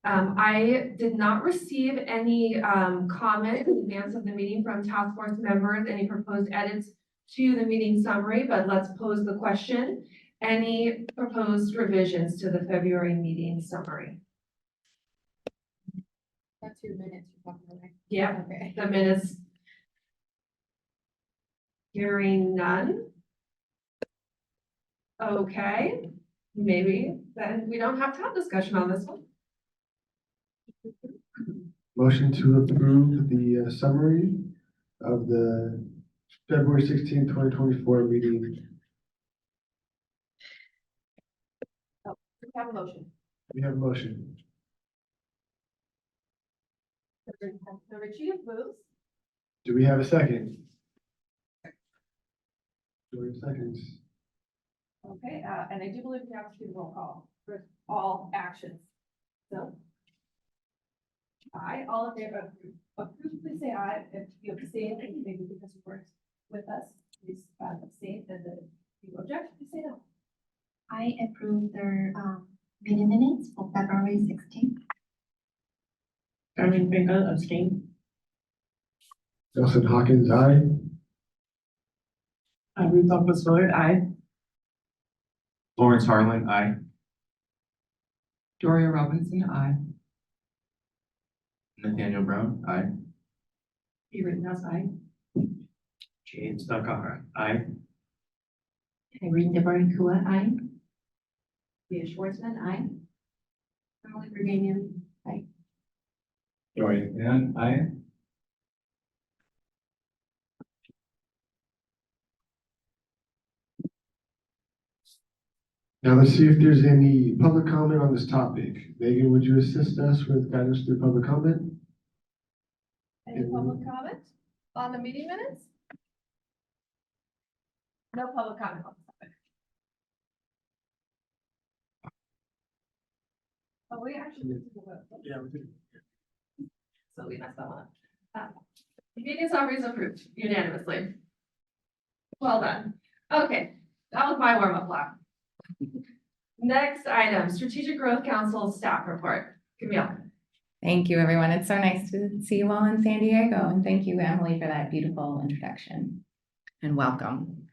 I did not receive any comment in advance of the meeting from task force members, any proposed edits to the meeting summary, but let's pose the question. Any proposed revisions to the February meeting summary? That's your minutes you're talking about. Yeah, Okay. the minutes. Hearing none. Okay, maybe then we don't have to have discussion on this one. Motion to approve the summary of the February 16, 2024 meeting. We have a motion. We have a motion. The Richie moves. Do we have a second? Do we have seconds? Okay, and I do believe we have to do roll call for all actions. So. Aye, all in favor of approve, please say aye. If you abstain, maybe because you weren't with us, please abstain, and then if you object, please say no. I approve the meeting minutes for February 16th. Darlene Bingo, abstain. Nelson Hawkins, aye. Ruth Douglas Willard, aye. Lawrence Harlan, aye. Doria Robinson, aye. Nathaniel Brown, aye. P. Rittenhouse, aye. James Nakahara, aye. Irene Deborah-Kua, aye. Leah Schwartzman, aye. Emily Berganian, aye. Dorian Mann, aye. Now let's see if there's any public comment on this topic. Megan, would you assist us with guidance through public comment? Any public comment on the meeting minutes? No public comment on the topic. Oh, we actually did the vote. Yeah, we do. So we messed that one up. The meeting summary is approved unanimously. Well done. Okay, that was my warm-up lap. Next item, Strategic Growth Council staff report. Camille. Thank you, everyone. It's so nice to see you all in San Diego. And thank you, Emily, for that beautiful introduction and welcome.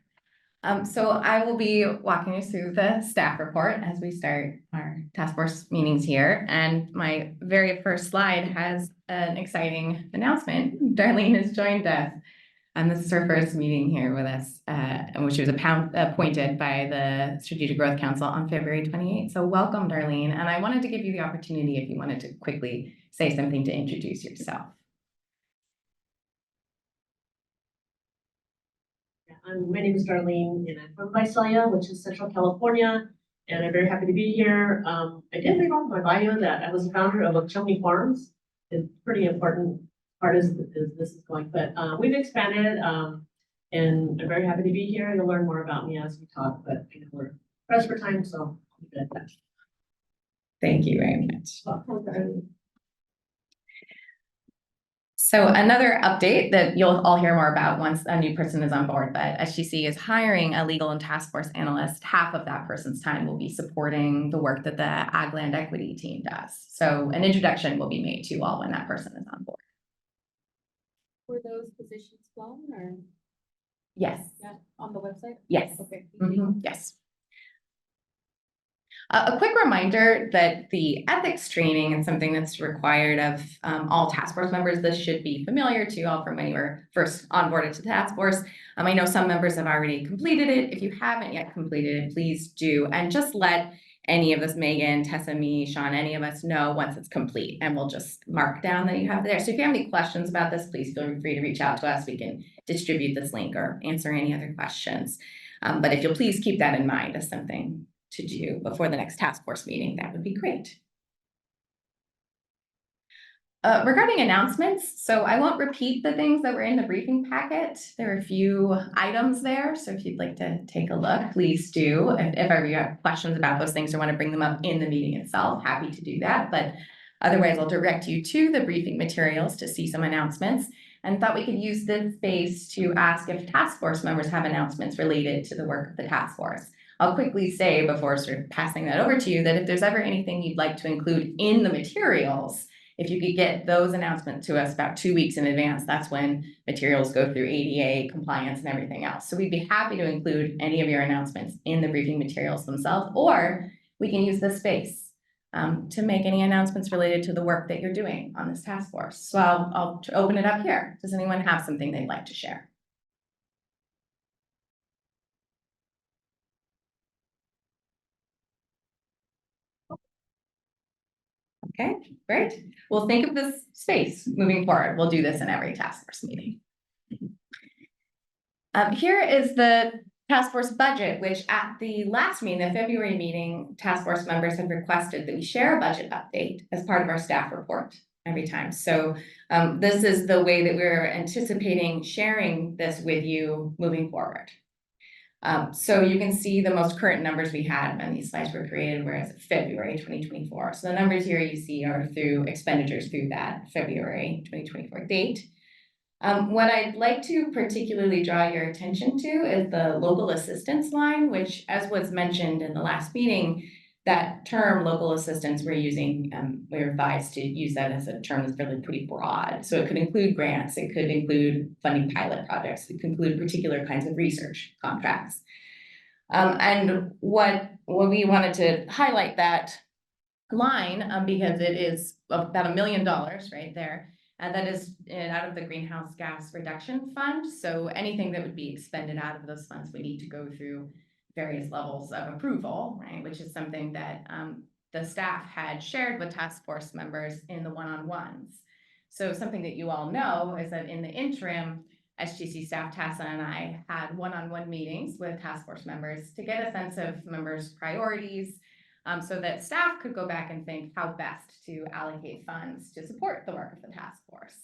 So I will be walking you through the staff report as we start our task force meetings here. And my very first slide has an exciting announcement. Darlene has joined us. And this is her first meeting here with us, in which she was appointed by the Strategic Growth Council on February 28th. So welcome, Darlene. And I wanted to give you the opportunity if you wanted to quickly say something to introduce yourself. My name is Darlene, and I'm from Visalia, which is Central California, and I'm very happy to be here. I did leave off my bio that I was a founder of Okeechobee Farms. It's pretty important part as this is going, but we've expanded, and I'm very happy to be here. You'll learn more about me as we talk, but I know we're pressed for time, so I'll leave it at that. Thank you very much. So another update that you'll all hear more about once a new person is on board, but SGC is hiring a legal and task force analyst. Half of that person's time will be supporting the work that the Ag Land Equity team does. So an introduction will be made to you all when that person is on board. Were those positions flown or Yes. on the website? Yes. Okay. Yes. A quick reminder that the ethics training is something that's required of all task force members. This should be familiar to you all from when you were first onboarded to the task force. I know some members have already completed it. If you haven't yet completed it, please do. And just let any of us, Megan, Tessa, me, Sean, any of us know once it's complete, and we'll just mark down that you have there. So if you have any questions about this, please feel free to reach out to us. We can distribute this link or answer any other questions. But if you'll please keep that in mind as something to do before the next task force meeting, that would be great. Regarding announcements, so I won't repeat the things that were in the briefing packet. There are a few items there, so if you'd like to take a look, please do. If ever you have questions about those things or want to bring them up in the meeting itself, happy to do that. But otherwise, I'll direct you to the briefing materials to see some announcements, and thought we could use this space to ask if task force members have announcements related to the work of the task force. I'll quickly say before sort of passing that over to you that if there's ever anything you'd like to include in the materials, if you could get those announcements to us about 2 weeks in advance, that's when materials go through ADA compliance and everything else. So we'd be happy to include any of your announcements in the briefing materials themselves, or we can use this space to make any announcements related to the work that you're doing on this task force. So I'll open it up here. Does anyone have something they'd like to share? Okay, great. Well, think of this space moving forward. We'll do this in every task force meeting. Here is the task force budget, which at the last meeting, the February meeting, task force members had requested that we share a budget update as part of our staff report every time. So this is the way that we're anticipating sharing this with you moving forward. So you can see the most current numbers we had when these slides were created, whereas February 2024. So the numbers here you see are through expenditures through that February 2024 date. What I'd like to particularly draw your attention to is the local assistance line, which, as was mentioned in the last meeting, that term local assistance we're using, we're advised to use that as a term that's really pretty broad. So it could include grants, it could include funding pilot projects, it could include particular kinds of research contracts. And what we wanted to highlight that line because it is about $1 million right there. And that is out of the greenhouse gas reduction fund. So anything that would be expended out of those funds, we need to go through various levels of approval, right? Which is something that the staff had shared with task force members in the one-on-ones. So something that you all know is that in the interim, SGC staff Tessa and I had one-on-one meetings with task force members to get a sense of members' priorities, so that staff could go back and think how best to allocate funds to support the work of the task force.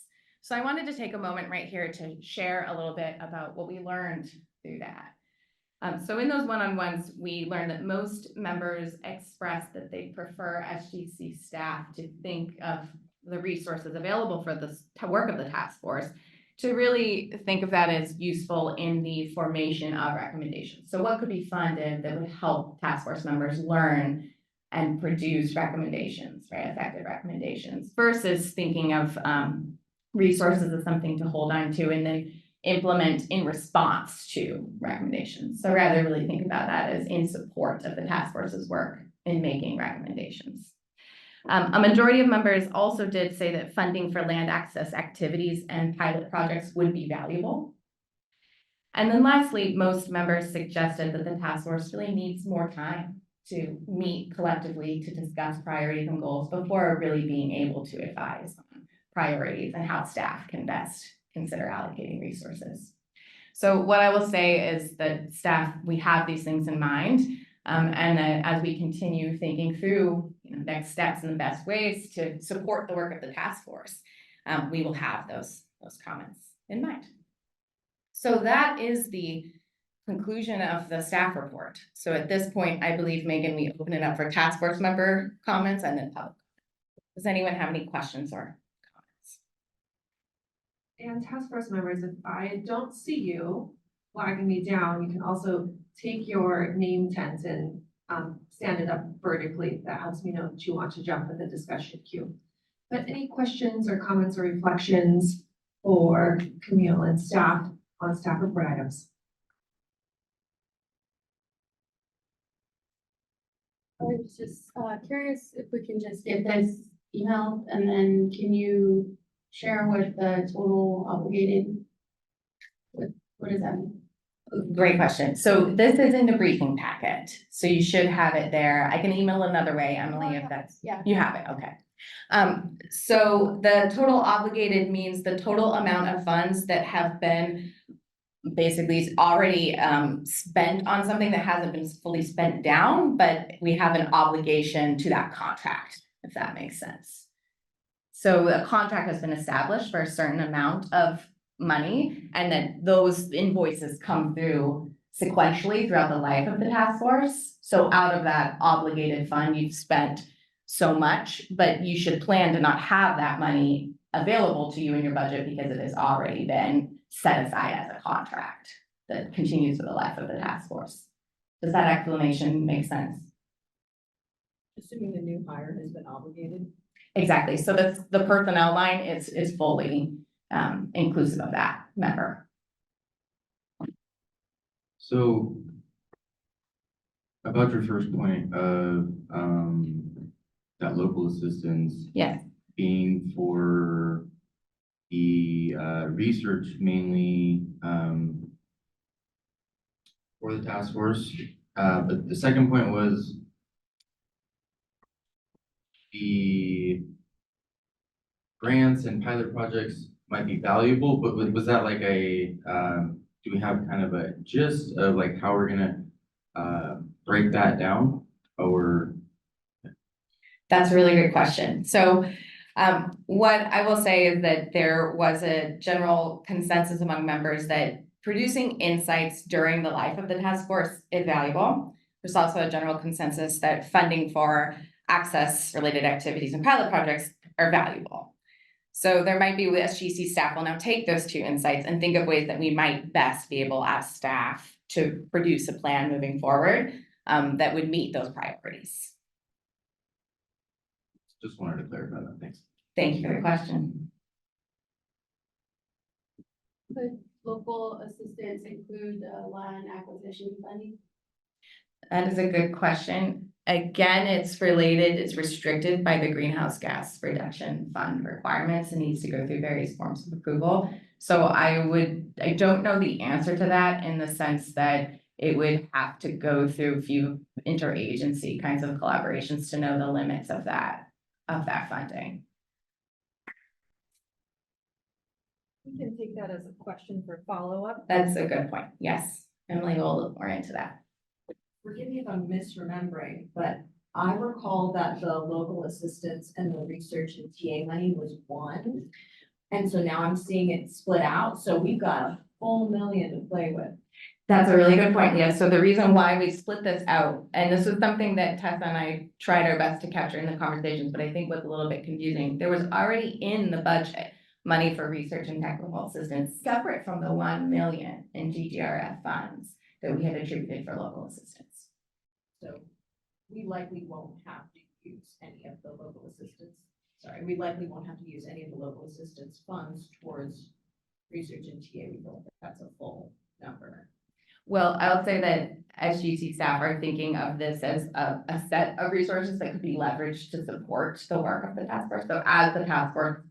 So I wanted to take a moment right here to share a little bit about what we learned through that. So in those one-on-ones, we learned that most members expressed that they prefer SGC staff to think of the resources available for the work of the task force to really think of that as useful in the formation of recommendations. So what could be funded that would help task force members learn and produce recommendations, right? Effective recommendations versus thinking of resources as something to hold on to and then implement in response to recommendations. So rather really think about that as in support of the task force's work in making recommendations. A majority of members also did say that funding for land access activities and pilot projects would be valuable. And then lastly, most members suggested that the task force really needs more time to meet collectively to discuss priorities and goals before really being able to advise on priorities and how staff can best consider allocating resources. So what I will say is that staff, we have these things in mind, and that as we continue thinking through next steps and the best ways to support the work of the task force, we will have those comments in mind. So that is the conclusion of the staff report. So at this point, I believe, Megan, we open it up for task force member comments and then public. Does anyone have any questions or comments? And task force members, if I don't see you flagging me down, you can also take your name tent and stand it up vertically. That helps me know that you want to jump in the discussion queue. But any questions or comments or reflections for Camille and staff on staff report items? I was just curious if we can just get this emailed and then can you share what the total obligated, what does that mean? Great question. So this is in the briefing packet. So you should have it there. I can email another way, Emily, if that's, Yeah. you have it, okay. So the total obligated means the total amount of funds that have been basically already spent on something that hasn't been fully spent down, but we have an obligation to that contract, if that makes sense. So a contract has been established for a certain amount of money, and then those invoices come through sequentially throughout the life of the task force. So out of that obligated fund, you've spent so much, but you should plan to not have that money available to you in your budget because it has already been set aside as a contract that continues for the life of the task force. Does that explanation make sense? Assuming the new hire has been obligated. Exactly. So the personnel line is fully inclusive of that member. So about your first point of, that local assistance Yes. being for the, research mainly, for the task force. But the second point was the grants and pilot projects might be valuable, but was that like a, do we have kind of a gist of like how we're gonna, break that down? Or, That's a really good question. So what I will say is that there was a general consensus among members that producing insights during the life of the task force is valuable. There's also a general consensus that funding for access-related activities and pilot projects are valuable. So there might be, SGC staff will now take those two insights and think of ways that we might best be able as staff to produce a plan moving forward that would meet those priorities. just wanted to clarify that, thanks. Thank you for the question. Could local assistance include land acquisition funding? That is a good question. Again, it's restricted by the greenhouse gas reduction fund requirements and needs to go through various forms of approval. So I don't know the answer to that in the sense that it would have to go through a few interagency kinds of collaborations to know the limits of that funding. We can take that as a question for follow-up. That's a good point. Yes, Emily will look more into that. Forgive me if I'm misremembering, but I recall that the local assistance and the research and TA money was one. And so now I'm seeing it split out, so we've got a full million to play with. That's a really good point, Leah. So the reason why we split this out, and this was something that Tessa and I tried our best to capture in the conversations, but I think was a little bit confusing. There was already in the budget money for research and technical assistance separate from the 1 million in GGRF funds that we had attributed for local assistance. So we likely won't have to use any of the local assistance. Sorry, we likely won't have to use any of the local assistance funds towards research and TA. We feel like that's a full number. Well, I'll say that SGC staff are thinking of this as a set of resources that could be leveraged to support the work of the task force. So as the task force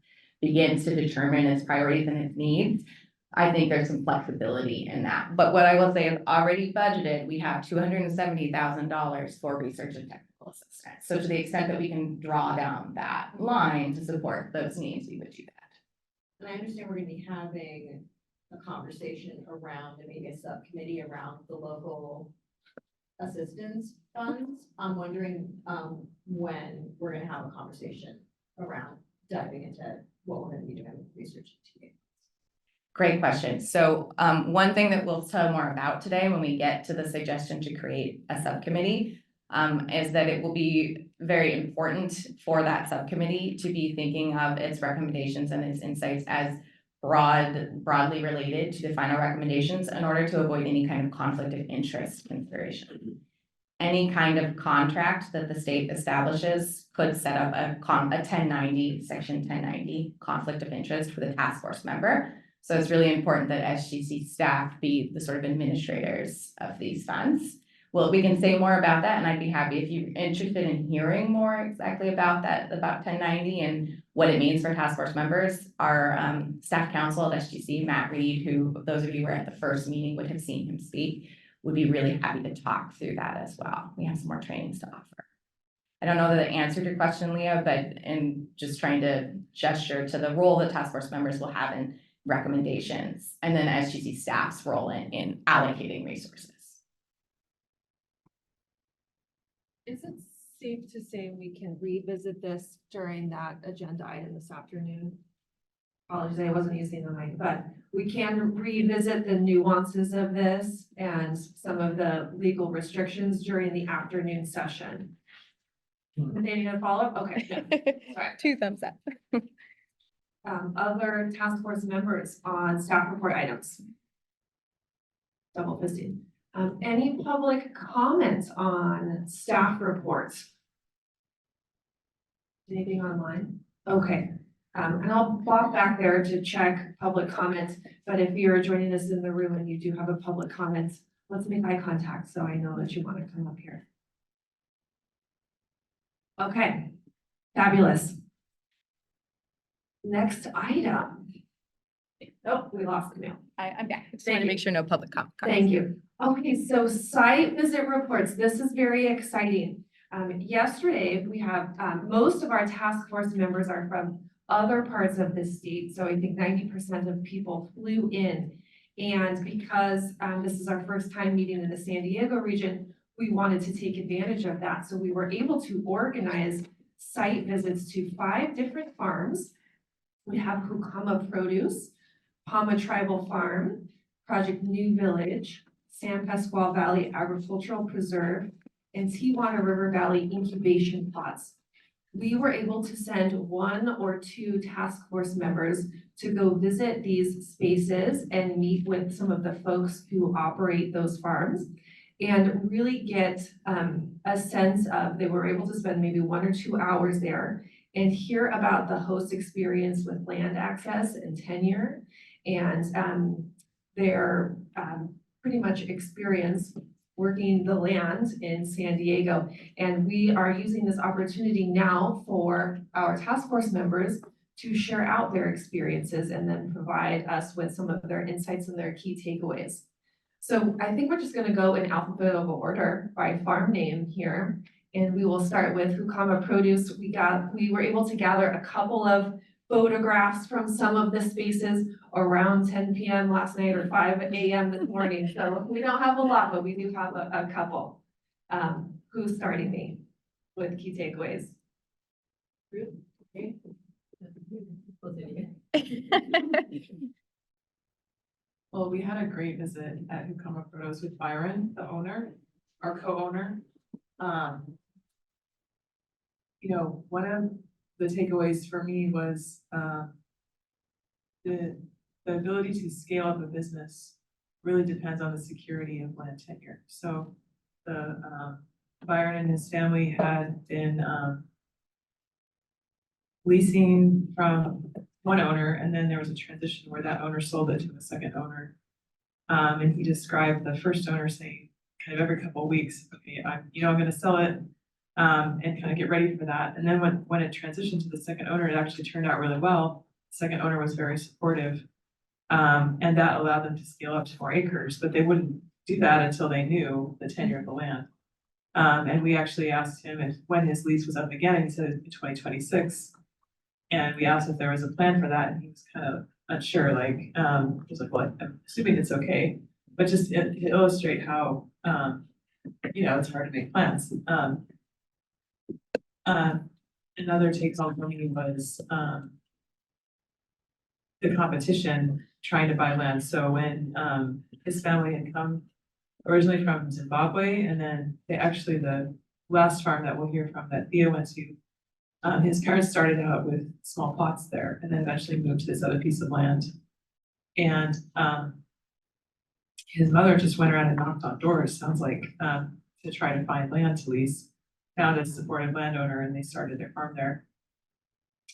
begins to determine its priorities and its needs, I think there's some flexibility in that. But what I will say is already budgeted, we have $270,000 for research and technical assistance. So to the extent that we can draw down that line to support those needs, we would do that. And I understand we're gonna be having a conversation around, and maybe a subcommittee around the local assistance funds. I'm wondering, when we're gonna have a conversation around diving into what we're gonna be doing with research and TA. Great question. So one thing that we'll tell more about today when we get to the suggestion to create a subcommittee is that it will be very important for that subcommittee to be thinking of its recommendations and its insights as broadly related to the final recommendations in order to avoid any kind of conflict of interest consideration. Any kind of contract that the state establishes could set up a 1090, section 1090 conflict of interest for the task force member. So it's really important that SGC staff be the sort of administrators of these funds. Well, we can say more about that, and I'd be happy if you're interested in hearing more exactly about that, about 1090 and what it means for task force members. Our staff counsel at SGC, Matt Reed, who those of you who were at the first meeting would have seen him speak, would be really happy to talk through that as well. We have some more trainings to offer. I don't know that it answered your question, Leah, but in just trying to gesture to the role that task force members will have in recommendations, and then SGC staff's role in allocating resources. Is it safe to say we can revisit this during that agenda item this afternoon? Apologies, I wasn't using the mic, but we can revisit the nuances of this and some of the legal restrictions during the afternoon session. Anything to follow up? Okay, good. Sorry. 2 thumbs up. Other task force members on staff report items. Double fisting. Any public comments on staff reports? Anything online? Okay, and I'll walk back there to check public comments, but if you're joining us in the room and you do have a public comment, let's make eye contact so I know that you want to come up here. Okay, fabulous. Next item. Oh, we lost Camille. I'm back. I just Thank wanted to you. make sure no public comment. Thank you. Okay, so site visit reports. This is very exciting. Yesterday, we have, most of our task force members are from other parts of the state. So I think 90% of people flew in. And because this is our first time meeting in the San Diego region, we wanted to take advantage of that. So we were able to organize site visits to 5 different farms. We have Kukama Produce, Pama Tribal Farm, Project New Village, San Pasqual Valley Agricultural Preserve, and Tijuana River Valley Incubation Plots. We were able to send 1 or 2 task force members to go visit these spaces and meet with some of the folks who operate those farms and really get a sense of, they were able to spend maybe 1 or 2 hours there and hear about the host experience with land access and tenure and their pretty much experience working the land in San Diego. And we are using this opportunity now for our task force members to share out their experiences and then provide us with some of their insights and their key takeaways. So I think we're just gonna go in alphabetical order by farm name here. And we will start with Kukama Produce. We were able to gather a couple of photographs from some of the spaces around 10 p.m. last night or 5 a.m. this morning. So we don't have a lot, but we do have a couple. Who's starting me with key takeaways? Ruth? Okay. Well, we had a great visit at Kukama Produce with Byron, the owner, our co-owner. You know, one of the takeaways for me was the ability to scale up a business really depends on the security of land tenure. So the Byron and his family had been leasing from one owner, and then there was a transition where that owner sold it to a second owner. And he described the first owner saying, kind of every couple of weeks, okay, I'm gonna sell it, and kind of get ready for that. And then when it transitioned to the second owner, it actually turned out really well. The second owner was very supportive, and that allowed them to scale up to more acres, but they wouldn't do that until they knew the tenure of the land. And we actually asked him when his lease was up again, and he said in 2026. And we asked if there was a plan for that, and he was kind of unsure, like, he was like, well, I'm assuming it's okay, but just to illustrate how, it's hard to make plans. Another take home for me was, the competition trying to buy land. So when, his family had come originally from Zimbabwe, and then the last farm that we'll hear from that Theo went to, his parents started out with small plots there and then eventually moved to this other piece of land. And his mother just went around and knocked on doors, sounds like, to try to find land to lease, found a supportive landowner, and they started their farm there.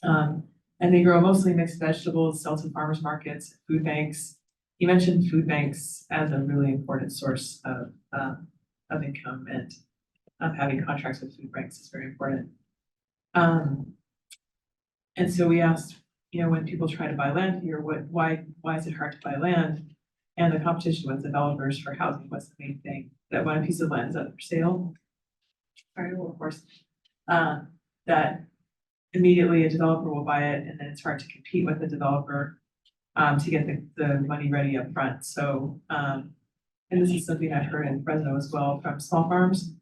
And they grow mostly mixed vegetables, sell to farmers markets, food banks. He mentioned food banks as a really important source of income, and having contracts with food banks is very important. And so we asked, when people try to buy land here, why is it hard to buy land? And the competition with developers for housing was the main thing, that when a piece of land is up for sale, of course, that immediately a developer will buy it, and then it's hard to compete with the developer to get the money ready up front. So, and this is something I've heard in Fresno as well from small farms,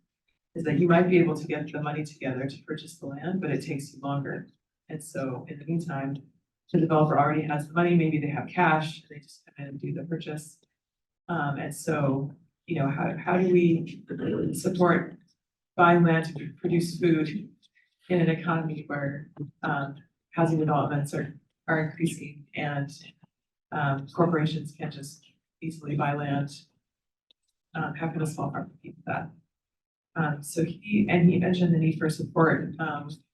is that you might be able to get the money together to purchase the land, but it takes you longer. And so in the meantime, the developer already has the money, maybe they have cash, they just come in and do the purchase. And so, how do we support buying land to produce food in an economy where housing developments are increasing and corporations can't just easily buy land having a small farm compete with that. So he mentioned the need for support,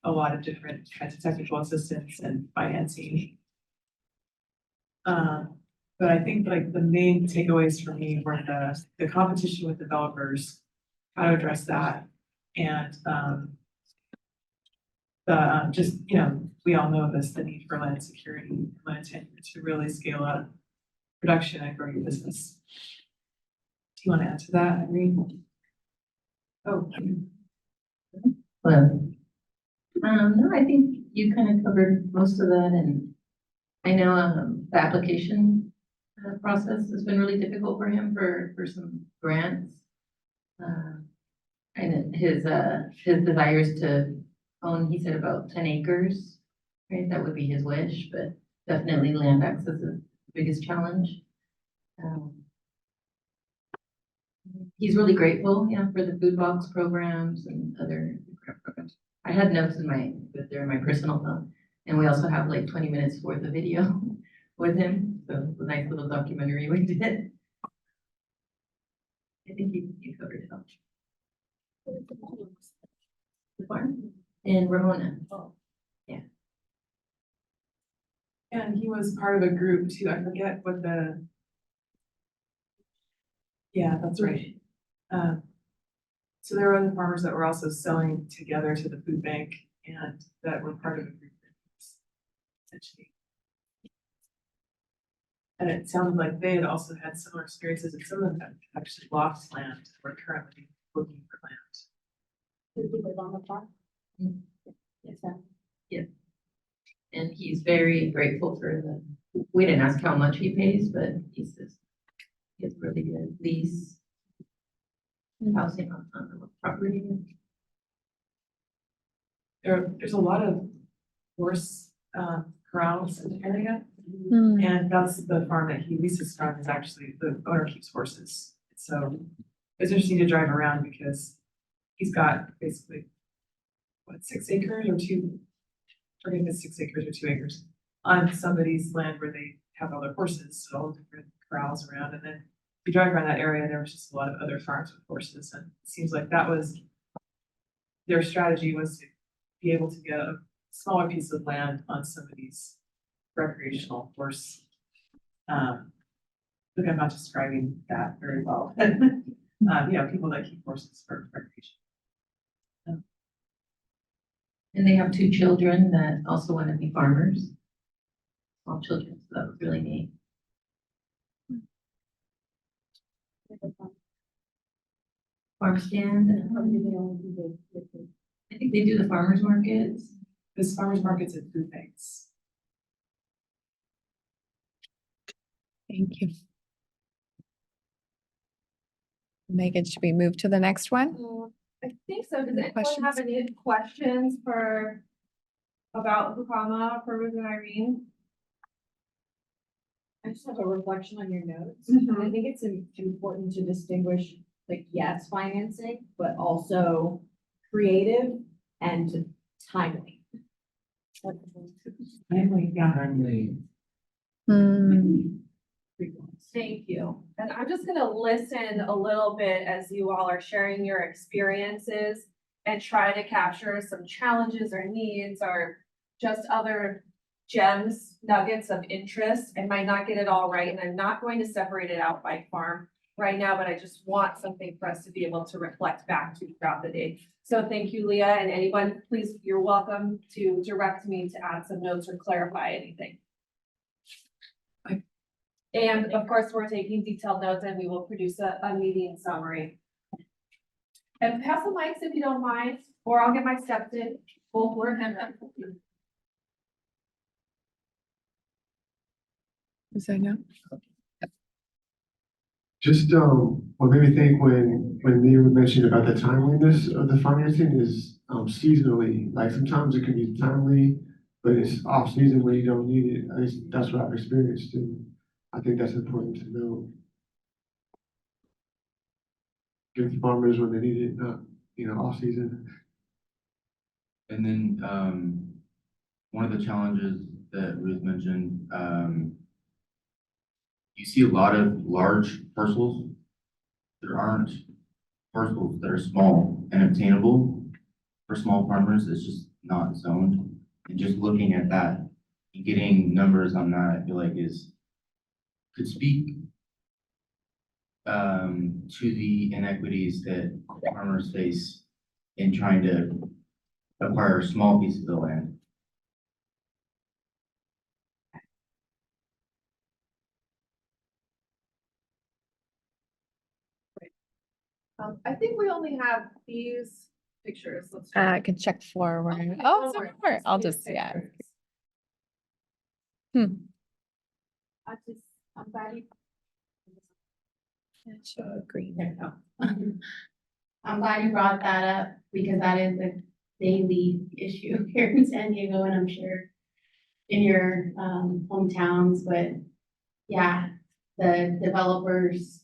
a lot of different kinds of technical assistance and financing. But I think like the main takeaways for me were the competition with developers, how to address that. And, just, you know, we all know this, the need for land security, land tenure to really scale up production and grow your business. Do you want to add to that, Irene? Oh, Well, no, I think you kind of covered most of that, and I know, the application process has been really difficult for him for some grants. And his desires to own, he said about 10 acres, right? That would be his wish, but definitely land access is the biggest challenge. He's really grateful, yeah, for the food box programs and other programs. I had notes but they're in my personal phone. And we also have like 20 minutes worth of video with him. So it's a nice little documentary we did. I think you covered it all. The farm in Ramona. and he was part of a group too. I forget what the. Yeah, that's right. So there were other farmers that were also selling together to the food bank and that were part of a group. Essentially. And it sounded like they had also had similar experiences, and some of them had actually lost land, were currently looking for land. Did he live on the farm? Yes, yeah. And he's very grateful for we didn't ask how much he pays, but he says he has really good lease. Housing on the property. There's a lot of horse corrals in the area. And that's the farm that he leases from, is actually, the owner keeps horses. So it's interesting to drive around because he's got basically, what, 6 acres or 2, I think it's 6 acres or 2 acres on somebody's land where they have all their horses, so all different corrals around. And then if you drive around that area, there was just a lot of other farms with horses. And it seems like that was their strategy, was to be able to get a smaller piece of land on somebody's recreational horse. Look, I'm not describing that very well. You know, people that keep horses for recreation. And they have 2 children that also want to be farmers. Small children, so that was really neat. Farm stand. I think they do the farmers markets. This farmers markets and food banks. Thank you. Megan, should we move to the next one? I think so. Does anyone Questions? have any questions about Hukama for Ruth and Irene? I just have a reflection on your notes. Mhm. I think it's important to distinguish, like, yes, financing, but also creative and timely. Timely, yeah. Thank you. And I'm just gonna listen a little bit as you all are sharing your experiences and try to capture some challenges or needs or just other gems, nuggets of interest. I might not get it all right, and I'm not going to separate it out by farm right now, but I just want something for us to be able to reflect back to throughout the day. So thank you, Leah, and anyone, please, you're welcome to direct me to add some notes or clarify anything. And of course, we're taking detailed notes and we will produce a meeting summary. And pass the mics if you don't mind, or I'll get my steps in. Both were him. Is that no? Just, what made me think when Leah mentioned about the timeliness of the financing is, seasonally, like sometimes it can be timely, but it's off season when you don't need it. At least that's what I've experienced too. I think that's important to know. Give farmers when they need it, not, off season. And then, one of the challenges that Ruth mentioned, you see a lot of large parcels there aren't parcels that are small and obtainable for small farmers. It's just not zoned. And just looking at that, and getting numbers on that, I feel like could speak to the inequities that farmers face in trying to acquire small pieces of land. I think we only have these pictures. Let's I can check forward. Okay, Oh, don't worry. forward. I'll These just, yeah. pictures. Hmm. I'm glad you. Green. I'm glad you brought that up because that is a daily issue here in San Diego and I'm sure in your hometowns, but yeah, the developers,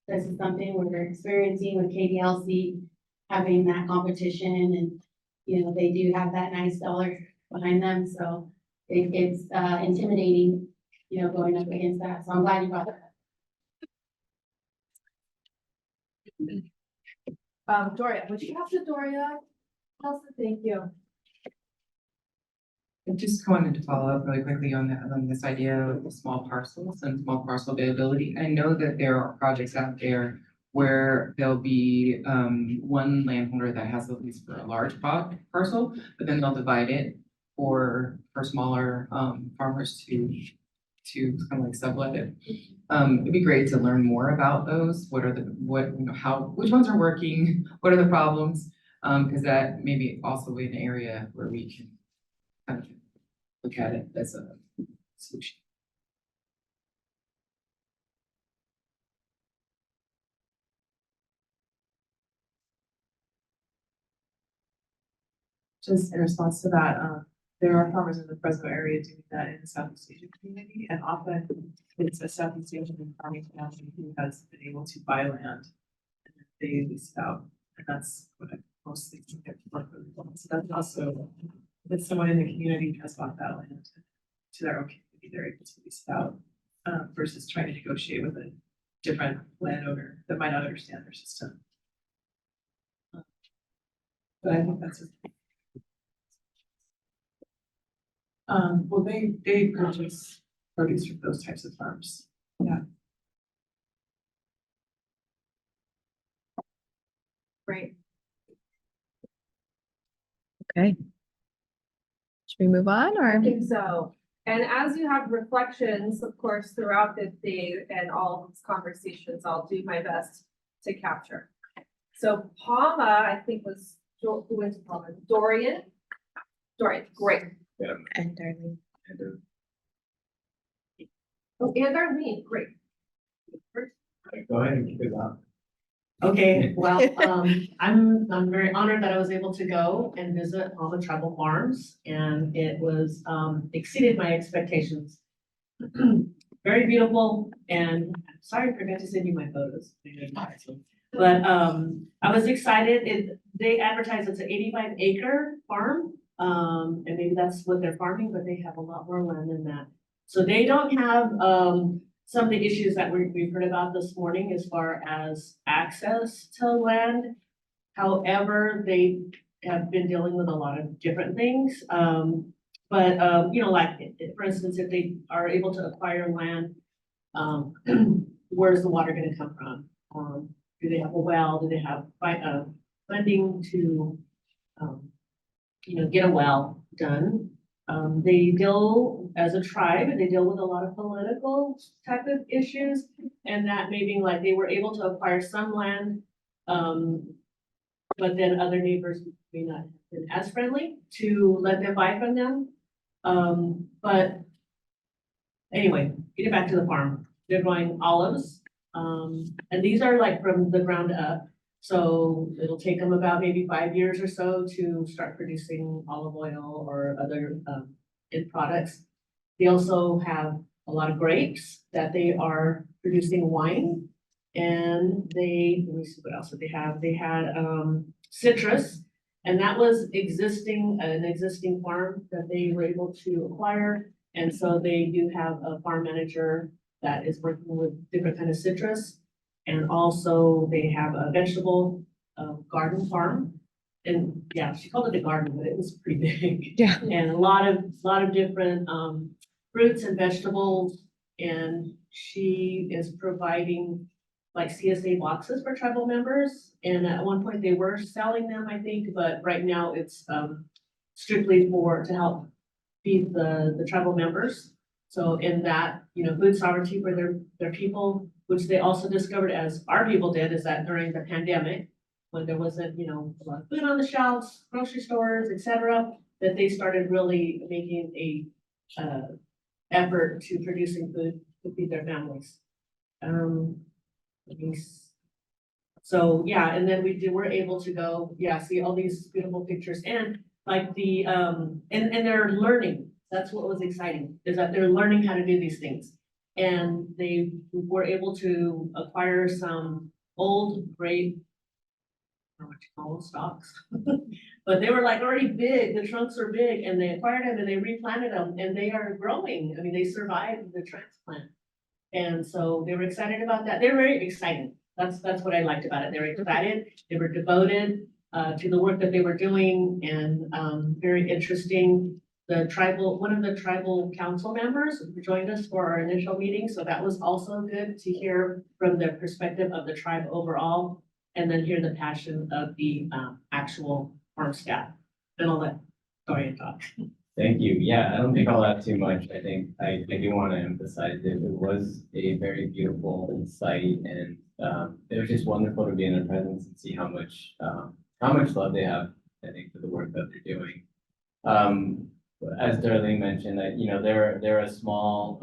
this is something we're experiencing with KDLC having that competition and, you know, they do have that nice dollar behind them, so it's intimidating, you know, going up against that, so I'm glad you brought that up. Doria, would you have to Doria? Also, thank you. I just wanted to follow up really quickly on that, on this idea of small parcels and small parcel availability. I know that there are projects out there where there'll be one landholder that has a lease for a large parcel, but then they'll divide it for smaller farmers to kind of like sublet it. It'd be great to learn more about those. What are which ones are working? What are the problems? Because that may be also an area where we can kind of look at it as a solution. Just in response to that, there are farmers in the Fresno area doing that in the Southeast Asian community, and often it's a Southeast Asian farming family who has been able to buy land and then they lease it out, and that's what I mostly think that work really well. So that's also, if someone in the community has bought that land to their own community, they're able to lease it out, versus trying to negotiate with a different landowner that might not understand their system. But I think that's well, they purchase produce from those types of farms. Yeah. Great. Okay. Should we move on I or? think so. And as you have reflections, of course, throughout the day and all of these conversations, I'll do my best to capture. So Palma, I think was, who went to Palma? Dorian, great. And Darlene. Oh, and Darlene, great. Go ahead and kick it off. Okay, well, I'm very honored that I was able to go and visit all the tribal farms and it was, exceeded my expectations. Very beautiful and sorry, I forgot to send you my photos. But, I was excited. They advertise it's an 85-acre farm. And maybe that's what they're farming, but they have a lot more land than that. So they don't have, some of the issues that we've heard about this morning as far as access to land. However, they have been dealing with a lot of different things. But you know, like, for instance, if they are able to acquire land, where's the water gonna come from? Do they have a well? Do they have funding to, you know, get a well done? They deal, as a tribe, they deal with a lot of political type of issues, and that maybe like they were able to acquire some land, but then other neighbors may not have been as friendly to let them buy from them. But anyway, getting back to the farm, they're growing olives, and these are like from the ground up. So it'll take them about maybe 5 years or so to start producing olive oil or other end products. They also have a lot of grapes that they are producing wine. And let me see what else that they have. They had citrus, and that was an existing farm that they were able to acquire. And so they do have a farm manager that is working with different kind of citrus. And also they have a vegetable garden farm. And yeah, she called it a garden, but it was pretty big. Yeah. And a lot of different fruits and vegetables. And she is providing like CSA boxes for tribal members. And at one point they were selling them, I think, but right now it's strictly to help feed the tribal members. So in that, food sovereignty for their people, which they also discovered, as our people did, is that during the pandemic, when there wasn't, a lot of food on the shelves, grocery stores, et cetera, that they started really making a effort to producing food to feed their families. So yeah, and then we're able to go, see all these beautiful pictures and like and they're learning. That's what was exciting, is that they're learning how to do these things. And they were able to acquire some old gray, I don't know what you call them, stalks. But they were like already big, the trunks are big, and they acquired them and they replanted them and they are growing. I mean, they survived the transplant. And so they were excited about that. They're very excited. That's what I liked about it. They were excited, they were devoted to the work that they were doing, and very interesting. One of the tribal council members joined us for our initial meeting, so that was also good to hear from the perspective of the tribe overall, and then hear the passion of the actual farm staff. And I'll let Dorian talk. Thank you. Yeah, I don't think I'll add too much. I think I do want to emphasize that it was a very beautiful site, and it was just wonderful to be in their presence and see how much love they have, I think, for the work that they're doing. As Darlene mentioned, that they're a small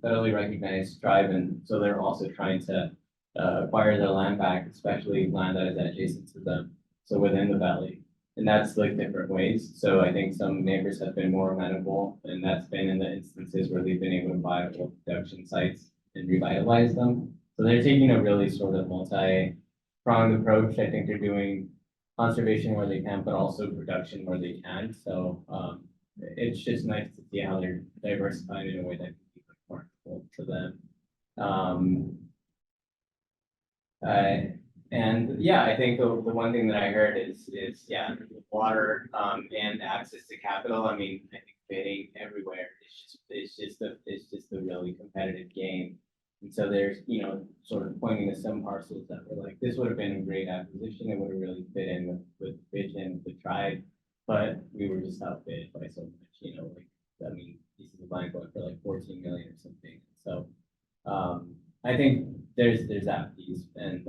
federally recognized tribe, and so they're also trying to acquire their land back, especially land that is adjacent to them, so within the valley. And that's like different ways. So I think some neighbors have been more amenable, and that's been in the instances where they've been able to buy old production sites and revitalize them. So they're taking a really sort of multi-pronged approach. I think they're doing conservation where they can, but also production where they can. So it's just nice to see how they're diversifying in a way that can be more helpful to them. And yeah, I think the one thing that I heard is water and access to capital. I mean, I think bidding everywhere it's just a really competitive game. And so there's, sort of pointing to some parcels that were like, this would have been a great acquisition. It would have really fit in with vision, the tribe, but we were just outbid by so much, pieces of land going for like 14 million or something. So I think there's that piece, and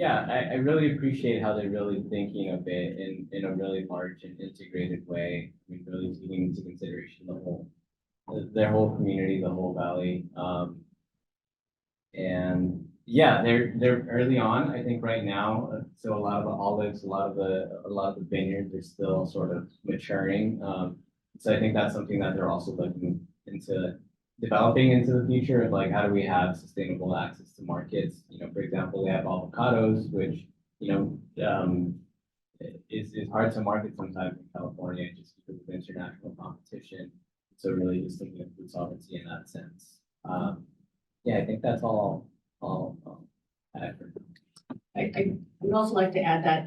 I really appreciate how they're really thinking of it in a really large and integrated way. I mean, really taking into consideration their whole community, the whole valley. And yeah, they're early on. I think right now, so a lot of the olives, a lot of the vineyards are still sort of maturing. So I think that's something that they're also looking into developing into the future of like, how do we have sustainable access to markets? For example, they have avocados, which, is hard to market sometimes in California just because of international competition. So really just thinking of food sovereignty in that sense. I think that's all I have for now. I would also like to add that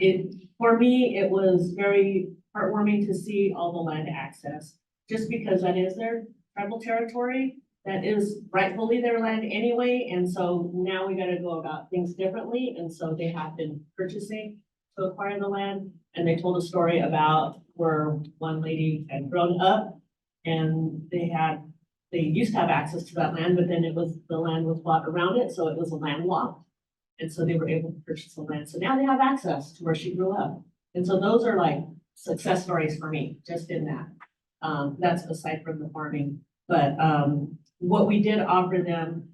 for me, it was very heartwarming to see all the land access, just because that is their tribal territory, that is rightfully their land anyway, and so now we gotta go about things differently, and so they have been purchasing to acquire the land, and they told a story about where one lady had grown up, and they used to have access to that land, but then the land was bought around it, so it was a landlocked, and so they were able to purchase the land, so now they have access to where she grew up, and so those are like success stories for me, just in that. That's aside from the farming. But what we did offer them,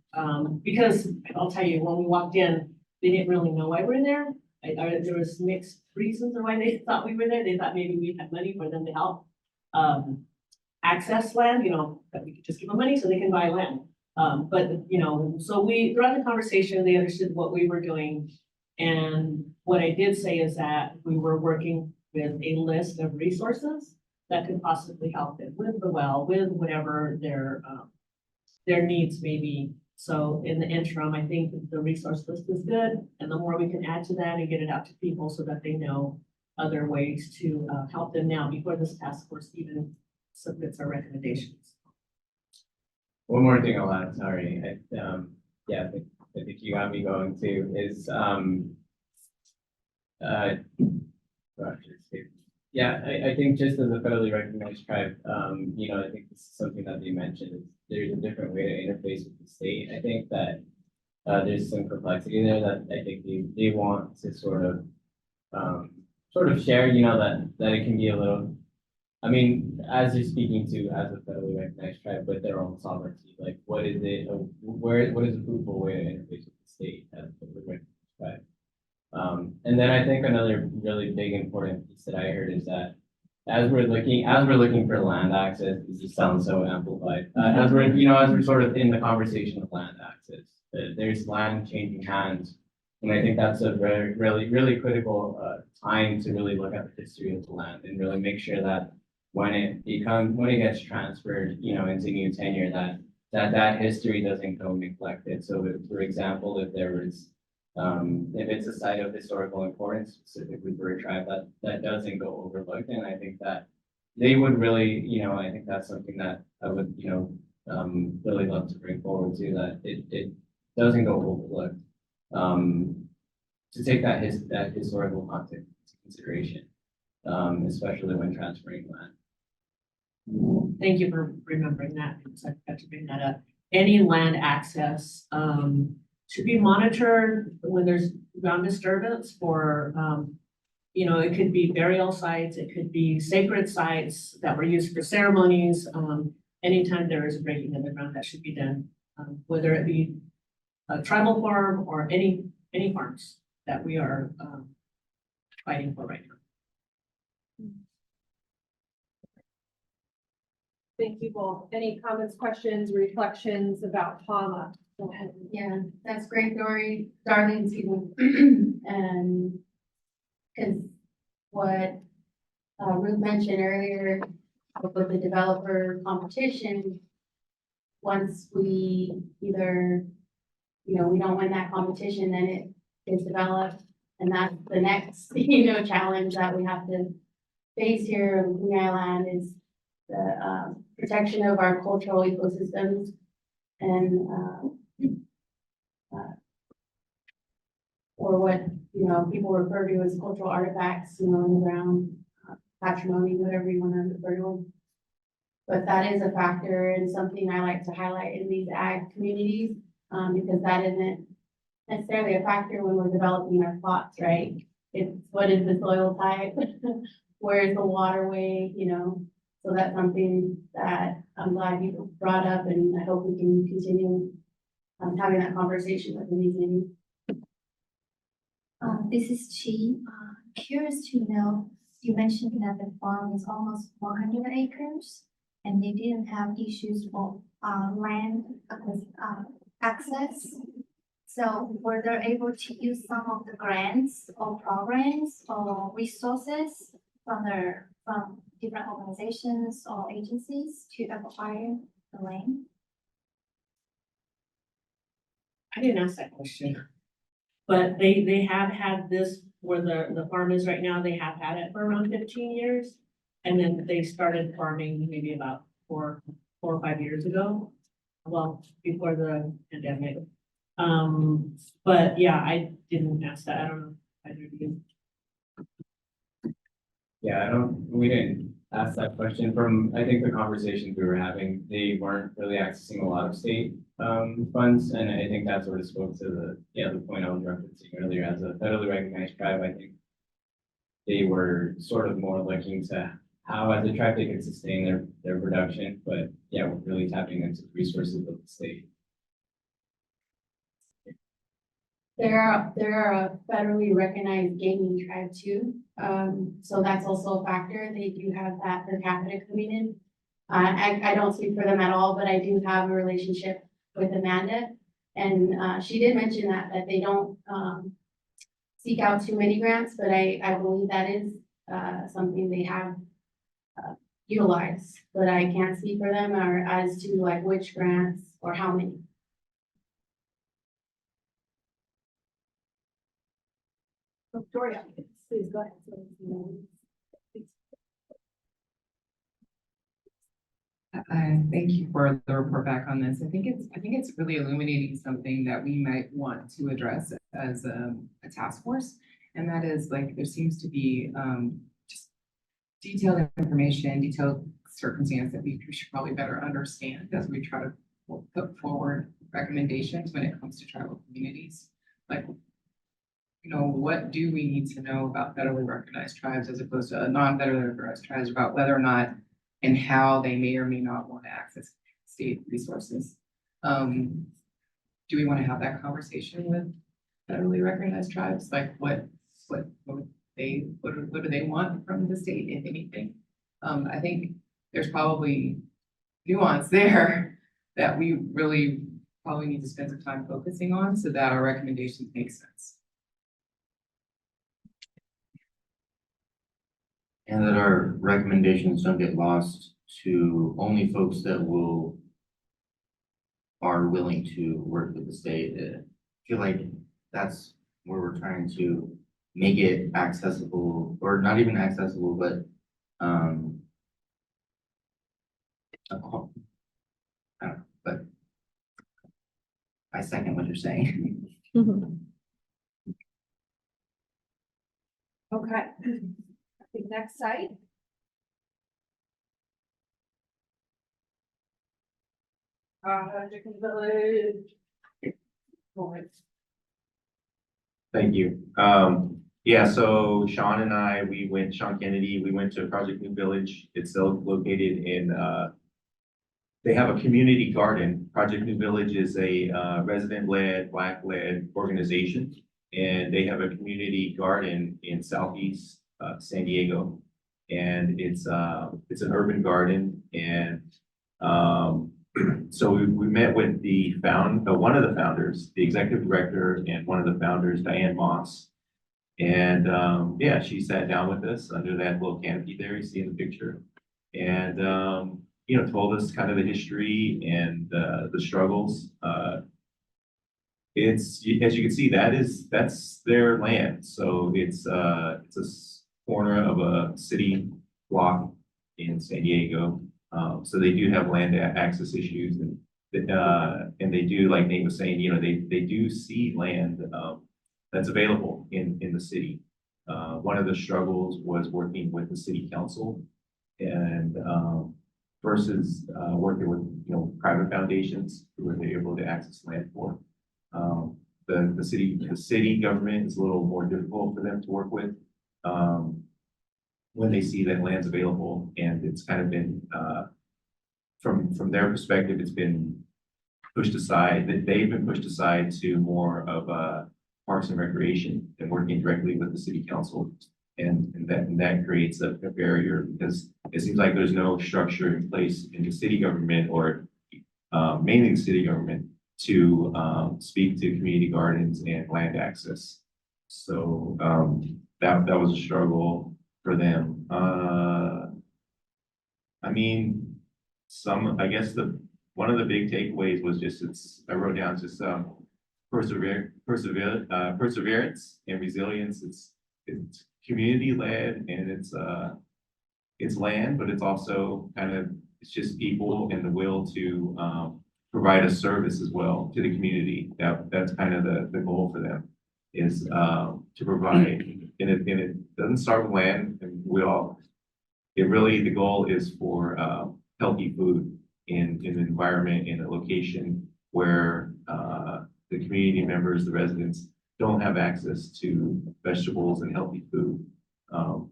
because I'll tell you, when we walked in, they didn't really know why we're there. There was mixed reasons why they thought we were there. They thought maybe we had money for them to help access land, that we could just give them money so they can buy land. But so throughout the conversation, they understood what we were doing. And what I did say is that we were working with a list of resources that could possibly help them with the well, with whatever their needs may be. So in the interim, I think the resource list is good, and the more we can add to that and get it out to people so that they know other ways to help them now before this task force even submits our recommendations. One more thing I'll add, sorry, yeah, I think you got me going too, is, yeah, I think just as a federally recognized tribe, you know, I think this is something that they mentioned, is there's a different way to interface with the state. I think that, there's some complexity there that I think they want to sort of share, you know, that it can be a little, I mean, as you're speaking to as a federally recognized tribe with their own sovereignty, like what is it, what is a fruitful way to interface with the state as a federally recognized tribe? And then I think another really big important piece that I heard is that as we're looking for land access, this just sounds so amplified. As we're sort of in the conversation of land access, there's land changing hands. And I think that's a very, really critical time to really look at the history of the land and really make sure that when it gets transferred, you know, into new tenure, that history doesn't go neglected. So if, for example, if there was, if it's a site of historical importance, specifically for a tribe, that doesn't go overlooked. And I think that they would really, you know, I think that's something that I would, you know, really love to bring forward too, that it doesn't go overlooked. To take that historical context into consideration, especially when transferring land. Thank you for remembering that, because I forgot to bring that up. Any land access should be monitored when there's ground disturbance for, you know, it could be burial sites, it could be sacred sites that were used for ceremonies. Anytime there is a breaking of the ground, that should be done, whether it be a tribal farm or any farms that we are fighting for right now. Thank you both. Any comments, questions, reflections about PAMA? Go ahead. Yeah, that's great, Darlene, excuse me. And because what Ruth mentioned earlier with the developer competition, once we either, you know, we don't win that competition, then it is developed. And that's the next, you know, challenge that we have to face here in Queen Island is the protection of our cultural ecosystems and or what, you know, people refer to as cultural artifacts, you know, in the ground, patrimony, whatever you want to refer to them. But that is a factor and something I like to highlight in these ag communities, because that isn't necessarily a factor when we're developing our plots, right? It's what is the soil type, where is the waterway, you know? So that's something that I'm glad you brought up, and I hope we can continue having that conversation with the museum. This is Chi. Curious to know, you mentioned that the farm is almost 100 acres and they didn't have issues for land access. So were they able to use some of the grants or programs or resources from different organizations or agencies to acquire the land? I didn't ask that question, but they have had this where the farm is right now. They have had it for around 15 years. And then they started farming maybe about four or 5 years ago. Well, before the pandemic. But yeah, I didn't ask that. I don't know. Either of you. Yeah, we didn't ask that question. From, I think the conversations we were having, they weren't really accessing a lot of state funds. And I think that sort of spoke to the point I was referencing earlier. As a federally recognized tribe, I think they were sort of more looking to how as a tribe they could sustain their production. But yeah, we're really tapping into the resources of the state. They're a federally recognized gaming tribe too. So that's also a factor. They do have that per capita coming in. I don't speak for them at all, but I do have a relationship with Amanda. And she did mention that they don't seek out too many grants, but I believe that is something they have utilized. But I can't speak for them or as to like which grants or how many. Victoria, please go ahead. Thank you for the report back on this. I think it's really illuminating something that we might want to address as a task force. And that is like, there seems to be, just detailed information, detailed circumstance that we should probably better understand as we try to put forward recommendations when it comes to tribal communities. Like, you know, what do we need to know about federally recognized tribes as opposed to non-federally recognized tribes, about whether or not and how they may or may not want to access state resources? Do we want to have that conversation with federally recognized tribes? Like what do they want from the state, if anything? I think there's probably nuance there that we really probably need to spend some time focusing on so that our recommendations make sense. And that our recommendations don't get lost to only folks that are willing to work with the state. I feel like that's where we're trying to make it accessible, or not even accessible, but I don't know, but I second what you're saying. Okay. The next site. Chicken Village. Thank you. Yeah, so Sean and I, Sean Kennedy, we went to Project New Village. It's located in, they have a community garden. Project New Village is a resident-led, Black-led organization, and they have a community garden in Southeast San Diego. And it's an urban garden, and so we met with one of the founders, the executive director, and one of the founders, Diane Moss. And yeah, she sat down with us under that little canopy there, you see in the picture. And you know, told us kind of the history and the struggles. As you can see, that's their land. So it's a corner of a city block in San Diego. So they do have land access issues, and they do, like Nate was saying, you know, they do see land that's available in the city. One of the struggles was working with the city council and versus working with, you know, private foundations who are able to access land for. The city government is a little more difficult for them to work with when they see that land's available, and it's kind of been from their perspective, it's been pushed aside. That they've been pushed aside to more of parks and recreation and working directly with the city council, and that creates a barrier because it seems like there's no structure in place in the city government, or mainly the city government, to speak to community gardens and land access. So that was a struggle for them. I mean, I guess one of the big takeaways was just I wrote down just perseverance and resilience. It's community led, and it's land, but it's also it's just people and the will to provide a service as well to the community. That's kind of the goal for them, is to provide, and it doesn't start with land, and the goal is for healthy food in an environment, in a location where the community members, the residents, don't have access to vegetables and healthy food.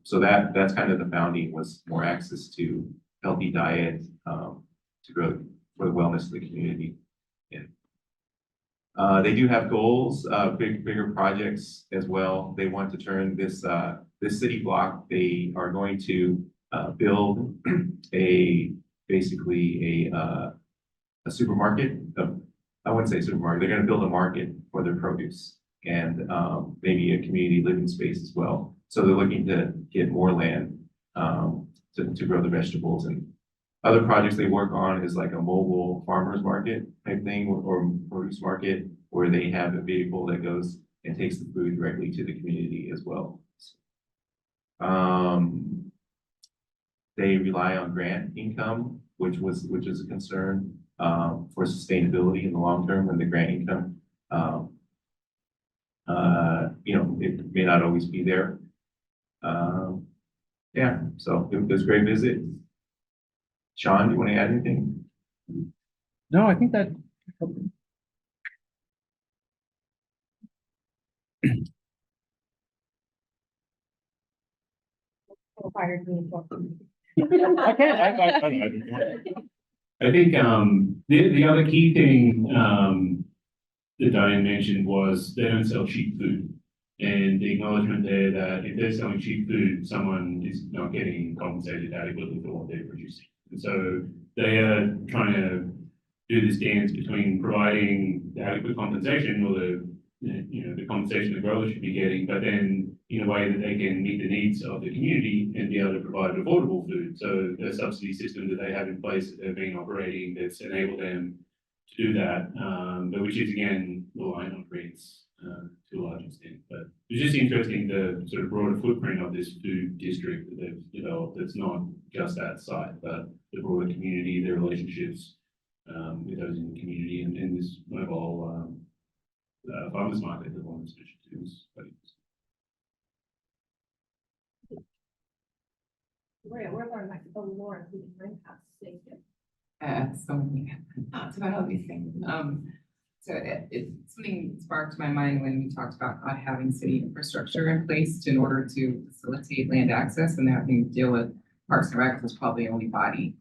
So that's kind of the founding, was more access to healthy diet to grow for the wellness of the community. And they do have goals, bigger projects as well. They want to turn this city block. They are going to build basically a supermarket. I wouldn't say supermarket. They're going to build a market for their produce, and maybe a community living space as well. So they're looking to get more land to grow the vegetables. And other projects they work on is like a mobile farmers market type thing, or produce market, where they have a vehicle that goes and takes the food directly to the community as well. They rely on grant income, which is a concern, for sustainability in the long term when the grant income, it may not always be there. Yeah, so it was a great visit. Sean, do you want to add anything? No, I think that. I think, the other key thing, that Diane mentioned was they don't sell cheap food. And the acknowledgement there that if they're selling cheap food, someone is not getting compensated adequately for what they're producing. And so they are trying to do this dance between providing the adequate compensation or the compensation the growers should be getting, but then in a way that they can meet the needs of the community and be able to provide affordable food. So the subsidy system that they have in place that they've been operating that's enabled them to do that, but which is again reliant on grants to a large extent. But it's just interesting the sort of broader footprint of this food district that they've developed. It's not just that site, but the broader community, their relationships with those in the community, and this mobile farmers market that one mentioned too is quite interesting. Where's our next, Lauren, who can bring us, thank you. So many thoughts about all these things. So it's something sparked my mind when we talked about not having city infrastructure in place in order to facilitate land access and having to deal with Parks and Rec was probably the only body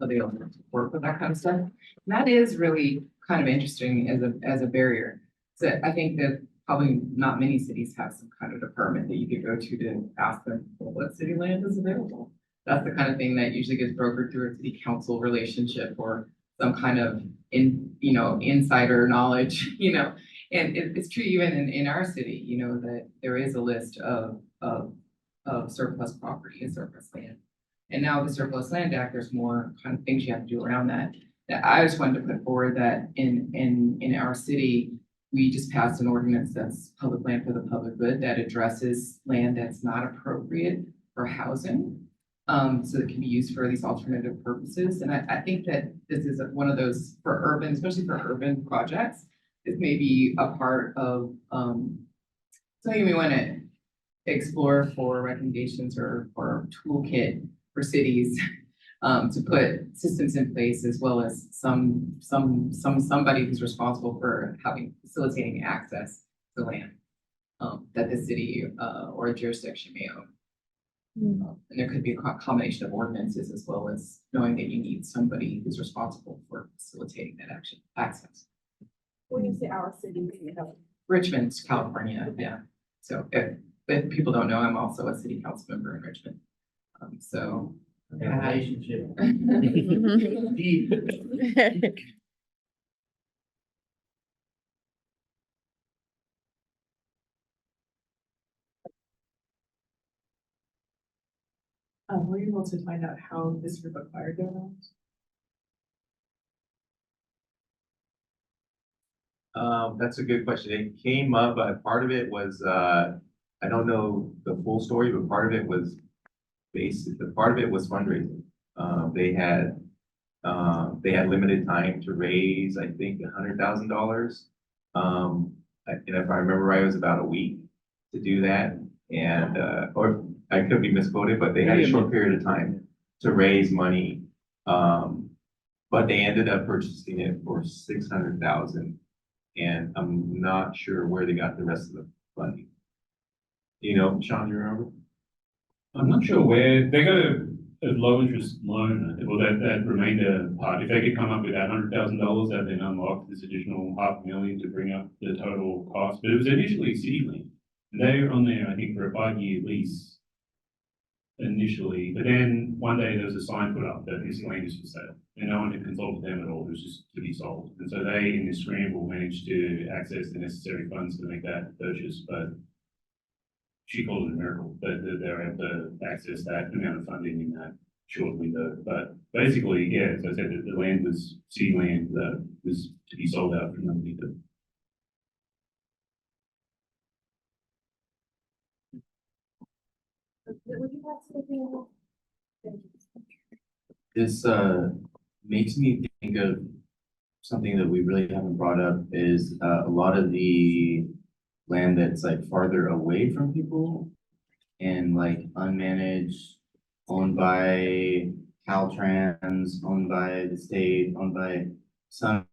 available to work with that kind of stuff. And that is really kind of interesting as a barrier. So I think that probably not many cities have some kind of department that you could go to ask them, well, what city land is available? That's the kind of thing that usually gets brokered through a city council relationship or some kind of insider knowledge, and it's true even in our city, that there is a list of surplus property and surplus land. And now the Surplus Land Act, there's more kind of things you have to do around that. That I just wanted to put forward that in our city, we just passed an ordinance that's public land for the public good that addresses land that's not appropriate for housing. So it can be used for these alternative purposes. And I think that this is one of those for urban, especially for urban projects, this may be a part of something we want to explore for recommendations or toolkit for cities to put systems in place as well as somebody who's responsible for facilitating access to land that the city or a jurisdiction may own. And there could be a combination of ordinances as well as knowing that you need somebody who's responsible for facilitating that access. When you say our city, you know. Richmond, California, yeah. So if people don't know, I'm also a city council member in Richmond. So. Relationship. Were you able to find out how this group acquired their homes? That's a good question. It came up, part of it was, I don't know the full story, but part of it was fundraising. They had limited time to raise, I think, $100,000. And if I remember right, it was about a week to do that. And, or I could be misquoted, but they had a short period of time to raise money. But they ended up purchasing it for $600,000. And I'm not sure where they got the rest of the funding. Sean, do you remember? I'm not sure where they got a low interest loan, well, that remainder part. If they could come up with that $100,000, that then unlocked this additional $500,000 to bring up the total cost. But it was initially city land. They were on there, I think, for a 5-year lease initially, but then one day there was a sign put up that this land is for sale, and no one had consulted them at all. It was just to be sold, and so they, in this scramble, managed to access the necessary funds to make that purchase. But she called it a miracle that they were able to access that amount of funding in that short window. But basically, yeah, as I said, the land was city land that was to be sold out from underneath it. Would you like to say anything else? Thank you. This makes me think of something that we really haven't brought up is a lot of the land that's like farther away from people and like unmanaged, owned by Caltrans, owned by the state, owned by some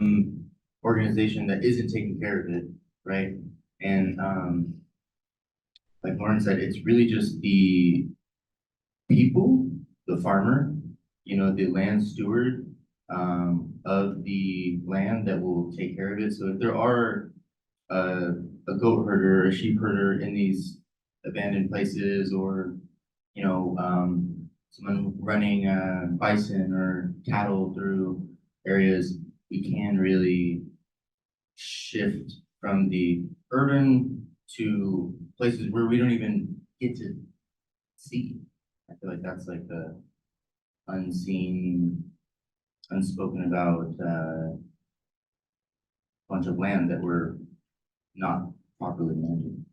organization that isn't taking care of it, right? And like Lauren said, it's really just the people, the farmer, you know, the land steward of the land that will take care of it. So if there are a goat herder, a sheep herder in these abandoned places, or you know, someone running bison or cattle through areas, we can really shift from the urban to places where we don't even get to see. I feel like that's like the unseen, unspoken about bunch of land that we're not properly managing.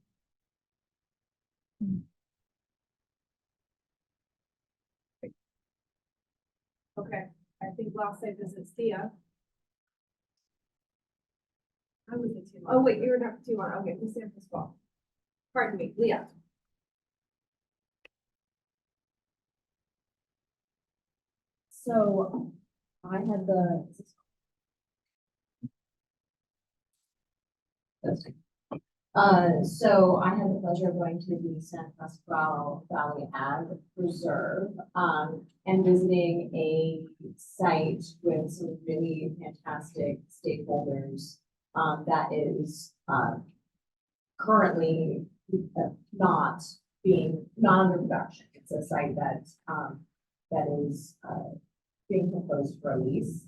Okay, I think last I visit Sia. I was at 2. Oh, wait, you were not 2 on, okay, who's San Francisco? Pardon me, Leah. So I had the. So I had the pleasure of going to the San Pasquale Valley Ag Reserve, and visiting a site with some really fantastic stakeholders, that is, currently not under production. It's a site that, that is, being proposed for a lease.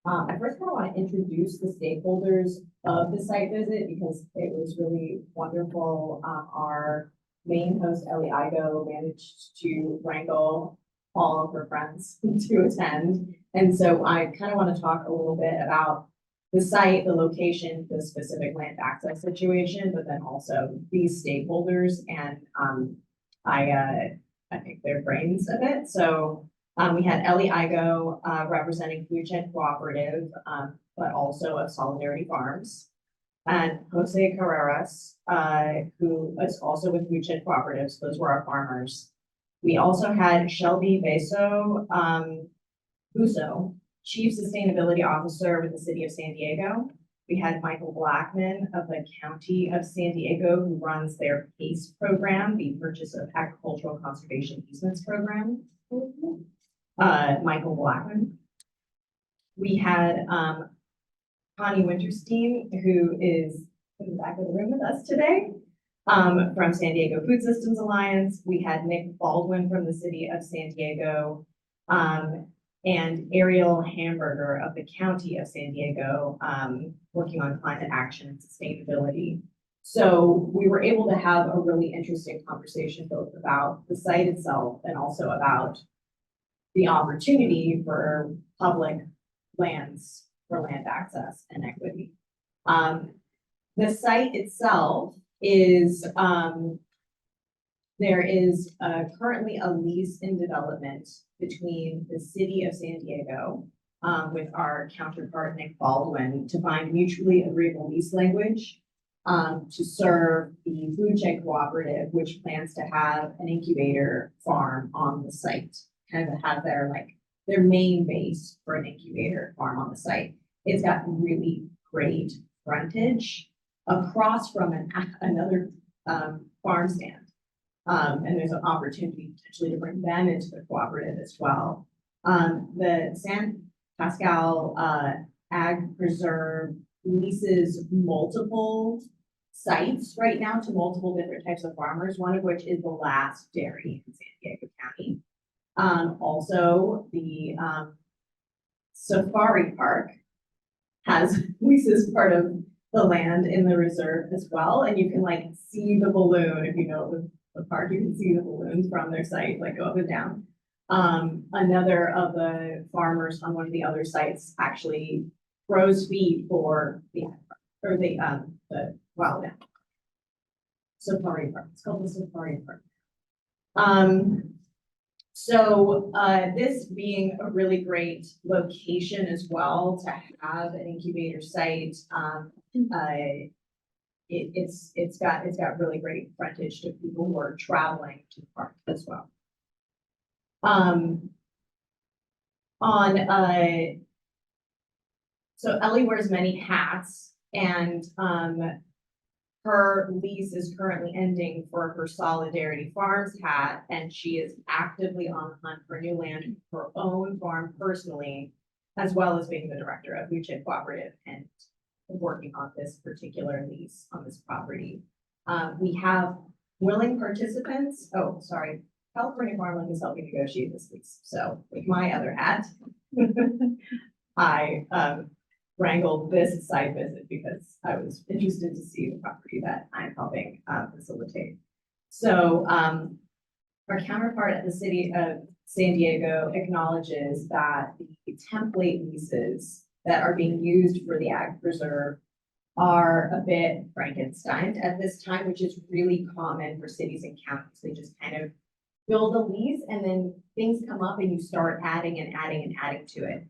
I first kind of want to introduce the stakeholders of the site visit because it was really wonderful. Our main host, Ellie Igo, managed to wrangle all of her friends to attend. And so I kind of want to talk a little bit about the site, the location, the specific land access situation, but then also these stakeholders and I think their brains a bit. So we had Ellie Igo representing Food Chain Cooperative, but also of Solidarity Farms, and Jose Carreras, who is also with Food Chain Cooperatives. Those were our farmers. We also had Shelby Busso, Chief Sustainability Officer with the City of San Diego. We had Michael Blackman of the County of San Diego, who runs their PACE program, the Purchase of Agricultural Conservation Easements program. Michael Blackman. We had Connie Winterstein, who is in the back of the room with us today, from San Diego Food Systems Alliance. We had Nick Baldwin from the City of San Diego, and Ariel Hamburger of the County of San Diego, working on climate action and sustainability. So we were able to have a really interesting conversation both about the site itself and also about the opportunity for public lands for land access and equity. The site itself is, there is currently a lease in development between the City of San Diego with our counterpart Nick Baldwin to find mutually agreeable lease language to serve the Food Chain Cooperative, which plans to have an incubator farm on the site. Kind of have their main base for an incubator farm on the site. It's got really great frontage across from another farm stand. And there's an opportunity potentially to bring them into the cooperative as well. The San Pasquale Ag Preserve leases multiple sites right now to multiple different types of farmers, one of which is the last dairy in San Diego County. Also, the Safari Park has leases part of the land in the reserve as well. And you can see the balloon, if you know the park, you can see the balloons from their site, go up and down. Another of the farmers on one of the other sites actually grows feed for the wild animal. Safari Park, it's called the Safari Park. So, this being a really great location as well to have an incubator site, it's got really great frontage to people who are traveling to the park as well. So Ellie wears many hats, and, her lease is currently ending for her Solidarity Farms hat, and she is actively on the hunt for new land for her own farm personally, as well as being the director of Legislature Cooperative and working on this particular lease on this property. We have willing participants. Oh, sorry. California Farmland is helping negotiate this lease. So with my other hat, I wrangled this site visit because I was interested to see the property that I'm helping facilitate. So our counterpart at the city of San Diego acknowledges that the template leases that are being used for the ag preserve are a bit Frankenstein at this time, which is really common for cities and counties. They just kind of build a lease and then things come up and you start adding and adding and adding to it.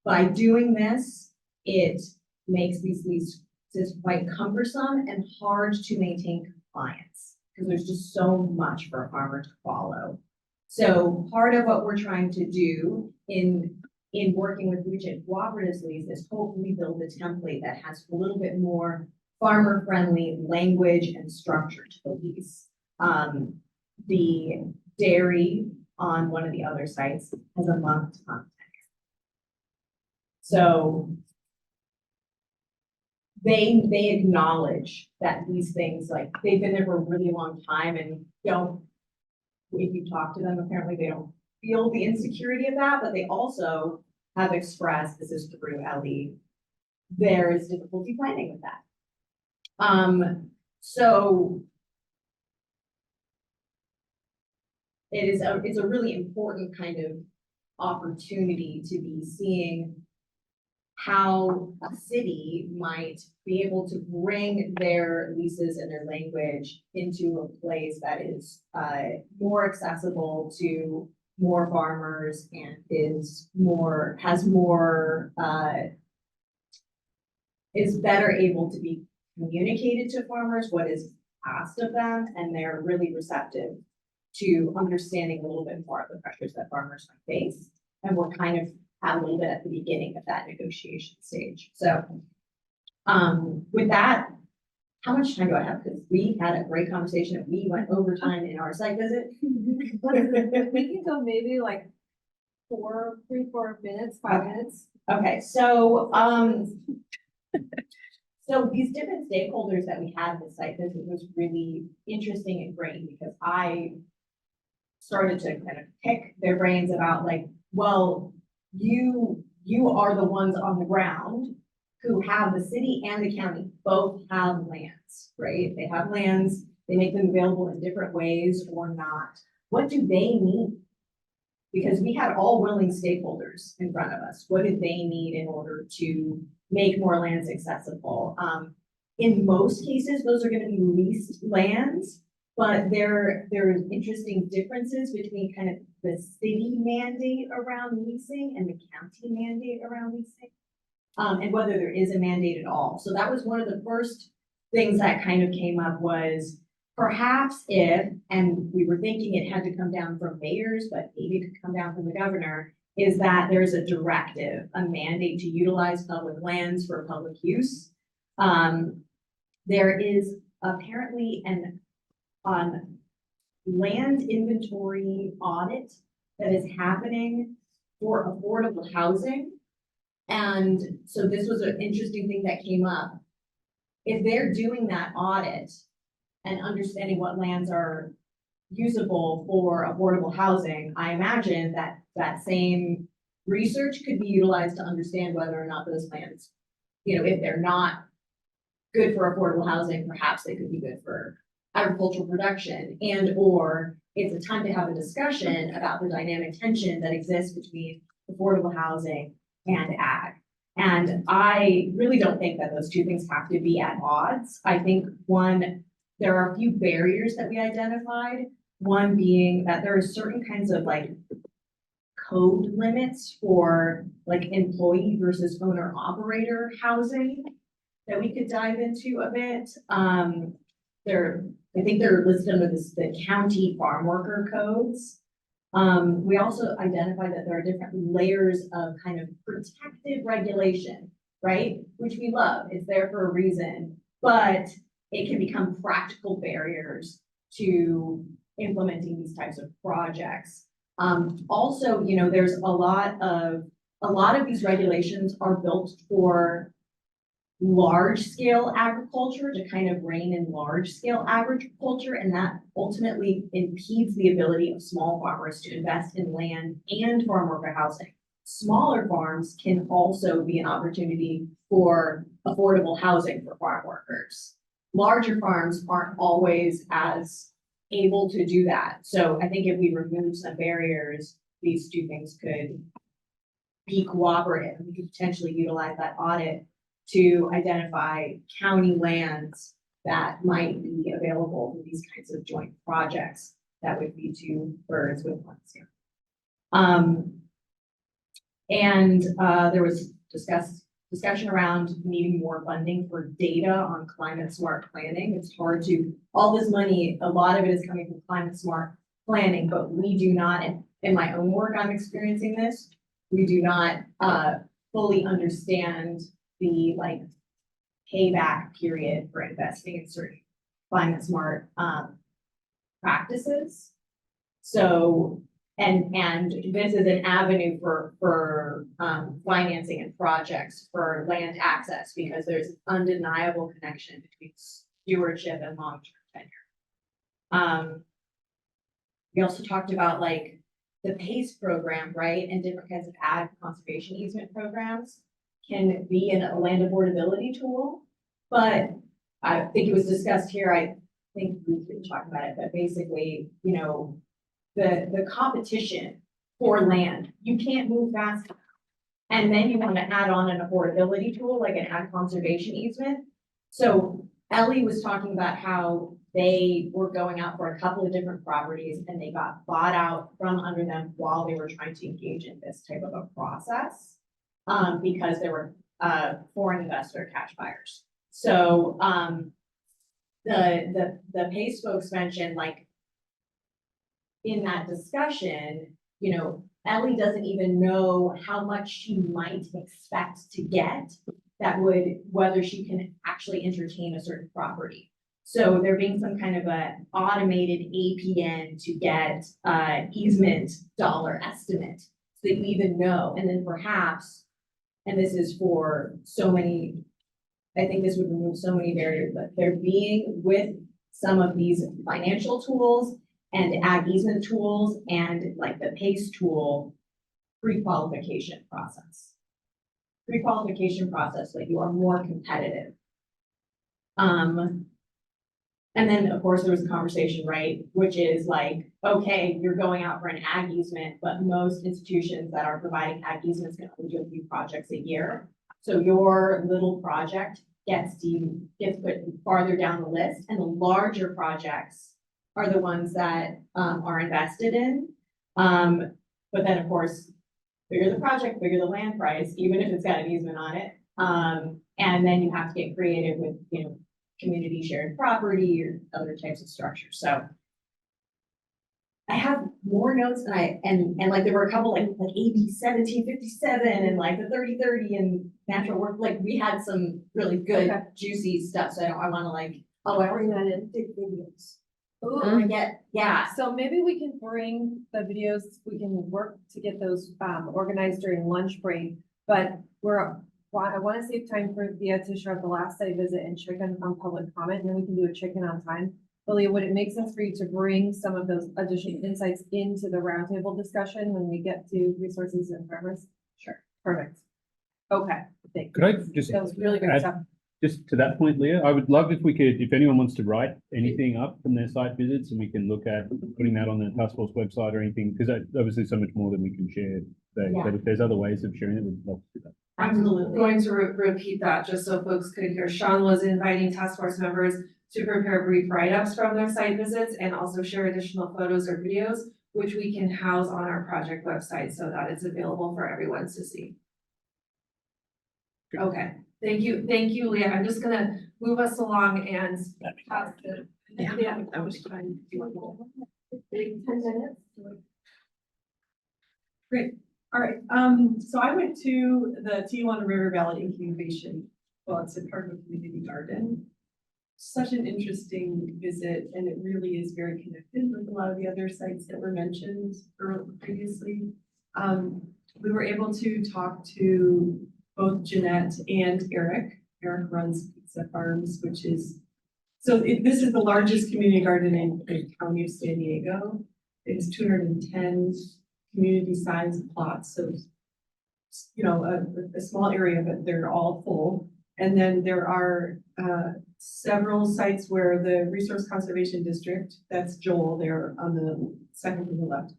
By doing this, it makes these leases quite cumbersome and hard to maintain compliance because there's just so much for a farmer to follow. So part of what we're trying to do in working with Legislature Cooperatives lease is hopefully build a template that has a little bit more farmer-friendly language and structure to the lease. The dairy on one of the other sites has a month-to-month tenure. So they acknowledge that these things, like, they've been there for a really long time and if you talk to them, apparently they don't feel the insecurity of that, but they also have expressed, this is through Ellie, there is difficulty planning with that. So it's a really important kind of opportunity to be seeing how a city might be able to bring their leases and their language into a place that is more accessible to more farmers and is better able to be communicated to farmers what is asked of them, and they're really receptive to understanding a little bit more of the pressures that farmers might face. And we're kind of a little bit at the beginning of that negotiation stage. So with that, how much time do I have? Because we had a great conversation and we went over time in our site visit. We can go maybe like 4 minutes, 5 minutes. Okay, so so these different stakeholders that we had in the site visit was really interesting and great because I started to kind of pick their brains about like, well, you are the ones on the ground who have the city and the county both have lands, right? They have lands, they make them available in different ways or not. What do they need? Because we had all willing stakeholders in front of us. What did they need in order to make more lands accessible? In most cases, those are going to be leased lands, but there's interesting differences between kind of the city mandate around leasing and the county mandate around leasing, and whether there is a mandate at all. So that was one of the first things that kind of came up was perhaps if, and we were thinking it had to come down from mayors, but maybe it could come down from the governor, is that there's a directive, a mandate to utilize public lands for public use. There is apparently an land inventory audit that is happening for affordable housing. And so this was an interesting thing that came up. If they're doing that audit and understanding what lands are usable for affordable housing, I imagine that that same research could be utilized to understand whether or not those lands, if they're not good for affordable housing, perhaps they could be good for agricultural production, and or it's a time to have a discussion about the dynamic tension that exists between affordable housing and ag. And I really don't think that those two things have to be at odds. I think there are a few barriers that we identified. One being that there are certain kinds of like code limits for like employee versus owner operator housing that we could dive into a bit. I think they're listed under the county farm worker codes. We also identified that there are different layers of kind of protective regulation, right? Which we love, it's there for a reason, but it can become practical barriers to implementing these types of projects. Also, you know, there's a lot of these regulations are built for large scale agriculture to kind of rein in large scale agriculture, and that ultimately impedes the ability of small farmers to invest in land and farm worker housing. Smaller farms can also be an opportunity for affordable housing for farm workers. Larger farms aren't always as able to do that. So I think if we remove some barriers, these two things could be cooperative. We could potentially utilize that audit to identify county lands that might be available for these kinds of joint projects that would be two birds with one stone. There was discussion around needing more funding for data on climate smart planning. It's hard to, all this money, a lot of it is coming from climate smart planning, but we do not, in my own work, I'm experiencing this, we do not fully understand the like payback period for investing in certain climate smart practices. So, and this is an avenue for financing and projects for land access, because there's an undeniable connection between stewardship and long-term tenure. We also talked about like the PACE program, right? And different kinds of ag conservation easement programs can be a land affordability tool, but I think it was discussed here, I think we could talk about it, but basically, you know, the competition for land, you can't move fast enough. And then you want to add on an affordability tool like an ag conservation easement. So Ellie was talking about how they were going out for a couple of different properties and they got bought out from under them while they were trying to engage in this type of a process. Because there were foreign investor cash buyers. So the PACE folks mentioned, like, in that discussion, you know, Ellie doesn't even know how much she might expect to get that would, whether she can actually entertain a certain property. So there being some kind of a automated APN to get easement dollar estimate so that you even know, and then perhaps, and this is for so many, I think this would remove so many barriers, but there being with some of these financial tools and ag easement tools and like the PACE tool, pre-qualification process. Pre-qualification process, so you are more competitive. And then of course there was a conversation, right? Which is like, okay, you're going out for an ag easement, but most institutions that are providing ag easements can only do a few projects a year. So your little project gets put farther down the list, and the larger projects are the ones that are invested in. But then of course, bigger the project, bigger the land price, even if it's got an easement on it. And then you have to get creative with, you know, community shared property or other types of structures. So I have more notes and like there were a couple like AB 1757 and like the 3030 and natural work, like we had some really good juicy stuff. So I want to like, I bring that in big videos. Ooh, I get, yeah. So maybe we can bring the videos, we can work to get those organized during lunch break, but I want to save time for Thea to show up the last site visit and chicken on public comment, and then we can do a chicken on time. But Leah, would it make sense for you to bring some of those additional insights into the roundtable discussion when we get to resources and farmers? Sure. Perfect. Okay. Thank you. Could I just That was really great add stuff. just to that point, Leah? I would love if we could, if anyone wants to write anything up from their site visits, and we can look at putting that on the task force website or anything, because obviously so much more than we can share today. Yeah. But if there's other ways of sharing it, we'd love to do that. I'm going to repeat that just so folks could hear. Sean was inviting task force members to prepare brief write-ups from their site visits and also share additional photos or videos, which we can house on our project website so that it's available for everyone to see. Okay, thank you, Leah. I'm just gonna move us along and pass the. Yeah, that was fine. Big 10 minutes. Great, all right, so I went to the Tijuana River Valley Incubation, well, it's a part of a community garden. Such an interesting visit, and it really is very connected with a lot of the other sites that were mentioned previously. We were able to talk to both Jeanette and Eric. Eric runs Pizza Farms, which is, this is the largest community garden in the county of San Diego. It's 210 community-sized plots, so, you know, a small area, but they're all full. And then there are several sites where the Resource Conservation District, that's Joel there on the second from the left,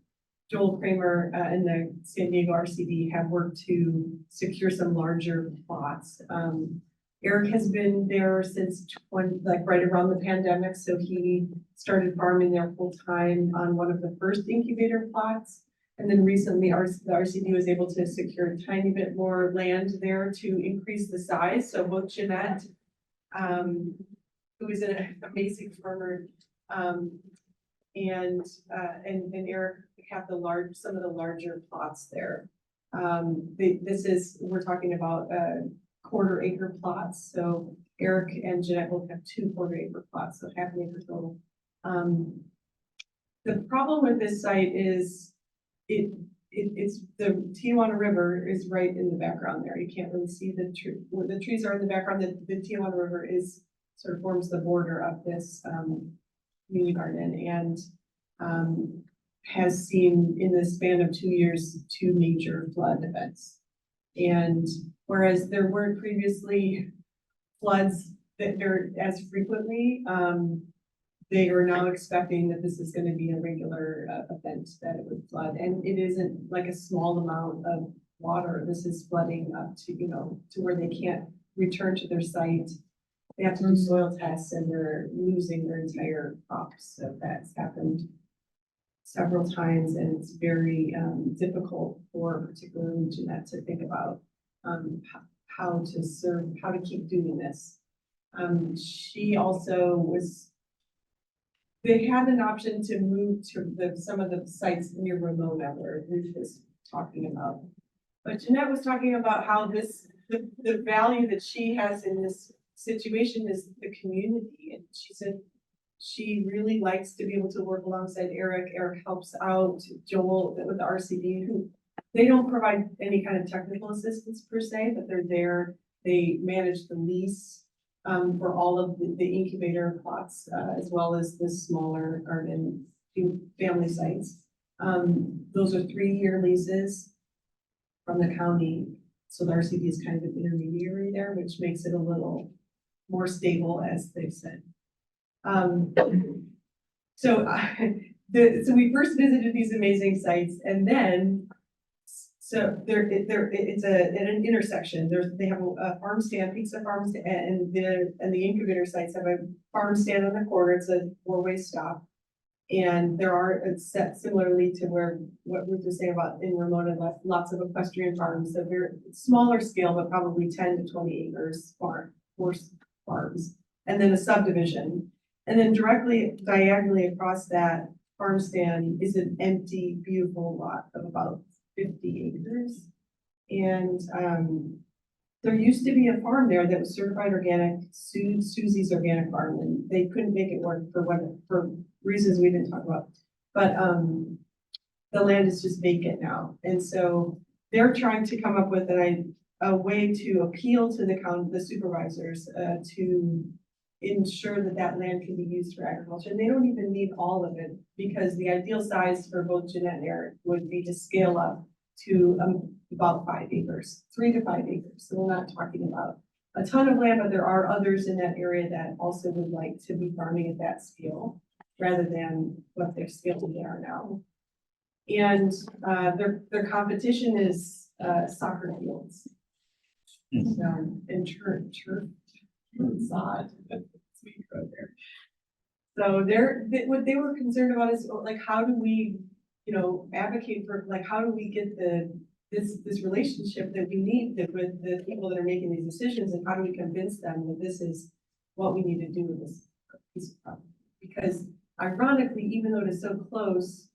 Joel Kramer and the San Diego RCD have worked to secure some larger plots. Eric has been there since right around the pandemic, so he started farming there full time on one of the first incubator plots. And then recently the RCD was able to secure a tiny bit more land there to increase the size. So both Jeanette, who is an amazing farmer, and Eric have some of the larger plots there. We're talking about quarter-acre plots. So Eric and Jeanette both have 2 quarter-acre plots, so half an acre total. The problem with this site is it's the Tijuana River is right in the background there. You can't really see the tree where the trees are in the background. The Tijuana River is sort of forms the border of this community garden, and has seen in the span of 2 years 2 major flood events. And whereas there weren't previously floods that are as frequently, they are now expecting that this is going to be a regular event, that it would flood. And it isn't like a small amount of water. This is flooding up to, to where they can't return to their site. They have to do soil tests and they're losing their entire crops. So that's happened several times, and it's very difficult for particularly Jeanette to think about how to keep doing this. She also they had an option to move to some of the sites near Ramona where Ruth was talking about. But Jeanette was talking about how the value that she has in this situation is the community. And she said she really likes to be able to work alongside Eric. Eric helps out Joel with the RCD, who they don't provide any kind of technical assistance per se, but they're there. They manage the lease for all of the incubator plots, as well as the smaller garden family sites. Those are 3-year leases from the county. So the RCD is kind of an intermediary there, which makes it a little more stable, as they've said. So we first visited these amazing sites, and then it's at an intersection. They have a farm stand, pizza farm stand, and the incubator sites have a farm stand on the corner. It's a 4-way stop. And it's set similarly to what Ruth was saying about in Ramona, lots of equestrian farms, so very smaller scale, but probably 10 to 20 acres horse farms, and then a subdivision. And then diagonally across that farm stand is an empty, beautiful lot of about 50 acres. And there used to be a farm there that was certified organic, Susie's Organic Farm, and they couldn't make it work for reasons we didn't talk about. But the land is just vacant now. And so they're trying to come up with a way to appeal to the supervisors to ensure that land can be used for agriculture. And they don't even need all of it, because the ideal size for both Jeanette and Eric would be to scale up to about 5 acres, 3 to 5 acres. So we're not talking about a ton of land, but there are others in that area that also would like to be farming at that scale, rather than what their scale they are now. And their competition is soccer fields. So, and turf sod. speaker right there. So what they were concerned about is like, how do we, advocate for, like, how do we get this relationship that we need with the people that are making these decisions, and how do we convince them that this is what we need to do with this piece of property? Because ironically, even though it is so close,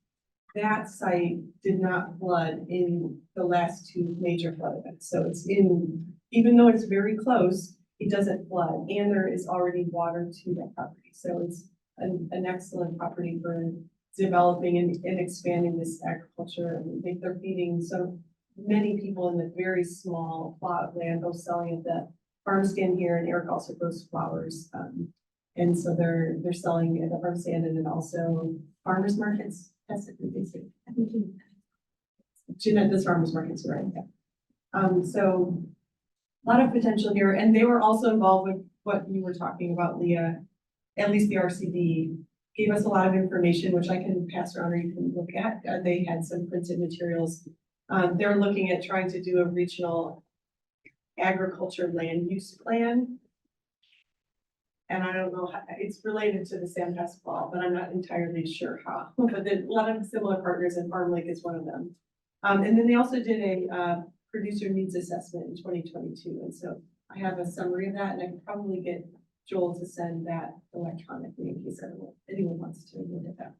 that site did not flood in the last two major flood events. So it's even though it's very close, it doesn't flood, and there is already water to that property. So it's an excellent property for developing and expanding this agriculture. And I think they're feeding so many people in the very small plot of land, both selling at the farm stand here, and Eric also grows flowers. And so they're selling at the farm stand and then also farmers markets. That's a good thing. I think Jeanette does farmers markets, right? Yeah. So a lot of potential here, and they were also involved with what you were talking about, Leah. At least the RCD gave us a lot of information, which I can pass around or you can look at. They had some printed materials. They're looking at trying to do a regional agriculture land use plan. And I don't know how, it's related to the San Pasqual, but I'm not entirely sure how. But there's a lot of similar partners, and Farm Lake is one of them. And then they also did a producer needs assessment in 2022. And so I have a summary of that, and I could probably get Joel to send that electronically in case anyone wants to look at that.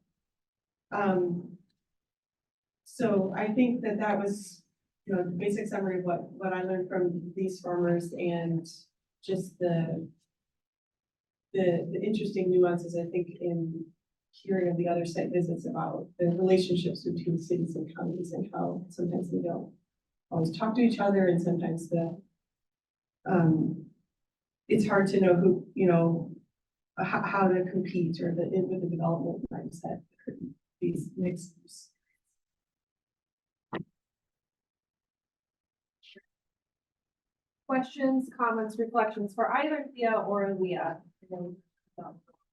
So I think that was, the basic summary of what I learned from these farmers, and just the interesting nuances, I think, in hearing of the other site visits about the relationships between cities and counties, and how sometimes they don't always talk to each other, and sometimes it's hard to know who, how to compete, or with the development mindset, these mixed use. Questions, comments, reflections for either Thea or Leah?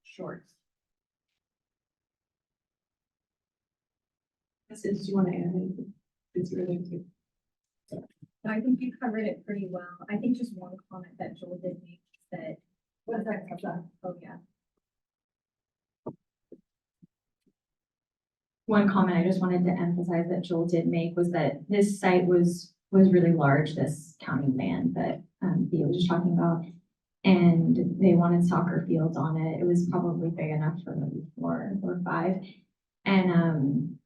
Short. Did you want to add anything? It's really good. I think you covered it pretty well. I think just one comment that Joel did make is that. What's that? Oh, yeah. One comment I just wanted to emphasize that Joel did make was that this site was really large, this county land that Thea was just talking about. And they wanted soccer fields on it. It was probably big enough for maybe 4 or 5. And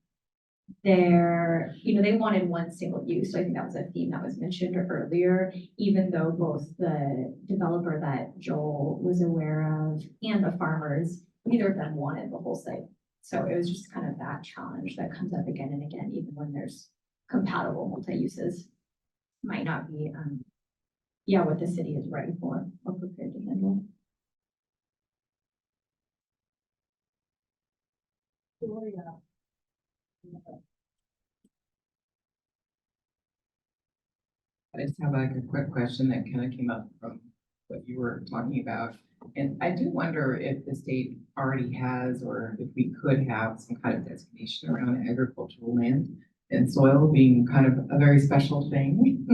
they wanted one single use. So I think that was a theme that was mentioned earlier, even though both the developer that Joel was aware of and the farmers, neither of them wanted the whole site. So it was just kind of that challenge that comes up again and again, even when there's compatible multi-uses. Might not be, what the city is ready for or prepared to handle. I just have like a quick question that kind of came up from what you were talking about. And I do wonder if the state already has, or if we could have some kind of designation around agricultural land and soil being kind of a very special thing,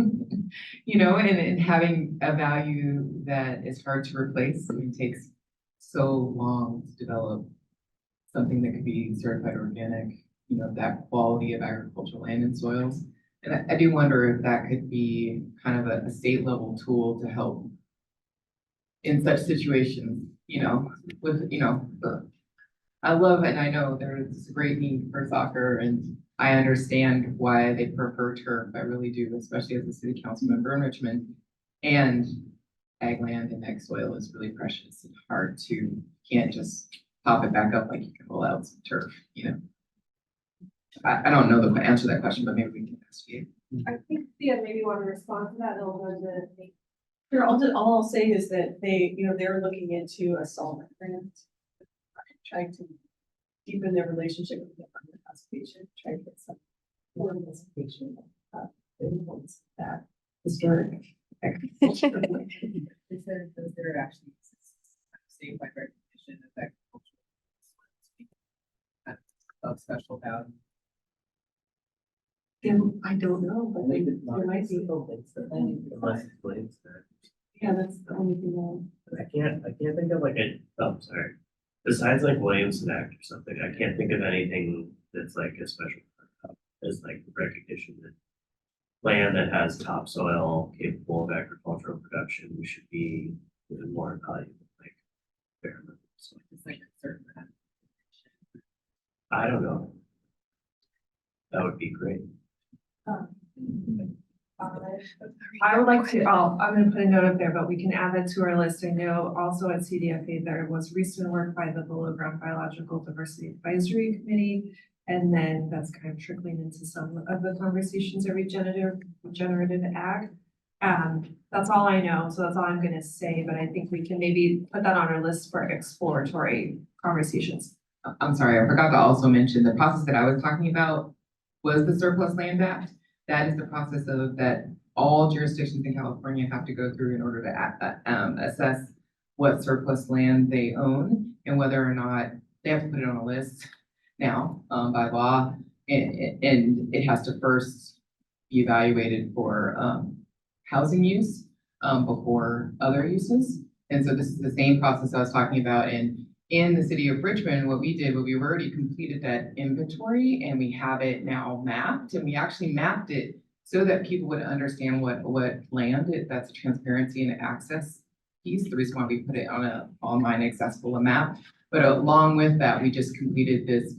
and having a value that is hard to replace. It takes so long to develop something that could be certified organic, that quality of agricultural land and soils. And I do wonder if that could be kind of a state level tool to help in such situations, I love, and I know there's a great need for soccer, and I understand why they prefer turf. I really do, especially as a city council member in Richmond. And ag land and ag soil is really precious and hard to, can't just pop it back up like you can roll out some turf, I don't know the answer to that question, but maybe we can investigate. I think Thea maybe want to respond to that. They'll go to Sure, all I'll say is that they're looking into a solvent grant, trying to deepen their relationship with the Department of Conservation, try to get some more investigation of the influence of that historic agriculture. They said those that are actually saved by recognition of agricultural of special value. I don't know, but there might be. Yeah, that's the only thing I can't think of like sorry. Besides like Williamson Act or something, I can't think of anything that's like a special as like recognition that land that has topsoil capable of agricultural production should be even more valuable, like bare minimum. So It's like a certain. I don't know. That would be great. I would like to, I'm gonna put a note up there, but we can add that to our list. I know also at CDFA, there was recent work by the Below Ground Biological Diversity Advisory Committee. And then that's kind of trickling into some of the conversations of regenerative ag. That's all I know, so that's all I'm gonna say, but I think we can maybe put that on our list for exploratory conversations. I'm sorry, I forgot to also mention the process that I was talking about was the Surplus Land Act. That is the process that all jurisdictions in California have to go through in order to assess what surplus land they own and whether or not they have to put it on a list now by law. And it has to first be evaluated for housing use before other uses. And so this is the same process I was talking about. And in the city of Richmond, what we did, we've already completed that inventory and we have it now mapped, and we actually mapped it so that people would understand what land that's a transparency and access piece. The reason why we put it on an online accessible map. But along with that, we just completed this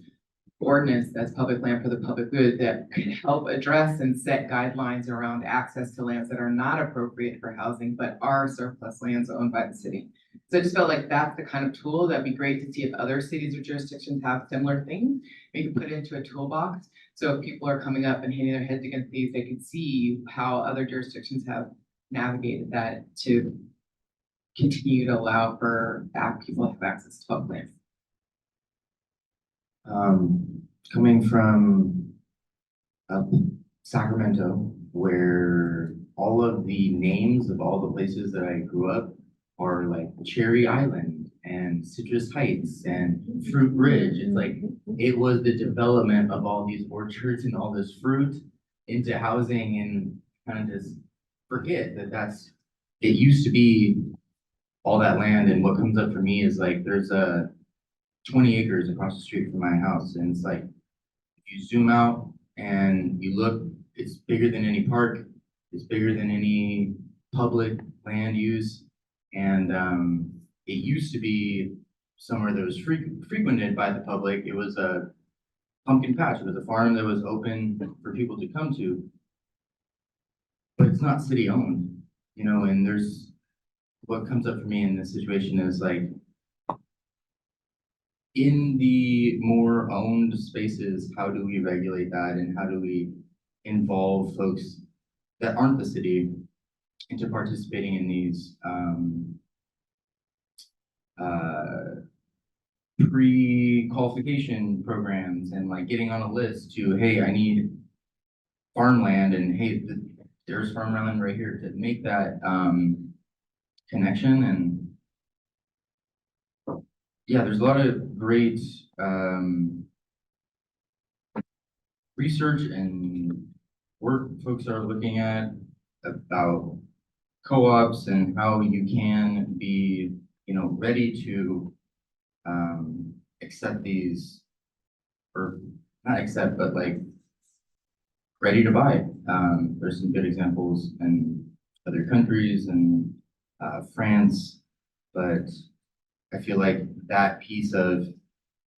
ordinance that's public land for the public good that could help address and set guidelines around access to lands that are not appropriate for housing, but are surplus lands owned by the city. So I just felt like that's the kind of tool that'd be great to see if other cities or jurisdictions have similar things. We can put it into a toolbox. So if people are coming up and hitting their heads against these, they can see how other jurisdictions have navigated that to continue to allow for people to have access to public lands. Coming from Sacramento, where all of the names of all the places that I grew up are like Cherry Island and Citrus Heights and Fruit Ridge. It's like, it was the development of all these orchards and all this fruit into housing, and kind of just forget that it used to be all that land. And what comes up for me is like, there's 20 acres across the street from my house. And it's like, if you zoom out and you look, it's bigger than any park. It's bigger than any public land use. And it used to be somewhere that was frequented by the public. It was a pumpkin patch. It was a farm that was open for people to come to. But it's not city owned, and there's, what comes up for me in this situation is like, in the more owned spaces, how do we regulate that, and how do we involve folks that aren't the city into participating in these pre-qualification programs, and like getting on a list to, hey, I need farmland, and hey, there's farmland right here, to make that connection. And yeah, there's a lot of great research and work folks are looking at about co-ops and how you can be, ready to accept these, or not accept, but like ready to buy. There's some good examples in other countries and France, but I feel like that piece of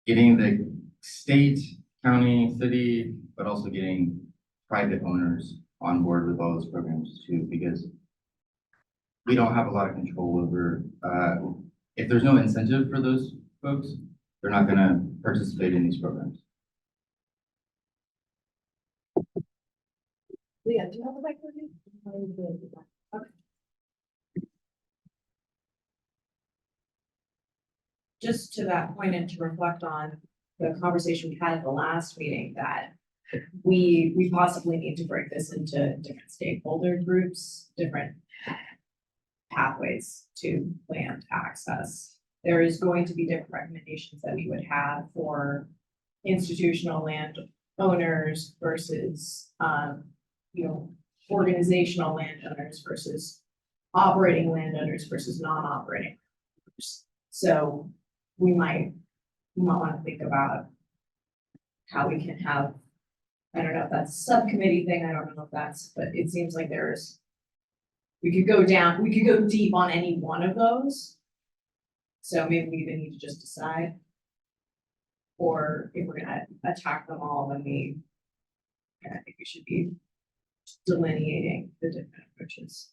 getting the state, county, city, but also getting private owners on board with all those programs too, because we don't have a lot of control over, if there's no incentive for those folks, they're not gonna participate in these programs. Leah, do you have a mic with you? Okay. Just to that point, and to reflect on the conversation we had at the last meeting, that we possibly need to break this into different stakeholder groups, different pathways to land access. There is going to be different recommendations that we would have for institutional land owners versus, organizational landowners versus operating landowners versus non-operating So we might want to think about how we can have, I don't know if that's a subcommittee thing, I don't know if that's, but it seems like we could go deep on any one of those. So maybe we even need to just decide. Or if we're gonna attack them all, then I think we should be delineating the different approaches.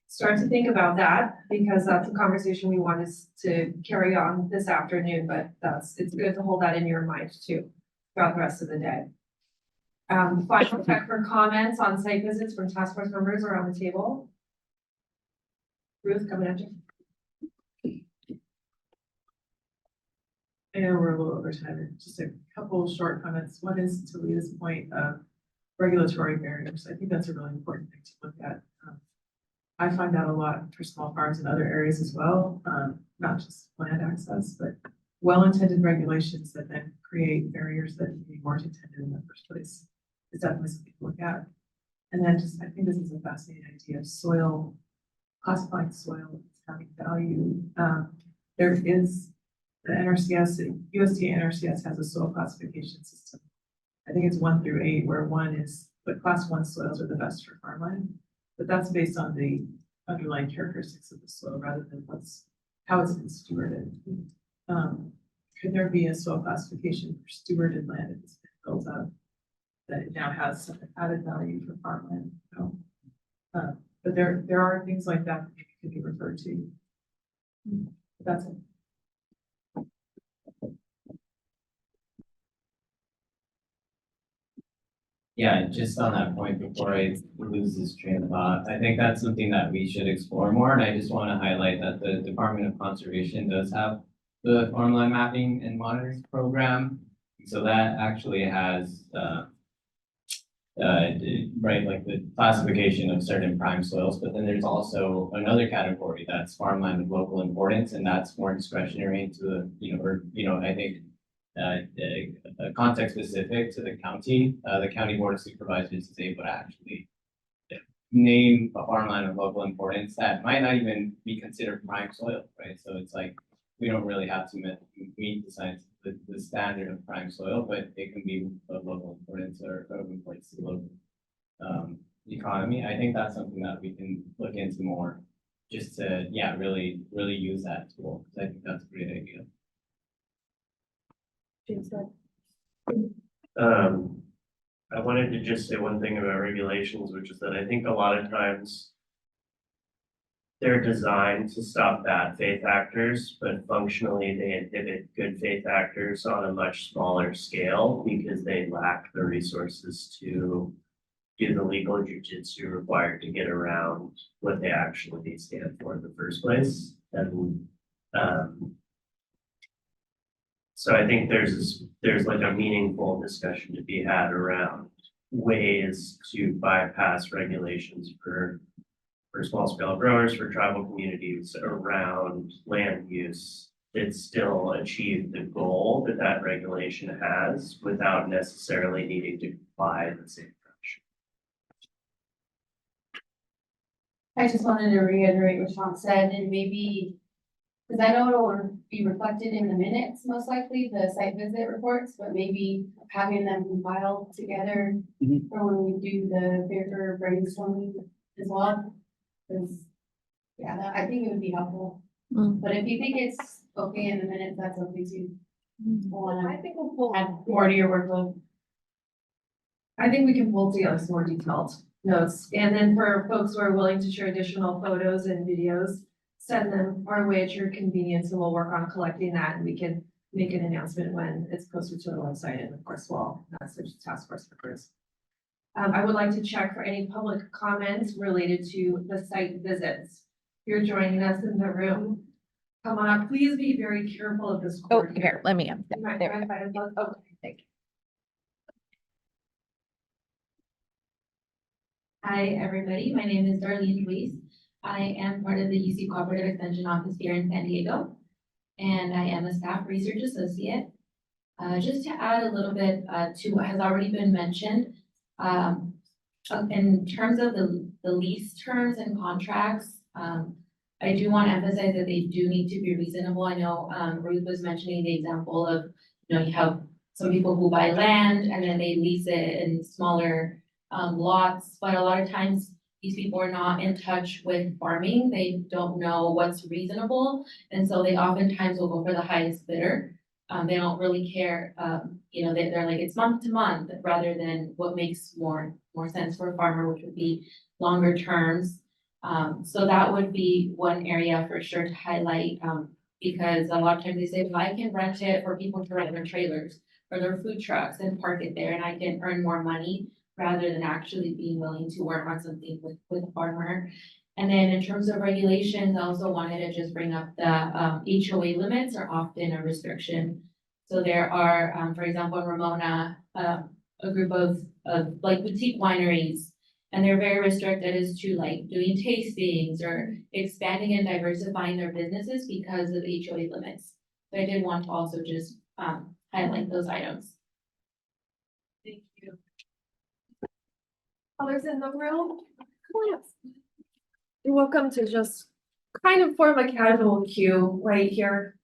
Start to think about that, because that's a conversation we want us to carry on this afternoon, but it's good to hold that in your mind too, throughout the rest of the day. Final check for comments on site visits from task force members around the table. Ruth, coming at you. I know we're a little over time, just a couple of short comments. One is to Leah's point of regulatory barriers. I think that's a really important thing to look at. I find that a lot for small farms in other areas as well, not just land access, but well-intended regulations that then create barriers that maybe weren't intended in the first place. It's definitely something to look at. And then just, I think this is a fascinating idea of soil, classifying soil, having value. There is the NRCS, USDA NRCS has a soil classification system. I think it's 1 through 8, where 1 is, but class 1 soils are the best for farmland. But that's based on the underlying characteristics of the soil rather than how it's been stewarded. Could there be a soil classification for stewarded land that's been built up that it now has some added value for farmland? No. But there are things like that that maybe could be referred to. That's it. Yeah, just on that point, before I lose this train of thought, I think that's something that we should explore more, and I just want to highlight that the Department of Conservation does have the farmland mapping and monitoring program. So that actually has, right, like the classification of certain prime soils, but then there's also another category that's farmland of local importance, and that's more discretionary to the, I think context specific to the county board of supervisors is able to actually name a farmland of local importance that might not even be considered prime soil, right? So it's like, we don't really have to meet the standard of prime soil, but it can be of local importance or of importance to the local economy. I think that's something that we can look into more, just to, really use that tool, because I think that's a great idea. I wanted to just say one thing about regulations, which is that I think a lot of times they're designed to stop bad faith actors, but functionally they inhibit good faith actors on a much smaller scale because they lack the resources to do the legal jujitsu required to get around what they actually stand for in the first place. And so I think there's like a meaningful discussion to be had around ways to bypass regulations for small scale growers, for tribal communities around land use that still achieve the goal that regulation has without necessarily needing to comply the same approach. I just wanted to reiterate what Sean said and maybe, because I know it'll be reflected in the minutes, most likely, the site visit reports, but maybe having them compiled together for when we do the bigger brainstorming as well. Because, I think it would be helpful. But if you think it's okay in the minutes, that's okay too. I think we'll pull. Add more to your workload. I think we can pull together some more detailed notes, and then for folks who are willing to share additional photos and videos, send them our way at your convenience, and we'll work on collecting that, and we can make an announcement when it's posted to the website, and of course, we'll message task force members. I would like to check for any public comments related to the site visits. If you're joining us in the room, come on up. Please be very careful of this cord. Here, let me. Okay, thank you. Hi, everybody. My name is Darlene Ruiz. I am part of the UC Cooperative Extension Office here in San Diego, and I am a staff research associate. Just to add a little bit to what has already been mentioned, in terms of the lease terms and contracts, I do want to emphasize that they do need to be reasonable. I know, Ruth was mentioning the example of, you have some people who buy land and then they lease it in smaller, lots, but a lot of times these people are not in touch with farming. They don't know what's reasonable, and so they oftentimes will go for the highest bidder. They don't really care, they're like, it's month to month, rather than what makes more sense for a farmer, which would be longer terms. So that would be one area for sure to highlight, because a lot of times they say, well, I can rent it for people to rent their trailers or their food trucks and park it there, and I can earn more money rather than actually being willing to work on something with a farmer. And then in terms of regulations, I also wanted to just bring up the HOA limits are often a restriction. So there are, for example, in Ramona, a group of like boutique wineries, and they're very restricted as to like doing tastings or expanding and diversifying their businesses because of HOA limits. So I did want to also just highlight those items. Thank you. Others in the room? Come on up. You're welcome to just kind of form a casual queue right here.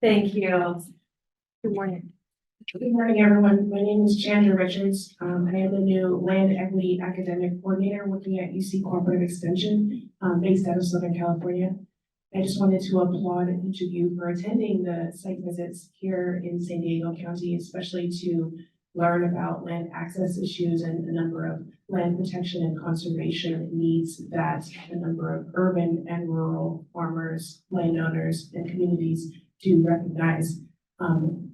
Thank you. Good morning. Good morning, everyone. My name is Chandra Richards. I am the new Land Equity Academic Coordinator working at UC Cooperative Extension, based out of Southern California. I just wanted to applaud each of you for attending the site visits here in San Diego County, especially to learn about land access issues and a number of land protection and conservation needs that a number of urban and rural farmers, landowners, and communities do recognize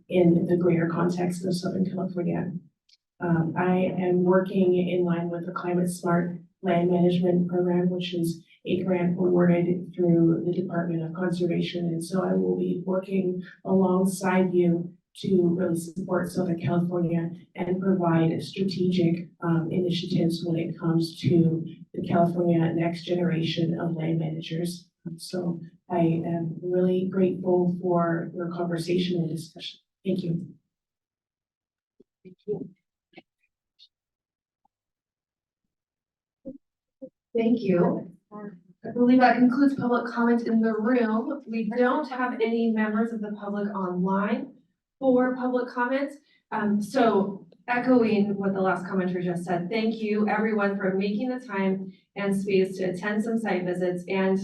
in the greater context of Southern California. I am working in line with the Climate Smart Land Management Program, which is a grant awarded through the Department of Conservation. And so I will be working alongside you to really support Southern California and provide strategic initiatives when it comes to the California next generation of land managers. So I am really grateful for your conversation and discussion. Thank you. Thank you. Thank you. I believe that concludes public comment in the room. We don't have any members of the public online for public comments. So echoing what the last commenter just said, thank you everyone for making the time and space to attend some site visits. And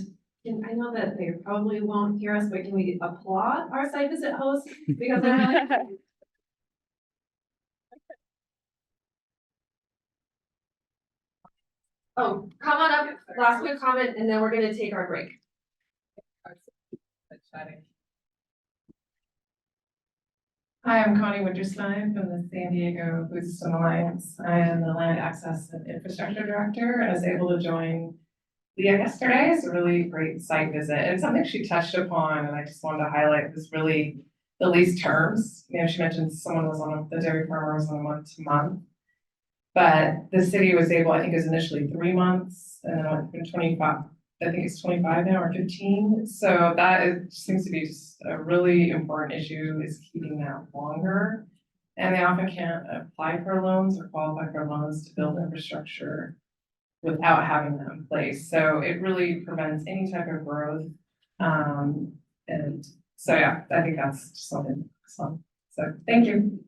I know that they probably won't hear us, but can we applaud our site visit hosts? Because they're really oh, come on up, last quick comment, and then we're gonna take our break. Hi, I'm Connie Winterstein from the San Diego Food System Alliance. I am the Land Access and Infrastructure Director. I was able to join Leah yesterday. It's a really great site visit, and something she touched upon, and I just wanted to highlight was really the lease terms. She mentioned someone was on the dairy farmer was on a month to month. But the city was able, I think it was initially 3 months, and then it went from 25, I think it's 25 now or 15. So that seems to be just a really important issue, is keeping that longer. And they often can't apply for loans or qualify for loans to build infrastructure without having that in place. So it really prevents any type of growth. And so, yeah, I think that's just something. So thank you.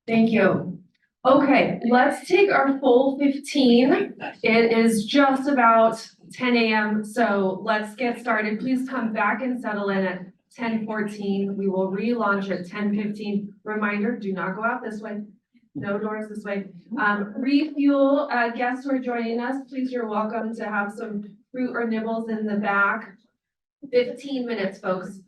Thank you. Okay, let's take our full 15. It is just about 10 a.m. So let's get started. Please come back and settle in at 10:14. We will relaunch at 10:15. Reminder, do not go out this way. No doors this way. Refuel guests who are joining us, please, you're welcome to have some fruit or nibbles in the back. 15 minutes, folks.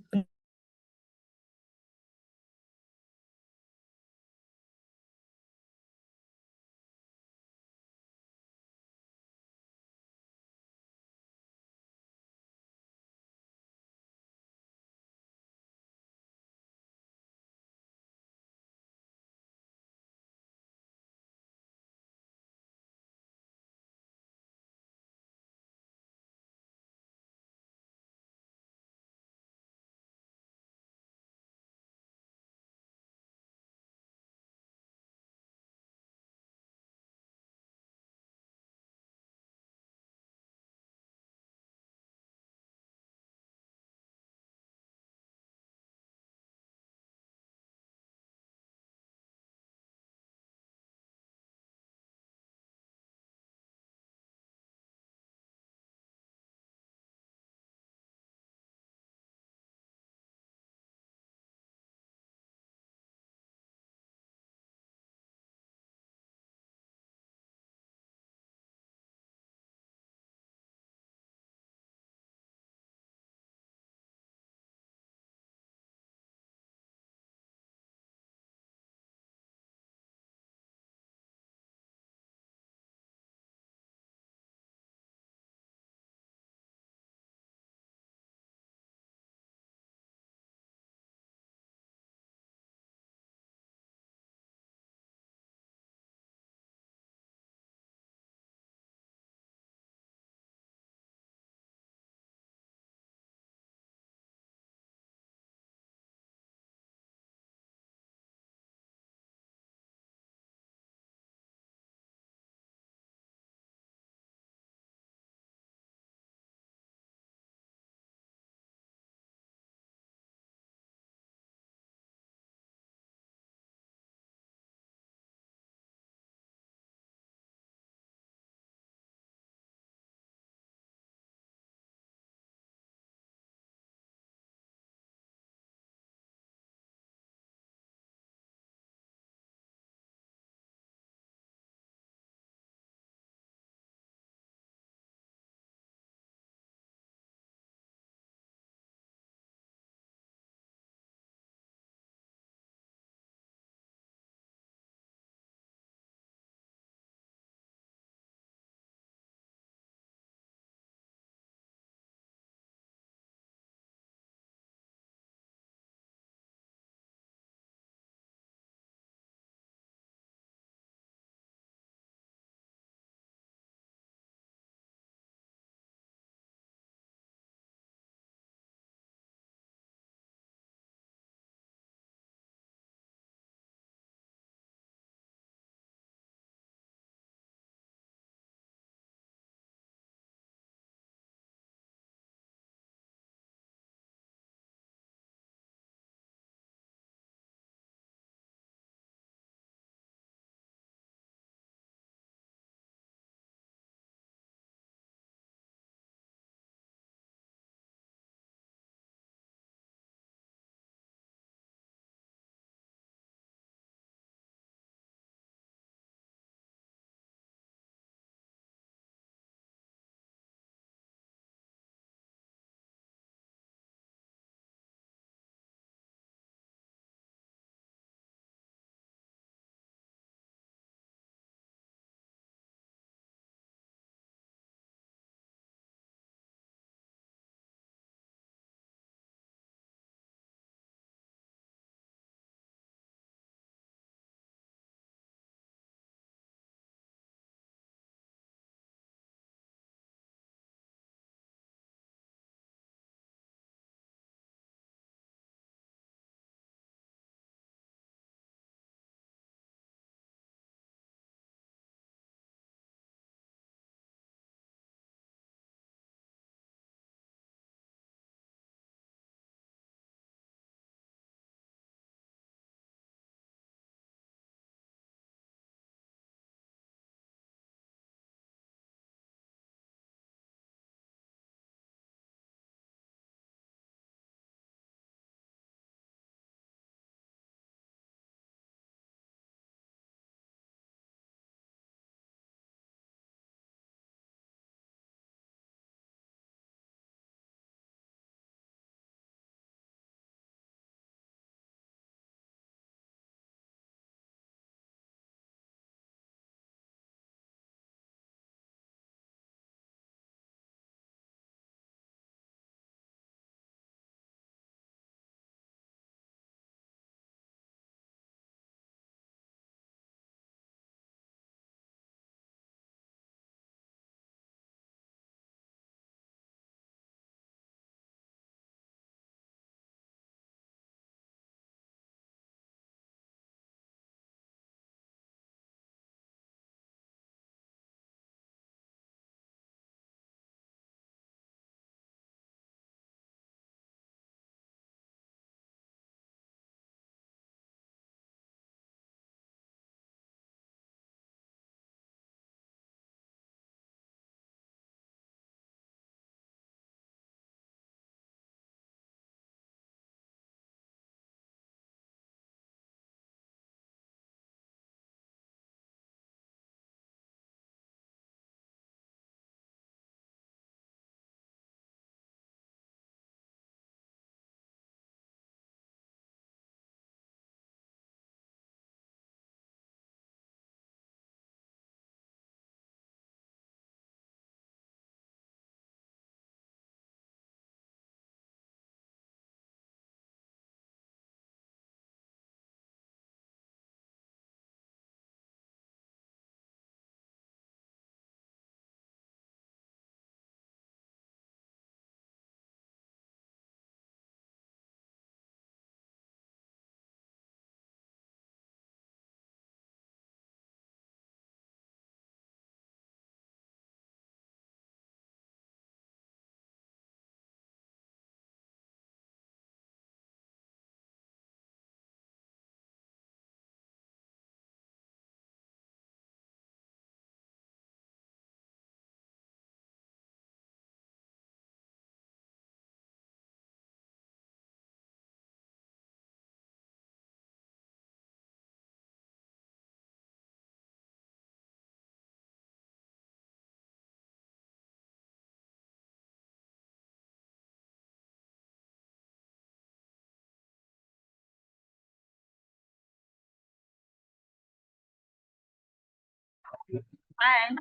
Hi.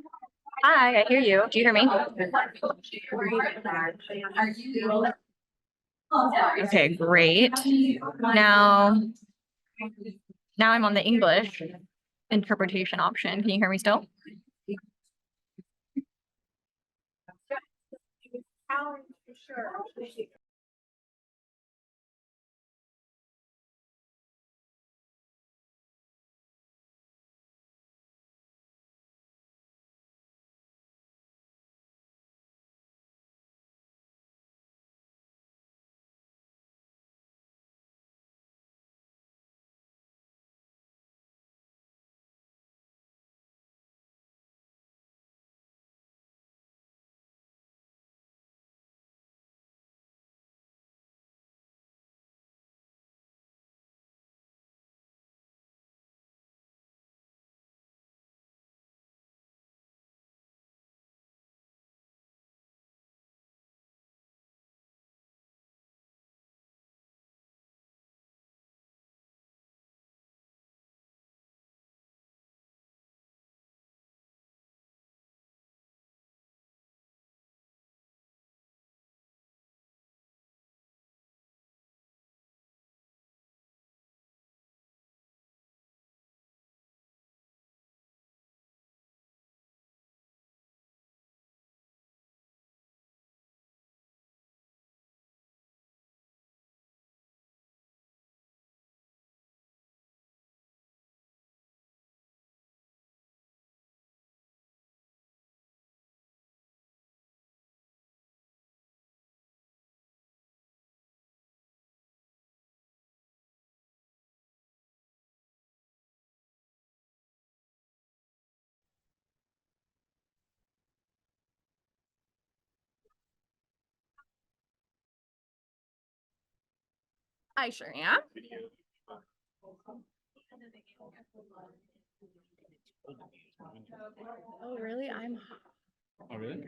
Hi, I hear you. Do you hear me? Okay, great. Now, now I'm on the English interpretation option. Can you hear me still? I sure am. Oh, really? Oh, really?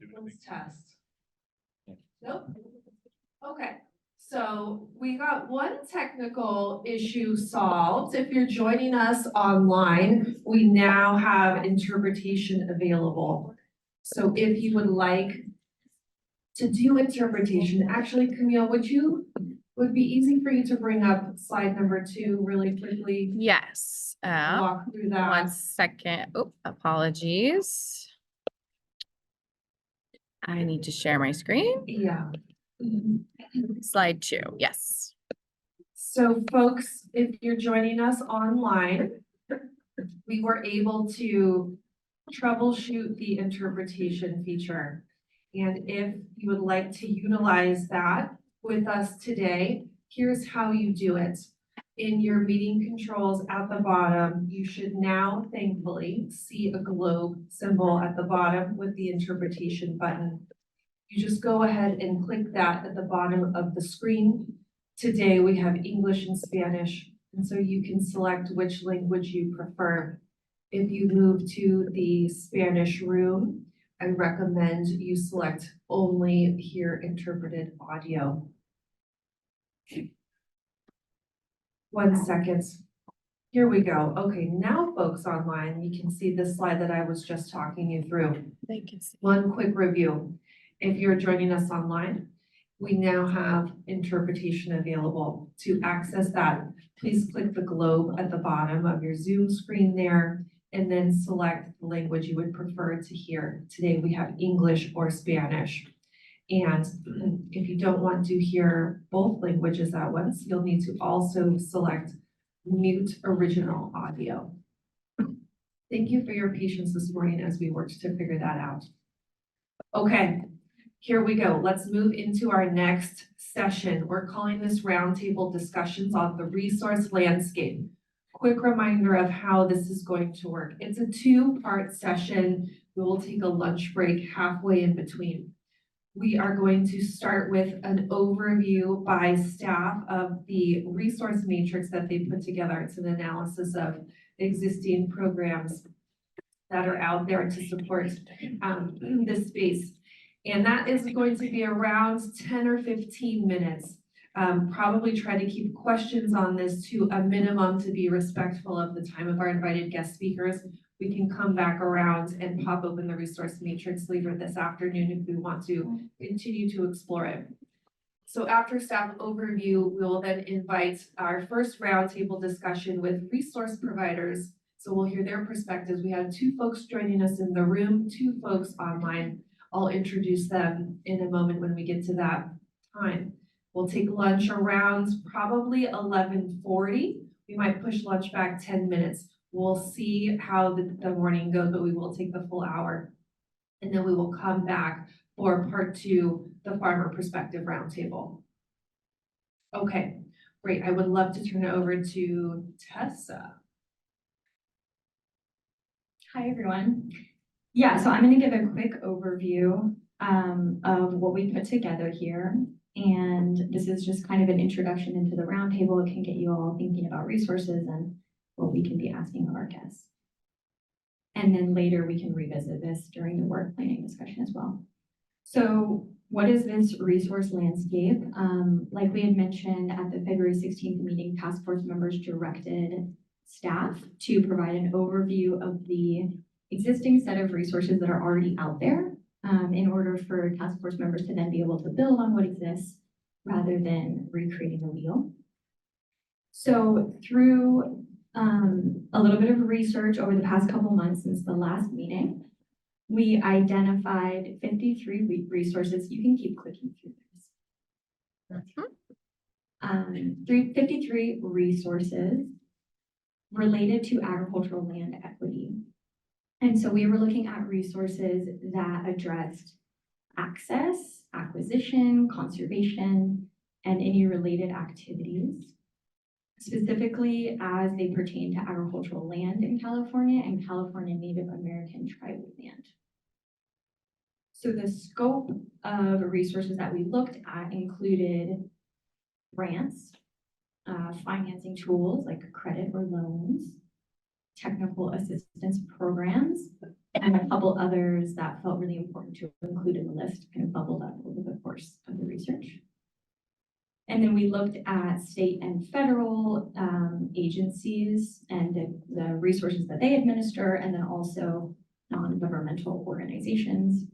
Let's test. Nope. Okay, so we got one technical issue solved. If you're joining us online, we now have interpretation available. So if you would like to do interpretation, actually, Camille, would be easy for you to bring up slide number 2 really quickly? Yes. Walk through that. 1 second. Oh, apologies. I need to share my screen. Yeah. Slide 2, yes. So folks, if you're joining us online, we were able to troubleshoot the interpretation feature. And if you would like to utilize that with us today, here's how you do it. In your meeting controls at the bottom, you should now thankfully see a globe symbol at the bottom with the interpretation button. You just go ahead and click that at the bottom of the screen. Today we have English and Spanish, and so you can select which language you prefer. If you move to the Spanish room, I recommend you select only hear interpreted audio. 1 second. Here we go. Okay, now folks online, you can see this slide that I was just talking you through. They can see. One quick review. If you're joining us online, we now have interpretation available. To access that, please click the globe at the bottom of your Zoom screen there, and then select the language you would prefer to hear. Today we have English or Spanish. And if you don't want to hear both languages at once, you'll need to also select mute original audio. Thank you for your patience this morning as we worked to figure that out. Okay, here we go. Let's move into our next session. We're calling this roundtable discussions on the resource landscape. Quick reminder of how this is going to work. It's a 2-part session. We will take a lunch break halfway in between. We are going to start with an overview by staff of the resource matrix that they put together. It's an analysis of existing programs that are out there to support this space. And that is going to be around 10 or 15 minutes. Probably try to keep questions on this to a minimum to be respectful of the time of our invited guest speakers. We can come back around and pop open the resource matrix later this afternoon if we want to continue to explore it. So after staff overview, we will then invite our first roundtable discussion with resource providers. So we'll hear their perspectives. We have 2 folks joining us in the room, 2 folks online. I'll introduce them in a moment when we get to that time. We'll take lunch around probably 11:40. We might push lunch back 10 minutes. We'll see how the morning goes, but we will take the full hour. And then we will come back for part 2, the farmer perspective roundtable. Okay, great. I would love to turn it over to Tessa. Hi, everyone. Yeah, so I'm going to give a quick overview of what we put together here. And this is just kind of an introduction into the roundtable. It can get you all thinking about resources and what we can be asking of our guests. And then later we can revisit this during the work planning discussion as well. So what is this resource landscape? Like we had mentioned at the February 16th meeting, task force members directed staff to provide an overview of the existing set of resources that are already out there in order for task force members to then be able to build on what exists rather than recreating the wheel. So through a little bit of research over the past couple months since the last meeting, we identified 53 resources. You can keep clicking through this. 53 resources related to agricultural land equity. And so we were looking at resources that addressed access, acquisition, conservation, and any related activities, specifically as they pertain to agricultural land in California and California Native American tribal land. So the scope of resources that we looked at included grants, financing tools like credit or loans, technical assistance programs, and a couple others that felt really important to include in the list kind of bubbled up over the course of the research. And then we looked at state and federal agencies and the resources that they administer, and then also non-governmental organizations.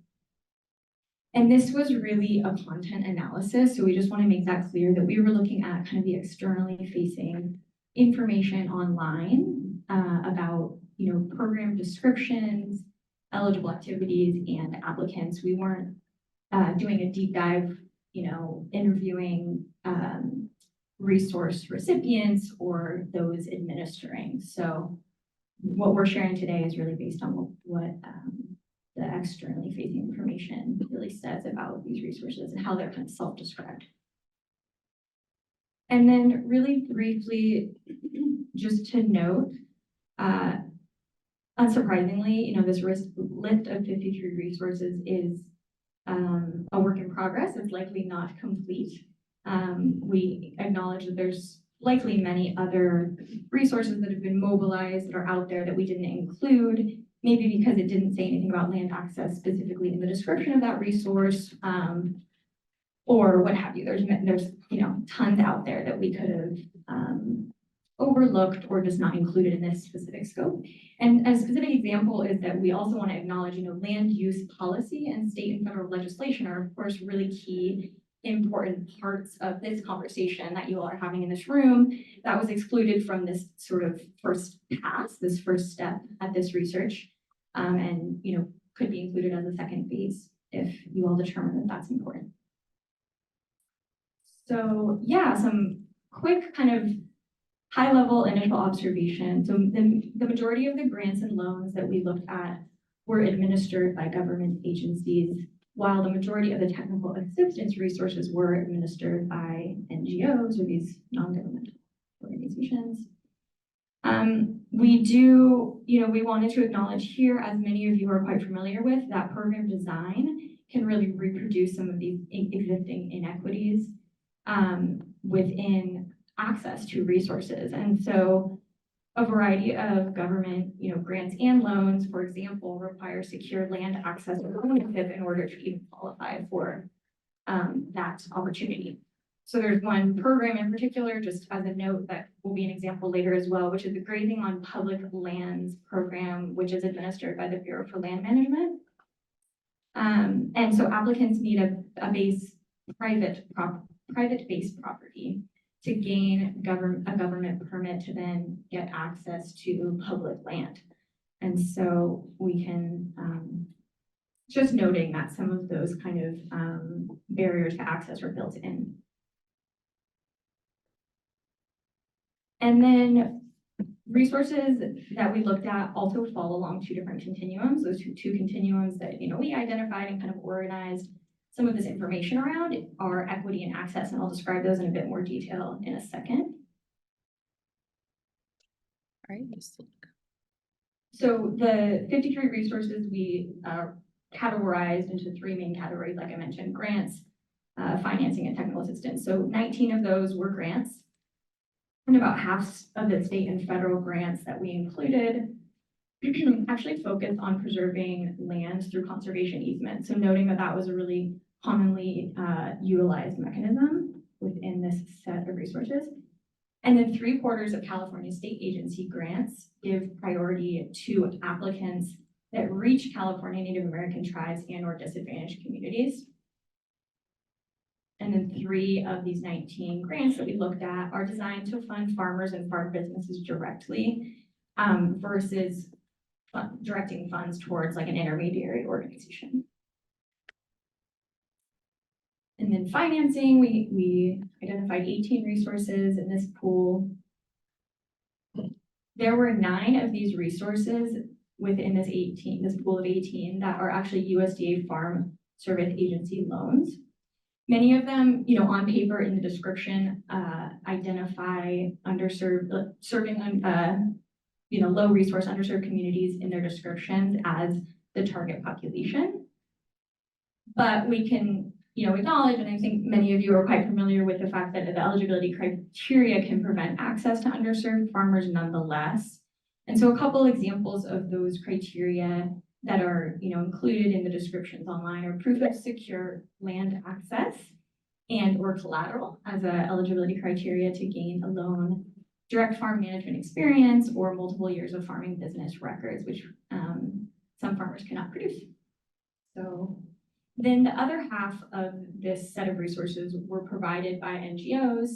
And this was really a content analysis, so we just want to make that clear that we were looking at kind of the externally facing information online about, you know, program descriptions, eligible activities, and applicants. We weren't doing a deep dive, you know, interviewing resource recipients or those administering. So what we're sharing today is really based on what the externally facing information really says about these resources and how they're kind of self-described. And then really briefly, just to note, unsurprisingly, you know, this list of 53 resources is a work in progress. It's likely not complete. We acknowledge that there's likely many other resources that have been mobilized that are out there that we didn't include, maybe because it didn't say anything about land access specifically in the description of that resource, or what have you. There's you know, tons out there that we could have overlooked or just not included in this specific scope. And a specific example is that we also want to acknowledge, you know, land use policy and state and federal legislation are, of course, really key, important parts of this conversation that you all are having in this room that was excluded from this sort of first pass, this first step at this research, and, you know, could be included as a second phase if you all determine that that's important. So yeah, some quick kind of high-level initial observation. So the majority of the grants and loans that we looked at were administered by government agencies, while the majority of the technical assistance resources were administered by NGOs or these non-governmental organizations. We wanted to acknowledge here, as many of you are quite familiar with, that program design can really reproduce some of these existing inequities within access to resources. And so a variety of government, you know, grants and loans, for example, require secure land access or ownership in order to even qualify for that opportunity. So there's one program in particular, just as a note, that will be an example later as well, which is the Grazing on Public Lands program, which is administered by the Bureau for Land Management. And so applicants need a private-based property to gain a government permit to then get access to public land. And so we can, just noting that some of those kind of barriers to access are built in. And then resources that we looked at also fall along two different continuums. Those two continuums that, you know, we identified and kind of organized some of this information around are equity and access, and I'll describe those in a bit more detail in a second. All right. So the 53 resources we categorized into three main categories, like I mentioned: grants, financing, and technical assistance. So 19 of those were grants, and about half of the state and federal grants that we included actually focused on preserving land through conservation easement. So noting that that was a really commonly utilized mechanism within this set of resources. And then 3/4 of California state agency grants give priority to applicants that reach California Native American tribes and or disadvantaged communities. And then 3 of these 19 grants that we looked at are designed to fund farmers and farm businesses directly versus directing funds towards like an intermediary organization. And then financing, we identified 18 resources in this pool. There were 9 of these resources within this pool of 18 that are actually USDA Farm Service Agency loans. Many of them, you know, on paper in the description, identify underserved, low resource underserved communities in their descriptions as the target population. But we can, you know, acknowledge, and I think many of you are quite familiar with the fact that the eligibility criteria can prevent access to underserved farmers nonetheless. And so a couple examples of those criteria that are, included in the descriptions online are proof of secure land access and or collateral as a eligibility criteria to gain a loan, direct farm management experience, or multiple years of farming business records, which some farmers cannot produce. So then the other half of this set of resources were provided by NGOs,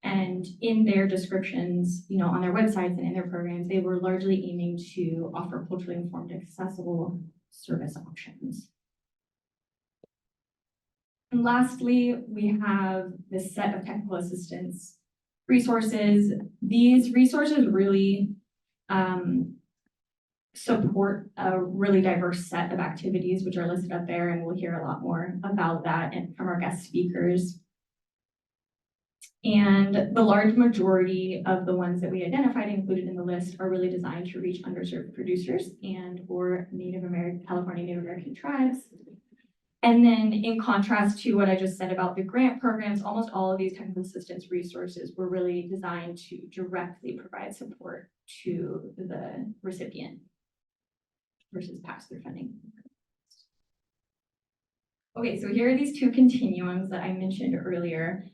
and in their descriptions, on their websites and in their programs, they were largely aiming to offer culturally informed, accessible service options. And lastly, we have this set of technical assistance resources. These resources really support a really diverse set of activities, which are listed up there, and we'll hear a lot more about that from our guest speakers. And the large majority of the ones that we identified included in the list are really designed to reach underserved producers and or California Native American tribes. And then in contrast to what I just said about the grant programs, almost all of these technical assistance resources were really designed to directly provide support to the recipient versus pass-through funding. Okay, so here are these two continuums that I mentioned earlier.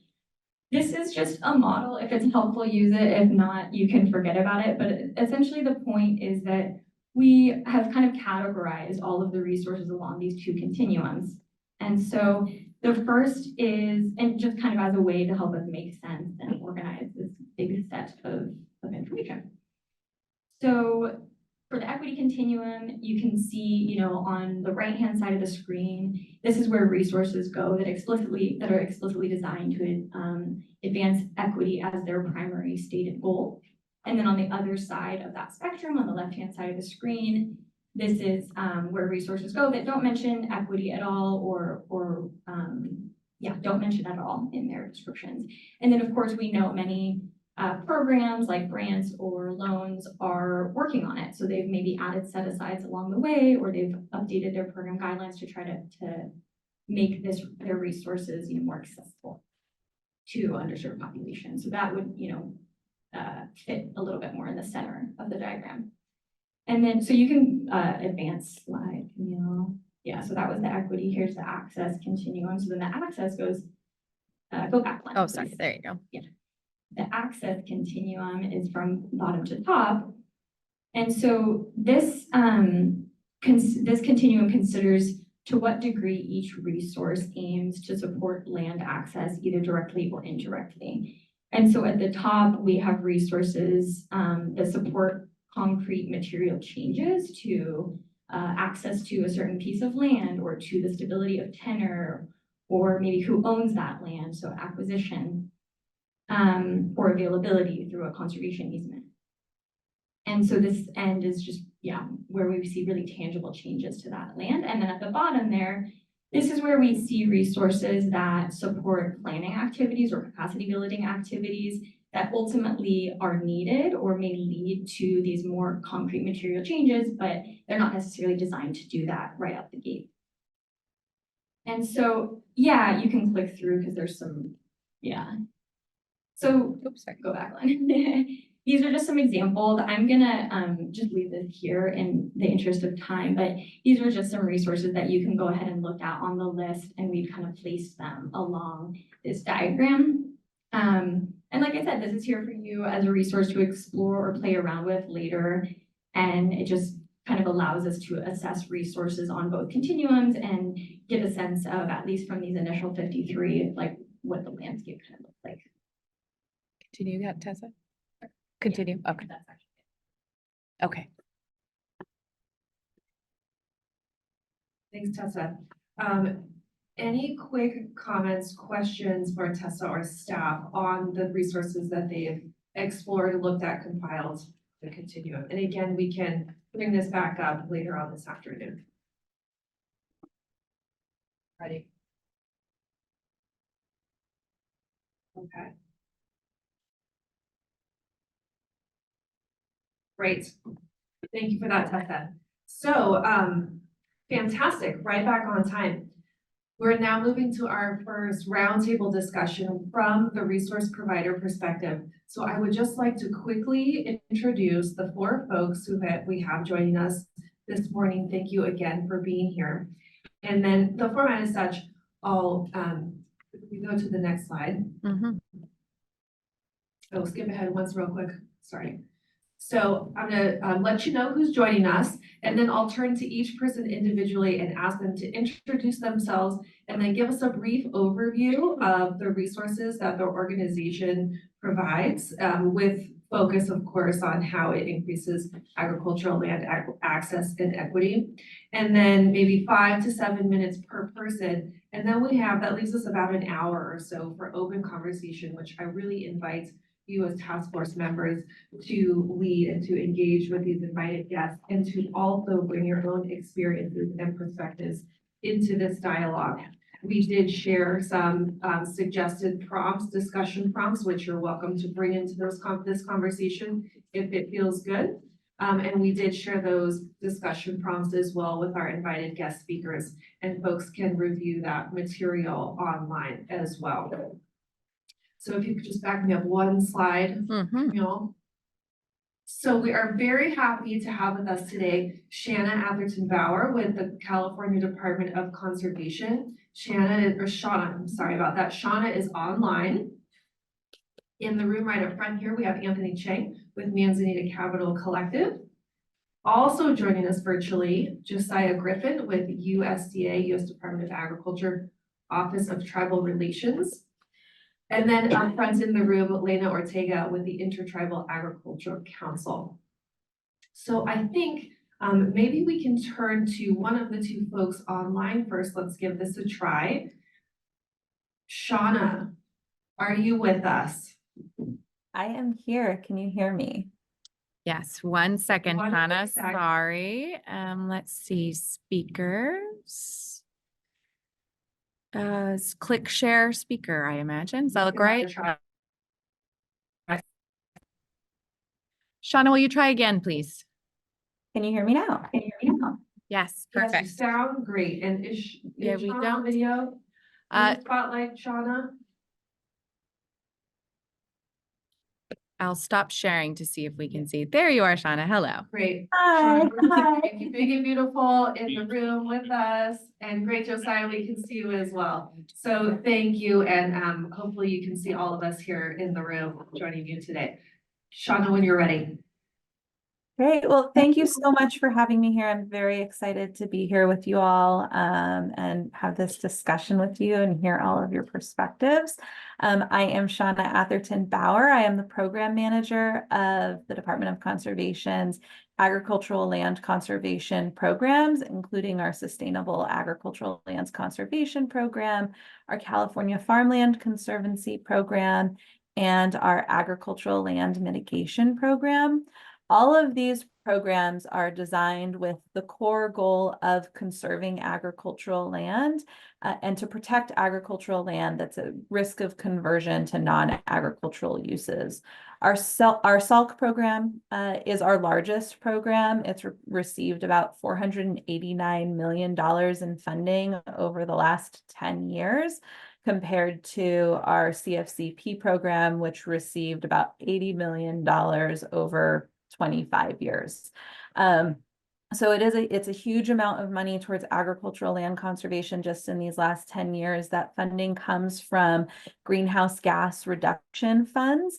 This is just a model. If it's helpful, use it. If not, you can forget about it. But essentially the point is that we have kind of categorized all of the resources along these two continuums. And so the first is, and just kind of as a way to help us make sense and organize this big set of information. So for the equity continuum, you can see, on the right-hand side of the screen, this is where resources go that are explicitly designed to advance equity as their primary stated goal. And then on the other side of that spectrum, on the left-hand side of the screen, this is where resources go that don't mention equity at all, or don't mention at all in their descriptions. And then, of course, we know many programs like grants or loans are working on it. So they've maybe added set-asides along the way, or they've updated their program guidelines to try to make their resources more accessible to underserved populations. So that would fit a little bit more in the center of the diagram. And then, so you can advance slide, Camille. Yeah, so that was the equity. Here's the access continuum. So then the access goes, go back one. Oh, sorry, there you go. Yeah. The access continuum is from bottom to top. And so this, this continuum considers to what degree each resource aims to support land access, either directly or indirectly. And so at the top, we have resources that support concrete material changes to access to a certain piece of land, or to the stability of tenure, or maybe who owns that land, so acquisition, or availability through a conservation easement. And so this end is just, where we see really tangible changes to that land. And then at the bottom there, this is where we see resources that support planning activities or capacity building activities that ultimately are needed or may lead to these more concrete material changes, but they're not necessarily designed to do that right out the gate. And so, you can click through because there's some, So, oops, sorry, go back one. These are just some examples. I'm gonna just leave this here in the interest of time, but these are just some resources that you can go ahead and look at on the list, and we've kind of placed them along this diagram. And like I said, this is here for you as a resource to explore or play around with later. And it just kind of allows us to assess resources on both continuums and get a sense of, at least from these initial 53, like what the landscape kind of looks like. Continue that, Tessa? Continue, okay. Okay. Thanks, Tessa. Any quick comments, questions for Tessa or staff on the resources that they've explored, looked at, compiled, the continuum? And again, we can bring this back up later on this afternoon. Ready? Okay. Great. Thank you for that, Tessa. So, fantastic, right back on time. We're now moving to our first roundtable discussion from the resource provider perspective. So I would just like to quickly introduce the four folks we have joining us this morning. Thank you again for being here. And then the format is such, I'll, we go to the next slide. Oh, skip ahead once real quick, sorry. So I'm gonna let you know who's joining us, and then I'll turn to each person individually and ask them to introduce themselves and then give us a brief overview of the resources that their organization provides, with focus, of course, on how it increases agricultural land access and equity. And then maybe 5 to 7 minutes per person. And then that leaves us about an hour or so for open conversation, which I really invite you as task force members to lead and to engage with these invited guests and to also bring your own experiences and perspectives into this dialogue. We did share some suggested prompts, discussion prompts, which you're welcome to bring into this conversation if it feels good. And we did share those discussion prompts as well with our invited guest speakers, and folks can review that material online as well. So if you could just back me up one slide, Camille. So we are very happy to have with us today Shanna Atherton Bauer with the California Department of Conservation. Shauna, I'm sorry about that. Shauna is online. In the room right up front here, we have Anthony Chang with Manzanita Capital Collective. Also joining us virtually, Josiah Griffin with USDA, U.S. Department of Agriculture, Office of Tribal Relations. And then up front in the room, Lena Ortega with the Intertribal Agricultural Council. So I think maybe we can turn to one of the two folks online first. Let's give this a try. Shauna, are you with us? I am here. Can you hear me? Yes, 1 second, Hannah, sorry. Let's see, speakers. Click share speaker, I imagine. Does that look right? Shauna, will you try again, please? Can you hear me now? Yes, Yes, perfect. you sound great. And is we Shauna don't. on video? Can you spotlight Shauna? I'll stop sharing to see if we can see. There you are, Shauna. Hello. Great. Hi. Shauna, thank you, big and beautiful in the room with us, and great, Josiah, we can see you as well. So thank you, and hopefully you can see all of us here in the room joining you today. Shauna, when you're ready. Great. Well, thank you so much for having me here. I'm very excited to be here with you all and have this discussion with you and hear all of your perspectives. I am Shauna Atherton Bauer. I am the program manager of the Department of Conservation's agricultural land conservation programs, including our Sustainable Agricultural Lands Conservation Program, our California Farmland Conservancy Program, and our Agricultural Land Mitigation Program. All of these programs are designed with the core goal of conserving agricultural land and to protect agricultural land that's at risk of conversion to non-agricultural uses. Our SALC program is our largest program. It's received about $489 million in funding over the last 10 years. Compared to our CFCP program, which received about $80 million over 25 years. So it's a huge amount of money towards agricultural land conservation just in these last 10 years. That funding comes from greenhouse gas reduction funds.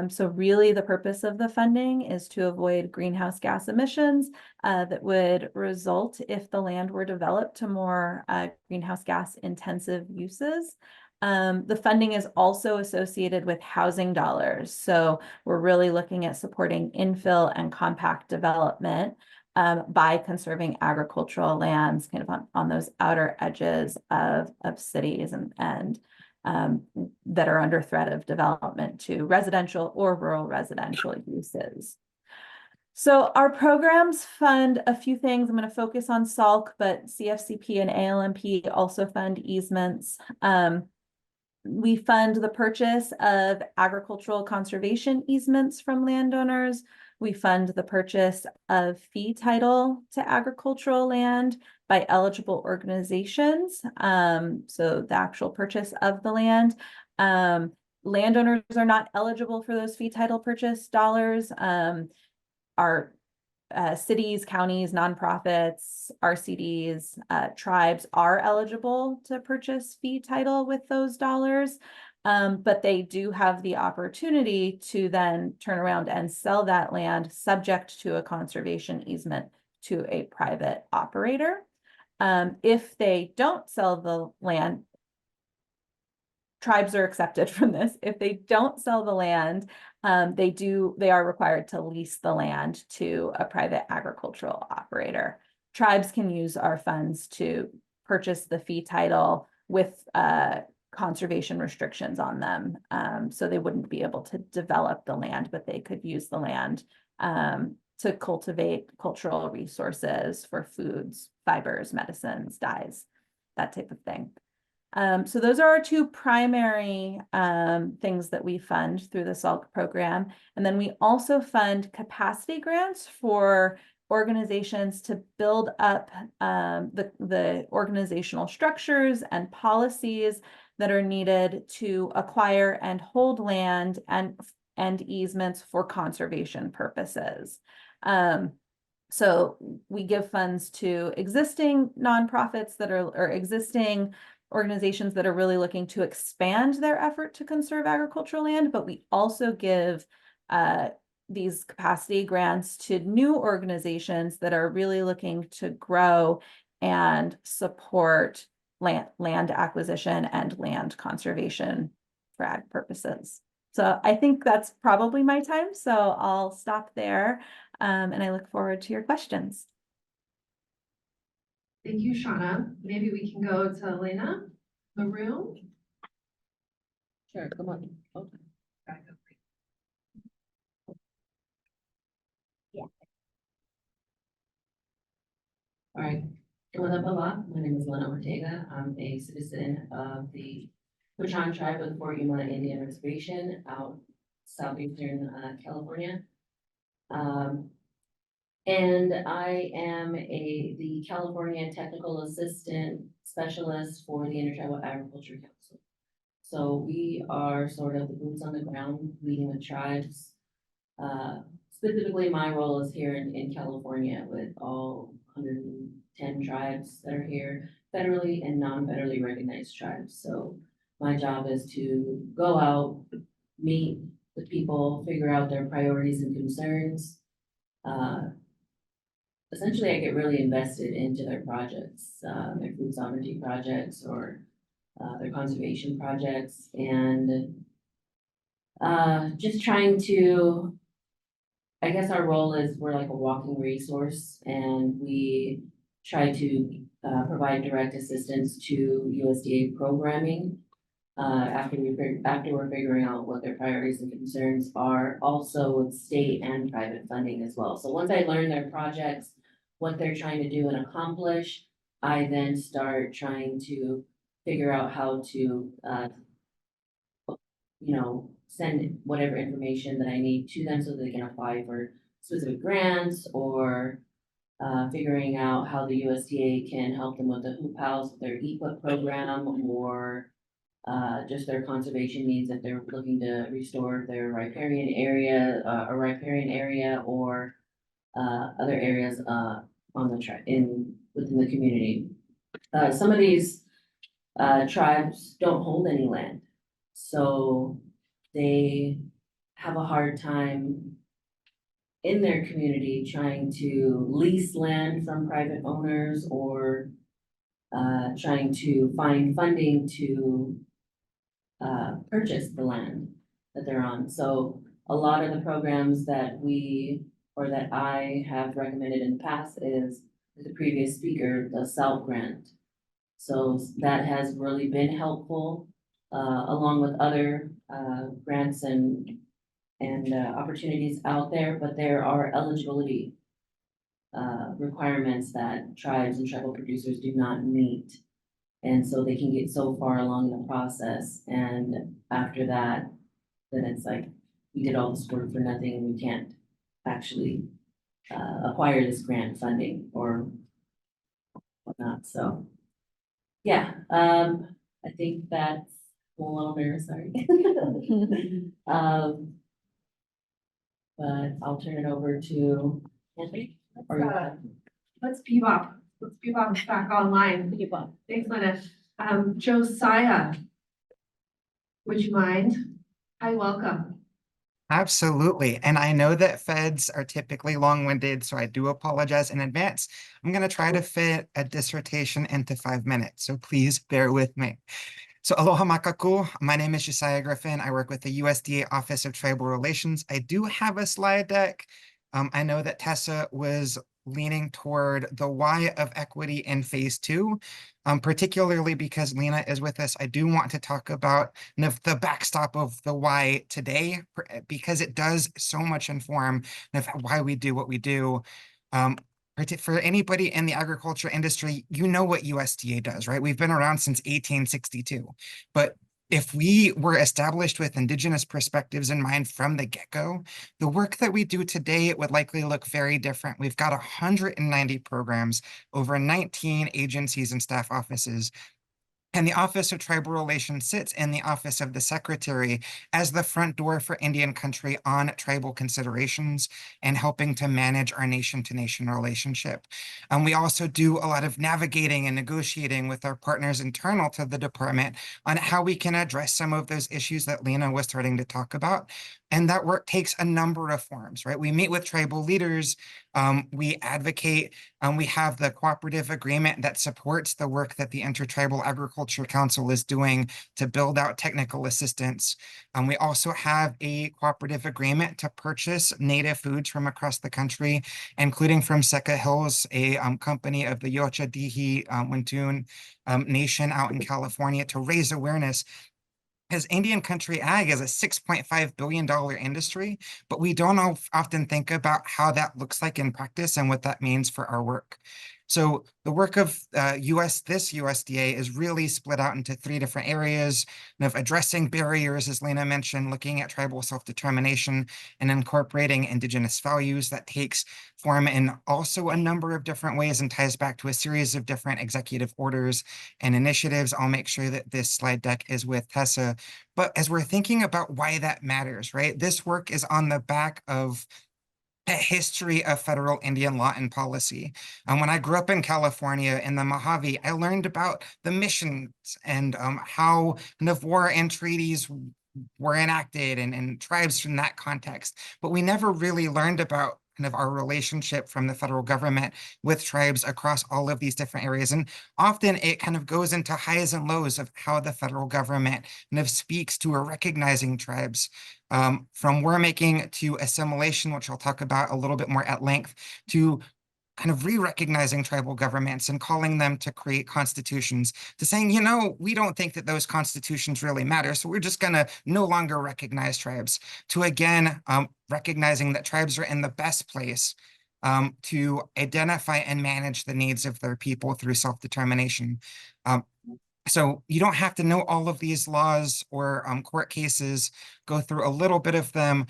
So really the purpose of the funding is to avoid greenhouse gas emissions that would result if the land were developed to more greenhouse gas intensive uses. The funding is also associated with housing dollars. So we're really looking at supporting infill and compact development by conserving agricultural lands kind of on those outer edges of cities and that are under threat of development to residential or rural residential uses. So our programs fund a few things. I'm going to focus on SALC, but CFCP and ALMP also fund easements. We fund the purchase of agricultural conservation easements from landowners. We fund the purchase of fee title to agricultural land by eligible organizations. So the actual purchase of the land. Landowners are not eligible for those fee title purchase dollars. Our cities, counties, nonprofits, RCDs, tribes are eligible to purchase fee title with those dollars. But they do have the opportunity to then turn around and sell that land subject to a conservation easement to a private operator. If they don't sell the land, tribes are accepted from this. If they don't sell the land, they are required to lease the land to a private agricultural operator. Tribes can use our funds to purchase the fee title with conservation restrictions on them. So they wouldn't be able to develop the land, but they could use the land to cultivate cultural resources for foods, fibers, medicines, dyes, that type of thing. So those are our two primary things that we fund through the SALC program. And then we also fund capacity grants for organizations to build up the organizational structures and policies that are needed to acquire and hold land and easements for conservation purposes. So we give funds to existing nonprofits that are, or existing organizations that are really looking to expand their effort to conserve agricultural land, but we also give these capacity grants to new organizations that are really looking to grow and support land acquisition and land conservation for ag purposes. So I think that's probably my time, so I'll stop there, and I look forward to your questions. Thank you, Shauna. Maybe we can go to Elena, the room. Sure, come on. Okay. All right, my name is Lena Ortega. I'm a citizen of the Puchan tribe of the Fort Yuma Indian Reservation out southeastern California. And I am the California Technical Assistant Specialist for the Intertribal Agriculture Council. So we are sort of the boots on the ground, meeting with tribes. Specifically, my role is here in California with all 110 tribes that are here, federally and non-federally recognized tribes. So my job is to go out, meet the people, figure out their priorities and concerns. Essentially, I get really invested into their projects, their food sovereignty projects or their conservation projects, and just trying to, I guess our role is we're like a walking resource, and we try to provide direct assistance to USDA programming after we're figuring out what their priorities and concerns are, also with state and private funding as well. So once I learn their projects, what they're trying to do and accomplish, I then start trying to figure out how to, send whatever information that I need to them so they can apply for specific grants, or figuring out how the USDA can help them with the hoop house, their EPUT program, or just their conservation needs if they're looking to restore their riparian area, or other areas on the within the community. Some of these tribes don't hold any land, so they have a hard time in their community trying to lease land from private owners, or trying to find funding to purchase the land that they're on. So a lot of the programs that that I have recommended in the past is the previous speaker, the SALC grant. So that has really been helpful, along with other grants and opportunities out there, but there are eligibility requirements that tribes and tribal producers do not meet. And so they can get so far along in the process, and after that, then it's like, we did all this work for nothing and we can't actually acquire this grant funding or whatnot. So yeah, I think that's a little nervous, sorry. But I'll turn it over to Anthony. Let's bebop. Let's bebop back online. Thanks, Lynette. Josiah, would you mind? Hi, welcome. Absolutely. And I know that feds are typically long-winded, so I do apologize in advance. I'm going to try to fit a dissertation into 5 minutes, so please bear with me. So aloha makaku. My name is Josiah Griffin. I work with the USDA Office of Tribal Relations. I do have a slide deck. I know that Tessa was leaning toward the why of equity in phase 2, particularly because Lena is with us. I do want to talk about the backstop of the why today, because it does so much inform why we do what we do. For anybody in the agriculture industry, you know what USDA does, right? We've been around since 1862, but if we were established with Indigenous perspectives in mind from the get-go, the work that we do today would likely look very different. We've got 190 programs, over 19 agencies and staff offices. And the Office of Tribal Relations sits in the Office of the Secretary as the front door for Indian country on tribal considerations and helping to manage our nation-to-nation relationship. We also do a lot of navigating and negotiating with our partners internal to the department on how we can address some of those issues that Lena was starting to talk about. And that work takes a number of forms, right? We meet with tribal leaders, we advocate, we have the cooperative agreement that supports the work that the Intertribal Agriculture Council is doing to build out technical assistance. We also have a cooperative agreement to purchase native foods from across the country, including from Seca Hills, a company of the Yocha Dihi Wintun Nation out in California, to raise awareness. Because Indian country ag is a $6.5 billion industry, but we don't often think about how that looks like in practice and what that means for our work. So the work of this USDA is really split out into 3 different areas of addressing barriers, as Lena mentioned, looking at tribal self-determination and incorporating Indigenous values. That takes form in also a number of different ways and ties back to a series of different executive orders and initiatives. I'll make sure that this slide deck is with Tessa. But as we're thinking about why that matters, right, this work is on the back of a history of federal Indian law and policy. When I grew up in California in the Mojave, I learned about the missions and how war and treaties were enacted and tribes from that context. But we never really learned about our relationship from the federal government with tribes across all of these different areas. And often it goes into highs and lows of how the federal government speaks to or recognizing tribes. From war making to assimilation, which I'll talk about a little bit more at length, to re-recognizing tribal governments and calling them to create constitutions, to saying, we don't think that those constitutions really matter, so we're just going to no longer recognize tribes, to again, recognizing that tribes are in the best place to identify and manage the needs of their people through self-determination. So you don't have to know all of these laws or court cases, go through a little bit of them.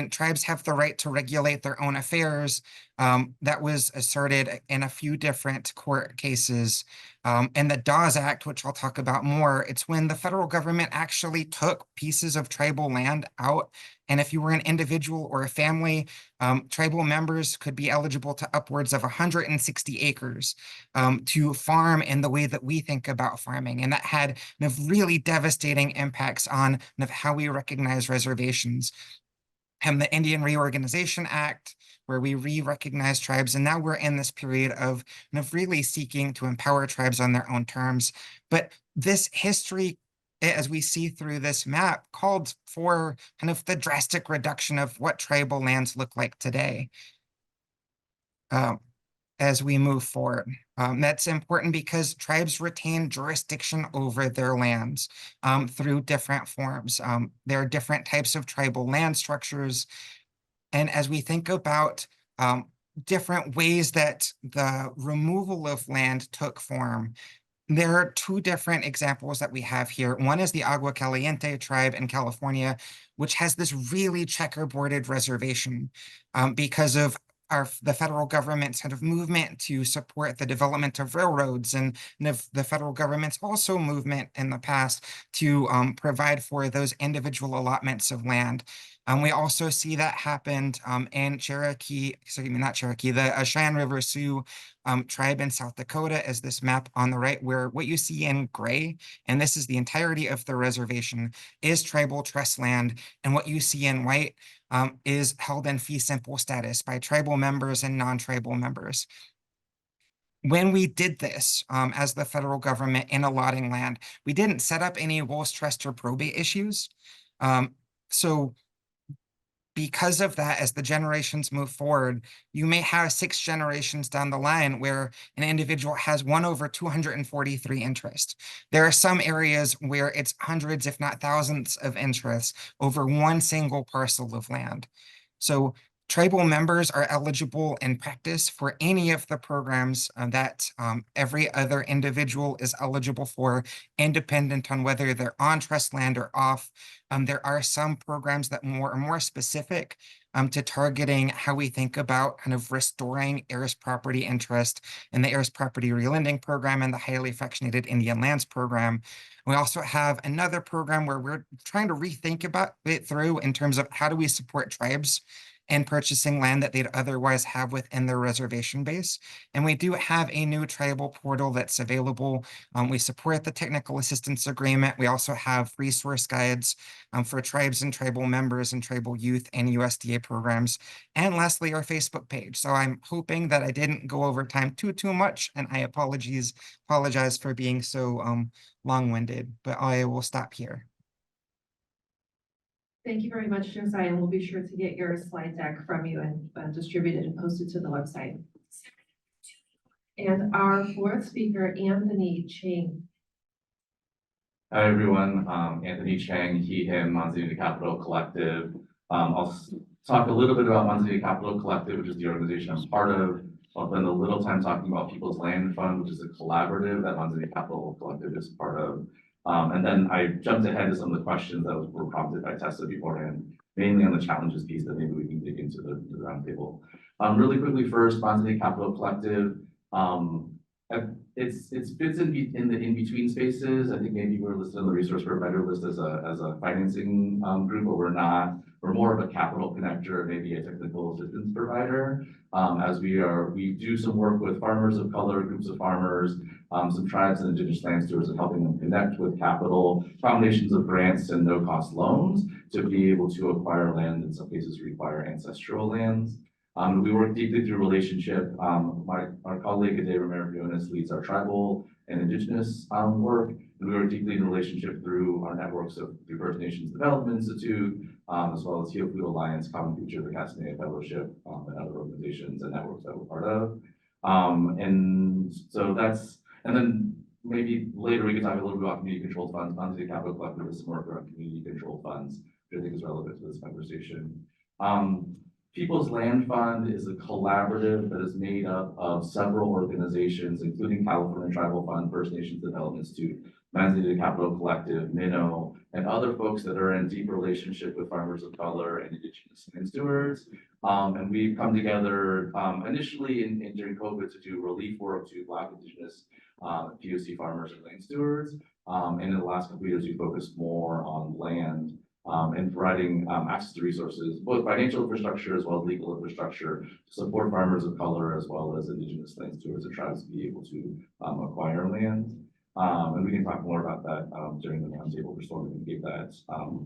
Tribes have the right to regulate their own affairs. That was asserted in a few different court cases. And the Dawes Act, which I'll talk about more, it's when the federal government actually took pieces of tribal land out. And if you were an individual or a family, tribal members could be eligible to upwards of 160 acres to farm in the way that we think about farming. And that had really devastating impacts on how we recognize reservations. And the Indian Reorganization Act, where we re-recognize tribes. And now we're in this period of really seeking to empower tribes on their own terms. But this history, as we see through this map, called for the drastic reduction of what tribal lands look like today. As we move forward. That's important because tribes retain jurisdiction over their lands through different forms. There are different types of tribal land structures. And as we think about different ways that the removal of land took form, there are 2 different examples that we have here. One is the Agua Caliente tribe in California, which has this really checkerboarded reservation because of the federal government's movement to support the development of railroads, and the federal government's also movement in the past to provide for those individual allotments of land. We also see that happened in Cherokee, excuse me, not Cherokee, the Cheyenne River Sioux tribe in South Dakota, as this map on the right, where what you see in gray, and this is the entirety of the reservation, is tribal trust land, and what you see in white is held in fee simple status by tribal members and non-tribal members. When we did this as the federal government in allotting land, we didn't set up any wills, trust, or probate issues. So because of that, as the generations move forward, you may have 6 generations down the line where an individual has 1/243 interests. There are some areas where it's hundreds, if not thousands, of interests over one single parcel of land. So tribal members are eligible in practice for any of the programs that every other individual is eligible for, independent on whether they're on trust land or off. There are some programs that are more specific to targeting how we think about kind of restoring heirs property interest in the heirs property relending program and the highly fractionated Indian lands program. We also have another program where we're trying to rethink about it through in terms of how do we support tribes and purchasing land that they'd otherwise have within their reservation base. And we do have a new tribal portal that's available. We support the technical assistance agreement. We also have resource guides for tribes and tribal members and tribal youth and USDA programs. And lastly, our Facebook page. So I'm hoping that I didn't go over time too much, and I apologize for being so long-winded, but I will stop here. Thank you very much, Josiah, and we'll be sure to get your slide deck from you and distribute it and post it to the website. And our 4th speaker, Anthony Chang. Hi, everyone. Anthony Chang, he, him, Manzanita Capital Collective. I'll talk a little bit about Manzanita Capital Collective, which is the organization I'm part of. I'll spend a little time talking about People's Land Fund, which is a collaborative that Manzanita Capital Collective is part of. And then I jumped ahead to some of the questions that were prompted by Tessa beforehand, mainly on the challenges piece that maybe we can dig into the roundtable. Really quickly first, Manzanita Capital Collective. It fits in the in-between spaces. I think maybe we're listed on the resource provider list as a financing group, but we're not. We're more of a capital connector, maybe a technical assistance provider. As we do some work with farmers of color, groups of farmers, some tribes and indigenous land stewards, and helping them connect with capital, combinations of grants and no-cost loans to be able to acquire land, in some cases require ancestral lands. We work deeply through relationship. Our colleague, Ade Romero-Briones, leads our tribal and indigenous work. And we work deeply in relationship through our networks of the First Nations Development Institute, as well as Heal Food Alliance, Common Future, the Castanea Fellowship, and other organizations and networks that we're part of. And then maybe later we can talk a little bit about community controlled funds. Manzanita Capital Collective is some work around community controlled funds, which I think is relevant to this conversation. People's Land Fund is a collaborative that is made up of several organizations, including California Tribal Fund, First Nations Development Institute, Manzanita Capital Collective, Minnow, and other folks that are in deep relationship with farmers of color and indigenous land stewards. And we've come together initially during COVID to do relief work to Black, Indigenous, POC farmers and land stewards. And in the last couple of years, we focused more on land. And providing access to resources, both financial infrastructure as well as legal infrastructure, to support farmers of color as well as indigenous land stewards and tribes to be able to acquire land. And we can talk more about that during the roundtable. Just wanted to give that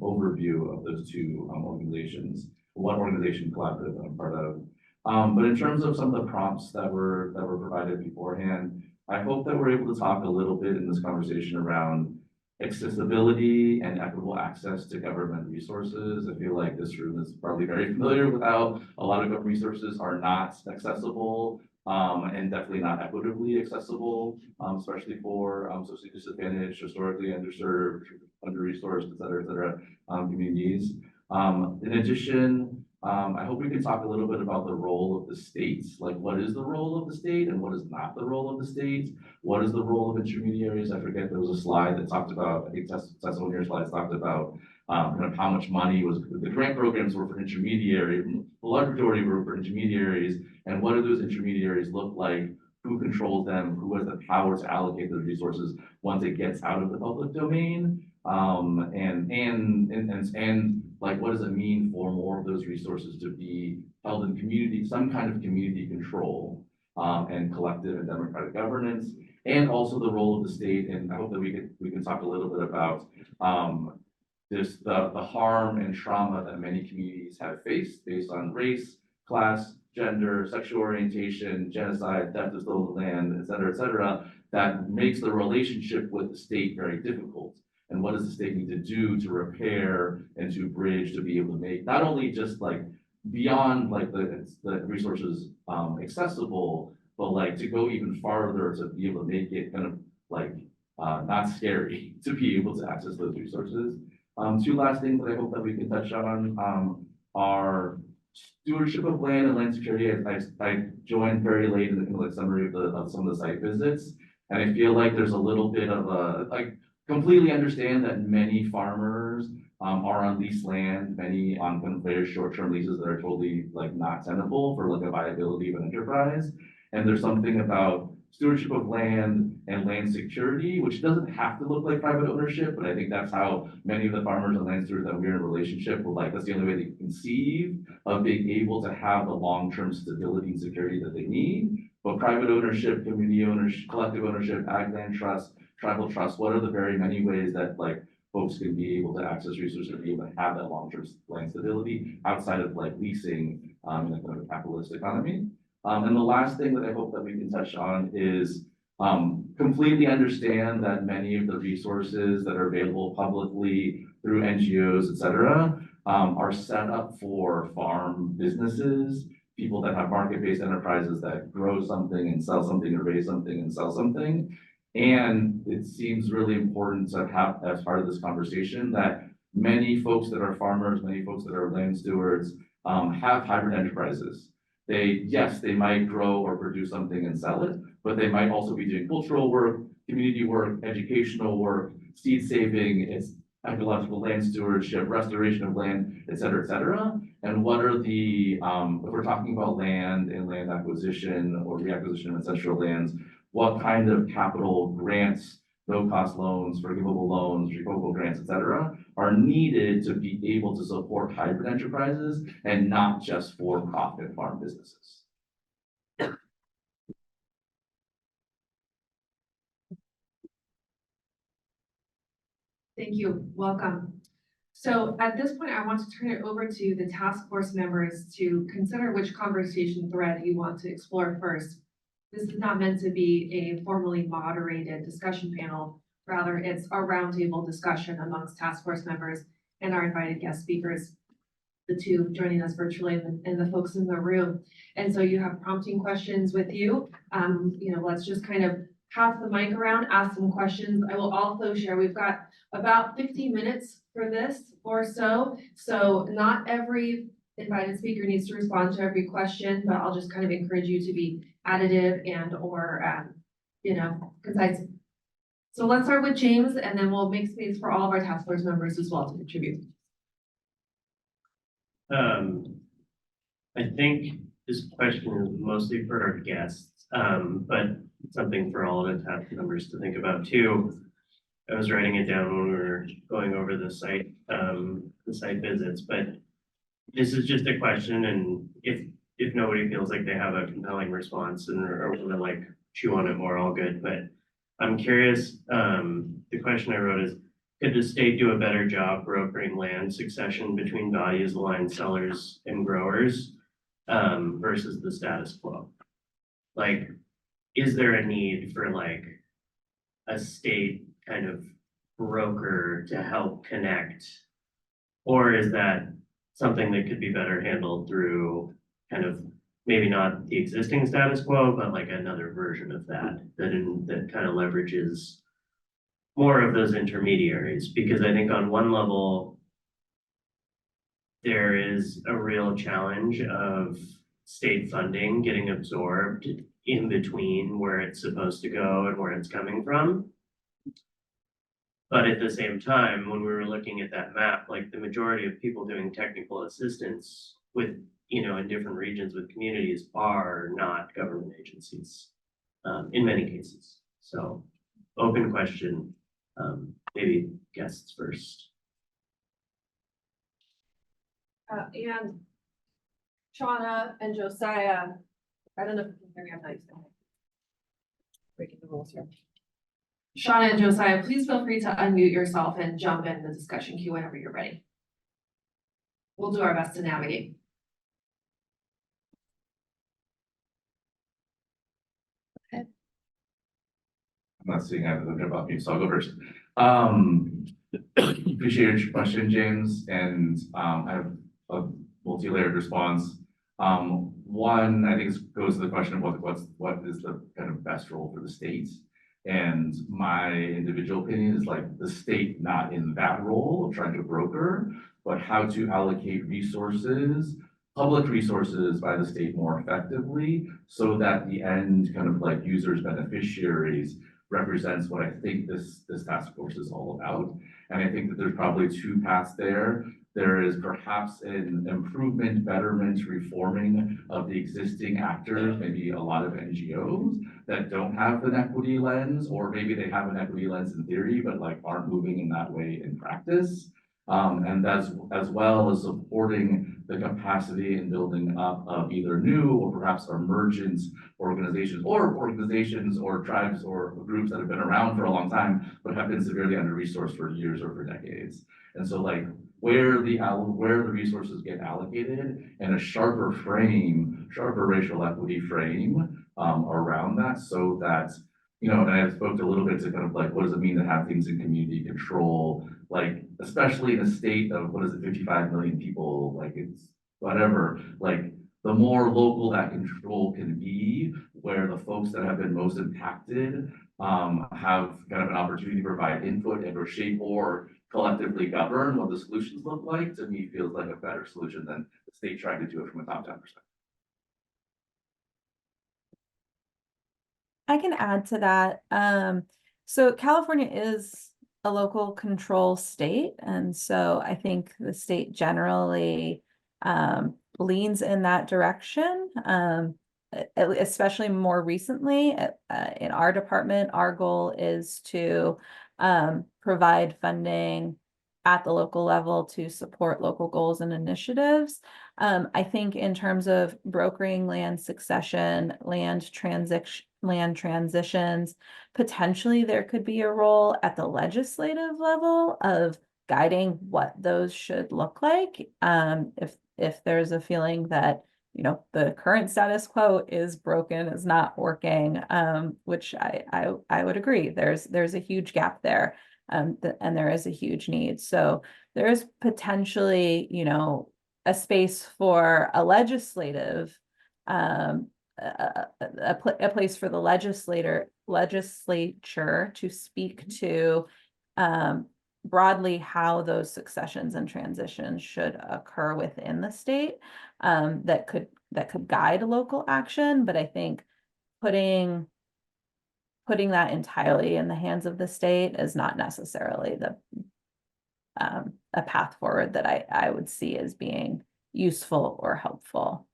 overview of those two organizations, one organization collaborative that I'm part of. But in terms of some of the prompts that were provided beforehand, I hope that we're able to talk a little bit in this conversation around accessibility and equitable access to government resources. I feel like this room is probably very familiar with how a lot of government resources are not accessible and definitely not equitably accessible, especially for socially disadvantaged, historically underserved, under-resourced, et cetera, communities. In addition, I hope we can talk a little bit about the role of the states, like what is the role of the state and what is not the role of the state? What is the role of intermediaries? I forget, there was a slide that talked about, I think Tessa, one of your slides talked about kind of how much money was, the grant programs were for intermediaries, the large majority were for intermediaries, and what do those intermediaries look like? Who controls them? Who has the power to allocate those resources once it gets out of the public domain? And like, what does it mean for more of those resources to be held in community, some kind of community control, and collective and democratic governance, and also the role of the state. And I hope that we can talk a little bit about, this, the harm and trauma that many communities have faced based on race, class, gender, sexual orientation, genocide, theft of stolen land, et cetera, that makes the relationship with the state very difficult. And what does the state need to do to repair and to bridge to be able to make, not only just like beyond like the resources accessible, but like to go even farther to be able to make it kind of like not scary to be able to access those resources. Two last things that I hope that we can touch on are stewardship of land and land security. I joined very late in the like summary of some of the site visits, and I feel like there's a little bit of a like completely understand that many farmers are on leased land, many on kind of very short-term leases that are totally like not tenable for like a viability of an enterprise. And there's something about stewardship of land and land security, which doesn't have to look like private ownership, but I think that's how many of the farmers and land stewards that we're in a relationship with, like, that's the only way they conceive of being able to have the long-term stability and security that they need. But private ownership, community ownership, collective ownership, ag land trust, tribal trust, what are the very many ways that like folks can be able to access resources and be able to have that long-term land stability outside of like leasing in a kind of capitalist economy. And the last thing that I hope that we can touch on is completely understand that many of the resources that are available publicly through NGOs, et cetera, are set up for farm businesses, people that have market-based enterprises that grow something and sell something, or raise something and sell something. And it seems really important to have as part of this conversation that many folks that are farmers, many folks that are land stewards have hybrid enterprises. Yes, they might grow or produce something and sell it, but they might also be doing cultural work, community work, educational work, seed saving, it's ecological land stewardship, restoration of land, et cetera, et cetera. And what are the, if we're talking about land and land acquisition or reacquisition of ancestral lands, what kind of capital grants, no-cost loans, forgivable loans, revocable grants, et cetera, are needed to be able to support hybrid enterprises and not just for-profit farm businesses. Thank you, welcome. So at this point, I want to turn it over to the task force members to consider which conversation thread you want to explore first. This is not meant to be a formally moderated discussion panel. Rather, it's a roundtable discussion amongst task force members and our invited guest speakers, the two joining us virtually and the folks in the room. And so you have prompting questions with you. Let's just kind of pass the mic around, ask some questions. I will also share, we've got about 15 minutes for this or so. So not every invited speaker needs to respond to every question, but I'll just kind of encourage you to be additive and or concise. So let's start with James, and then we'll make space for all of our task force members as well to contribute. I think this question is mostly for our guests, but something for all of the task members to think about too. I was writing it down when we were going over the site visits, but this is just a question, and if nobody feels like they have a compelling response or want to like chew on it more, all good. But I'm curious, the question I wrote is, could the state do a better job brokering land succession between values aligned sellers and growers versus the status quo? Like, is there a need for like a state kind of broker to help connect? Or is that something that could be better handled through kind of maybe not the existing status quo, but like another version of that kind of leverages more of those intermediaries? Because I think on one level, there is a real challenge of state funding getting absorbed in between where it's supposed to go and where it's coming from. But at the same time, when we were looking at that map, like the majority of people doing technical assistance with, in different regions with communities are not government agencies, in many cases. So open question, maybe guests first. And Shauna and Josiah, I don't know if you can hear me, I'm not used to breaking the rules here. Shauna and Josiah, please feel free to unmute yourself and jump in the discussion queue whenever you're ready. We'll do our best to navigate. I'm not seeing anything about me, so I'll go first. Appreciate your question, James, and I have a multi-layered response. One, I think it goes to the question of what is the kind of best role for the state? And my individual opinion is like the state not in that role of trying to broker, but how to allocate resources, public resources by the state more effectively, so that the end kind of like users, beneficiaries represents what I think this task force is all about. And I think that there's probably two paths there. There is perhaps an improvement, betterment, reforming of the existing actors, maybe a lot of NGOs that don't have an equity lens, or maybe they have an equity lens in theory, but like aren't moving in that way in practice. And as well as supporting the capacity and building up of either new or perhaps emergent organizations or tribes or groups that have been around for a long time, but have been severely under-resourced for years or for decades. And so like where the resources get allocated and a sharper racial equity frame around that, so that, you know, and I spoke a little bit to kind of like, what does it mean to have things in community control? Like, especially in a state of, 55 million people, like it's whatever, like the more local that control can be, where the folks that have been most impacted have kind of an opportunity to provide input and or shape or collectively govern what the solutions look like, to me feels like a better solution than the state trying to do it from a top-down perspective. I can add to that. So California is a local control state, and so I think the state generally leans in that direction. Especially more recently, in our department, our goal is to provide funding at the local level to support local goals and initiatives. I think in terms of brokering land succession, land transitions, potentially there could be a role at the legislative level of guiding what those should look like. If there's a feeling that, you know, the current status quo is broken, is not working, which I would agree. There's a huge gap there. And there is a huge need. So there is potentially, you know, a space for a legislative, a place for the legislature to speak to broadly how those successions and transitions should occur within the state, that could guide local action. But I think putting that entirely in the hands of the state is not necessarily a path forward that I would see as being useful or helpful.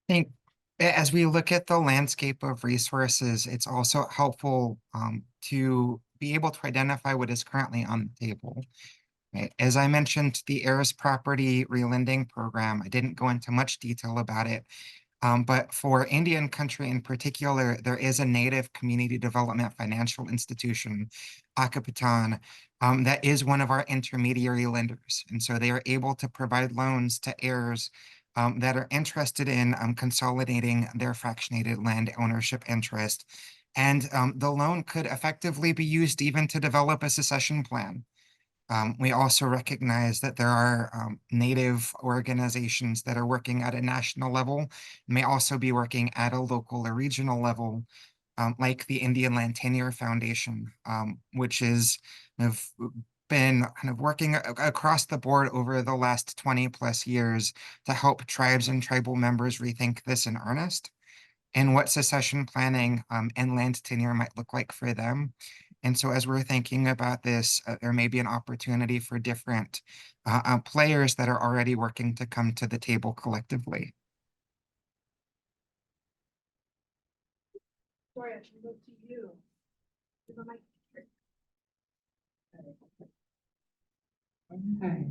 I think as we look at the landscape of resources, it's also helpful to be able to identify what is currently on the table. Right? As I mentioned, the heirs property relending program, I didn't go into much detail about it. But for Indian country in particular, there is a Native Community Development Financial Institution, Akapitan, that is one of our intermediary lenders. And so they are able to provide loans to heirs that are interested in consolidating their fractionated land ownership interest. And the loan could effectively be used even to develop a succession plan. We also recognize that there are Native organizations that are working at a national level, may also be working at a local or regional level, like the Indian Land Tenure Foundation, which has been kind of working across the board over the last 20+ years to help tribes and tribal members rethink this in earnest, and what succession planning and land tenure might look like for them. And so as we're thinking about this, there may be an opportunity for different players that are already working to come to the table collectively. Sorry, I should look to you. Okay.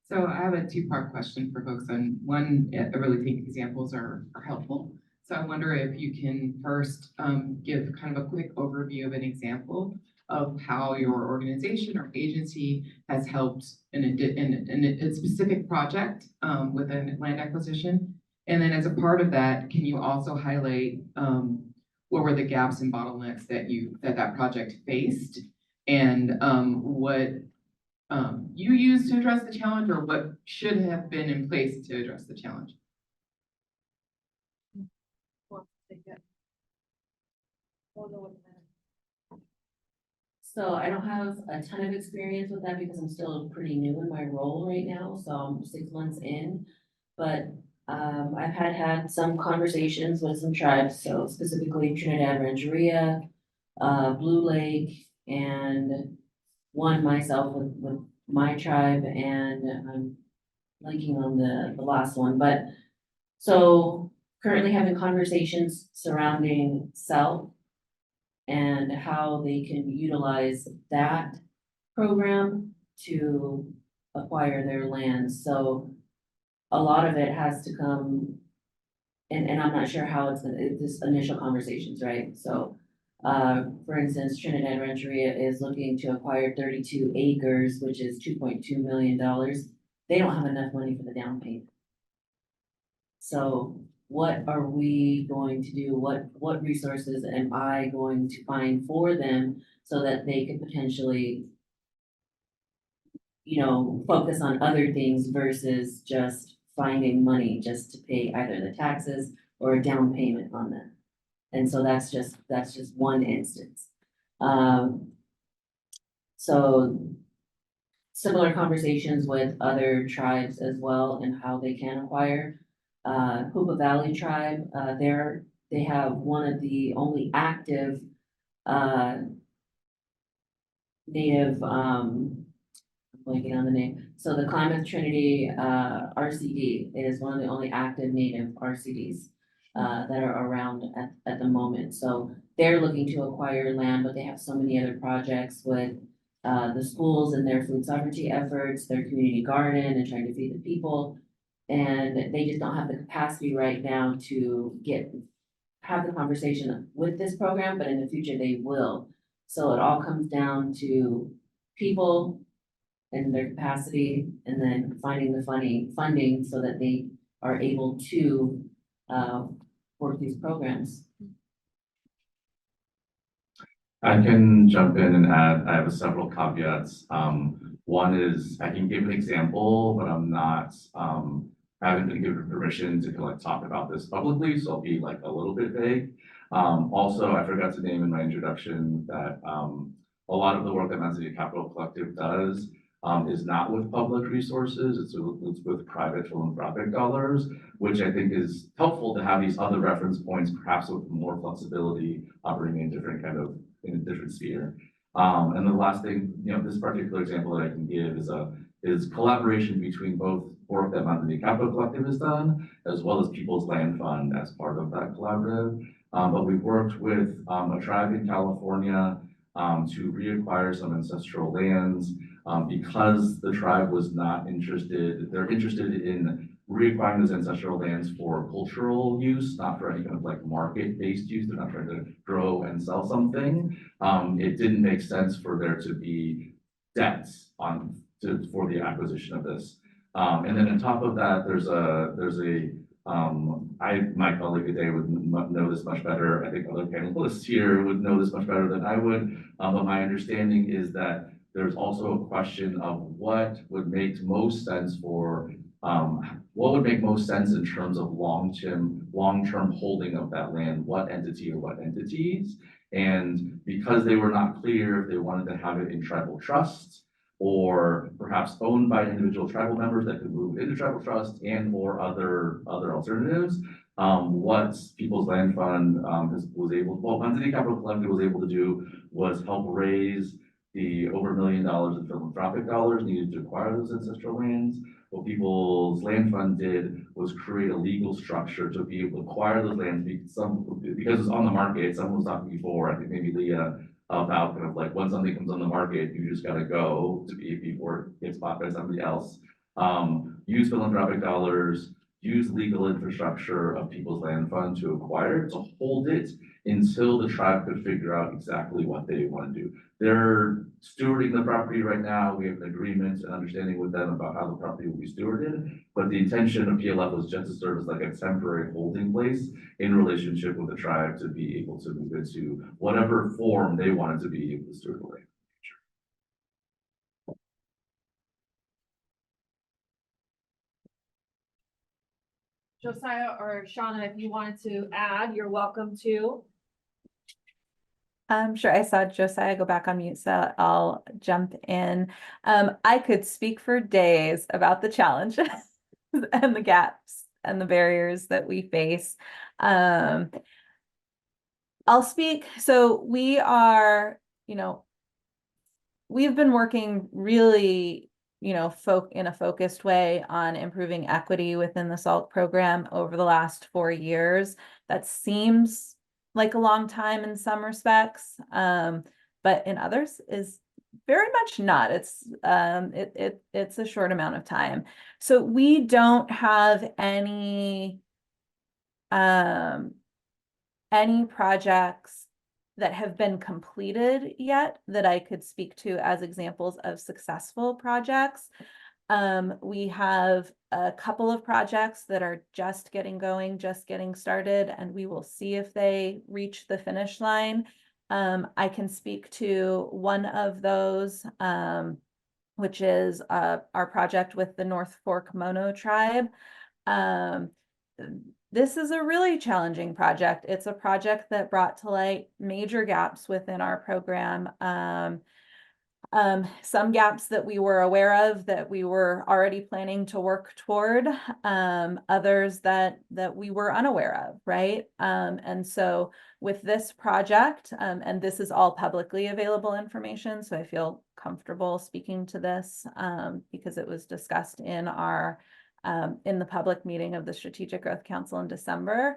So I have a two-part question for folks, and one, I really think examples are helpful. So I wonder if you can first give kind of a quick overview of an example of how your organization or agency has helped in a specific project with a land acquisition. And then as a part of that, can you also highlight what were the gaps and bottlenecks that project faced, and what you used to address the challenge, or what should have been in place to address the challenge? So I don't have a ton of experience with that because I'm still pretty new in my role right now, so I'm 6 months in. But I've had some conversations with some tribes, so specifically Trinidad Rancheria, Blue Lake, and one myself with my tribe, and I'm blanking on the last one, but so currently having conversations surrounding SELF and how they can utilize that program to acquire their land. So a lot of it has to come, and I'm not sure how it's this initial conversations, right? So for instance, Trinidad Rancheria is looking to acquire 32 acres, which is $2.2 million. They don't have enough money for the down payment. So what are we going to do? What resources am I going to find for them so that they could potentially, focus on other things versus just finding money just to pay either the taxes or a down payment on them. And so that's just one instance. So similar conversations with other tribes as well and how they can acquire. Hoopa Valley tribe, they have one of the only active native, blanking on the name. So the Klamath Trinity RCD is one of the only active native RCDs that are around at the moment. So they're looking to acquire land, but they have so many other projects with the schools and their food sovereignty efforts, their community garden and trying to feed the people. And they just don't have the capacity right now to have the conversation with this program, but in the future they will. So it all comes down to people and their capacity, and then finding the funding so that they are able to work these programs. I can jump in and add, I have several caveats. One is I can give an example, but I'm not, haven't been given permission to talk about this publicly, so I'll be a little bit vague. Also, I forgot to name in my introduction that a lot of the work that Mountain City Capital Collective does is not with public resources, it's with private philanthropic dollars, which I think is helpful to have these other reference points, perhaps with more flexibility operating in in a different sphere. And the last thing, this particular example that I can give is collaboration between both work that Mountain City Capital Collective has done, as well as People's Land Fund as part of that collaborative. But we've worked with a tribe in California to reacquire some ancestral lands because the tribe was not interested. They're interested in reacquiring those ancestral lands for cultural use, not for any kind of market-based use. They're not trying to grow and sell something. It didn't make sense for there to be debts for the acquisition of this. And then on top of that, my colleague today would know this much better. I think other panelists here would know this much better than I would. But my understanding is that there's also a question of what would make most sense in terms of long-term holding of that land, what entity or what entities. And because they were not clear if they wanted to have it in tribal trusts or perhaps owned by individual tribal members that could move into tribal trust and or other alternatives, what People's Land Fund Mountain City Capital Collective was able to do was help raise the over $1 million in philanthropic dollars needed to acquire those ancestral lands. What People's Land Fund did was create a legal structure to be able to acquire those lands because it's on the market. Someone was talking before, I think maybe Leah, about when something comes on the market, you just gotta go before it gets bought by somebody else. use philanthropic dollars, use legal infrastructure of people's land fund to acquire, to hold it until the tribe could figure out exactly what they want to do. They're stewarding the property right now. We have an agreement and understanding with them about how the property will be stewarded. But the intention of PLF was just to serve as like a temporary holding place in relationship with the tribe to be able to move into whatever form they wanted to be able to steward the land. Josiah or Shauna, if you wanted to add, you're welcome to. Sure, I saw Josiah go back on mute, so I'll jump in. I could speak for days about the challenges and the gaps and the barriers that we face. I'll speak, so we are, we've been working really, in a focused way on improving equity within the SALT program over the last 4 years. That seems like a long time in some respects, but in others is very much not. It's a short amount of time. So we don't have any projects that have been completed yet that I could speak to as examples of successful projects. We have a couple of projects that are just getting going, just getting started, and we will see if they reach the finish line. I can speak to one of those, which is our project with the North Fork Mono Tribe. This is a really challenging project. It's a project that brought to light major gaps within our program. Some gaps that we were aware of that we were already planning to work toward, others that we were unaware of, right? And so with this project, and this is all publicly available information, so I feel comfortable speaking to this because it was discussed in our in the public meeting of the Strategic Growth Council in December.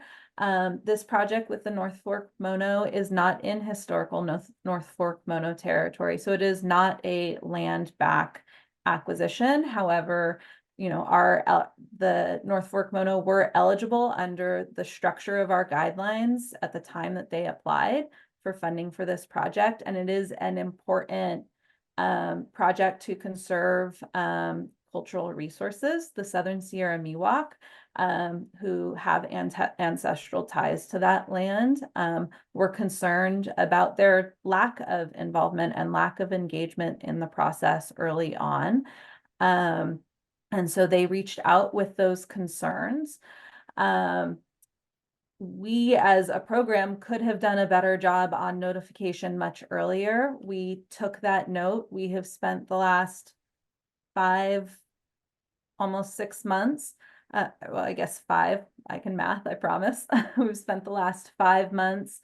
This project with the North Fork Mono is not in historical North Fork Mono territory, so it is not a land back acquisition. However, the North Fork Mono were eligible under the structure of our guidelines at the time that they applied for funding for this project, and it is an important project to conserve cultural resources. The Southern Sierra Miwok, who have ancestral ties to that land, were concerned about their lack of involvement and lack of engagement in the process early on. And so they reached out with those concerns. We as a program could have done a better job on notification much earlier. We took that note. We have spent the last almost 6 months. Well, I guess 5, I can math, I promise. We've spent the last 5 months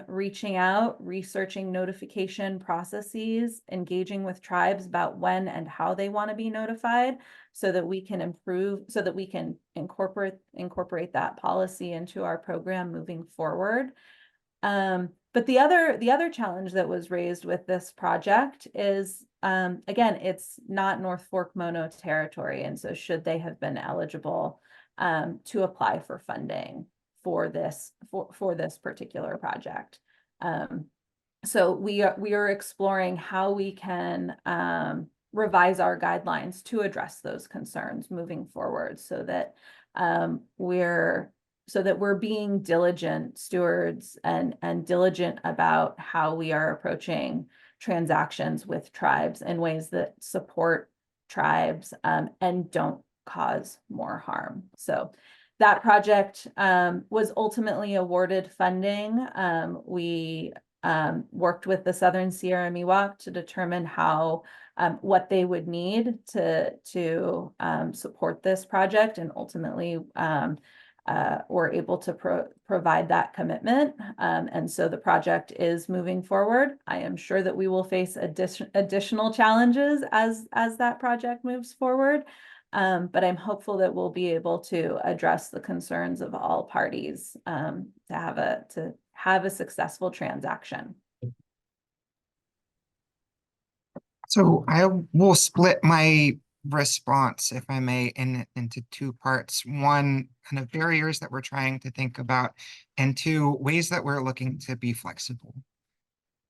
reaching out, researching notification processes, engaging with tribes about when and how they want to be notified so that we can incorporate that policy into our program moving forward. But the other challenge that was raised with this project is, again, it's not North Fork Mono territory. And so should they have been eligible to apply for funding for this particular project? So we are exploring how we can revise our guidelines to address those concerns moving forward so that we're being diligent stewards and diligent about how we are approaching transactions with tribes in ways that support tribes and don't cause more harm. So that project was ultimately awarded funding. We worked with the Southern Sierra Miwok to determine what they would need to support this project, and ultimately were able to provide that commitment. And so the project is moving forward. I am sure that we will face additional challenges as that project moves forward. But I'm hopeful that we'll be able to address the concerns of all parties to have a successful transaction. So I will split my response, if I may, into two parts. One, kind of barriers that we're trying to think about, and two, ways that we're looking to be flexible.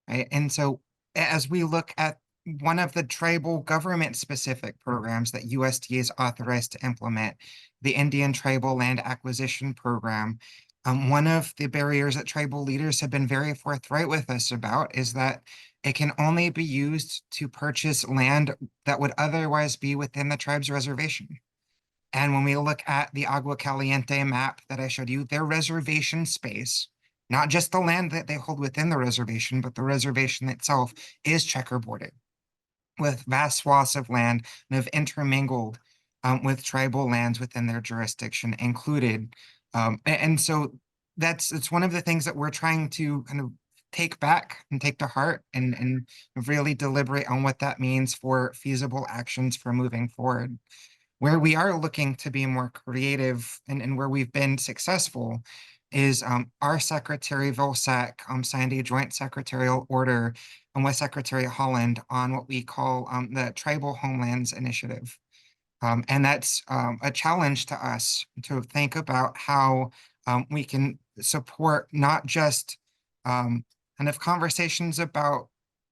Right? And so as we look at one of the tribal government specific programs that USDA is authorized to implement, the Indian Tribal Land Acquisition Program, one of the barriers that tribal leaders have been very forthright with us about is that it can only be used to purchase land that would otherwise be within the tribe's reservation. And when we look at the Agua Caliente map that I showed you, their reservation space, not just the land that they hold within the reservation, but the reservation itself is checkerboarded with vast swaths of land and have intermingled with tribal lands within their jurisdiction included. And so it's one of the things that we're trying to kind of take back and take to heart and really deliberate on what that means for feasible actions for moving forward. Where we are looking to be more creative and where we've been successful is our Secretary Vilsack signed a joint secretarial order with Secretary Holland on what we call the Tribal Homelands Initiative. And that's a challenge to us to think about how we can support not just kind of conversations about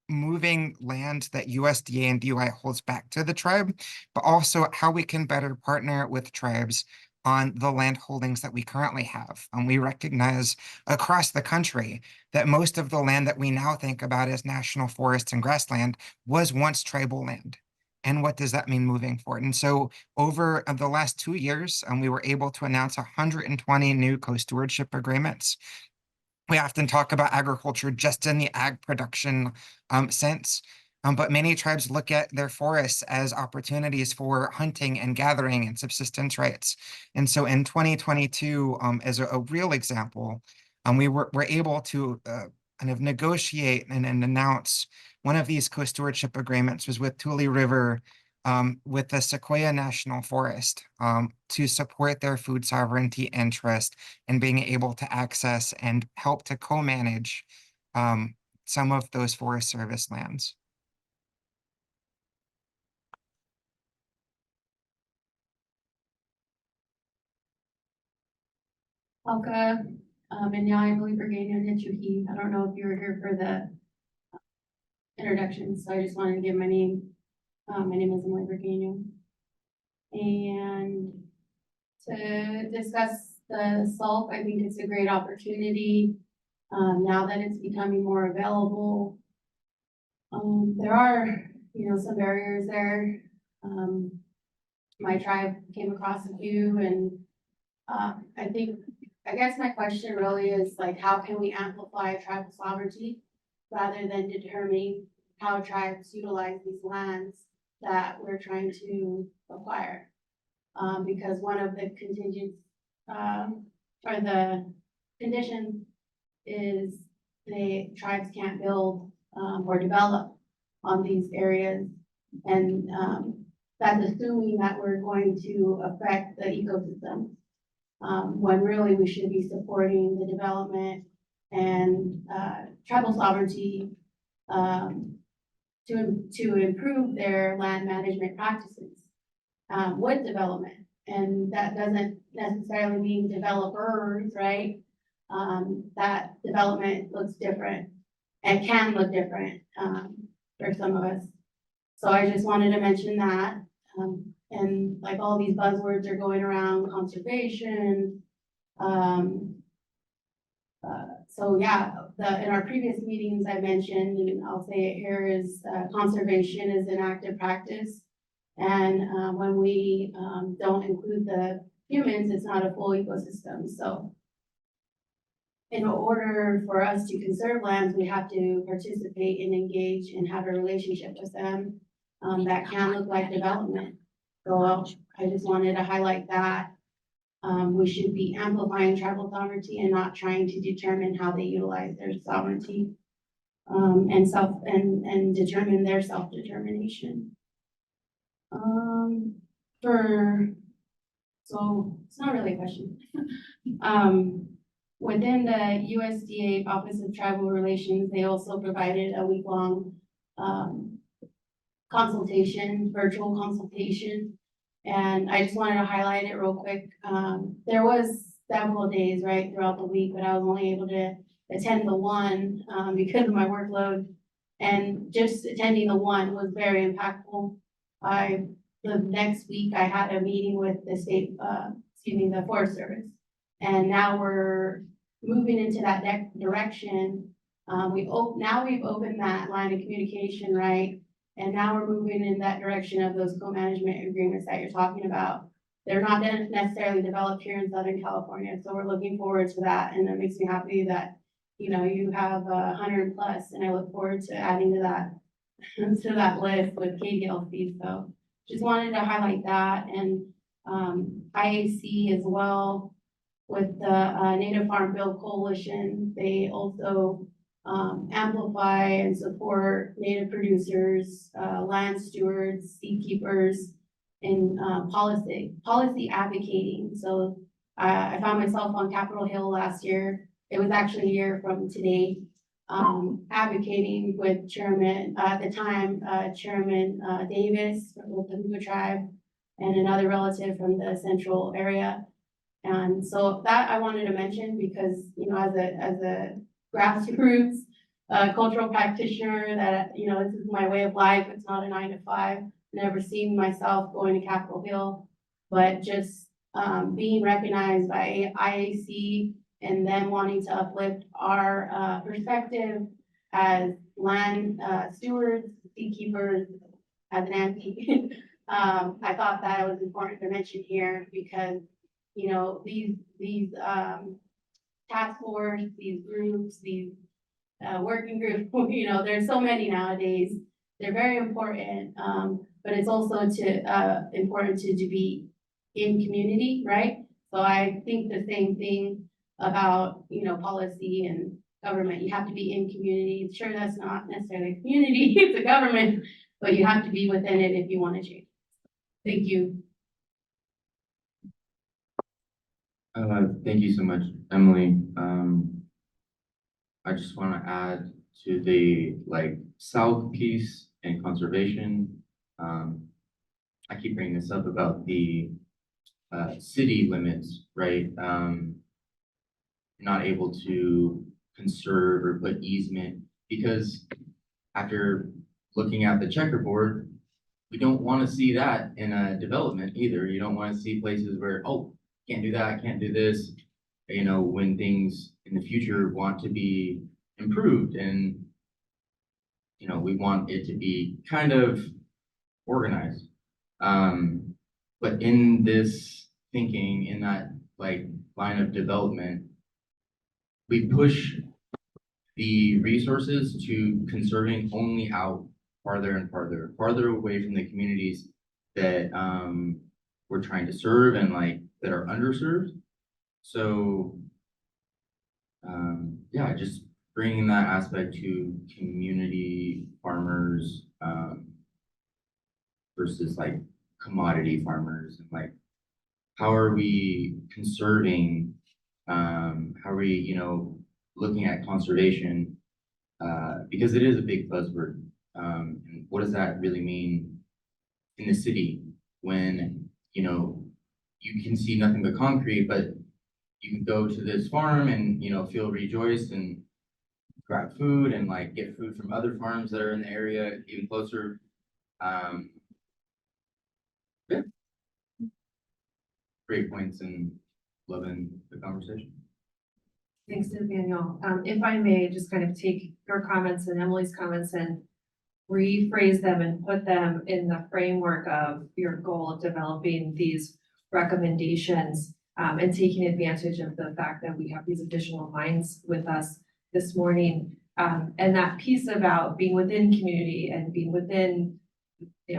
moving land that USDA and DOI holds back to the tribe, but also how we can better partner with tribes on the land holdings that we currently have. And we recognize across the country that most of the land that we now think about as national forests and grassland was once tribal land. And what does that mean moving forward? And so over the last 2 years, we were able to announce 120 new co-stewardship agreements. We often talk about agriculture just in the ag production sense, but many tribes look at their forests as opportunities for hunting and gathering and subsistence rights. And so in 2022, as a real example, we were able to kind of negotiate and announce one of these co-stewardship agreements was with Tule River with the Sequoia National Forest to support their food sovereignty interest and being able to access and help to co-manage some of those Forest Service lands. Alka, and now I'm Emily Bergano and Hitchuhi. I don't know if you were here for the introduction, so I just wanted to give my name. My name is Emily Bergano. And to discuss the SALT, I think it's a great opportunity now that it's becoming more available. There are, some barriers there. My tribe came across a few, and I guess my question really is like, how can we amplify tribal sovereignty rather than determining how tribes utilize these lands that we're trying to acquire? Because one of the contingents or the conditions is the tribes can't build or develop on these areas. And that's assuming that we're going to affect the ecosystem. When really we should be supporting the development and tribal sovereignty to improve their land management practices with development. And that doesn't necessarily mean developers, right? That development looks different and can look different for some of us. So I just wanted to mention that. And like all these buzzwords are going around conservation. So yeah, in our previous meetings I mentioned, and I'll say it here, is conservation is an active practice. And when we don't include the humans, it's not a full ecosystem. So in order for us to conserve lands, we have to participate and engage and have a relationship with them that can look like development. So I just wanted to highlight that. We should be amplifying tribal sovereignty and not trying to determine how they utilize their sovereignty and determine their self-determination. So it's not really a question. Within the USDA Office of Tribal Relations, they also provided a week-long consultation, virtual consultation. And I just wanted to highlight it real quick. There was several days, right, throughout the week, but I was only able to attend the one, because of my workload. And just attending the one was very impactful. The next week I had a meeting with the state, the Forest Service. And now we're moving into that direction. Now we've opened that line of communication, right? And now we're moving in that direction of those co-management agreements that you're talking about. They're not necessarily developed here in Southern California, so we're looking forward to that, and it makes me happy that, you have 100 plus, and I look forward to adding to that, to that list with KDLC, so just wanted to highlight that, and IAC as well, with the Native Farm Bill Coalition, they also amplify and support Native producers, land stewards, seed keepers, in policy advocating. So I found myself on Capitol Hill last year. It was actually a year from today, advocating with Chairman, at the time, Chairman Davis with the Hoopa tribe and another relative from the central area. And so that I wanted to mention because, as a grassroots cultural practitioner that, this is my way of life. It's not a 9 to 5. Never seen myself going to Capitol Hill, but just being recognized by IAC and then wanting to uplift our perspective as land stewards, seed keepers, as an auntie. I thought that it was important to mention here because, these task force, these groups, these working groups, there's so many nowadays. They're very important, but it's also important to be in community, right? So I think the same thing about, policy and government. You have to be in community. Sure, that's not necessarily a community, it's a government, but you have to be within it if you want to change. Thank you. Thank you so much, Emily. I just want to add to the South piece and conservation. I keep bringing this up about the city limits, right? Not able to conserve or put easement because after looking at the checkerboard, we don't want to see that in a development either. You don't want to see places where, oh, can't do that, can't do this, when things in the future want to be improved and, we want it to be kind of organized. But in this thinking, in that line of development, we push the resources to conserving only out farther and farther away from the communities that we're trying to serve and that are underserved. So yeah, just bringing that aspect to community farmers versus commodity farmers and how are we conserving, how are we, looking at conservation, because it is a big buzzword. And what does that really mean in the city when, you can see nothing but concrete, but you can go to this farm and, feel rejoiced and grab food and get food from other farms that are in the area even closer. Yeah. Great points and loving the conversation. Thanks, Nathaniel. If I may just kind of take your comments and Emily's comments and rephrase them and put them in the framework of your goal of developing these recommendations and taking advantage of the fact that we have these additional minds with us this morning. And that piece about being within community and being within,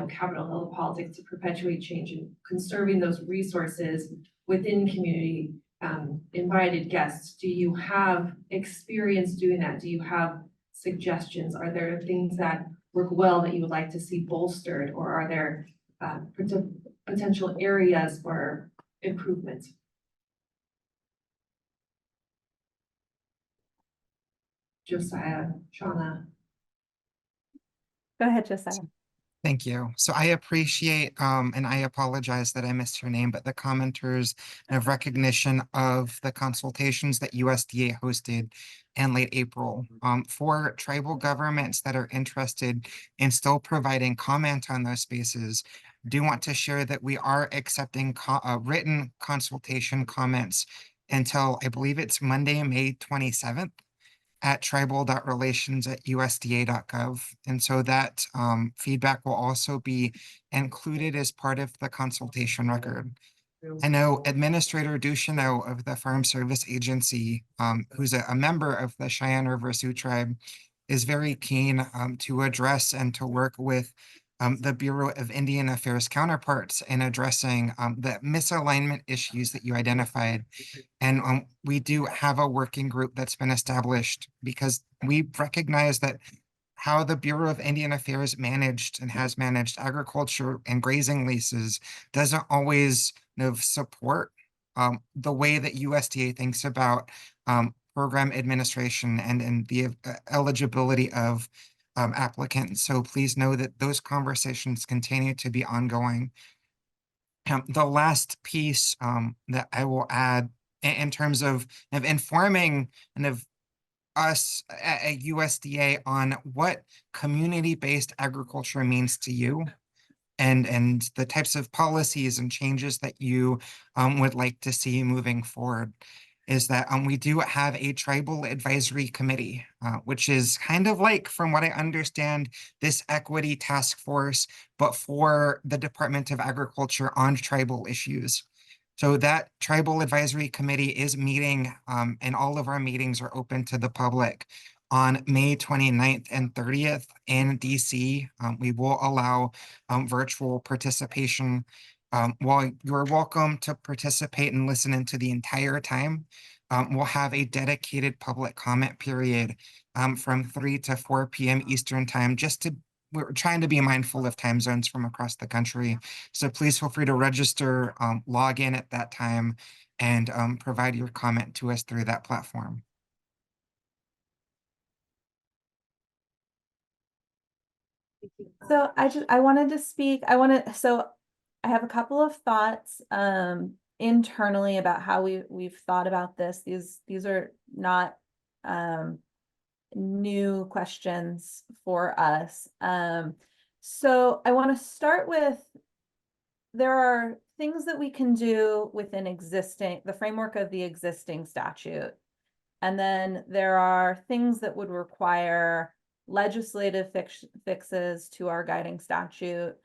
Capitol Hill politics to perpetuate change and conserving those resources within community. Invited guests, do you have experience doing that? Do you have suggestions? Are there things that work well that you would like to see bolstered, or are there potential areas for improvement? Josiah, Shauna. Go ahead, Josiah. Thank you. So I appreciate, and I apologize that I missed your name, but the commenters of recognition of the consultations that USDA hosted in late April. For tribal governments that are interested in still providing comment on those spaces, do want to share that we are accepting written consultation comments until I believe it's Monday, May 27th. At tribal.relations@usda.gov. And so that feedback will also be included as part of the consultation record. I know Administrator Ducheneau of the Farm Service Agency, who's a member of the Cheyenne River Sioux Tribe, is very keen to address and to work with the Bureau of Indian Affairs counterparts in addressing the misalignment issues that you identified. And we do have a working group that's been established because we recognize that how the Bureau of Indian Affairs managed and has managed agriculture and grazing leases doesn't always support the way that USDA thinks about program administration and the eligibility of applicants. So please know that those conversations continue to be ongoing. The last piece that I will add in terms of informing and of us at USDA on what community-based agriculture means to you and the types of policies and changes that you would like to see moving forward is that we do have a tribal advisory committee, which is kind of like, from what I understand, this equity task force, but for the Department of Agriculture on tribal issues. So that tribal advisory committee is meeting, and all of our meetings are open to the public on May 29th and 30th in DC. We will allow virtual participation. While you're welcome to participate and listen into the entire time, we'll have a dedicated public comment period from 3 to 4 p.m. Eastern time, we're trying to be mindful of time zones from across the country. So please feel free to register, log in at that time, and provide your comment to us through that platform. So I wanted to speak, so I have a couple of thoughts internally about how we've thought about this. These are not new questions for us. So I want to start with, there are things that we can do within the framework of the existing statute. And then there are things that would require legislative fixes to our guiding statute,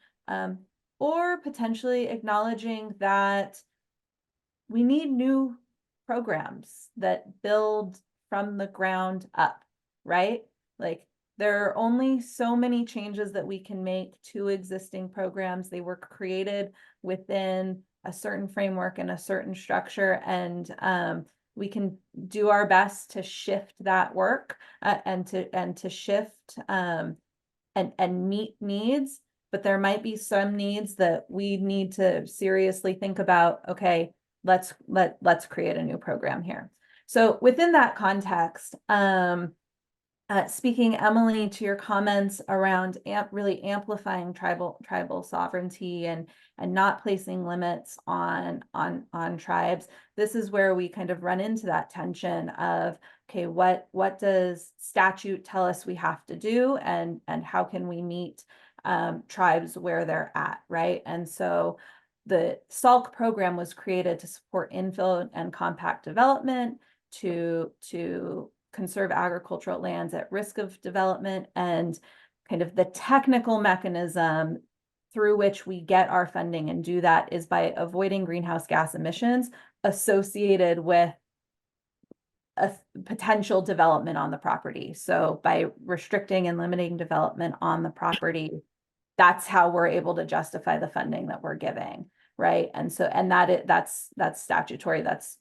or potentially acknowledging that we need new programs that build from the ground up, right? Like, there are only so many changes that we can make to existing programs. They were created within a certain framework and a certain structure, and we can do our best to shift that work and to shift and meet needs. But there might be some needs that we need to seriously think about. Okay, let's create a new program here. So within that context, speaking, Emily, to your comments around really amplifying tribal sovereignty and not placing limits on tribes, this is where we kind of run into that tension of, okay, what does statute tell us we have to do, and how can we meet tribes where they're at, right? And so the SALC program was created to support infill and compact development, to conserve agricultural lands at risk of development, and kind of the technical mechanism through which we get our funding and do that is by avoiding greenhouse gas emissions associated with a potential development on the property. So by restricting and limiting development on the property, that's how we're able to justify the funding that we're giving, right? And so, and that's statutory, that's,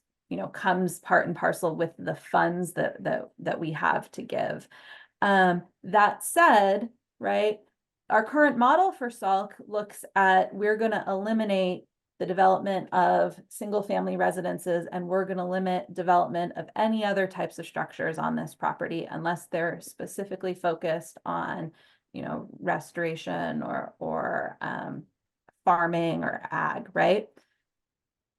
comes part and parcel with the funds that we have to give. That said, right, our current model for SALC looks at, we're going to eliminate the development of single family residences, and we're going to limit development of any other types of structures on this property unless they're specifically focused on you know, restoration or farming or ag, right?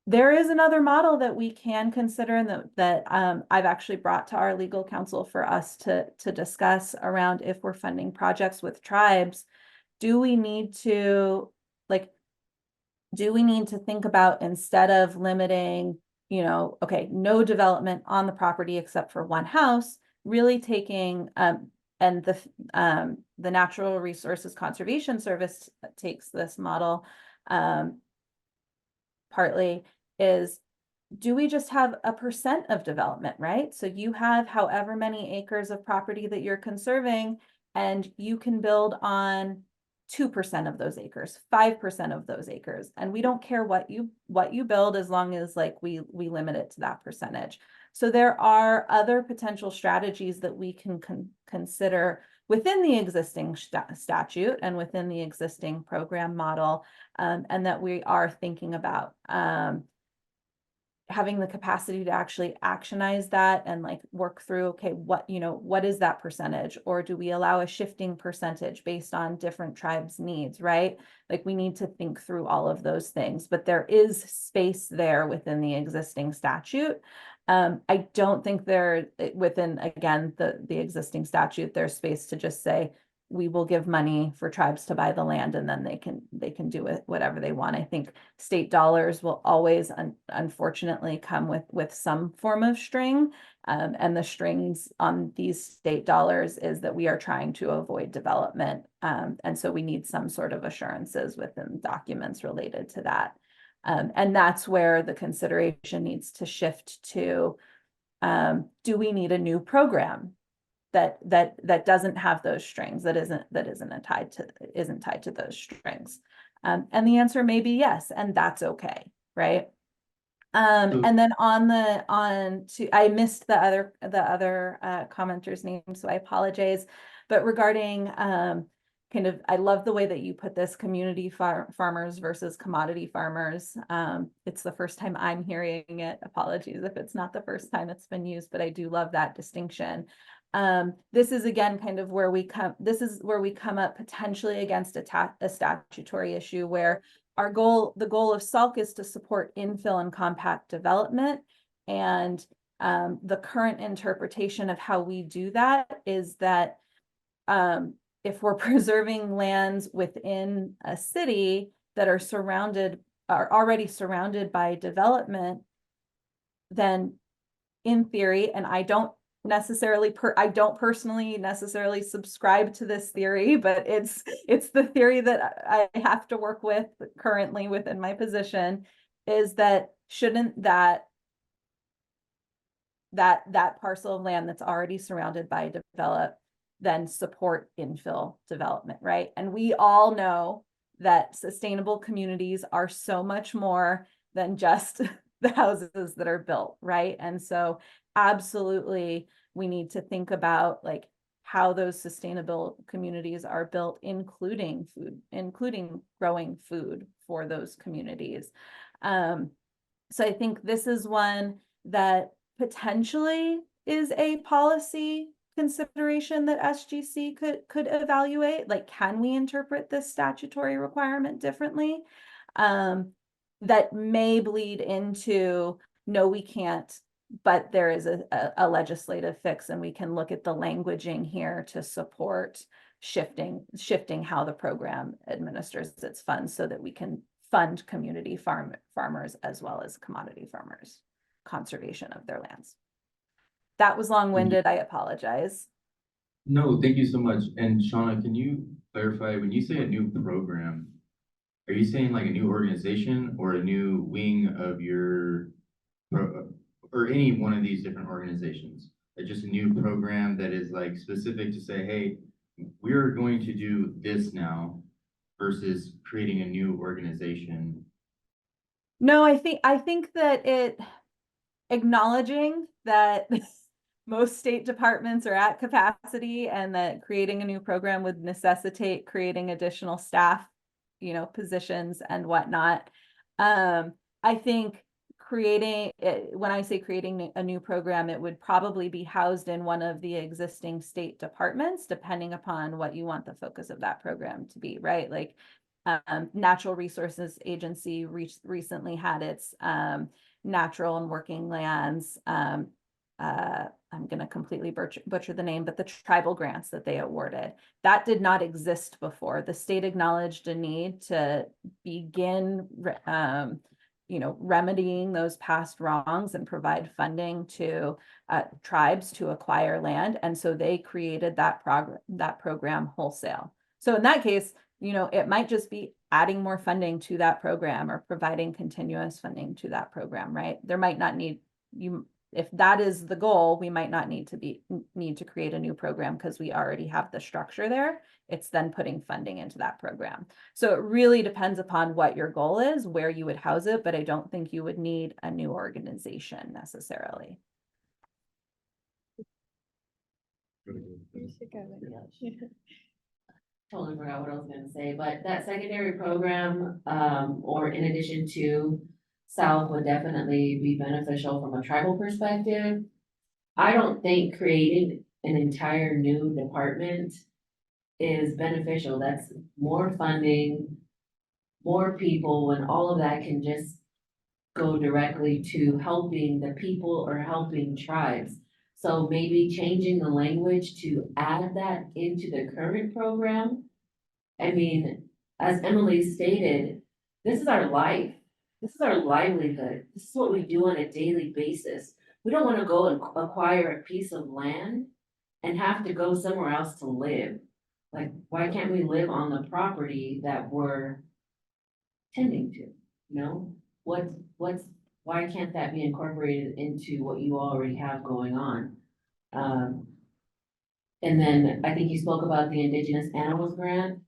There is another model that we can consider and that I've actually brought to our legal counsel for us to discuss around if we're funding projects with tribes. Do we need to think about, instead of limiting, you know, okay, no development on the property except for one house, really taking and the Natural Resources Conservation Service takes this model partly, is do we just have a percent of development, right? So you have however many acres of property that you're conserving, and you can build on 2% of those acres, 5% of those acres. And we don't care what you build, as long as like we limit it to that percentage. So there are other potential strategies that we can consider within the existing statute and within the existing program model, and that we are thinking about having the capacity to actually actionize that and like work through, okay, what is that percentage? Or do we allow a shifting percentage based on different tribes' needs, right? Like we need to think through all of those things, but there is space there within the existing statute. I don't think within, again, the existing statute, there's space to just say, we will give money for tribes to buy the land, and then they can do it whatever they want. I think state dollars will always unfortunately come with some form of string. And the strings on these state dollars is that we are trying to avoid development. And so we need some sort of assurances within documents related to that. And that's where the consideration needs to shift to, do we need a new program that doesn't have those strings, that isn't tied to those strings? And the answer may be yes, and that's okay, right? And then I missed the other commenter's name, so I apologize. But regarding I love the way that you put this, community farmers versus commodity farmers. It's the first time I'm hearing it. Apologies if it's not the first time it's been used, but I do love that distinction. This is again kind of where we come up potentially against a statutory issue where the goal of SALC is to support infill and compact development. And the current interpretation of how we do that is that if we're preserving lands within a city that are already surrounded by development, then in theory, and I don't personally necessarily subscribe to this theory, but it's the theory that I have to work with currently within my position, is that shouldn't that parcel of land that's already surrounded by then support infill development, right? And we all know that sustainable communities are so much more than just the houses that are built, right? And so absolutely, we need to think about like how those sustainable communities are built, including growing food for those communities. So I think this is one that potentially is a policy consideration that SGC could evaluate. Like, can we interpret this statutory requirement differently? That may bleed into, no, we can't, but there is a legislative fix, and we can look at the languaging here to support shifting how the program administers its funds so that we can fund community farmers as well as commodity farmers, conservation of their lands. That was long-winded, I apologize. No, thank you so much. And Shauna, can you clarify, when you say a new program, are you saying like a new organization or a new wing of your, or any one of these different organizations? Just a new program that is like specific to say, hey, we're going to do this now versus creating a new organization? No, I think that acknowledging that most state departments are at capacity and that creating a new program would necessitate creating additional staff, positions and whatnot. I think creating, when I say creating a new program, it would probably be housed in one of the existing state departments, depending upon what you want the focus of that program to be, right? Like Natural Resources Agency recently had its natural and working lands. I'm going to completely butcher the name, but the tribal grants that they awarded, that did not exist before. The state acknowledged a need to begin remedying those past wrongs and provide funding to tribes to acquire land. And so they created that program wholesale. So in that case, it might just be adding more funding to that program or providing continuous funding to that program, right? There might not need if that is the goal, we might not need to create a new program because we already have the structure there. It's then putting funding into that program. So it really depends upon what your goal is, where you would house it, but I don't think you would need a new organization necessarily. Totally forgot what I was gonna say, but that secondary program, or in addition to South would definitely be beneficial from a tribal perspective. I don't think creating an entire new department is beneficial. That's more funding, more people, when all of that can just go directly to helping the people or helping tribes. So maybe changing the language to add that into the current program. I mean, as Emily stated, this is our life. This is our livelihood. This is what we do on a daily basis. We don't want to go and acquire a piece of land and have to go somewhere else to live. Like, why can't we live on the property that we're tending to? Why can't that be incorporated into what you already have going on? And then I think you spoke about the Indigenous Animals Grant.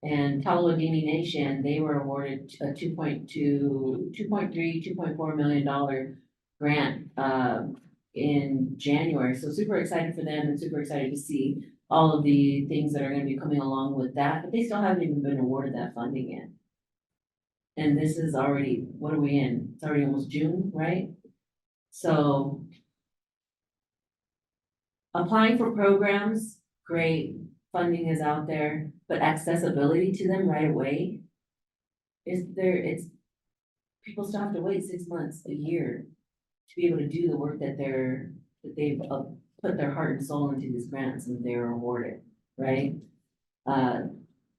And Talawagini Nation, they were awarded a $2.4 million grant in January. So super excited for them and super excited to see all of the things that are going to be coming along with that. But they still haven't even been awarded that funding yet. And this is already, what are we in? It's already almost June, right? So applying for programs, great. Funding is out there, but accessibility to them right away people still have to wait 6 months, a year to be able to do the work that they've put their heart and soul into these grants and they're awarded, right?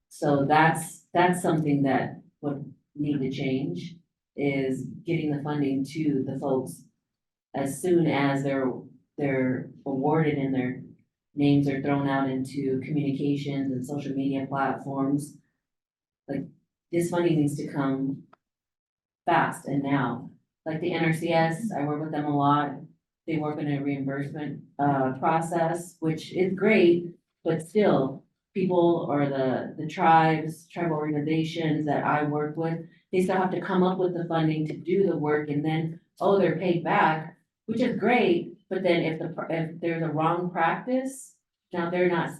So that's something that would need to change, is getting the funding to the folks as soon as they're awarded and their names are thrown out into communications and social media platforms. Like, this funding needs to come fast and now. Like the NRCS, I work with them a lot. They work in a reimbursement process, which is great, but still, people or the tribes, tribal organizations that I work with, they still have to come up with the funding to do the work, and then, they're paid back, which is great. But then if there's a wrong practice, now they're not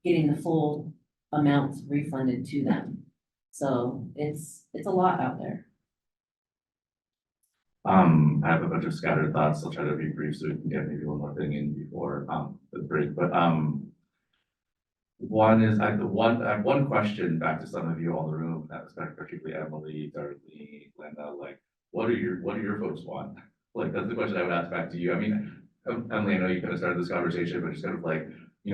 getting the full amounts refunded to them. So it's a lot out there. I have a bunch of scattered thoughts. I'll try to be brief so we can get maybe one more thing in before the break. But one is I have one question back to some of you all in the room, particularly Emily, Darlene, Linda, like, what do your folks want? Like, that's the question I would ask back to you. I mean, Emily, I know you kind of started this conversation, but just kind of like, I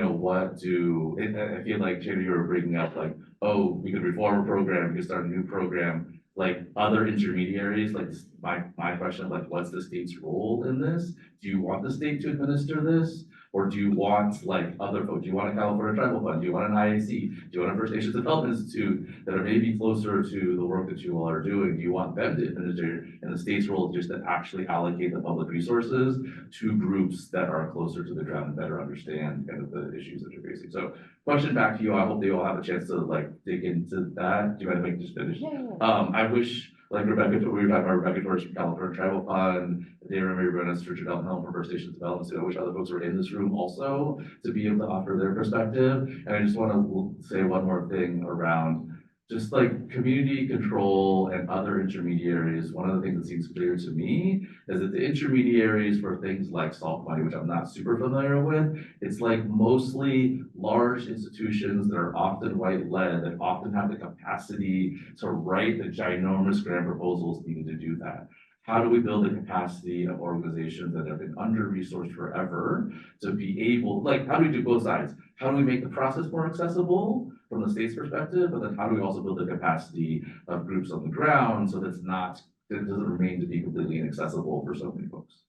feel like, Jamie, you were bringing up like, we could reform a program, we could start a new program, like other intermediaries, like my question of like, what's the state's role in this? Do you want the state to administer this? Or do you want like other folks? Do you want a California Tribal Fund? Do you want an IAC? Do you want a First Nations Development Institute that are maybe closer to the work that you all are doing? Do you want them to administer, and the state's role just to actually allocate the public resources to groups that are closer to the ground and better understand kind of the issues that you're facing? So question back to you. I hope they all have a chance to like dig into that. Do you mind if I just finish? I wish, like Rebecca, we were talking about Rebecca Torres from California Tribal Fund, David Mary Brennan, for Development from First Nations Development. So I wish other folks were in this room also to be able to offer their perspective. And I just want to say one more thing around just like community control and other intermediaries, one of the things that seems clear to me is that the intermediaries for things like salt money, which I'm not super familiar with, it's like mostly large institutions that are often white-led, that often have the capacity to write the ginormous grant proposals needed to do that. How do we build the capacity of organizations that have been under-resourced forever to be able, like, how do we do both sides? How do we make the process more accessible from the state's perspective, but then how do we also build the capacity of groups on the ground so that it doesn't remain to be completely inaccessible for so many folks?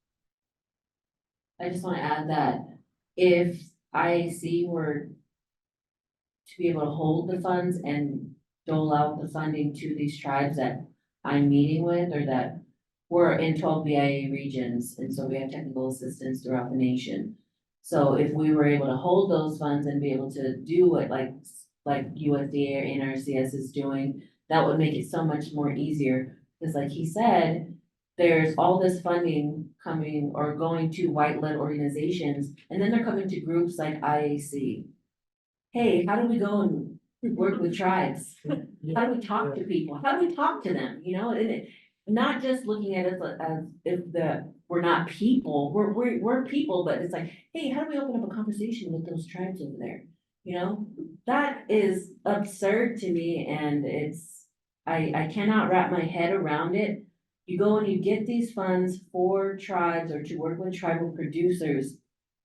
I just wanna add that if IAC were to be able to hold the funds and dole out the funding to these tribes that I'm meeting with, or that we're in 12 BIA regions, and so we have technical assistance throughout the nation. So if we were able to hold those funds and be able to do what like USDA or NRCS is doing, that would make it so much more easier. Because like he said, there's all this funding coming or going to white-led organizations, and then they're coming to groups like IAC. Hey, how do we go and work with tribes? How do we talk to people? How do we talk to them? You know, and not just looking at us as if we're not people, we're people, but it's like, hey, how do we open up a conversation with those tribes over there? You know, that is absurd to me, and I cannot wrap my head around it. You go and you get these funds for tribes or to work with tribal producers,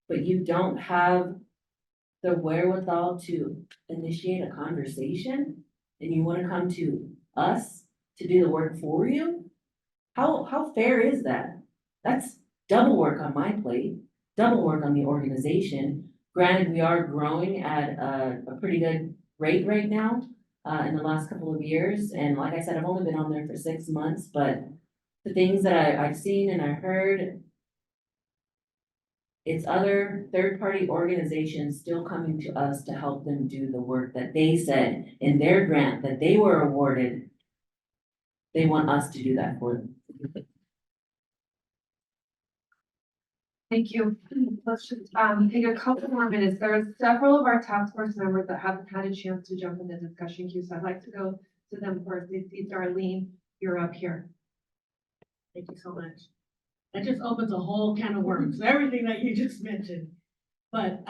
but you don't have the wherewithal to initiate a conversation, and you wanna come to us to do the work for you? How fair is that? That's double work on my plate, double work on the organization. Granted, we are growing at a pretty good rate right now, in the last couple of years. And like I said, I've only been on there for 6 months, but the things that I've seen and I heard, it's other third-party organizations still coming to us to help them do the work that they said in their grant that they were awarded. They want us to do that for them. Thank you. Let's just take a couple more minutes. There are several of our task force members that haven't had a chance to jump in the discussion queue, so I'd like to go to them first. I see Darlene, you're up here. Thank you so much. That just opens a whole can of worms, everything that you just mentioned. But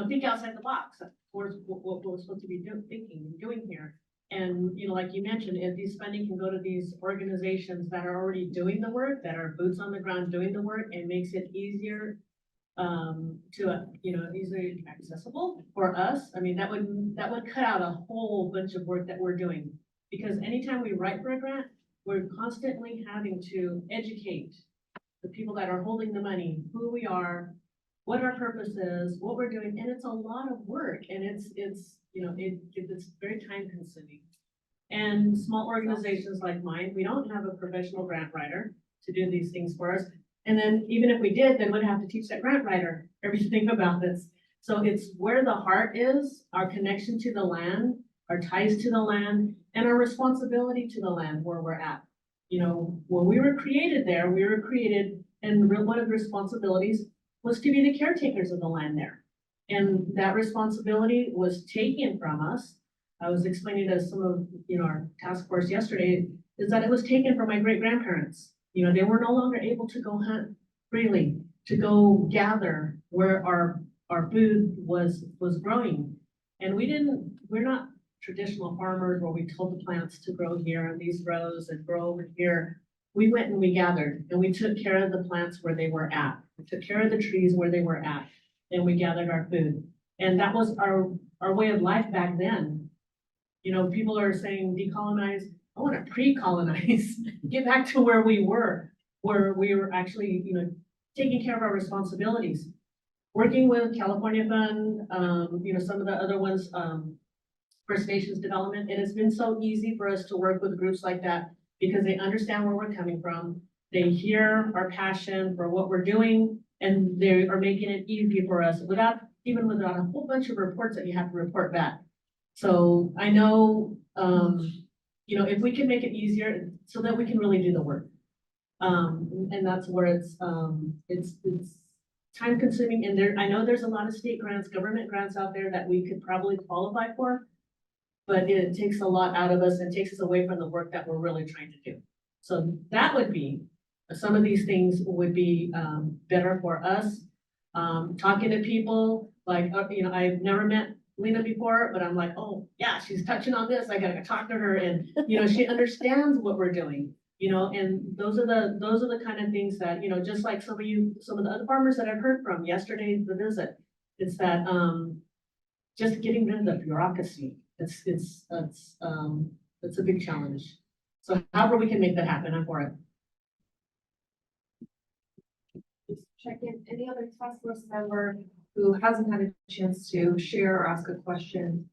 think outside the box, towards what we're supposed to be doing here. And, like you mentioned, if these funding can go to these organizations that are already doing the work, that are boots on the ground doing the work, and makes it easier easily accessible for us. I mean, that would cut out a whole bunch of work that we're doing. Because anytime we write for a grant, we're constantly having to educate the people that are holding the money, who we are, what our purpose is, what we're doing, and it's a lot of work, and it's very time consuming. And small organizations like mine, we don't have a professional grant writer to do these things for us. And then even if we did, then we'd have to teach that grant writer everything about this. So it's where the heart is, our connection to the land, our ties to the land, and our responsibility to the land where we're at. When we were created there, and one of the responsibilities was to be the caretakers of the land there. And that responsibility was taken from us. I was explaining to some of, our task force yesterday, is that it was taken from my great grandparents. They were no longer able to go hunt freely, to go gather where our food was growing. And we're not traditional farmers where we told the plants to grow here on these rows and grow over here. We went and we gathered and we took care of the plants where they were at. We took care of the trees where they were at, and we gathered our food. And that was our way of life back then. People are saying decolonize. I want to pre-colonize, get back to where we were actually, taking care of our responsibilities. Working with California Fund, some of the other ones, First Nations development, it has been so easy for us to work with groups like that because they understand where we're coming from. They hear our passion for what we're doing, and they are making it easy for us without a whole bunch of reports that you have to report back. So I know, if we can make it easier so that we can really do the work. And that's where it's time consuming, and I know there's a lot of state grants, government grants out there that we could probably qualify for. but it takes a lot out of us and takes us away from the work that we're really trying to do. So that would be, some of these things would be, better for us. Talking to people, like, you know, I've never met Lena before, but I'm like, oh, yeah, she's touching on this, I gotta talk to her, and, you know, she understands what we're doing. You know, and those are the kind of things that, you know, just like some of the other farmers that I've heard from yesterday, the visit, it's that, just getting rid of the bureaucracy, it's a big challenge. So however we can make that happen, I'm for it. Just check in, any other task force member who hasn't had a chance to share or ask a question?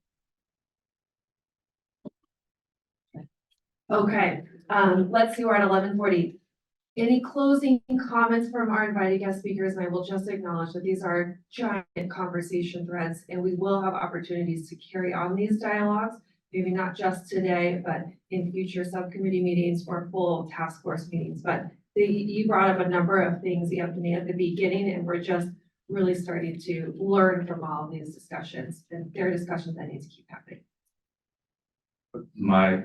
Okay, let's see, we're at 11:40. Any closing comments from our invited guest speakers? And I will just acknowledge that these are giant conversation threads, and we will have opportunities to carry on these dialogues, maybe not just today, but in future subcommittee meetings or full task force meetings. But you brought up a number of things you have to make at the beginning, and we're just really starting to learn from all of these discussions, and there are discussions that need to keep happening. My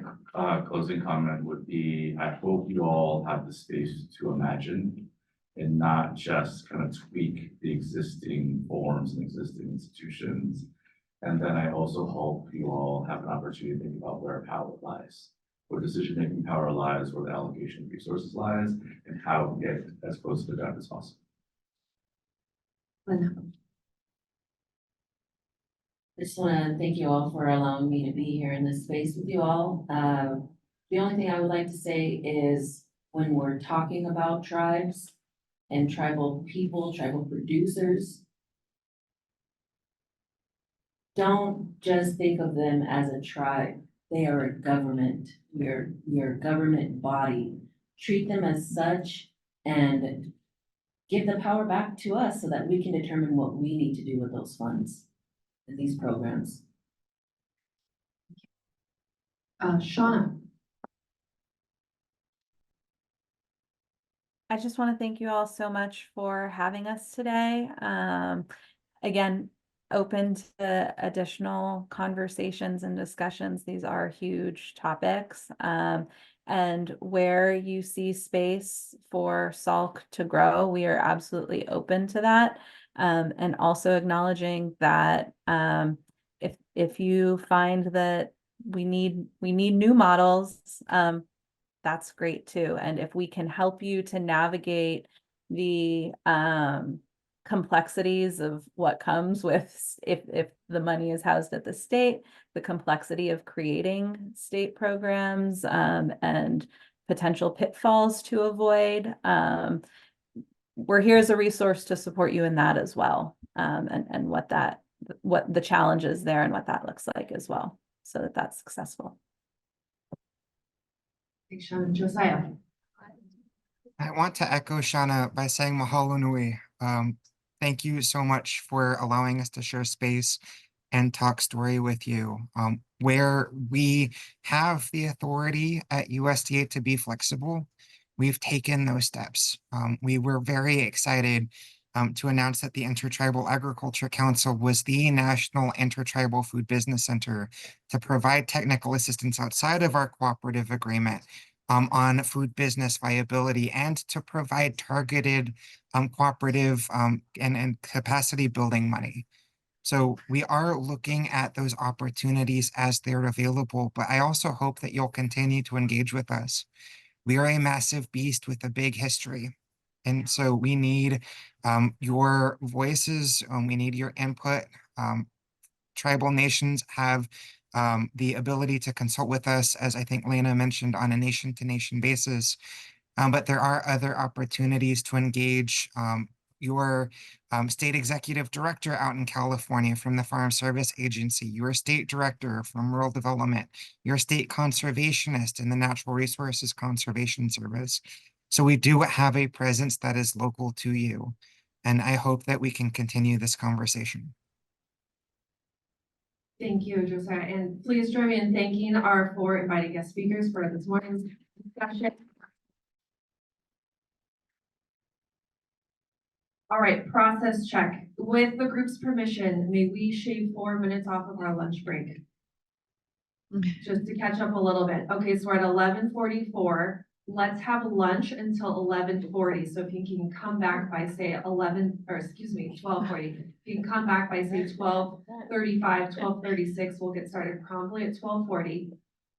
closing comment would be, I hope you all have the space to imagine and not just kind of tweak the existing forms and existing institutions. And then I also hope you all have an opportunity to think about where power lies, where decision-making power lies, where the allocation of resources lies, and how we get as close to the ground as possible. I just want to thank you all for allowing me to be here in this space with you all. The only thing I would like to say is when we're talking about tribes and tribal people, tribal producers, don't just think of them as a tribe. They are a government. We're a government body. Treat them as such and give the power back to us so that we can determine what we need to do with those funds and these programs. Shauna. I just want to thank you all so much for having us today. Again, open to additional conversations and discussions. These are huge topics. And where you see space for SALC to grow, we are absolutely open to that. And also acknowledging that if you find that we need new models, that's great too. And if we can help you to navigate the complexities of what comes with if the money is housed at the state, the complexity of creating state programs and potential pitfalls to avoid, we're here as a resource to support you in that as well, and what the challenge is there and what that looks like as well, so that that's successful. Thanks, Shauna. Josiah. I want to echo Shauna by saying mahalo nui. Thank you so much for allowing us to share space and talk story with you. Where we have the authority at USDA to be flexible, we've taken those steps. We were very excited to announce that the Intertribal Agriculture Council was the national intertribal food business center to provide technical assistance outside of our cooperative agreement on food business viability and to provide targeted cooperative and capacity building money. So we are looking at those opportunities as they're available, but I also hope that you'll continue to engage with us. We are a massive beast with a big history. And so we need your voices, we need your input. Tribal nations have the ability to consult with us, as I think Lena mentioned, on a nation-to-nation basis. But there are other opportunities to engage your state executive director out in California from the Farm Service Agency, your state director from Rural Development, your state conservationist in the Natural Resources Conservation Service. So we do have a presence that is local to you. And I hope that we can continue this conversation. Thank you, Josiah, and please join me in thanking our 4 invited guest speakers for this morning's discussion. All right, process check. With the group's permission, may we shave 4 minutes off of our lunch break? just to catch up a little bit. Okay, so we're at 11:44. Let's have lunch until 11:40. So if you can come back by say 12:40. If you can come back by say 12:35, 12:36, we'll get started promptly at 12:40.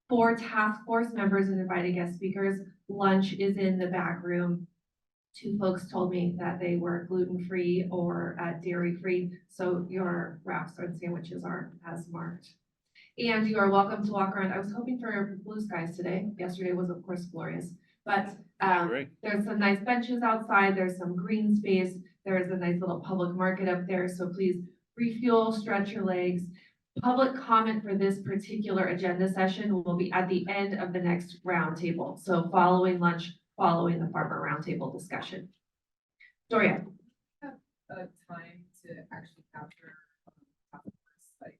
For task force members and invited guest speakers, lunch is in the back room. 2 folks told me that they were gluten-free or dairy-free, so your wraps and sandwiches are as marked. And you are welcome to walk around. I was hoping for blue skies today. Yesterday was, of course, glorious. But there's some nice benches outside. There's some green space. There's a nice little public market up there. So please refuel, stretch your legs. Public comment for this particular agenda session will be at the end of the next roundtable. So following lunch, following the farmer roundtable discussion. Doria. Time to actually capture like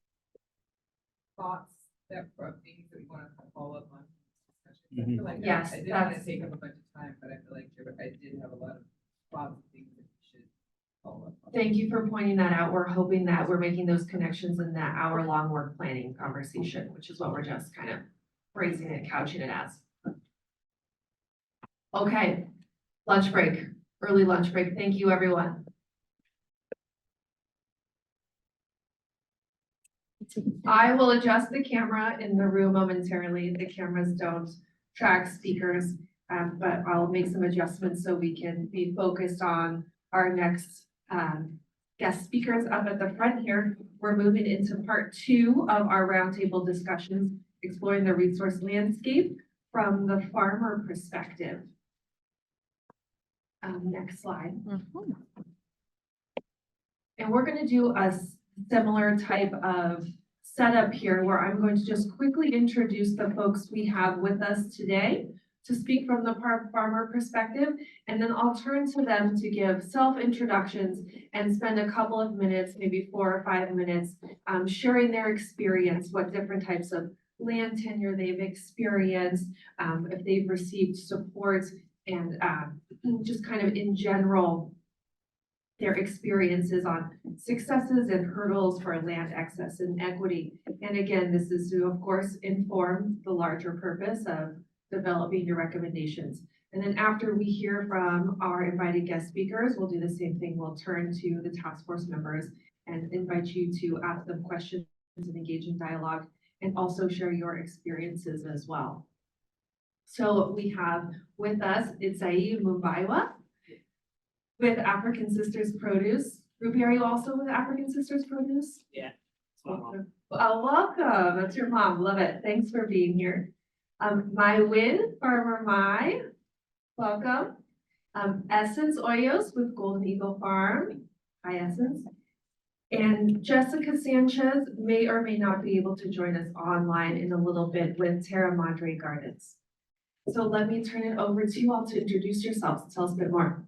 thoughts that were things that we want to follow up on. I feel like Yes, I didn't want to take up a bunch of time, but I feel like I did have a lot of thoughts and things that we should follow up on. Thank you for pointing that out. We're hoping that we're making those connections in that hour-long work planning conversation, which is what we're just kind of phrasing it, couching it as. Okay, lunch break, early lunch break. Thank you, everyone. I will adjust the camera in the room momentarily. The cameras don't track speakers, but I'll make some adjustments so we can be focused on our next guest speakers up at the front here. We're moving into part 2 of our roundtable discussions, exploring the resource landscape from the farmer perspective. Next slide. And we're going to do a similar type of setup here where I'm going to just quickly introduce the folks we have with us today to speak from the farmer perspective, and then I'll turn to them to give self-introductions and spend a couple of minutes, maybe 4 or 5 minutes, sharing their experience, what different types of land tenure they've experienced, if they've received support, and just kind of in general, their experiences on successes and hurdles for land access and equity. And again, this is to, of course, inform the larger purpose of developing your recommendations. And then after we hear from our invited guest speakers, we'll do the same thing. We'll turn to the task force members and invite you to ask them questions and engage in dialogue, and also share your experiences as well. So we have with us Itzai Mubaiwa with African Sisters Produce. Ruby, are you also with African Sisters Produce? Yeah. Welcome. Welcome. That's your mom. Love it. Thanks for being here. Mai Win, Farmer Mai. Welcome. Essence Oyos with Golden Eagle Farm. Hi, Essence. And Jessica Sanchez may or may not be able to join us online in a little bit with Terra Madre Gardens. So let me turn it over to you all to introduce yourselves. Tell us a bit more.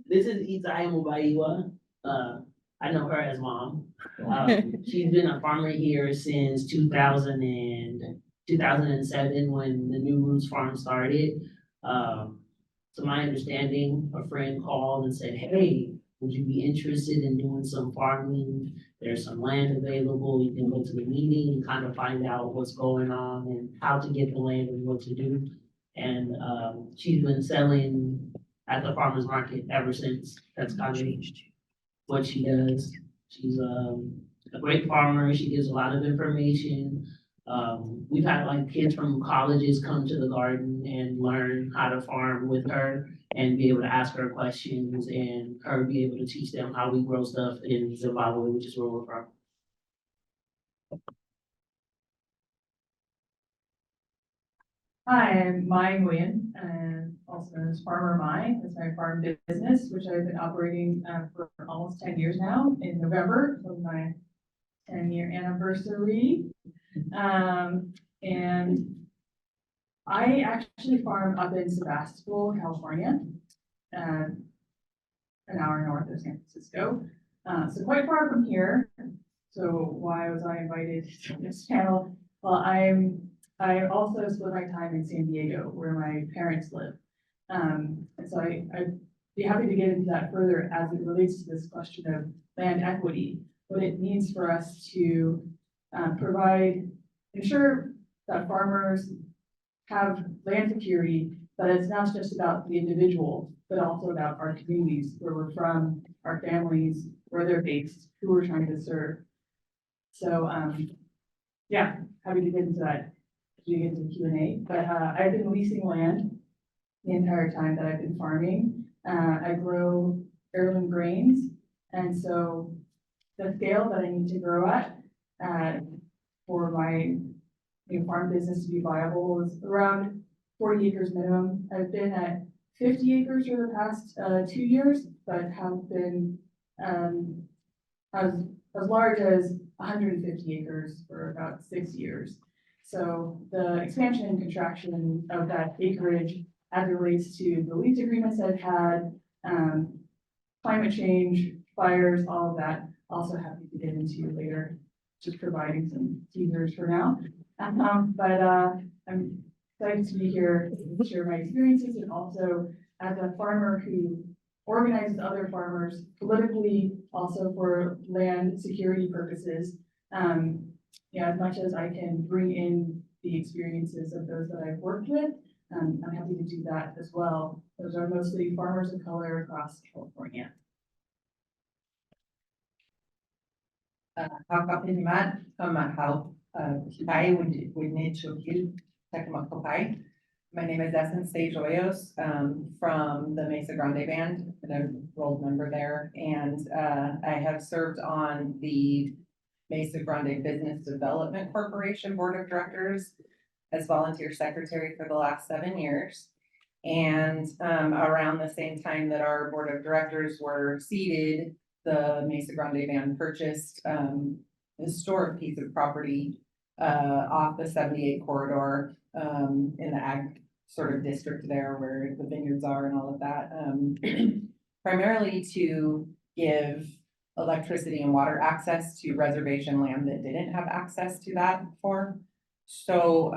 This is Itzai Mubaiwa. I know her as mom. She's been a farmer here since 2007 when the New Roots Farm started. To my understanding, a friend called and said, hey, would you be interested in doing some farming? There's some land available. You can go to the meeting and kind of find out what's going on and how to get the land and what to do. And she's been selling at the farmer's market ever since. That's kind of what she does. She's a great farmer. She gives a lot of information. We've had like kids from colleges come to the garden and learn how to farm with her and be able to ask her questions and her be able to teach them how we grow stuff in Zimbabwe, which is where we're from. Hi, I'm Mai Nguyen, and also known as Farmer Mai. It's my farm business, which I've been operating for almost 10 years now. In November was my 10-year anniversary. And I actually farm up in Sebastopol, California, an hour north of San Francisco. So quite far from here. So why was I invited to this panel? Well, I also split my time in San Diego, where my parents live. And so I'd be happy to get into that further as it relates to this question of land equity, what it means for us to ensure that farmers have land security, but it's not just about the individual, but also about our communities, where we're from, our families, where they're based, who we're trying to serve. So, yeah, happy to get into that as we get into Q&A, but I've been leasing land the entire time that I've been farming. I grow heirloom grains, and so the scale that I need to grow at for my farm business to be viable is around 40 acres minimum. I've been at 50 acres for the past 2 years, but have been as large as 150 acres for about 6 years. So the expansion and contraction of that acreage as it relates to the lease agreements I've had, climate change, fires, all of that, also happy to get into later, just providing some teasers for now. But I'm excited to be here to share my experiences, and also as a farmer who organizes other farmers politically, also for land security purposes. Yeah, as much as I can bring in the experiences of those that I've worked with, I'm happy to do that as well. Those are mostly farmers of color across California. Kapinimat Kamahau Kai would need to kill Tecmacopai. My name is Essence Sage Hoyos from the Mesa Grande Band, an enrolled member there, and I have served on the Mesa Grande Business Development Corporation Board of Directors as volunteer secretary for the last 7 years. And around the same time that our board of directors were seated, the Mesa Grande Band purchased a historic piece of property off the 78 corridor in the ag sort of district there where the vineyards are and all of that, primarily to give electricity and water access to reservation land that didn't have access to that before. So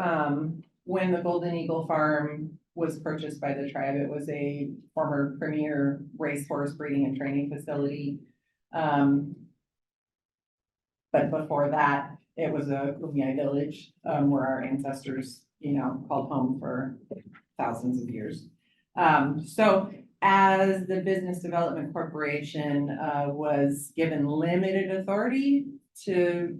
when the Golden Eagle Farm was purchased by the tribe, it was a former premier racehorse breeding and training facility. But before that, it was a Kumeyaay village where our ancestors, called home for thousands of years. So as the Business Development Corporation was given limited authority to,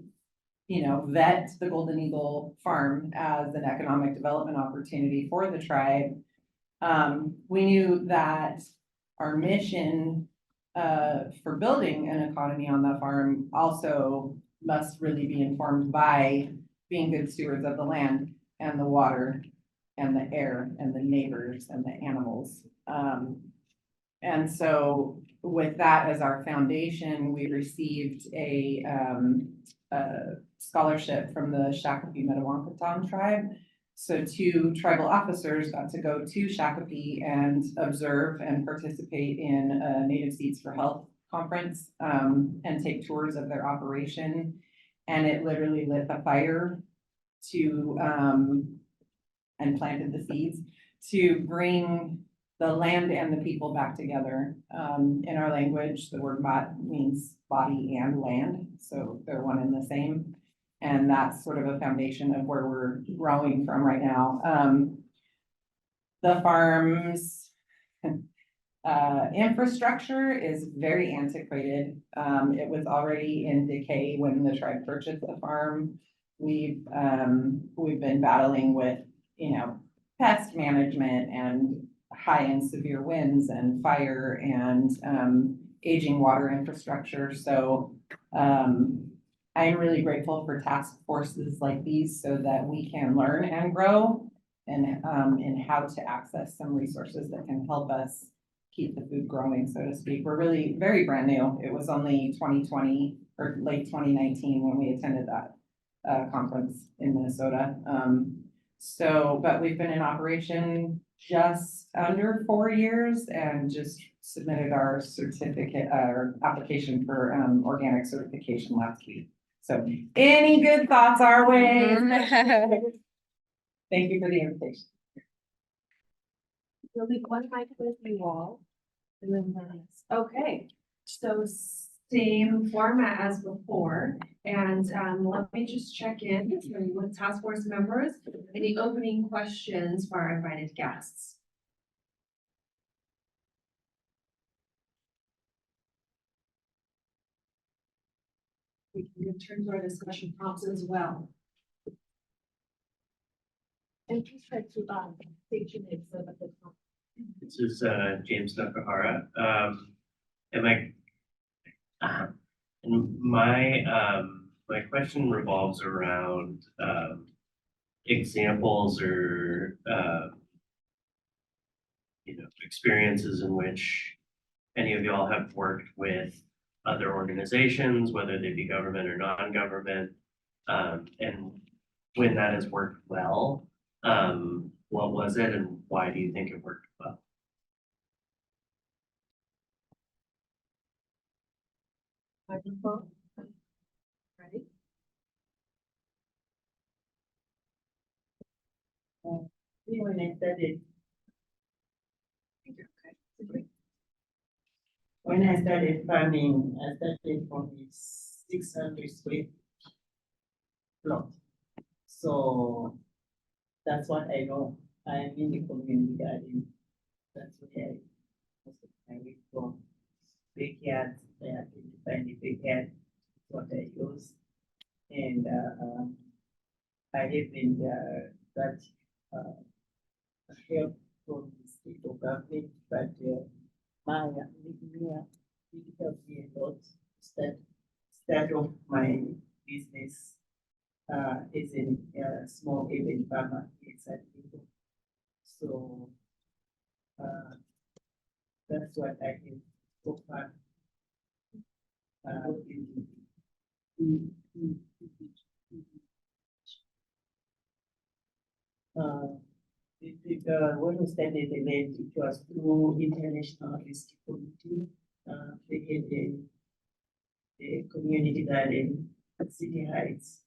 vet the Golden Eagle Farm as an economic development opportunity for the tribe, we knew that our mission for building an economy on the farm also must really be informed by being good stewards of the land and the water and the air and the neighbors and the animals. And so with that as our foundation, we received a scholarship from the Shakopee Metawankaton tribe. So 2 tribal officers got to go to Shakopee and observe and participate in a Native Seeds for Health conference and take tours of their operation. And it literally lit the fire to and planted the seeds to bring the land and the people back together. In our language, the word mat means body and land, so they're one and the same. And that's sort of a foundation of where we're growing from right now. The farm's infrastructure is very antiquated. It was already in decay when the tribe purchased the farm. We've been battling with, pest management and high and severe winds and fire and aging water infrastructure. So I'm really grateful for task forces like these so that we can learn and grow and how to access some resources that can help us keep the food growing, so to speak. We're really very brand new. It was only 2020 or late 2019 when we attended that conference in Minnesota. But we've been in operation just under 4 years and just submitted our certificate, our application for organic certification last week. So any good thoughts our way? Thank you for the invitation. There'll be one mic with you all. And then okay, so same format as before. And let me just check in with task force members. Any opening questions for our invited guests? We can turn to our discussion prompts as well. And please try to state your name so that the This is James Nakahara. And my question revolves around examples or experiences in which any of y'all have worked with other organizations, whether they be government or non-government, and when that has worked well, what was it and why do you think it worked well? microphone. Ready? When I started, when I started farming, I started from a 600 square plot. So that's what I know. I am in the community garden. That's where I went from. Backyards, I have to find the backyard, what I use. And I have been got help from the state of government, but my media did help me a lot to start off my business as a small urban farmer inside people. So that's what I have so far. When we started the land, it was through International Rescue Committee. They had a community garden at City Heights.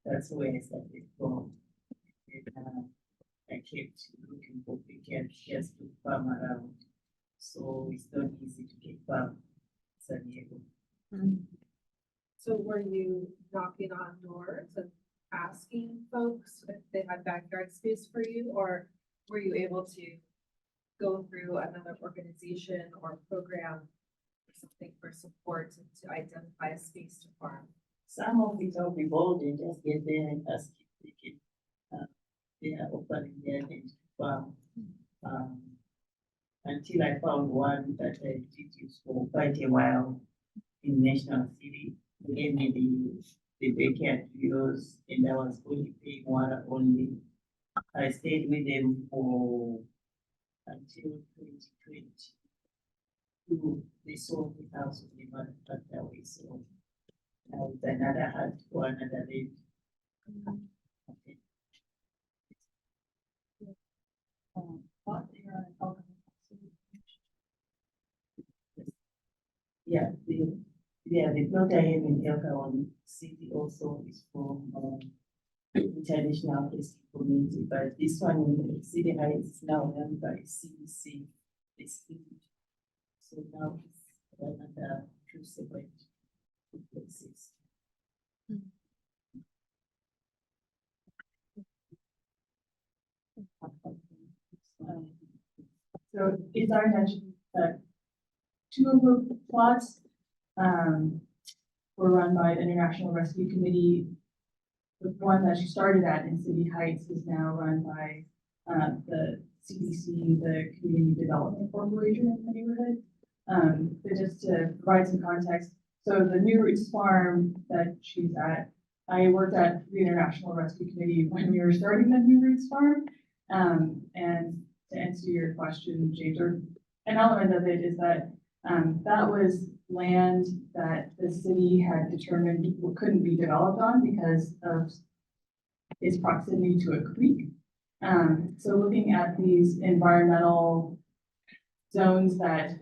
That's where I started from. And, I kept looking for backyard just to farm around. So it's not easy to get farm in San Diego. So were you knocking on doors and asking folks if they had backyard space for you, or were you able to go through another organization or program or something for support to identify a space to farm? Some of it will be bold and just get there and ask if they can, they are offering their land to farm. Until I found one that I did use for quite a while in National City. They gave me the backyard to use, and I was only paying water only. I stayed with them for until 2020. They sold the house with the money back that way, so now it's another hard for another lady. Okay. Yeah, the plot I have in El Cajon City also is from International Rescue Community, but this one in City Heights is now run by CDC. So now it's another two separate places. So it's our intention that two of the plots were run by the International Rescue Committee. The one that you started at in City Heights is now run by the CDC, the Community Development Corporation in the neighborhood. But just to provide some context, so the New Roots Farm that she's at, I worked at the International Rescue Committee when we were starting the New Roots Farm. And to answer your question, James, or an element of it is that that was land that the city had determined couldn't be developed on because of its proximity to a creek. So looking at these environmental zones that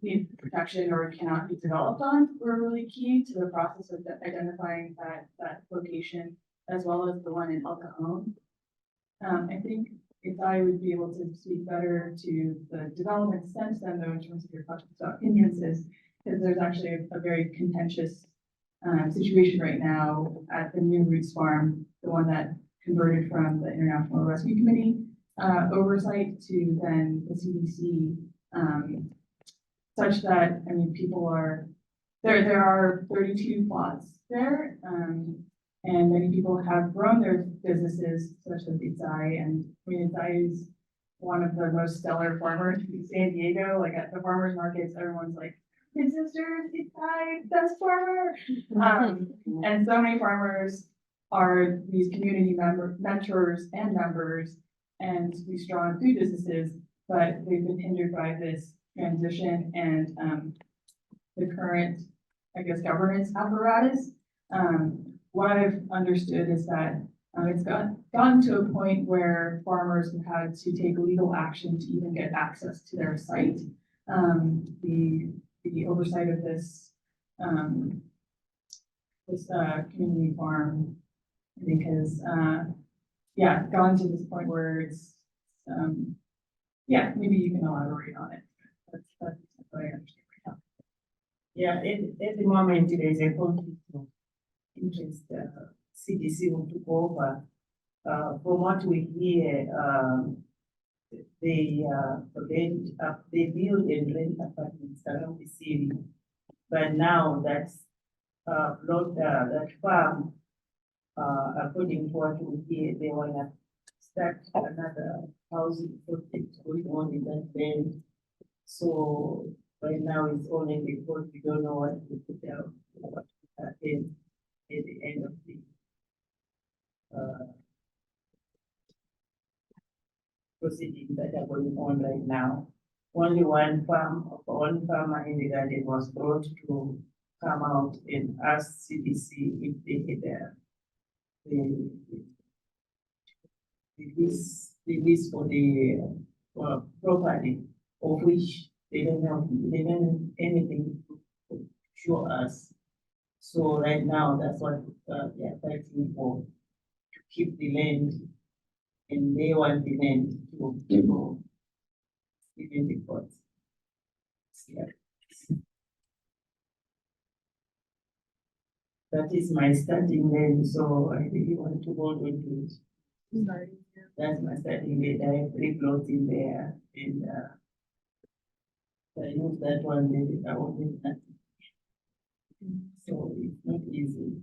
need protection or cannot be developed on were really key to the process of identifying that location, as well as the one in El Cajon. I think if I would be able to speak better to the development since then, though, in terms of your questions about hindrances, because there's actually a very contentious situation right now at the new Roots Farm, the one that converted from the International Rescue Committee oversight to then the CDC, such that, I mean, people are, there are 32 plots there, and many people have grown their businesses, such as Itzai, and I mean, Itzai is one of the most stellar farmers in San Diego, like at the farmers markets, everyone's like, his sister, Itzai, best farmer. And so many farmers are these community mentors and members and these strong food businesses, but they've been hindered by this transition and the current, I guess, governance apparatus. What I've understood is that it's gotten to a point where farmers have had to take legal action to even get access to their site. The oversight of this community farm, I think has gone to this point where it's maybe you can elaborate on it. That's what I understand right now. Yeah, at the moment, there is a conflict of interest. CDC will take over. From what we hear, they build and rent apartments around the city. But now that's that farm, according to what we hear, they wanna start another housing project going on in that land. So right now it's only because we don't know what to put out, what to happen at the end of the proceedings that are going on right now. Only one farmer in the garden was brought to come out and ask CDC if they had the lease for the property, of which they didn't have anything to show us. So right now, that's what they are fighting for, to keep the land, and they want the land to go even the courts. Yeah. That is my starting land, so I really want to hold on to it. That's my starting land. I have 3 plots in there, and I use that one, maybe I won't need that. So it's not easy.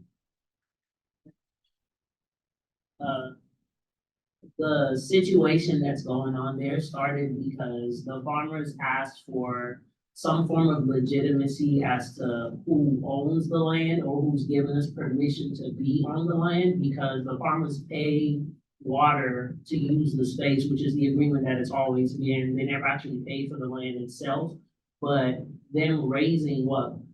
The situation that's going on there started because the farmers asked for some form of legitimacy as to who owns the land or who's given us permission to be on the land, because the farmers pay water to use the space, which is the agreement that it's always been. They never actually pay for the land itself, but them raising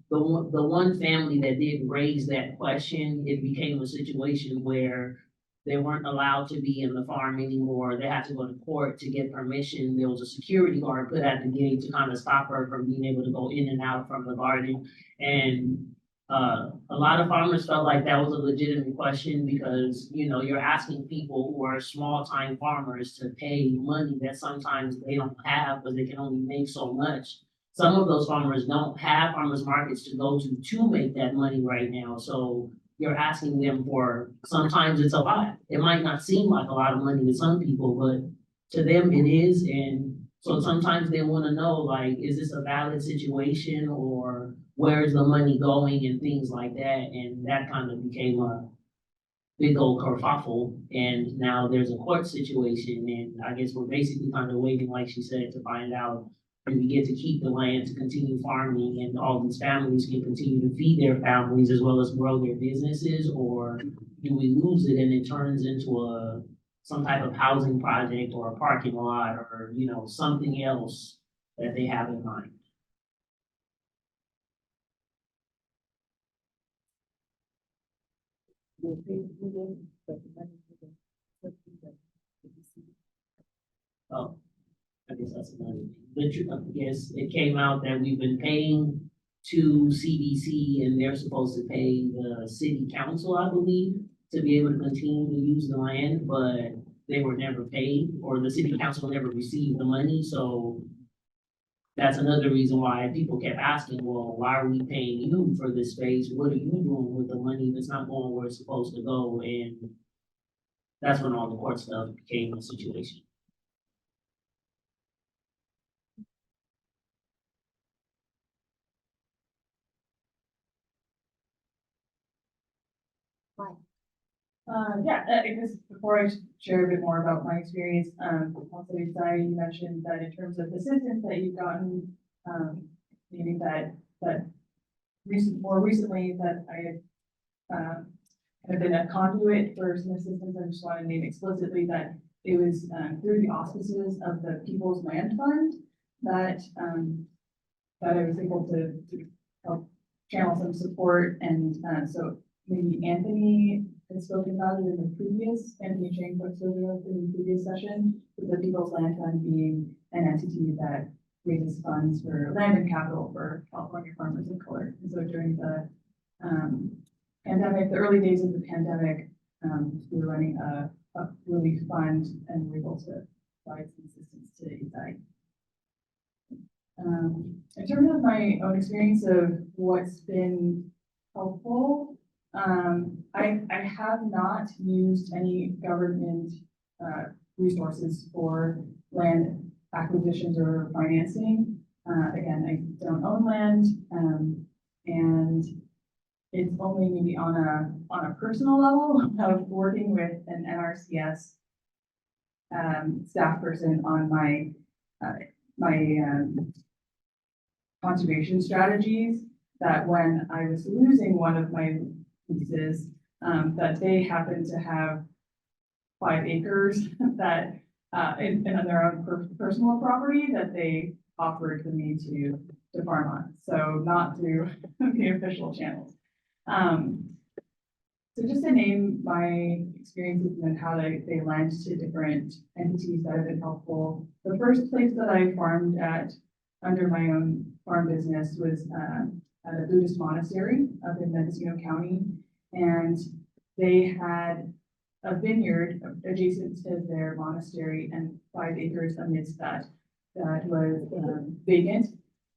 the one family that did raise that question, it became a situation where they weren't allowed to be in the farm anymore. They had to go to court to get permission. There was a security guard put at the gate to kind of stop her from being able to go in and out from the garden. And a lot of farmers felt like that was a legitimate question because, you know, you're asking people who are small time farmers to pay money that sometimes they don't have, but they can only make so much. Some of those farmers don't have farmers markets to go to make that money right now. So you're asking them for, sometimes it's a lot. It might not seem like a lot of money to some people, but to them it is. And so sometimes they want to know, like, is this a valid situation or where's the money going and things like that. And that kind of became a big old kerfuffle. And now there's a court situation. And I guess we're basically kind of waiting, like she said, to find out if we get to keep the land to continue farming and all these families can continue to feed their families as well as grow their businesses, or do we lose it and it turns into some type of housing project or a parking lot or, you know, something else that they have in mind. Oh, I guess that's another thing. Yes, it came out that we've been paying to CDC and they're supposed to pay the city council, I believe, to be able to continue to use the land, but they were never paid, or the city council never received the money, so that's another reason why people kept asking, well, why are we paying you for this space? What are you doing with the money that's not going where it's supposed to go? And that's when all the court stuff became a situation. Yeah, I guess before I share a bit more about my experience, also, Isai, you mentioned that in terms of assistance that you've gotten, meaning more recently that I have been a conduit for some assistance. I just want to name explicitly that it was through the auspices of the People's Land Fund that that I was able to help channel some support, and so maybe Anthony had spoken about it in the previous, Anthony Chang spoke about it in the previous session, with the People's Land Fund being an entity that raises funds for land and capital for California farmers of color. And so during the pandemic, the early days of the pandemic, we were running a relief fund and were able to provide some assistance to Isai. In terms of my own experience of what's been helpful, I have not used any government resources for land acquisitions or financing. Again, I don't own land, and it's only maybe on a personal level of working with an NRCS staff person on my conservation strategies, that when I was losing one of my leases, that they happened to have 5 acres that in their own personal property that they offered for me to farm on. So not through the official channels. So just to name my experiences and how they lend to different entities that have been helpful. The first place that I farmed at under my own farm business was at a Buddhist monastery up in Mendocino County. And they had a vineyard adjacent to their monastery, and 5 acres amidst that was vacant.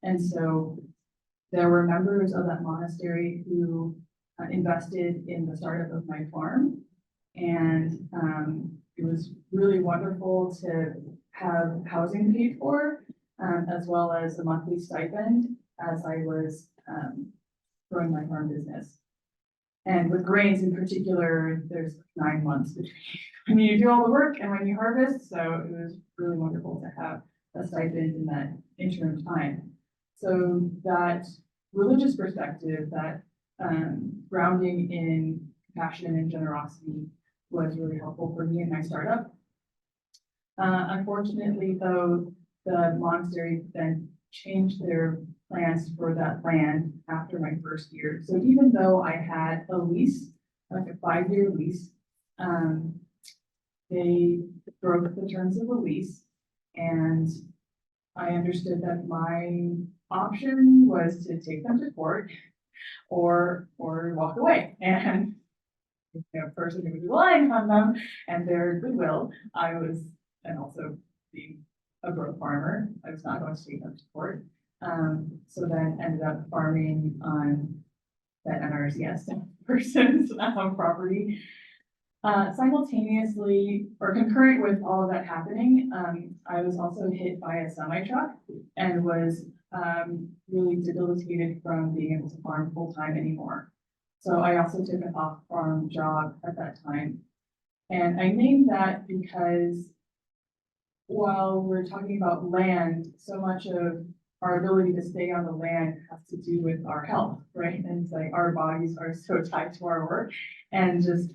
And so there were members of that monastery who invested in the startup of my farm. And it was really wonderful to have housing paid for, as well as a monthly stipend as I was growing my farm business. And with grains in particular, there's 9 months between when you do all the work and when you harvest. So it was really wonderful to have a stipend in that interim time. So that religious perspective, that grounding in compassion and generosity was really helpful for me in my startup. Unfortunately, though, the monastery then changed their plans for that land after my first year. So even though I had a lease, like a 5-year lease, they broke the terms of the lease, and I understood that my option was to take them to court or walk away. And you know, person who was relying on them and their goodwill, and also being a growth farmer, I was not going to take them to court. So then ended up farming on that NRCS person's property. Simultaneously, or concurrent with all of that happening, I was also hit by a semi-truck and was really debilitated from being able to farm full-time anymore. So I also took an off-farm job at that time. And I named that because while we're talking about land, so much of our ability to stay on the land has to do with our health, right? And it's like our bodies are so tied to our work. And just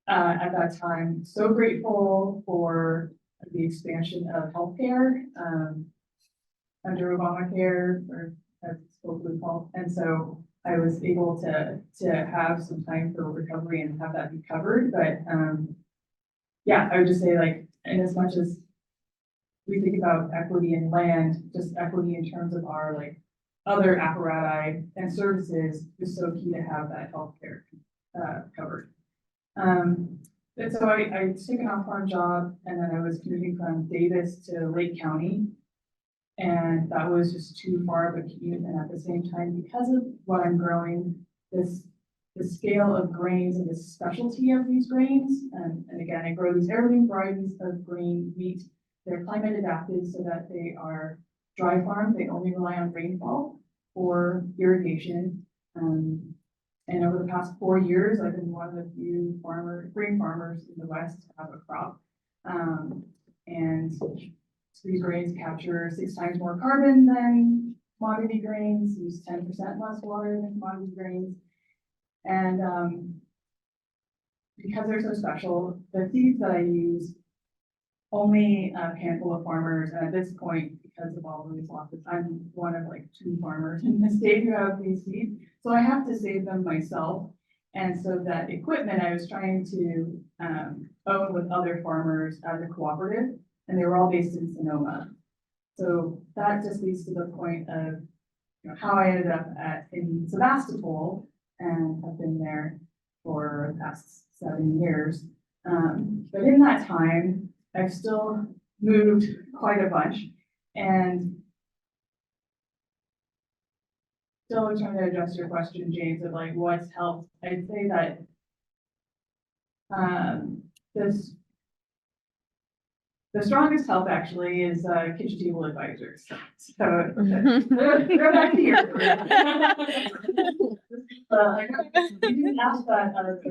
at that time, so grateful for the expansion of healthcare under Obamacare, or as it's supposedly called. And so I was able to have some time for recovery and have that be covered. But yeah, I would just say, like, in as much as we think about equity in land, just equity in terms of our like other apparatus and services is so key to have that healthcare covered. And so I took an off-farm job and then I was commuting from Davis to Lake County. And that was just too far of a commute. And at the same time, because of what I'm growing, the scale of grains and the specialty of these grains, and again, I grow these heirloom varieties of grain wheat. They're climate adapted so that they are dry farmed. They only rely on rainfall for irrigation. And over the past 4 years, I've been one of the few grain farmers in the West to have a crop. And so these grains capture 6 times more carbon than commodity grains, use 10% less water than commodity grains. And because they're so special, the seeds that I use, only a handful of farmers, and at this point, because of all of these losses, I'm one of like 2 farmers in the state who have these seeds. So I have to save them myself. And so that equipment I was trying to own with other farmers as a cooperative, and they were all based in Sonoma. So that just leads to the point of how I ended up in Sebastopol and have been there for the past 7 years. But in that time, I've still moved quite a bunch and still trying to address your question, James, of like what's helped. I'd say that the strongest help actually is kitchen table advisors. So they're back here. You didn't ask that as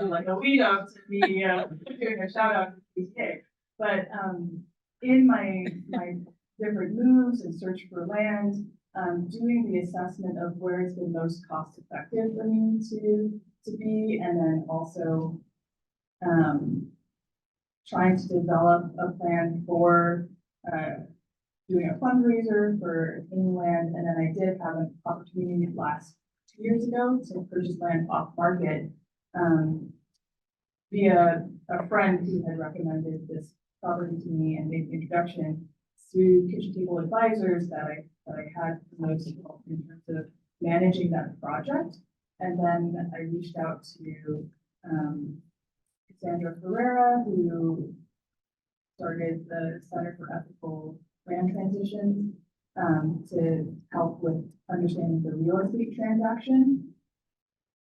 like a lead up to me doing a shout out to PTA. But in my different moves and search for land, doing the assessment of where it's been most cost effective for me to be, and then also trying to develop a plan for doing a fundraiser for any land. And then I did have an opportunity last 2 years ago to purchase land off market via a friend who had recommended this property to me and made the introduction through kitchen table advisors that I had the most help in terms of managing that project. And then I reached out to Sandra Ferreira, who started the Center for Ethical Land Transitions to help with understanding the real estate transaction.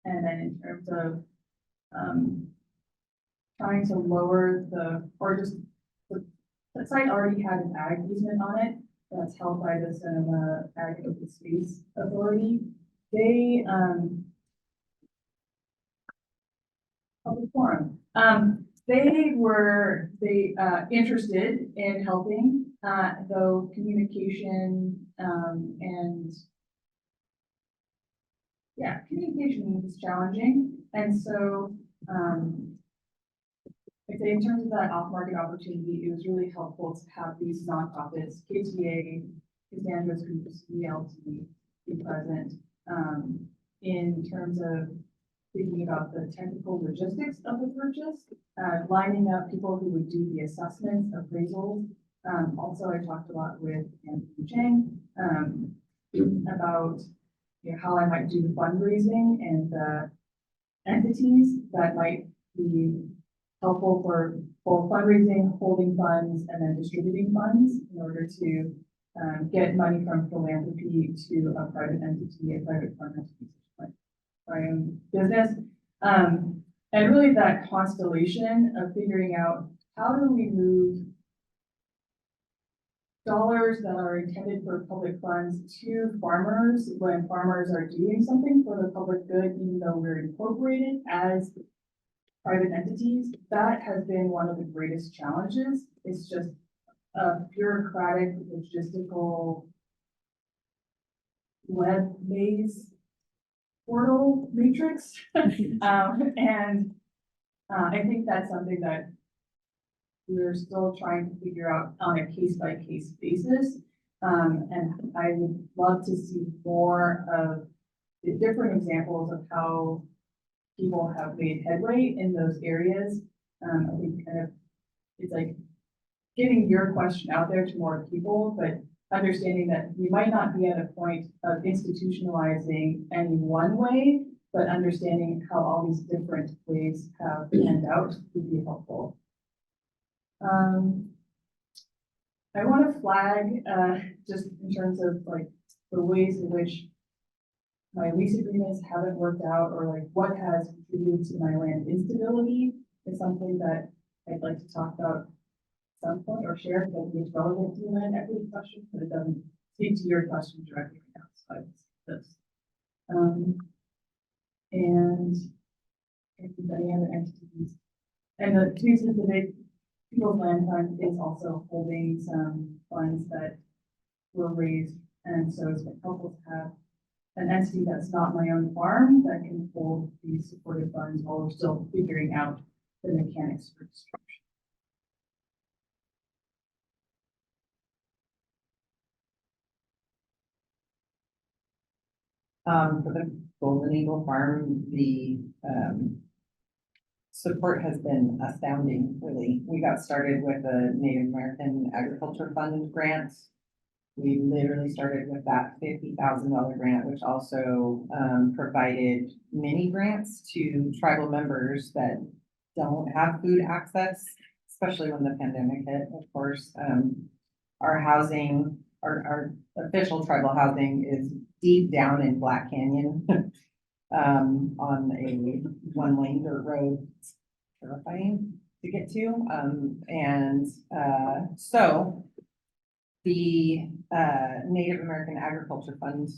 And then in terms of trying to lower the site already had an ag easement on it that's held by the Sonoma Ag Open Space Authority. They public forum. They were interested in helping, though communication and communication was challenging. And so I'd say in terms of that off-market opportunity, it was really helpful to have these nonprofits, KTA, Cassandra's group, ELT, be present in terms of thinking about the technical logistics of the purchase, lining up people who would do the assessments, appraisals. Also, I talked a lot with Anthony Chang about how I might do the fundraising and the entities that might be helpful for both fundraising, holding funds, and then distributing funds in order to get money from philanthropy to a private entity, a private fund entity, like my own business. And really that constellation of figuring out how do we move dollars that are intended for public funds to farmers when farmers are doing something for the public good, even though we're incorporated as private entities. That has been one of the greatest challenges. It's just a bureaucratic, logistical web maze portal matrix. And I think that's something that we're still trying to figure out on a case-by-case basis. And I would love to see more of the different examples of how people have made headway in those areas. I think kind of it's like getting your question out there to more people, but understanding that we might not be at a point of institutionalizing any one way, but understanding how all these different ways have panned out would be helpful. I want to flag, just in terms of like the ways in which my lease agreements haven't worked out, or like what has contributed to my land instability, is something that I'd like to talk about at some point or share, because it's relevant to the land equity question, but it doesn't speak to your question directly right now, so I just this. And if there's any other entities, and the two specific People's Land Fund is also holding some funds that were raised, and so it's been helpful to have an entity that's not my own farm that can hold these supported funds while we're still figuring out the mechanics for distribution. For the Golden Eagle Farm, the support has been astounding, really. We got started with a Native American Agriculture Fund grant. We literally started with that $50,000 grant, which also provided mini grants to tribal members that don't have food access, especially when the pandemic hit, of course. Our housing, our official tribal housing is deep down in Black Canyon on a one-lane dirt road. It's terrifying to get to. So the Native American Agriculture Fund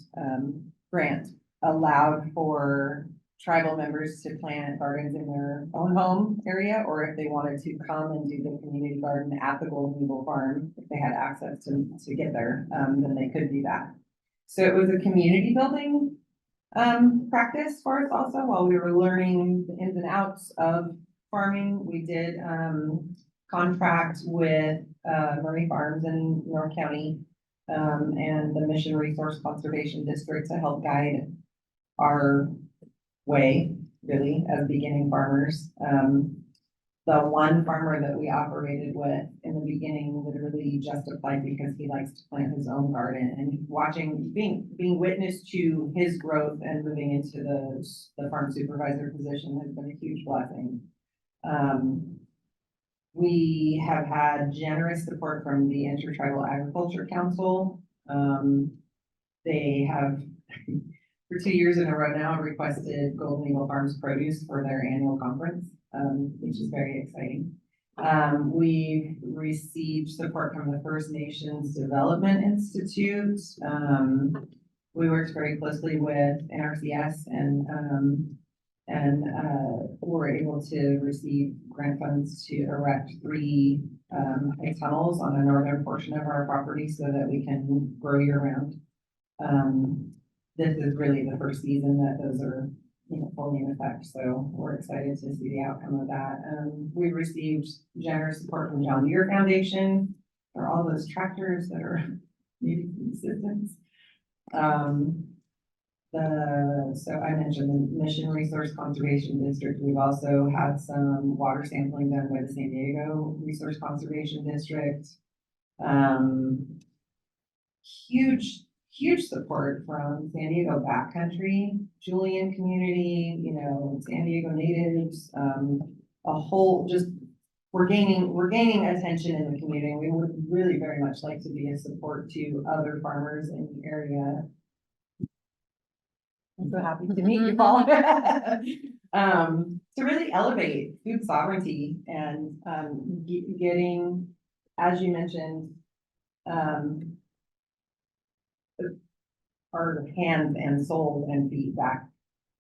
grant allowed for tribal members to plant gardens in their own home area, or if they wanted to come and do the community garden at the Golden Eagle Farm, if they had access to get there, then they could do that. So it was a community building practice for us also. While we were learning the ins and outs of farming, we did contract with Murray Farms in North County and the Mission Resource Conservation District to help guide our way, really, as beginning farmers. The one farmer that we operated with in the beginning literally just applied because he likes to plant his own garden, and being witness to his growth and moving into the farm supervisor position has been a huge blessing. We have had generous support from the Intertribal Agriculture Council. They have for 2 years in a row now requested Golden Eagle Farms produce for their annual conference, which is very exciting. We've received support from the First Nations Development Institute. We worked very closely with NRCS and were able to receive grant funds to erect 3 high tunnels on the northern portion of our property so that we can grow year round. This is really the first season that those are, fully in effect. So we're excited to see the outcome of that. We received generous support from John Deere Foundation for all those tractors that are needing assistance. So I mentioned the Mission Resource Conservation District. We've also had some water sampling done by the San Diego Resource Conservation District. Huge support from San Diego backcountry, Julian community, San Diego natives, a whole we're gaining attention in the community. We would really very much like to be a support to other farmers in the area. I'm so happy to meet you all. To really elevate food sovereignty and getting, as you mentioned, our hands and souls and feet back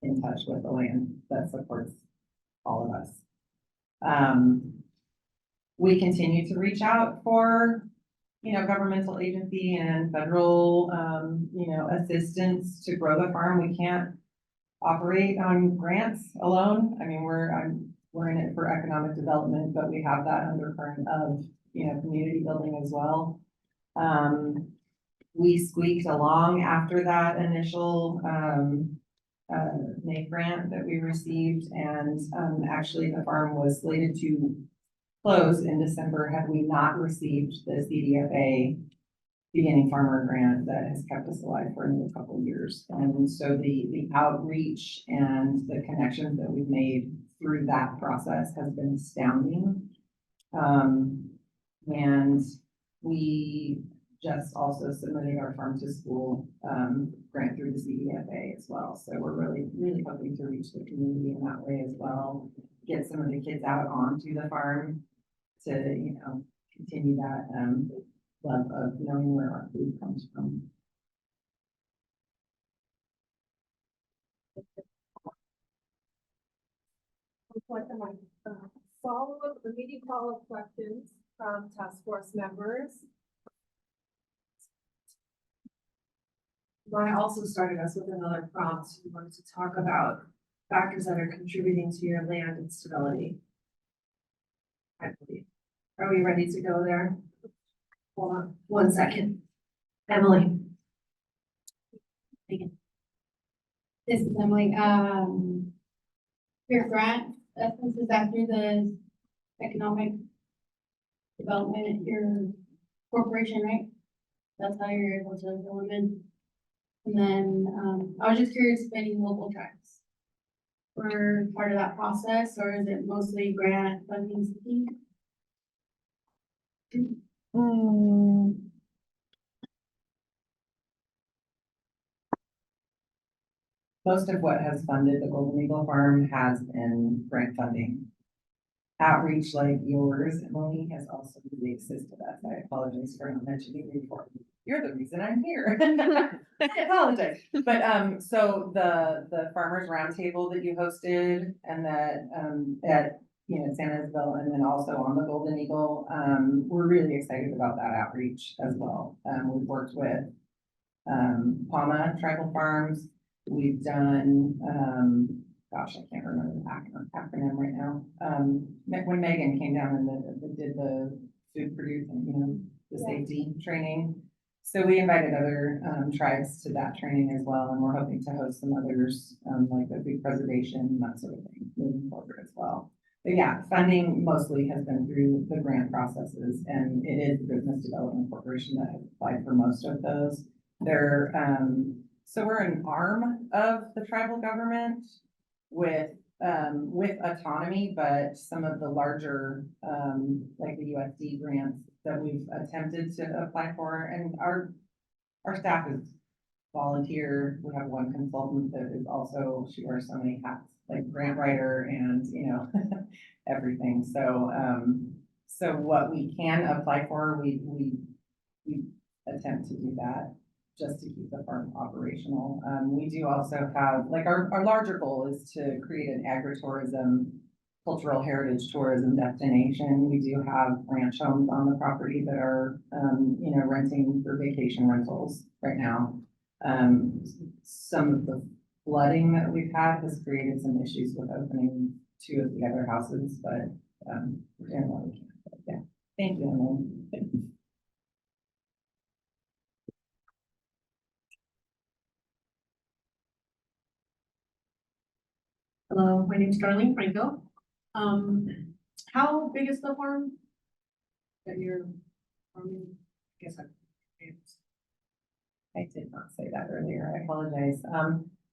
in touch with the land that supports all of us. We continue to reach out for, governmental agency and federal, assistance to grow the farm. We can't operate on grants alone. I mean, we're in it for economic development, but we have that undercurrent of, community building as well. We squeaked along after that initial NAIF grant that we received, and actually the farm was slated to close in December had we not received the CDFA beginning farmer grant that has kept us alive for another couple of years. And so the outreach and the connections that we've made through that process has been astounding. And we just also submitted our farm to school grant through the CDFA as well. So we're really, really hoping to reach the community in that way as well. Get some of the kids out onto the farm to, you know, continue that love of knowing where our food comes from. Follow-up, immediate follow-up questions from task force members. I also started us with another prompt. We wanted to talk about factors that are contributing to your land instability. I believe. Are we ready to go there? Hold on 1 second. Emily. This is Emily. Your grant, essence is that through the economic development at your corporation, right? That's how you're able to implement. And then, I was just curious if any local tribes were part of that process, or is it mostly grant funding seeking? Most of what has funded the Golden Eagle Farm has been grant funding. Outreach like yours, Emily, has also really assisted us. I apologize for not mentioning you before. You're the reason I'm here. I apologize. But so the farmers roundtable that you hosted and that at San Isabel and then also on the Golden Eagle, we're really excited about that outreach as well. We've worked with PAMA Tribal Farms. We've done gosh, I can't remember the acronym right now. When Megan came down and did the food producing, the safety training. So we invited other tribes to that training as well, and we're hoping to host some others, like the food preservation and that sort of thing moving forward as well. But yeah, funding mostly has been through the grant processes, and it is the Business Development Corporation that has applied for most of those. They're so we're an arm of the tribal government with autonomy, but some of the larger, like the USD grants that we've attempted to apply for, and our staff is volunteer. We have one consultant that is also, she wears so many hats, like grant writer and, everything. So, so what we can apply for, we attempt to do that just to keep the farm operational. We do also have, like our larger goal is to create an agritourism, cultural heritage tourism destination. We do have ranch homes on the property that are, renting for vacation rentals right now. Some of the flooding that we've had has created some issues with opening 2 of the other houses, but we're doing what we can. But yeah, thank you, Emily. Hello, my name is Darlene Franco. How big is the farm that you're farming? I guess I did not say that earlier. I apologize.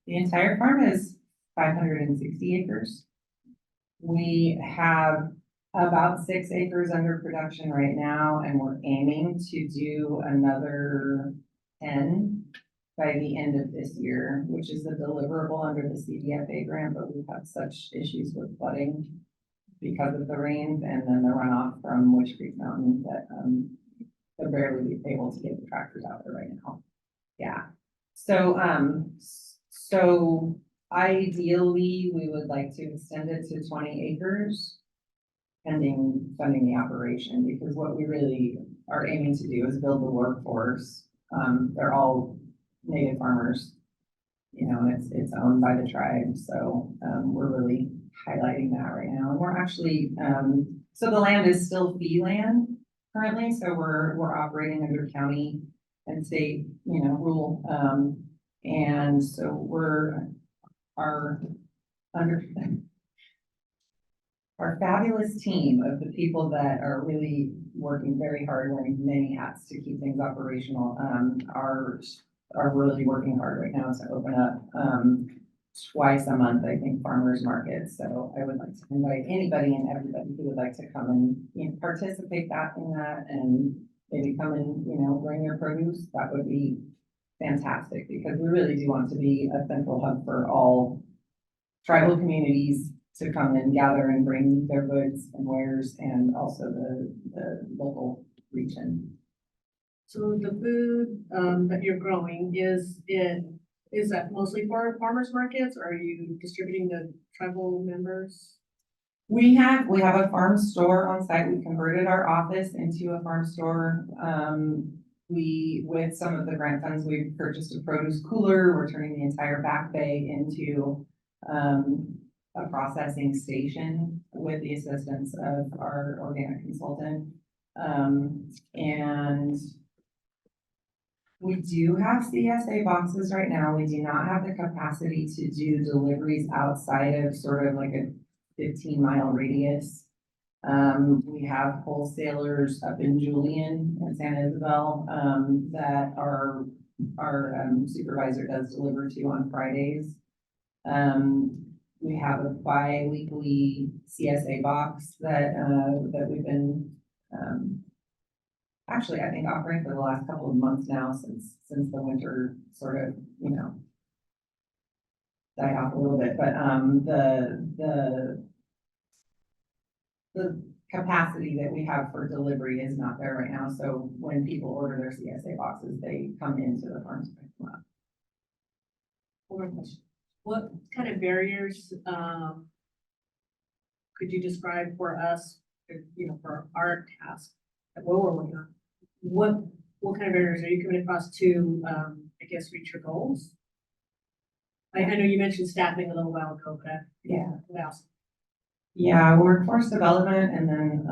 The entire farm is 560 acres. We have about 6 acres under production right now, and we're aiming to do another 10 by the end of this year, which is a deliverable under the CDFA grant, but we've had such issues with flooding because of the rains and then the runoff from Witch Creek Mountain that they're barely able to get the tractors out there right now. Yeah. So, so ideally, we would like to extend it to 20 acres pending funding the operation, because what we really are aiming to do is build the workforce. They're all native farmers, and it's owned by the tribe. So we're really highlighting that right now. And we're actually, so the land is still fee land currently. So we're operating under county and state, rule. And so our our fabulous team of the people that are really working very hard, wearing many hats to keep things operational, are really working hard right now to open up, twice a month, I think, farmers markets. So I would like to invite anybody and everybody who would like to come and, you know, participate in that and maybe come and, you know, bring your produce. That would be fantastic, because we really do want to be a central hub for all tribal communities to come and gather and bring their goods and wares, and also the local region. So the food that you're growing, is that mostly for farmers markets, or are you distributing to tribal members? We have a farm store on site. We converted our office into a farm store. With some of the grant funds, we purchased a produce cooler. We're turning the entire back bay into a processing station with the assistance of our organic consultant. And we do have CSA boxes right now. We do not have the capacity to do deliveries outside of sort of like a 15-mile radius. We have wholesalers up in Julian and San Isabel that our supervisor does deliver to on Fridays. We have a bi-weekly CSA box that we've been actually, I think, offering for the last couple of months now, since the winter sort of, you know, died off a little bit. But the capacity that we have for delivery is not there right now. So when people order their CSA boxes, they come into the farm to pick them up. One more question. What kind of barriers could you describe for us, you know, for our task, like what we're working on? What kind of barriers are you coming across to, I guess, reach your goals? I know you mentioned staffing a little while ago, but yeah, what else? Yeah, workforce development, and then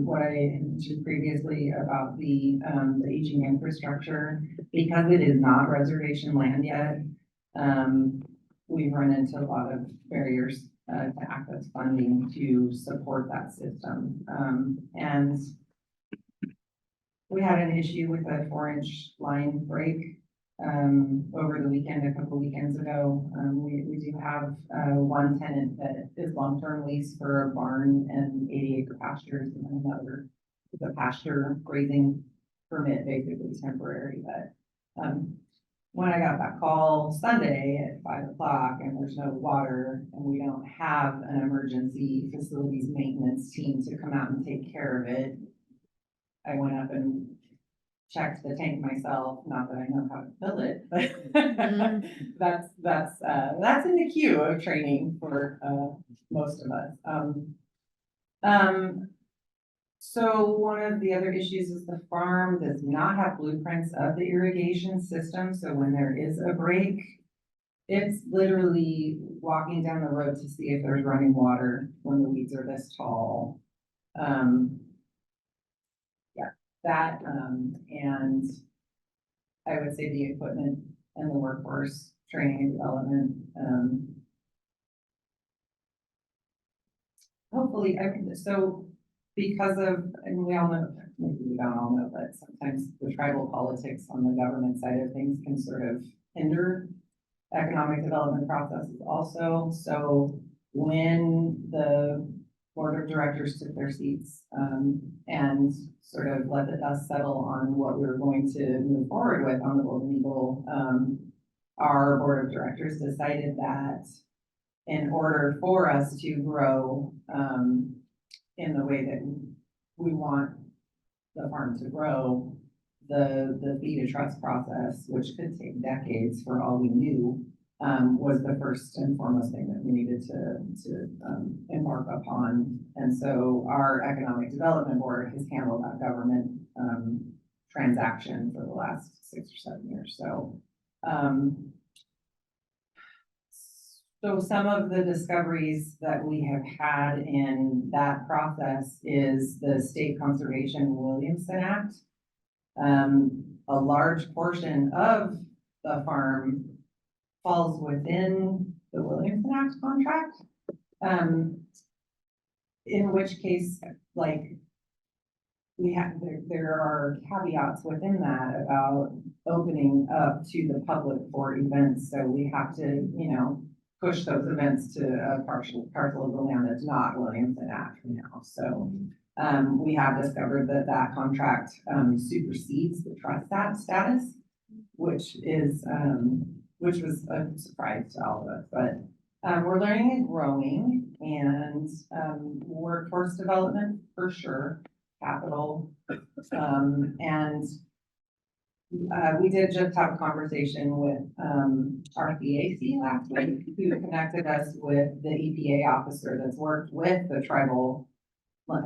what I mentioned previously about the aging infrastructure, because it is not reservation land yet. We've run into a lot of barriers to access funding to support that system. And we had an issue with a 4-inch line break over the weekend, a couple weekends ago. We do have one tenant that is long-term lease for a barn and 80-acre pastures, and another is a pasture grazing permit, basically temporary. But when I got that call Sunday at 5 o'clock and there's no water and we don't have an emergency facilities maintenance team to come out and take care of it, I went up and checked the tank myself. Not that I know how to fill it, but that's in the queue of training for most of us. So one of the other issues is the farm does not have blueprints of the irrigation system. So when there is a break, it's literally walking down the road to see if there's running water when the weeds are this tall. That, and I would say the equipment and the workforce training and development. Hopefully, so because of, and we all know, maybe we don't all know, but sometimes the tribal politics on the government side of things can sort of hinder economic development processes also. So when the board of directors took their seats and sort of let the dust settle on what we were going to move forward with on the Golden Eagle, our board of directors decided that in order for us to grow in the way that we want the farm to grow, the feed to trust process, which could take decades for all we knew, was the first and foremost thing that we needed to embark upon. And so our economic development board has handled that government transaction for the last 6 or 7 years. So some of the discoveries that we have had in that process is the State Conservation Williamson Act. A large portion of the farm falls within the Williamson Act contract. in which case, like, we have, there are caveats within that about opening up to the public for events, so we have to, you know, push those events to a parcel of the land that's not Williamson Act now, so. We have discovered that that contract, supersedes the trust status, which is, which was a surprise to all of us, but, we're learning and growing, and, workforce development for sure, capital, and we did just have a conversation with, our BAC last week, who connected us with the EPA officer that's worked with the tribal,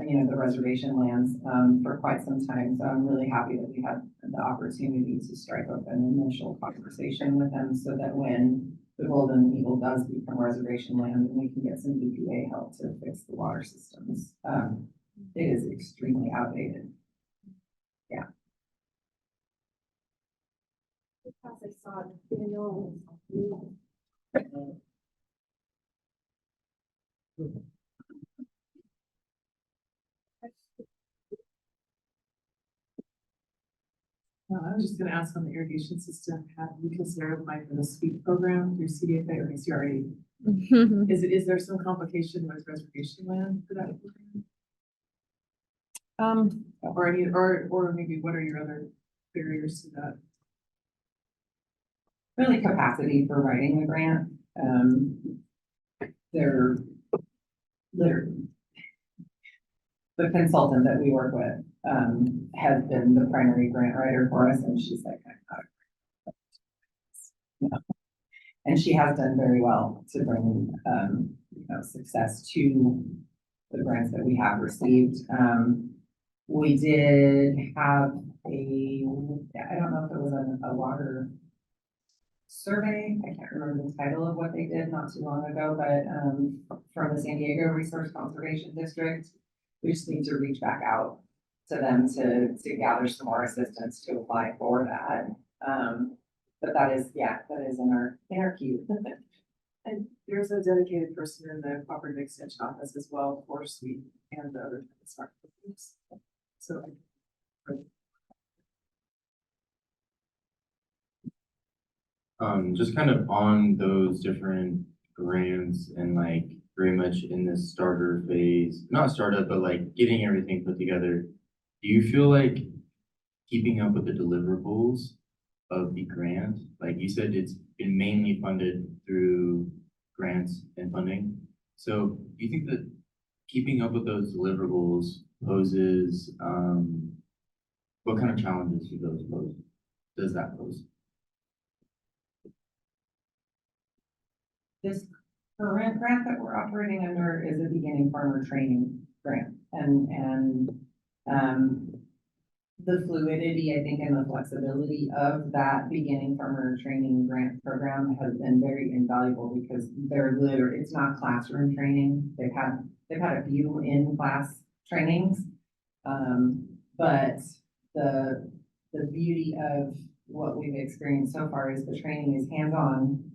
you know, the reservation lands, for quite some time. So I'm really happy that we had the opportunity to strike up an initial conversation with them so that when the Golden Eagle does become reservation land, and we can get some EPA help to fix the water systems. It is extremely outdated. Yeah. Because I saw Daniel. I was just gonna ask on the irrigation system, have you considered applying for the SWEEP program through CDFA or CRA? Is there some complication with reservation land for that program? Or any, or maybe what are your other barriers to that? Really capacity for writing the grant. They're the consultant that we work with, has been the primary grant writer for us, and she's like, no. And she has done very well to bring, you know, success to the grants that we have received. We did have I don't know if it was a water survey, I can't remember the title of what they did not too long ago, but, from the San Diego Resource Conservation District. We just need to reach back out to them to gather some more assistance to apply for that. But that is in our queue. And there's a dedicated person in the cooperative extension office as well for SWEET and the other smart things. So. Just kind of on those different grants and like very much in this starter phase, not startup, but like getting everything put together. Do you feel like keeping up with the deliverables of the grant? Like you said, it's been mainly funded through grants and funding. So do you think that keeping up with those deliverables poses, what kind of challenges do those pose? Does that pose? This current grant that we're operating under is a beginning farmer training grant, and the fluidity, I think, and the flexibility of that beginning farmer training grant program has been very invaluable because it's not classroom training. They've had a few in-class trainings, but the beauty of what we've experienced so far is the training is hands-on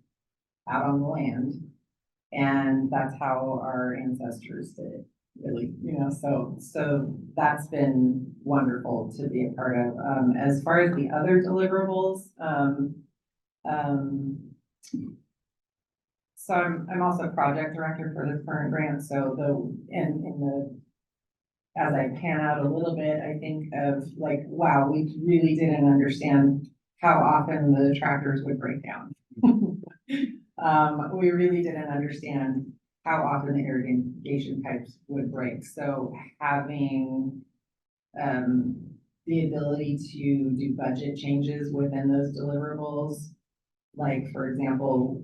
out on the land. And that's how our ancestors did it, really, you know, so that's been wonderful to be a part of. As far as the other deliverables, so I'm also project director for this current grant. So as I pan out a little bit, I think of like, wow, we really didn't understand how often the tractors would break down. We really didn't understand how often the irrigation pipes would break. So having the ability to do budget changes within those deliverables, like for example,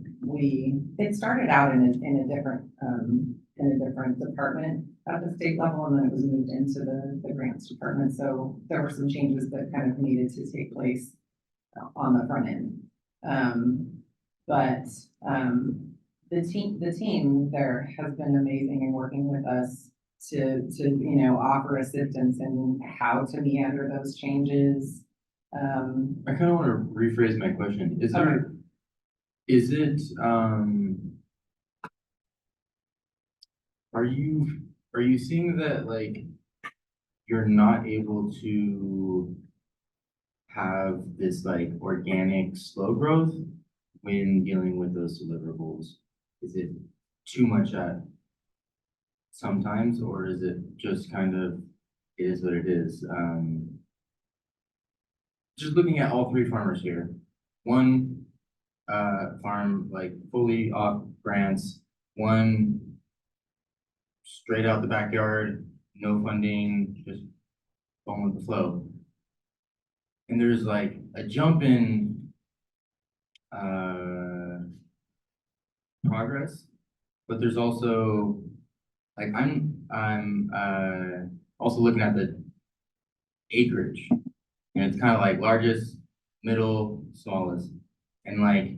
it started out in a different department at the state level, and then it was moved into the grants department. So there were some changes that kind of needed to take place on the front end. But the team there has been amazing in working with us to you know, offer assistance in how to meander those changes. I kind of want to rephrase my question. Is it, are are you seeing that like you're not able to have this like organic slow growth when dealing with those deliverables? Is it too much at sometimes, or is it just kind of, it is what it is? Just looking at all three farmers here, one farm like fully off grants, one straight out the backyard, no funding, just going with the flow. And there's like a jump in progress, but there's also like I'm also looking at the acreage, and it's kind of like largest, middle, smallest, and like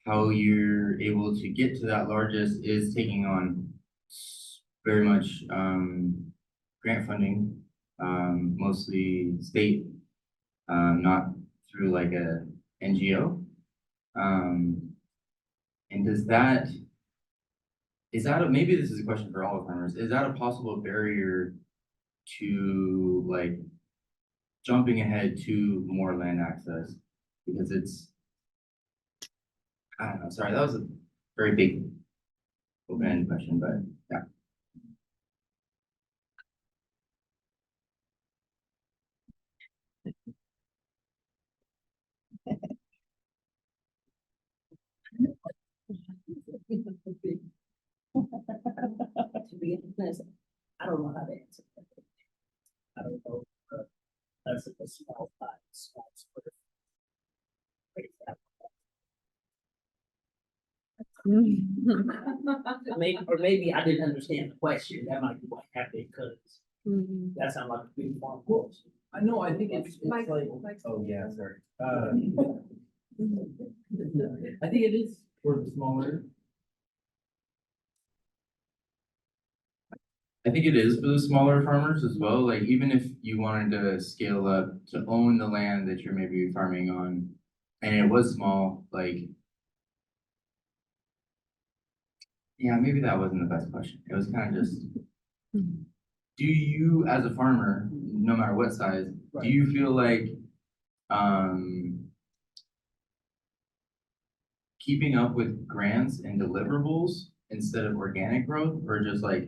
how you're able to get to that largest is taking on very much grant funding, mostly state, not through like a NGO. And is that maybe this is a question for all the farmers, is that a possible barrier to like jumping ahead to more land access? Because it's, I don't know, sorry, that was a very big open-ended question, but yeah. To be honest, I don't know how to answer that. I don't know, that's a small pot, small sort of. Maybe I didn't understand the question, that might be what happened, because that sounded like a big farm course. I know, I think it's Mike, like, Mike's- oh yeah, sorry. I think it is for the smaller. I think it is for the smaller farmers as well. Like even if you wanted to scale up to own the land that you're maybe farming on, and it was small, like, yeah, maybe that wasn't the best question. It was kind of just, do you, as a farmer, no matter what size, do you feel like keeping up with grants and deliverables instead of organic growth, or just like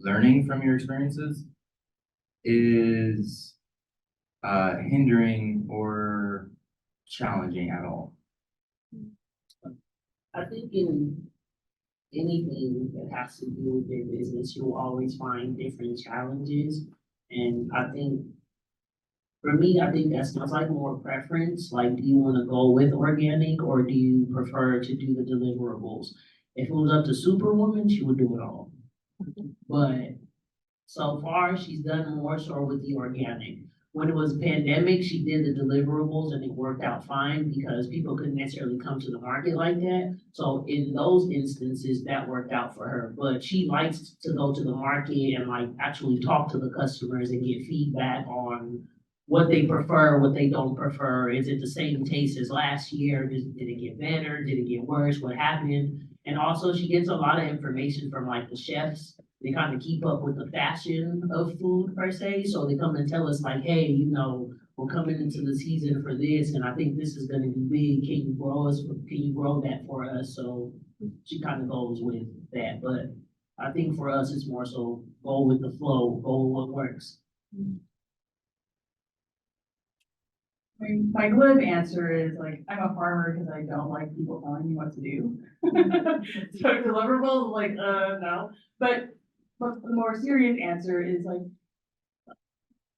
learning from your experiences is hindering or challenging at all? I think in anything that has to do with your business, you'll always find different challenges. And I think, for me, I think that sounds like more preference. Like, do you want to go with organic, or do you prefer to do the deliverables? If it was up to Superwoman, she would do it all. But so far, she's done more so with the organic. When it was pandemic, she did the deliverables and it worked out fine because people couldn't necessarily come to the market like that. So in those instances, that worked out for her. But she likes to go to the market and like actually talk to the customers and get feedback on what they prefer, what they don't prefer. Is it the same taste as last year? Did it get better? Did it get worse? What happened? And also she gets a lot of information from like the chefs. They kind of keep up with the fashion of food per se. So they come and tell us like, hey, you know, we're coming into the season for this, and I think this is gonna be big. Can you grow that for us? So she kind of goes with that. But I think for us, it's more so go with the flow, go with what works. I mean, my glib answer is like, I'm a farmer because I don't like people telling me what to do. So deliverables, like, no. But the more serious answer is like,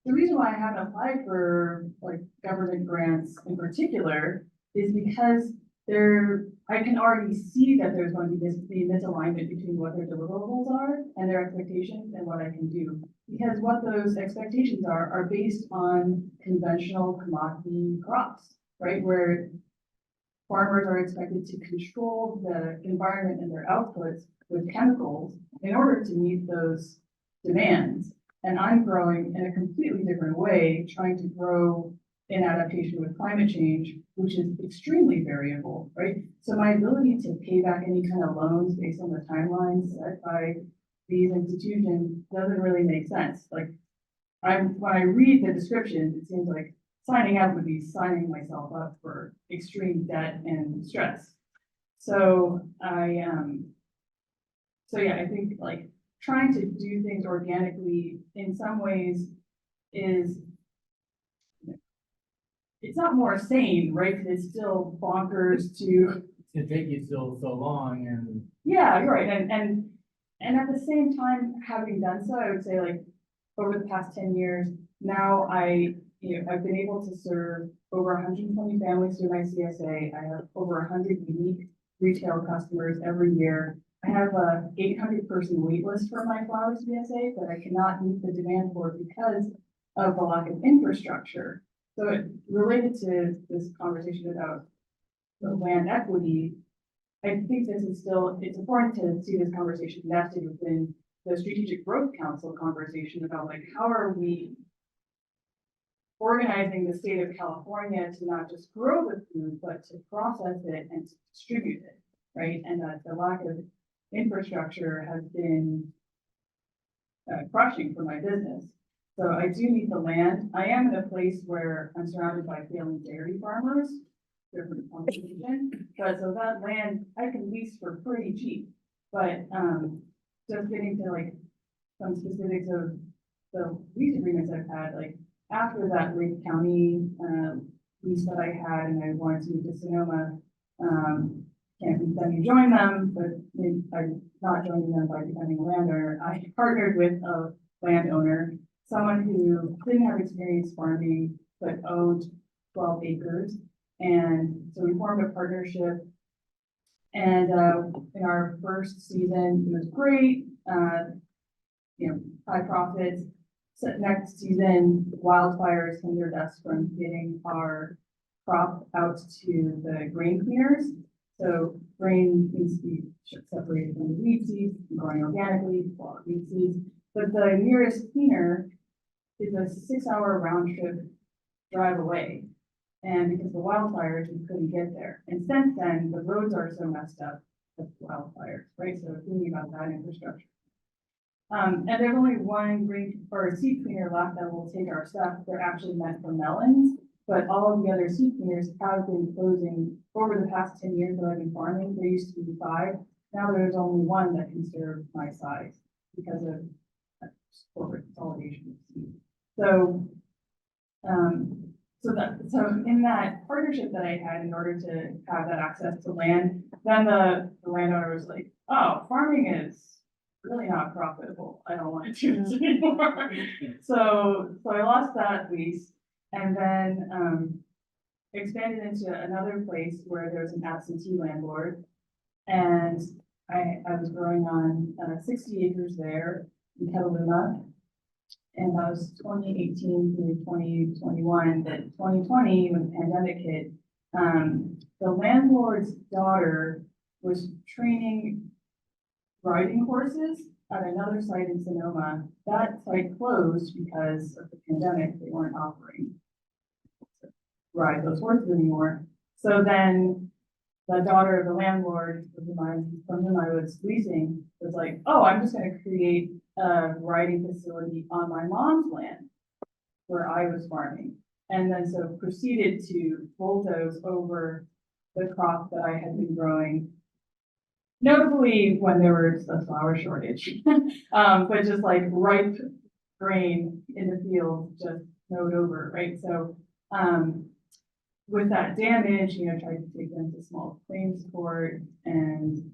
the reason why I haven't applied for like government grants in particular is because I can already see that there's going to be this misalignment between what their deliverables are and their expectations and what I can do. Because what those expectations are based on conventional commodity crops, right? Where farmers are expected to control the environment and their outputs with chemicals in order to meet those demands. And I'm growing in a completely different way, trying to grow in adaptation with climate change, which is extremely variable, right? So my ability to pay back any kind of loans based on the timelines set by these institutions doesn't really make sense. Like, when I read the description, it seems like signing up would be signing myself up for extreme debt and stress. So yeah, I think like trying to do things organically in some ways is, it's not more sane, right? 'Cause it's still bonkers to. It's gonna take you so long and. Yeah, you're right. And at the same time, having done so, I would say like over the past 10 years, now I've been able to serve over 120 families through my CSA. I have over 100 unique retail customers every year. I have a 800-person wait list for my flower CSA that I cannot meet the demand for because of the lack of infrastructure. So it related to this conversation about the land equity, I think this is still, it's important to see this conversation nested within the Strategic Growth Council conversation about like, how are we organizing the state of California to not just grow the food, but to process it and to distribute it, right? And that the lack of infrastructure has been crushing for my business. So I do need the land. I am in a place where I'm surrounded by failing dairy farmers, different competition, but so that land I can lease for pretty cheap. But just getting to like some specifics of the lease agreements I've had, like after that Lake County lease that I had and I wanted to move to Sonoma, can't let me join them, but I'm not joining them by becoming a landowner. I partnered with a landowner, someone who didn't have experience farming, but owned 12 acres. And so we formed a partnership. And in our first season, it was great, high profits. So next season, wildfires hindered us from getting our crop out to the grain cleaners. So grain needs to be separated from the wheat seeds, growing organically, wheat seeds. But the nearest cleaner is a 6-hour round trip drive away. And because of the wildfires, we couldn't get there. And since then, the roads are so messed up with wildfires, right? So thinking about that infrastructure. And there's only one grain or seed cleaner left that will take our stuff. They're actually meant for melons, but all of the other seed cleaners have been closing over the past 10 years that I've been farming. There used to be 5. Now there's only 1 that can serve my size because of corporate consolidation. So, so in that partnership that I had, in order to have that access to land, then the landowner was like, "Oh, farming is really not profitable. I don't want to do this anymore." So I lost that lease, and then expanded into another place where there's an absentee landlord, and I was growing on 60 acres there in Petaluma. And that was 2018 through 2021, that 2020, when the pandemic hit, the landlord's daughter was training riding horses at another site in Sonoma. That site closed because of the pandemic. They weren't offering to ride those horses anymore. So then the daughter of the landlord from whom I was leasing was like, "Oh, I'm just going to create a riding facility on my mom's land where I was farming." And then so proceeded to bulldoze over the crop that I had been growing, notably when there was a flour shortage, but just like ripe grain in the field, just mowed over, right? So with that damage, tried to take them to small claims court, and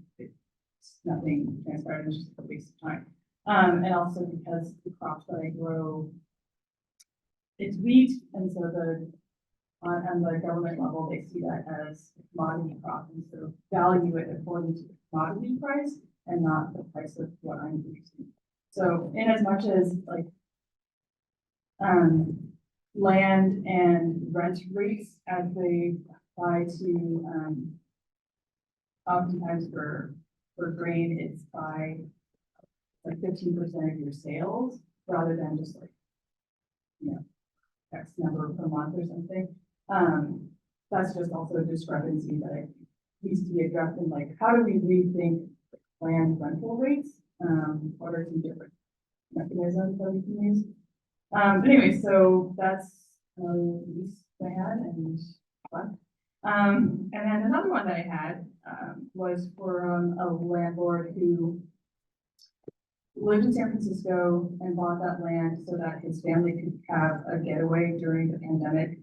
nothing transpired. It was just a waste of time. And also because the crops that I grow, it's wheat, and so on the government level, they see that as a commodity crop, and so value it according to the commodity price and not the price of what I'm producing. So in as much as like land and rent rates as they apply to oftentimes for grain, it's by like 15% of your sales rather than just like, X number per month or something. That's just also a discrepancy that needs to be addressed in like, how do we rethink land rental rates What are some different mechanisms that we can use? Anyway, so that's, lease I had and what? And then another one that I had, was for, a landlord who lived in San Francisco and bought that land so that his family could have a getaway during the pandemic.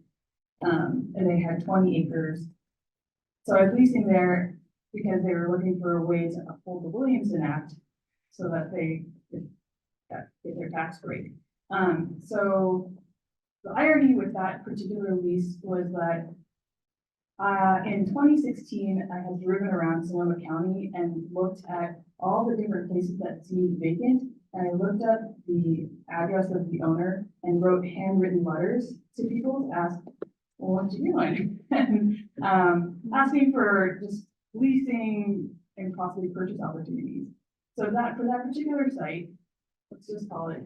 And they had 20 acres. So I was leasing there because they were looking for a way to uphold the Williamson Act so that they could get their tax break. So the irony with that particular lease was that in 2016, I had driven around Sonoma County and looked at all the different places that seemed vacant. And I looked up the address of the owner and wrote handwritten letters to people to ask, well, what you doing? And asking for just leasing and possibly purchase opportunities. So that for that particular site, let's just call it,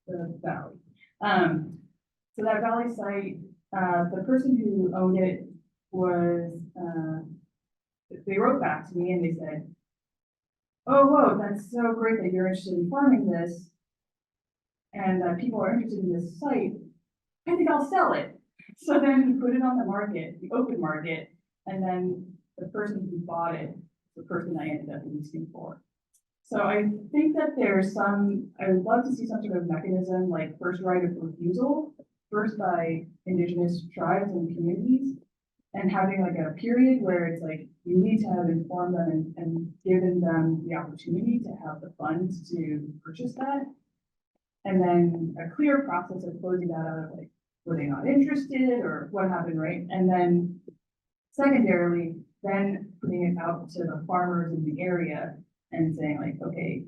the valley. So that valley site, the person who owned it was, they wrote back to me and they said, oh, whoa, that's so great that you're interested in farming this. And that people are interested in this site. I think I'll sell it. So then he put it on the market, the open market, and then the person who bought it, the person I ended up leasing for. So I think that there's I would love to see some sort of mechanism like first right of refusal, first by indigenous tribes and communities, and having like a period where it's like, you need to have informed them and given them the opportunity to have the funds to purchase that. And then a clear process of closing that out of like, were they not interested or what happened, right? And then secondarily, then putting it out to the farmers in the area and saying like, okay,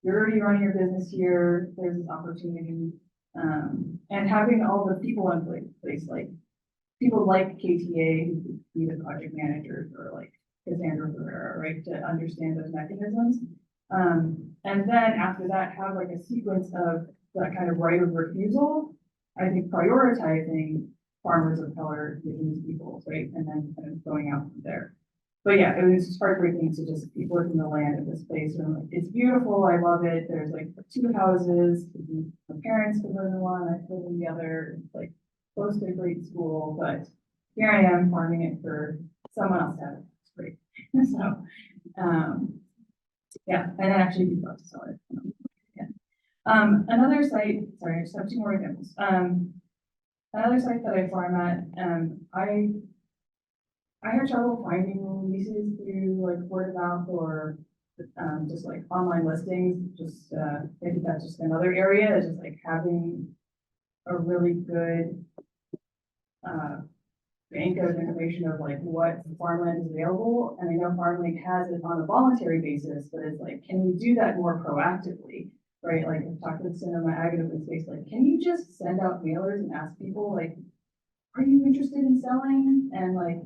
you're already running your business here, there's this opportunity. And having all the people in place, like people like KTA, who could be the project managers, or like Cassandra Ferreira, right, to understand those mechanisms. And then after that, have like a sequence of that kind of right of refusal. I think prioritizing farmers of color, indigenous peoples, right, and then kind of going out from there. But yeah, it was just heartbreaking to just be working the land at this place. And I'm like, it's beautiful, I love it. There's like 2 houses. My parents could live in one, I could live in the other. It's like close to a great school, but here I am farming it for someone else to have it. It's great. So, yeah, and then actually be about to sell it. Yeah. Another site, sorry, I just have 2 more examples. Another site that I farm at, I had trouble finding leases through like word of mouth or just like online listings. Just I think that's just another area, is just like having a really good bank of information of like what farmland is available. And I know FarmLink has it on a voluntary basis, but it's like, can we do that more proactively? Right? Like I've talked with Cinema Ag and Open Space, like, can you just send out mailers and ask people like, are you interested in selling? And like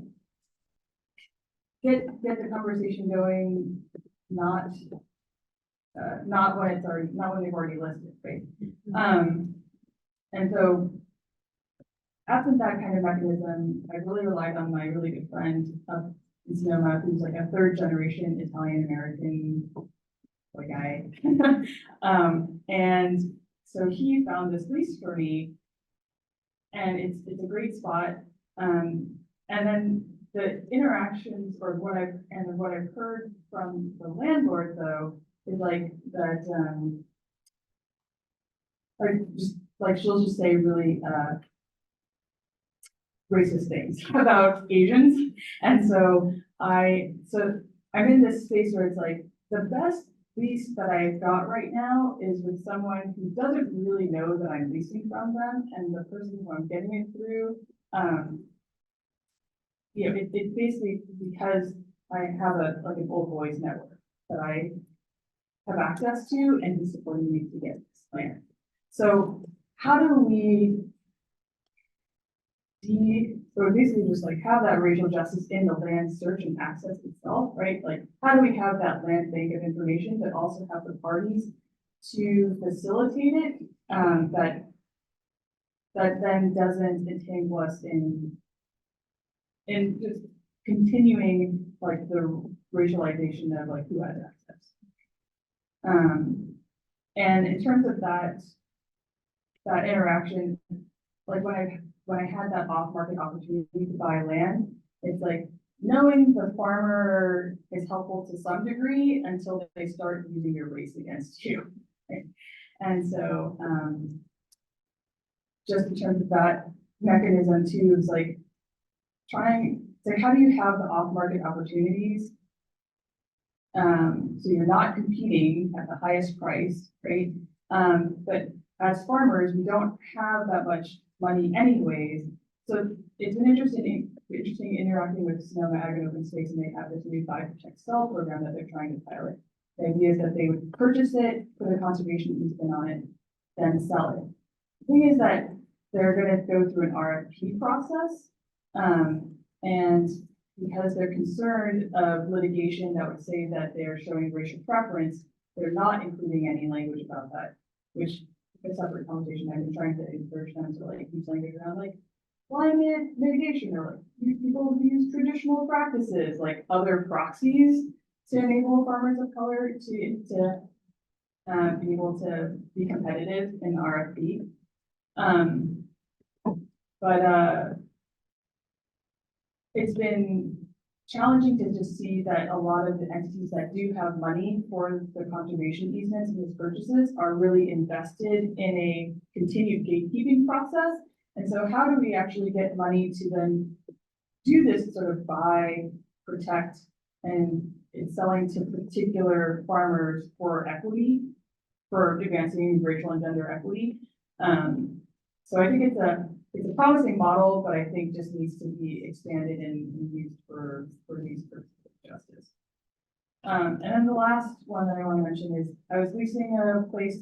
get the conversation going, not when they've already listed, right? And so absent that kind of mechanism, I really relied on my really good friend in Sonoma, who's like a 3rd generation Italian American guy. And so he found this lease for me, and it's a great spot. And then the interactions, or what I've heard from the landlord though, is like that, she'll just say really racist things about Asians. And so I'm in this space where it's like the best lease that I've got right now is with someone who doesn't really know that I'm leasing from them, and the person who I'm getting it through, it's basically because I have an old boys network that I have access to, and he's supporting me to get this land. So how do we basically just like have that racial justice in the land search and access itself, right? Like, how do we have that land bank of information, but also have the parties to facilitate it, that then doesn't entangle us in just continuing like the racialization of like who has access. And in terms of that interaction, like when I had that off-market opportunity to buy land, it's like knowing the farmer is helpful to some degree until they start using your race against you. Right? And so, just in terms of that mechanism too, is like how do you have the off-market opportunities? So you're not competing at the highest price, right? But as farmers, we don't have that much money anyways. So it's been interesting interacting with Sonoma Ag and Open Space, and they have this new buy, protect, sell program that they're trying to pilot. The idea is that they would purchase it, put a conservation easement on it, then sell it. The thing is that they're gonna go through an RFP process. And because they're concerned of litigation that would say that they're showing racial preference, they're not including any language about that, which is a separate conversation. I've been trying to encourage them to like use language around like climate mitigation, or like people who use traditional practices, like other proxies to enable farmers of color to be able to be competitive in RFP. It's been challenging to just see that a lot of the entities that do have money for the conservation easements and these purchases are really invested in a continued gatekeeping process. And so how do we actually get money to then do this sort of buy, protect, and it's selling to particular farmers for equity, for advancing racial and gender equity? So I think it's a promising model, but I think just needs to be expanded and used for these purposes of justice. And then the last one that I want to mention is I was leasing a place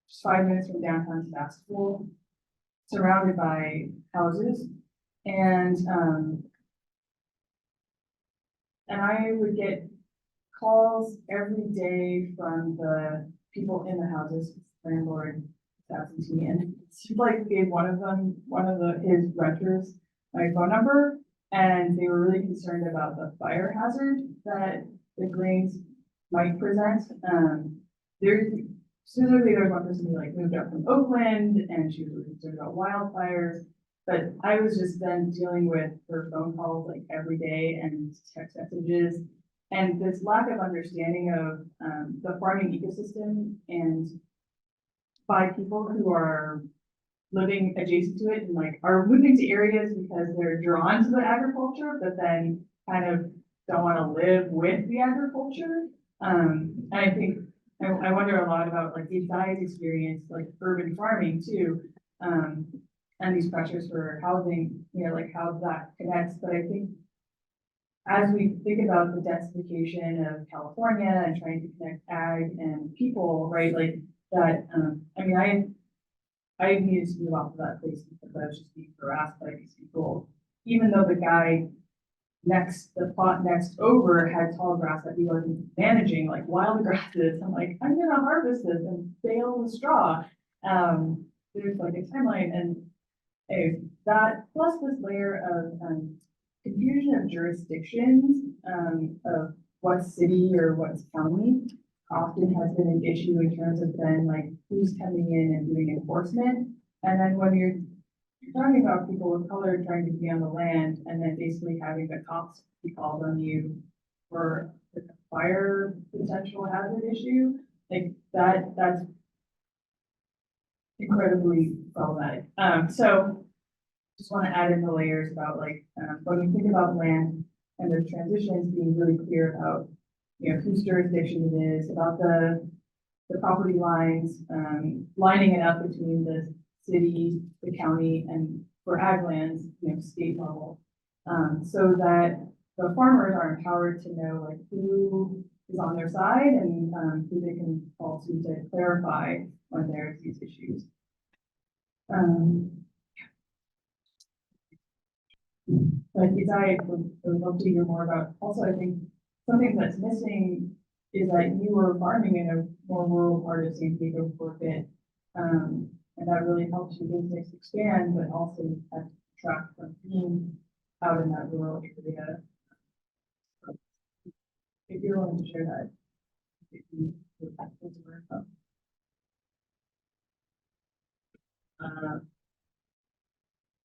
just 5 minutes from downtown Sebastopol, surrounded by houses, and I would get calls every day from the people in the houses, landlord, absentee, and he like gave one of his renters my phone number, and they were really concerned about the fire hazard that the grains might present. Specifically, there was one person who like moved up from Oakland, and she was really concerned about wildfires. But I was just then dealing with her phone calls like every day and text messages, and this lack of understanding of the farming ecosystem and by people who are living adjacent to it and like are moving to areas because they're drawn to the agriculture, but then kind of don't want to live with the agriculture. And I think I wonder a lot about like the guy's experience, like urban farming too, and these pressures for housing, like how that connects. But I think as we think about the densification of California and trying to connect ag and people, right, like that, I mean, I needed to move off of that place because I was just being harassed by these people, even though the guy the plot next over had tall grass that he wasn't managing, like wild grasses. I'm like, I'm gonna harvest this and bale the straw. There's like a timeline, and that plus this layer of confusion of jurisdictions, of what's city or what's county, often has been an issue in terms of then like who's coming in and doing enforcement. And then when you're talking about people of color trying to be on the land and then basically having the cops be called on you for the fire potential hazard issue, like that's incredibly problematic. So just want to add in the layers about like when we think about land and the transitions, being really clear about whose jurisdiction it is, about the property lines, lining it up between the city, the county, and for ag lands, state level, so that the farmers are empowered to know like who is on their side and who they can call to clarify when there's these issues. But I would love to hear more about. Also, I think something that's missing is that you were farming in a more rural part of San Diego for a bit. And that really helps your business expand, but also attract from being out in that rural area. If you want to share that. if you would like to work up.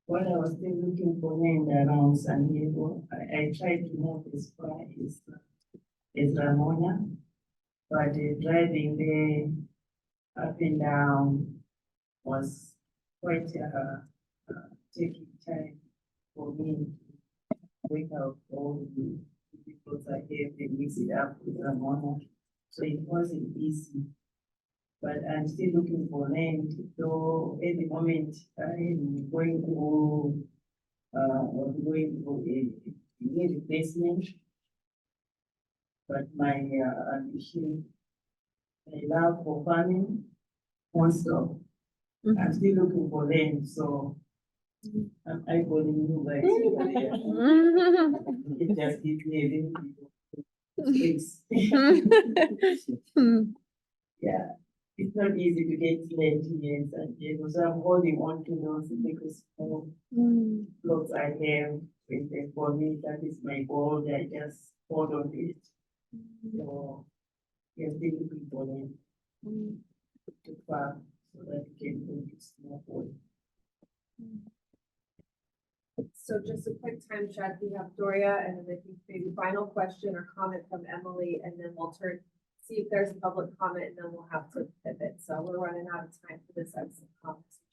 When I was still looking for land around San Diego, I tried to notice where is Ramona. But the driving there up and down was quite taking time for me to wake up all the people I gave and mix it up with Ramona. So it wasn't easy. But I'm still looking for land, though at the moment I'm going to a knee replacement. But my ambition, my love for farming won't stop. I'm still looking for land, so I'm eyeballing you guys. It just gives me a little bit of space. Yeah, it's not easy to get land here in San Diego, so I'm holding on to those because plots I have. For me, that is my goal. I just hold on to it. So, we are still looking for them to farm so that we can produce more food. So just a quick time check, we have Doria, and then I think maybe final question or comment from Emily, and then we'll see if there's a public comment, and then we'll have to pivot. So we're running out of time for this episode conversation.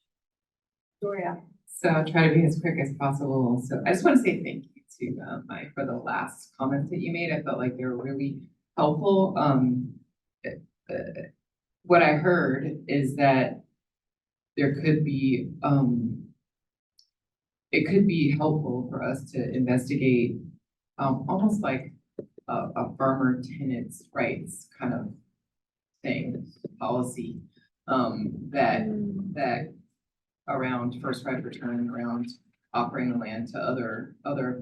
Doria. So I'll try to be as quick as possible. So I just want to say thank you to Mike for the last comments that you made. I felt like they were really helpful. What I heard is that there could be, it could be helpful for us to investigate almost like a farmer tenant's rights kind of thing, policy, that around first right of return, around offering the land to other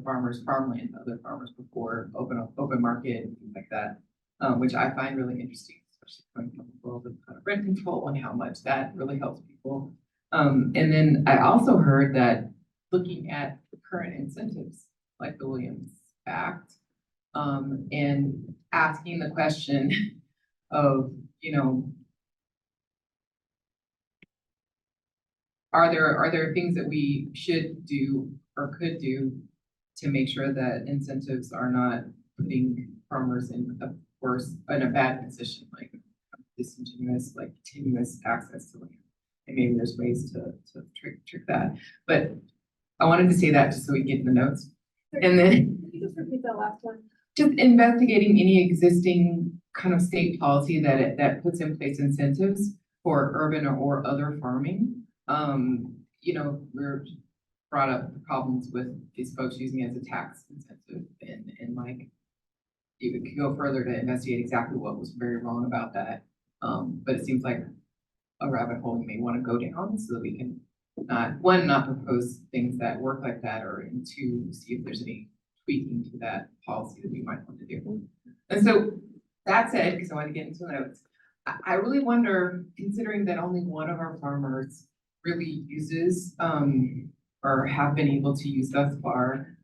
farmers, farmland to other farmers before open market, things like that, which I find really interesting, especially coming from the world of kind of rent control and how much that really helps people. And then I also heard that looking at the current incentives, like the Williams Act, and asking the question of, are there things that we should do or could do to make sure that incentives are not putting farmers in a bad position, like continuous access to land? And maybe there's ways to trick that. But I wanted to say that just so we get the notes. And then Can you just repeat that last one? just investigating any existing kind of state policy that puts in place incentives for urban or other farming. We're brought up the problems with these folks using it as a tax incentive and like you could go further to investigate exactly what was very wrong about that. But it seems like a rabbit hole you may want to go down so that we can not propose things that work like that, or and two, see if there's any tweaking to that policy that we might want to do. And so that said, because I want to get into the notes, I really wonder, considering that only one of our farmers really uses or have been able to use thus far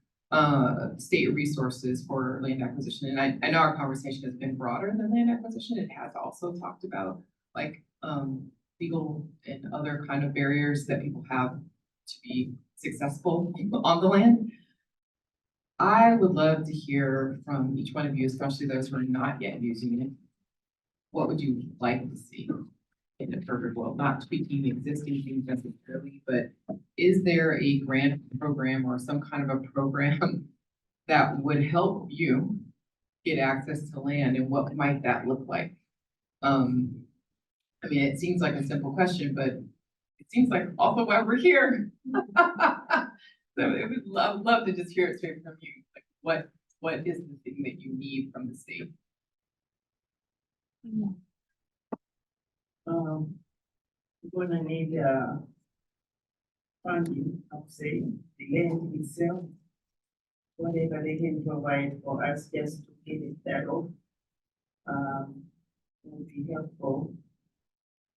state resources for land acquisition. And I know our conversation has been broader than land acquisition. It has also talked about like legal and other kind of barriers that people have to be successful on the land. I would love to hear from each one of you, especially those who are not yet using it. What would you like to see in the perfect world? Not tweaking existing things necessarily, but is there a grant program or some kind of a program that would help you get access to land, and what might that look like? I mean, it seems like a simple question, but it seems like also why we're here. So I would love to just hear it straight from you. Like what is the thing that you need from the state? We're gonna need funding, I would say, the land itself. Whatever they can provide for us just to get it settled, would be helpful.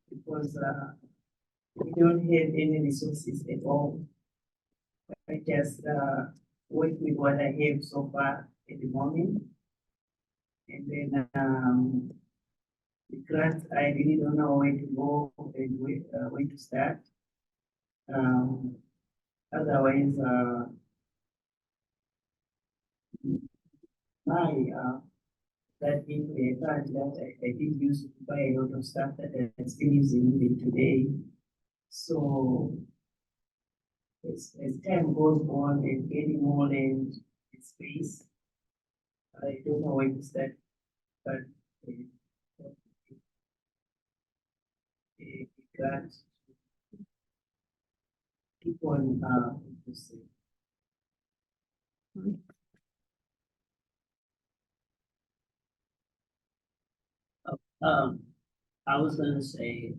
Because we don't have any resources at all. I just work with what I have so far at the moment. And then, the grants, I really don't know where to go and where to start. Otherwise, that data that I did use to buy a lot of stuff that I'm still using even today. So as time goes on and getting more land and space, I don't know where to start, but got keep on let's see. I was gonna say,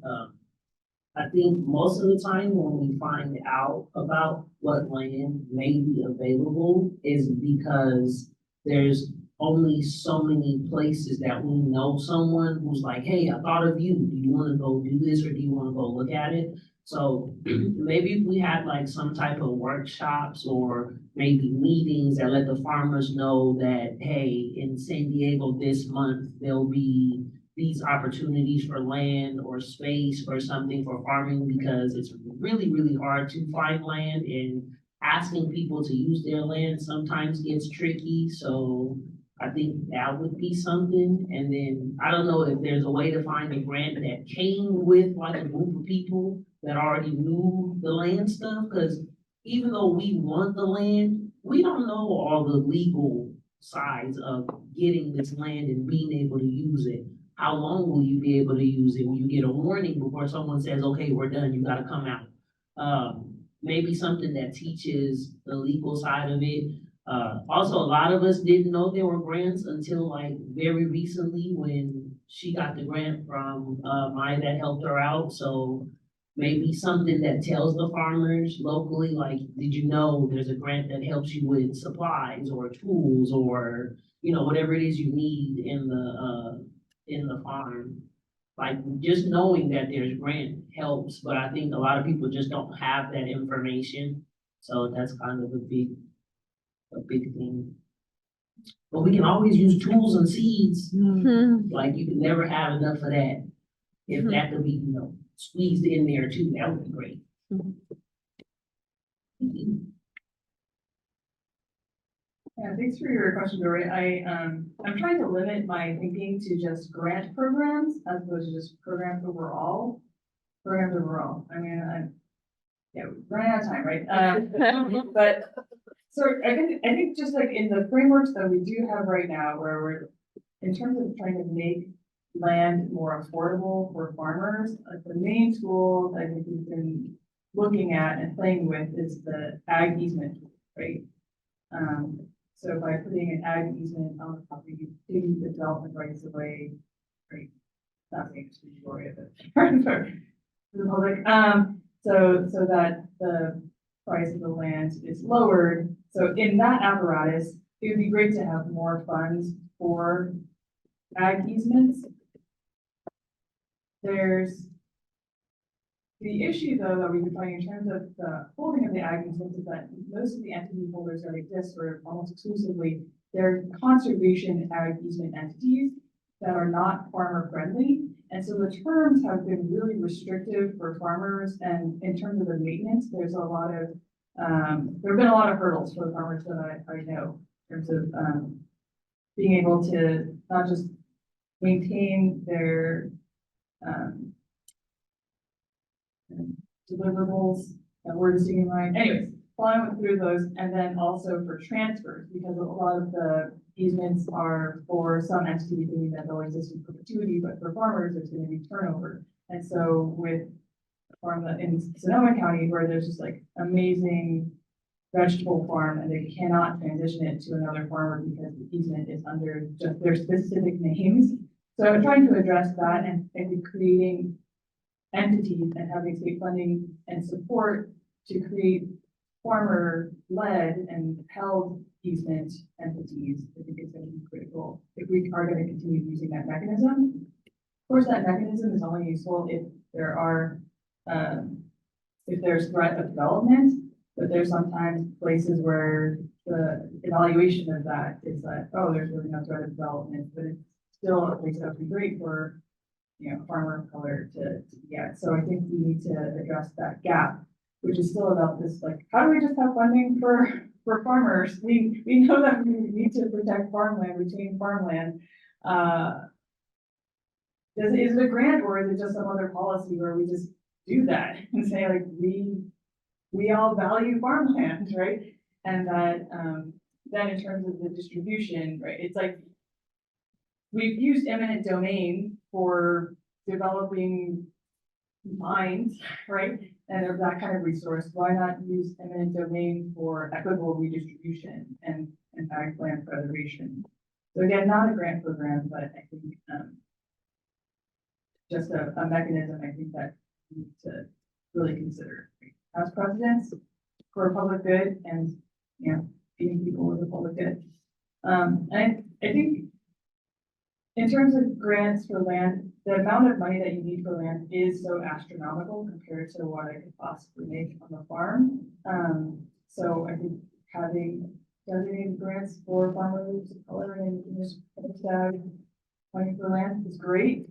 I think most of the time when we find out about what land may be available is because there's only so many places that we know someone who's like, hey, I thought of you. Do you wanna go do this or do you wanna go look at it? So maybe if we had like some type of workshops or maybe meetings that let the farmers know that, hey, in San Diego this month, there'll be these opportunities for land or space or something for farming because it's really, really hard to find land and asking people to use their land sometimes gets tricky. So I think that would be something. And then I don't know if there's a way to find a grant that came with like a group of people that already knew the land stuff. Because even though we want the land, we don't know all the legal sides of getting this land and being able to use it. How long will you be able to use it? Will you get a warning before someone says, okay, we're done, you gotta come out? Maybe something that teaches the legal side of it. Also, a lot of us didn't know there were grants until like very recently when she got the grant from Maya that helped her out. So maybe something that tells the farmers locally, like, did you know there's a grant that helps you with supplies or tools or, you know, whatever it is you need in the farm. Like just knowing that there's grant helps, but I think a lot of people just don't have that information. So that's kind of a big thing. But we can always use tools and seeds. Like you can never have enough of that. If that could be, you know, squeezed in there too, that would be great. Yeah, thanks for your question, Dory. I'm trying to limit my thinking to just grant programs as opposed to just programs overall. I mean, yeah, we're running out of time, right? But so I think just like in the frameworks that we do have right now, where we're in terms of trying to make land more affordable for farmers, like the main tool that I think we've been looking at and playing with is the ag easement, right? So by putting an ag easement on the property, you take the development rights away, right? Not saying it's the majority of it, for the public. So that the price of the land is lowered. So in that apparatus, it would be great to have more funds for ag easements. There's the issue though that we've been finding in terms of the holding of the ag easements is that most of the entity holders that exist are almost exclusively, they're conservation ag easement entities that are not farmer friendly. And so the terms have been really restrictive for farmers, and in terms of the maintenance, there's a lot of, there have been a lot of hurdles for the farmers that I know in terms of being able to not just maintain their deliverables, that word is sticking in mind. Anyways, following through those, and then also for transfers, because a lot of the easements are for some entity thinking that they'll exist in perpetuity, but for farmers, there's going to be turnover. And so with a farm in Sonoma County, where there's just like amazing vegetable farm, and they cannot transition it to another farmer because the easement is under just their specific names. So I'm trying to address that and creating entities and having state funding and support to create farmer-led and held easement entities. I think it's going to be critical if we are going to continue using that mechanism. Of course, that mechanism is only useful if there are, if there's threat of development, but there's sometimes places where the evaluation of that is that, oh, there's really no threat of development, but it's still a place that would be great for, you know, farmer of color to be at. So I think we need to address that gap, which is still about this, like, how do we just have funding for farmers? We know that we need to protect farmland, retain farmland. Is it a grant or is it just some other policy where we just do that and say like, we all value farmland, right? And that, then in terms of the distribution, right, it's like, we've used eminent domain for developing mines, right? And of that kind of resource, why not use eminent domain for equitable redistribution and ag land preservation? So again, not a grant program, but I think, just a mechanism, I think that we need to really consider as precedents for public good and, you know, feeding people with the public good. And I think in terms of grants for land, the amount of money that you need for land is so astronomical compared to what I could possibly make on the farm. So I think having designated grants for farmers of color and just money for land is great.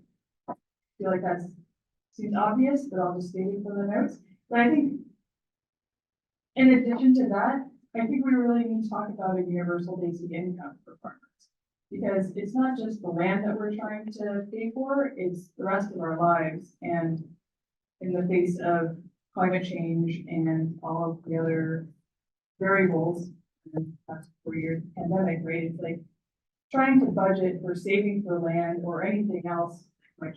I feel like that seems obvious, but I'll just state it for the notes. But I think in addition to that, I think we really need to talk about a universal basic income for farmers. Because it's not just the land that we're trying to pay for, it's the rest of our lives. And in the face of climate change and all of the other variables, and that's 4 years pandemic, right? It's like trying to budget for saving for land or anything else, my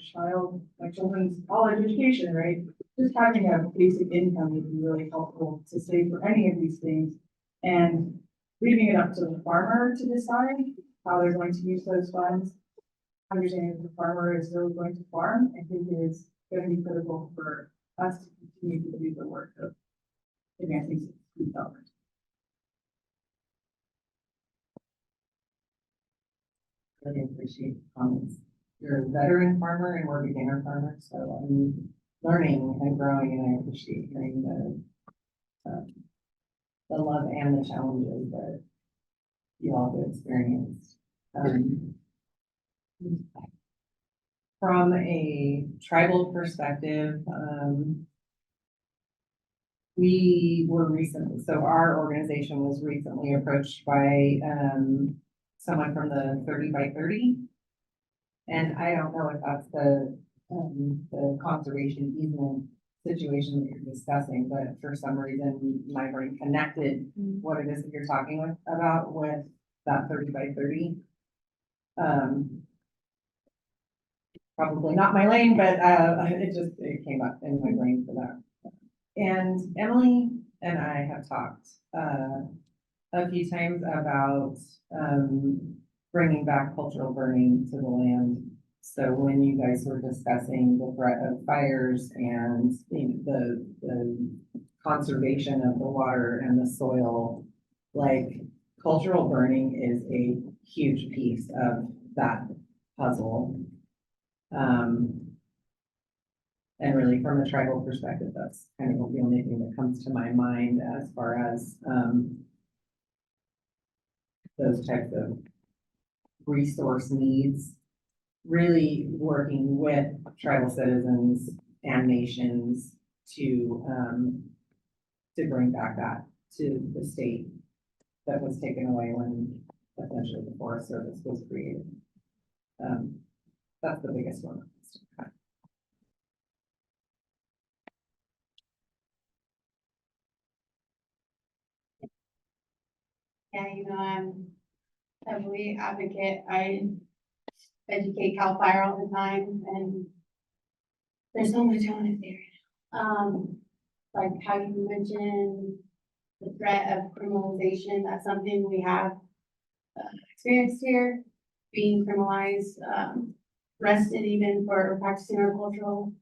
children's college education, right? Just having a basic income would be really helpful to save for any of these things. And leaving it up to the farmer to decide how they're going to use those funds, understanding that the farmer is really going to farm, I think is going to be critical for us to continue to do the work of advancing food development. Really appreciate the comments. You're a veteran farmer and we're beginner farmers, so I'm learning and growing, and I appreciate hearing the love and the challenges that you all have experienced. From a tribal perspective, we were recently, so our organization was recently approached by someone from the 30 by 30. And I don't know if that's the conservation easement situation that you're discussing, but for some reason, my brain connected what it is that you're talking about with that 30 by 30. Probably not my lane, but it came up in my brain for that. And Emily and I have talked a few times about bringing back cultural burning to the land. So when you guys were discussing the threat of fires and the conservation of the water and the soil, like cultural burning is a huge piece of that puzzle. And really from a tribal perspective, that's kind of the only thing that comes to my mind as far as those types of resource needs, really working with tribal citizens and nations to bring back that to the state that was taken away when essentially the Forest Service was created. That's the biggest one. Yeah, you know, I'm heavily advocate. I educate CAL FIRE all the time, and there's so much on it there. Like how you mentioned the threat of criminalization, that's something we have experienced here, being criminalized, arrested even for practicing our cultural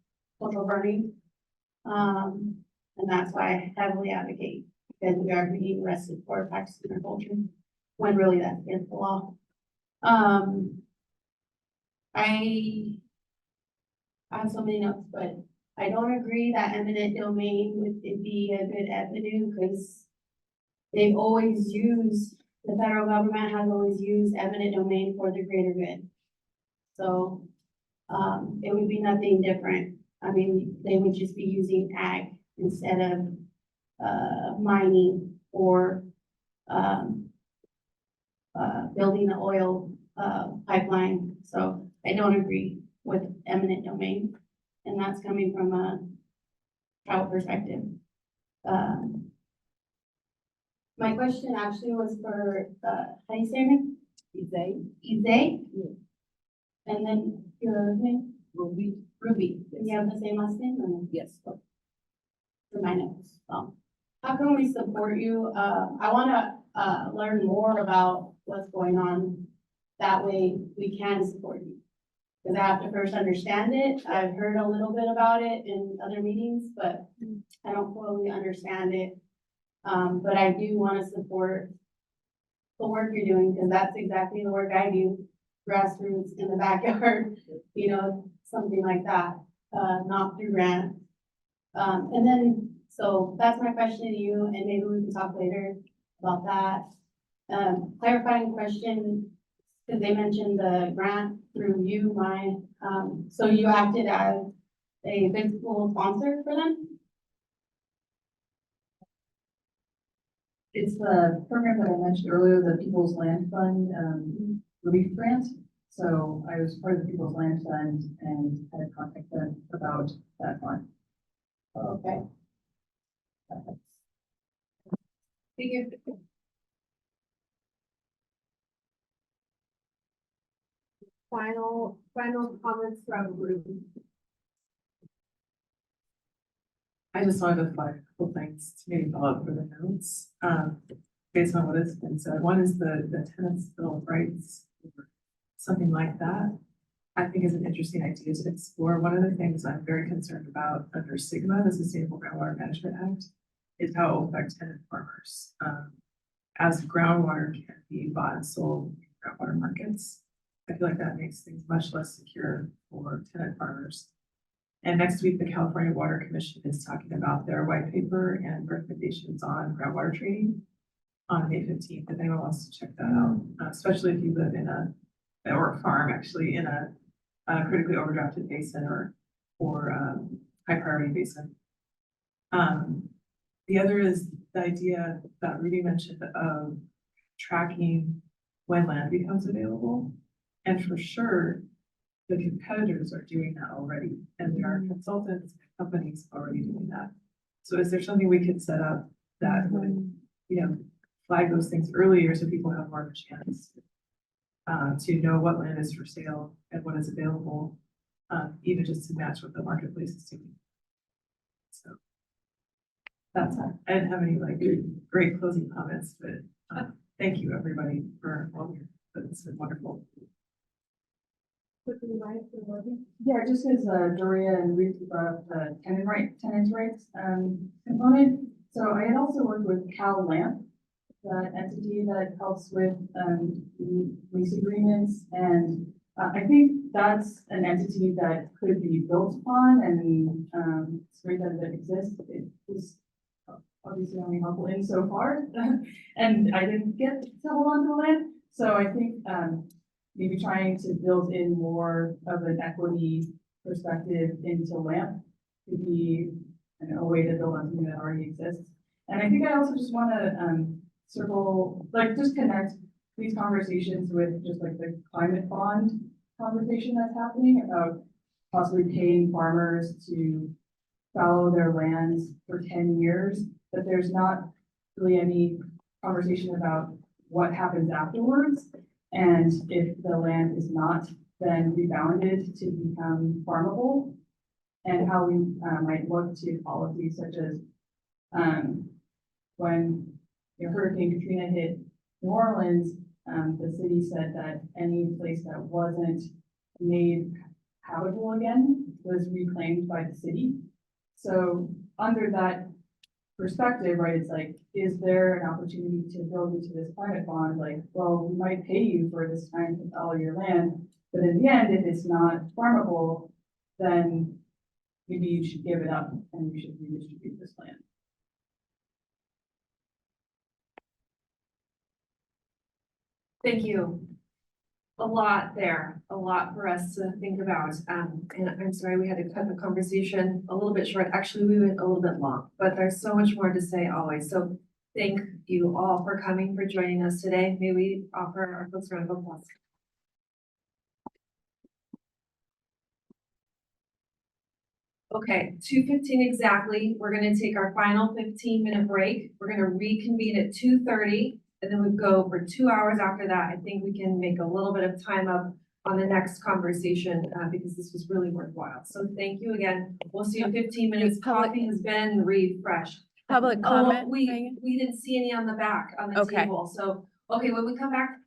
burning. And that's why I heavily advocate, because we are being arrested for practicing our culture, when really that's against the law. I have so many notes, but I don't agree that eminent domain would be a good avenue, because they've always used, the federal government has always used eminent domain for the greater good. So, it would be nothing different. I mean, they would just be using ag instead of, mining or, building the oil, pipeline. So I don't agree with eminent domain. And that's coming from a travel perspective. My question actually was for, how do you say your name? Izay? And then your name? Ruby. Ruby. Do you have the same last name or no? Yes. For my notes. How can we support you? I wanna, learn more about what's going on. That way we can support you. Cause I have to first understand it. I've heard a little bit about it in other meetings, but I don't fully understand it. But I do wanna support the work you're doing, cause that's exactly the work I do. Grassroots in the backyard, you know, something like that, not through grant. And then, so that's my question to you, and maybe we can talk later about that. Clarifying question, because they mentioned the grant through you, so you acted as a physical sponsor for them? It's the program that I mentioned earlier, the People's Land Fund, relief grant. So I was part of the People's Land Fund and had contacted them about that fund. Okay. Thank you. Final comments from Ruby. I just wanted to flag a couple things to maybe follow up for the notes, based on what has been said. One is the tenants' bill of rights, or something like that. I think is an interesting idea to explore. One of the things I'm very concerned about under SGMA, the Sustainable Groundwater Management Act, is how it will affect tenant farmers. As groundwater can be bought and sold in groundwater markets, I feel like that makes things much less secure for tenant farmers. And next week, the California Water Commission is talking about their white paper and recommendations on groundwater trading on May 15th, if anyone wants to check that out, especially if you live in or farm actually in a critically overdrafted basin or high priority basin. The other is the idea that Rudy mentioned of tracking when land becomes available. And for sure, the competitors are doing that already, and there are consultants, companies already doing that. So is there something we could set up that would, flag those things earlier so people have more of a chance to know what land is for sale and what is available, even just to match what the marketplace is doing. So that's all. I didn't have any great closing comments, but thank you everybody for all your, it's been wonderful. Yeah, just as Doria and Ruth brought up the tenants' rights component. So I had also worked with Cal Lamp, the entity that helps with lease agreements, and I think that's an entity that could be built upon, and it's great that it exists. It was obviously only helpful in so far, and I didn't get to hold on to the land, so I think maybe trying to build in more of an equity perspective into LAMP could be a way to build on something that already exists. And I think I also just want to just connect these conversations with just the climate bond conversation that's happening about possibly paying farmers to fallow their lands for 10 years, but there's not really any conversation about what happens afterwards. And if the land is not then rebounded to become farmable, and how we might look to policies such as when Hurricane Katrina hit New Orleans, the city said that any place that wasn't made habitable again was reclaimed by the city. So under that perspective, right, it's is there an opportunity to build into this climate bond? Well, we might pay you for this time to follow your land, but in the end, if it's not farmable, then maybe you should give it up and you should redistribute this land. Thank you. A lot there, a lot for us to think about. And I'm sorry, we had to cut the conversation a little bit short. Actually, we went a little bit long, but there's so much more to say always. So thank you all for coming, for joining us today. May we offer our folks a round of applause. Okay, 2:15 exactly. We're gonna take our final 15-minute break. We're gonna reconvene at 2:30, and then we go for 2 hours after that. I think we can make a little bit of time up on the next conversation, because this was really worthwhile. So thank you again. We'll see you in 15 minutes. Coffee has been refreshed. Public Oh, comment, we Megan? didn't see any on the back, on the Okay. table. So, okay, when we come back,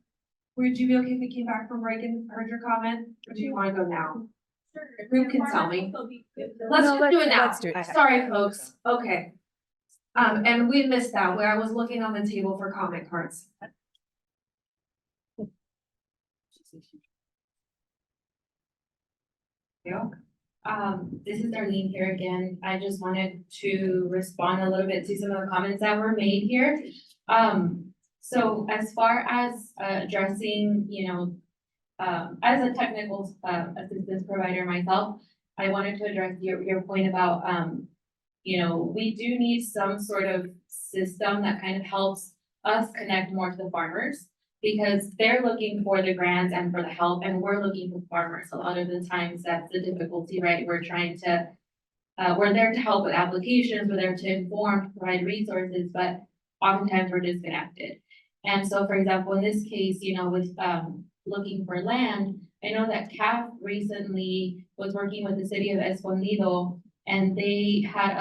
would you be okay if we came back from break and heard your comment? Or do you wanna go now? The group can tell me. Let's No, just do it now. let's do it. Sorry, folks. Okay. And we missed that where I was looking on the table for comment cards. This is Darlene here again. I just wanted to respond a little bit to some of the comments that were made here. So as far as addressing, as a technical assistance provider myself, I wanted to address your point about, we do need some sort of system that kind of helps us connect more to the farmers, because they're looking for the grants and for the help, and we're looking for farmers. A lot of the times that's the difficulty, right? We're there to help with applications, we're there to inform, provide resources, but oftentimes we're disconnected. And so, for example, in this case, with looking for land, I know that CAF recently was working with the city of Escondido, and they had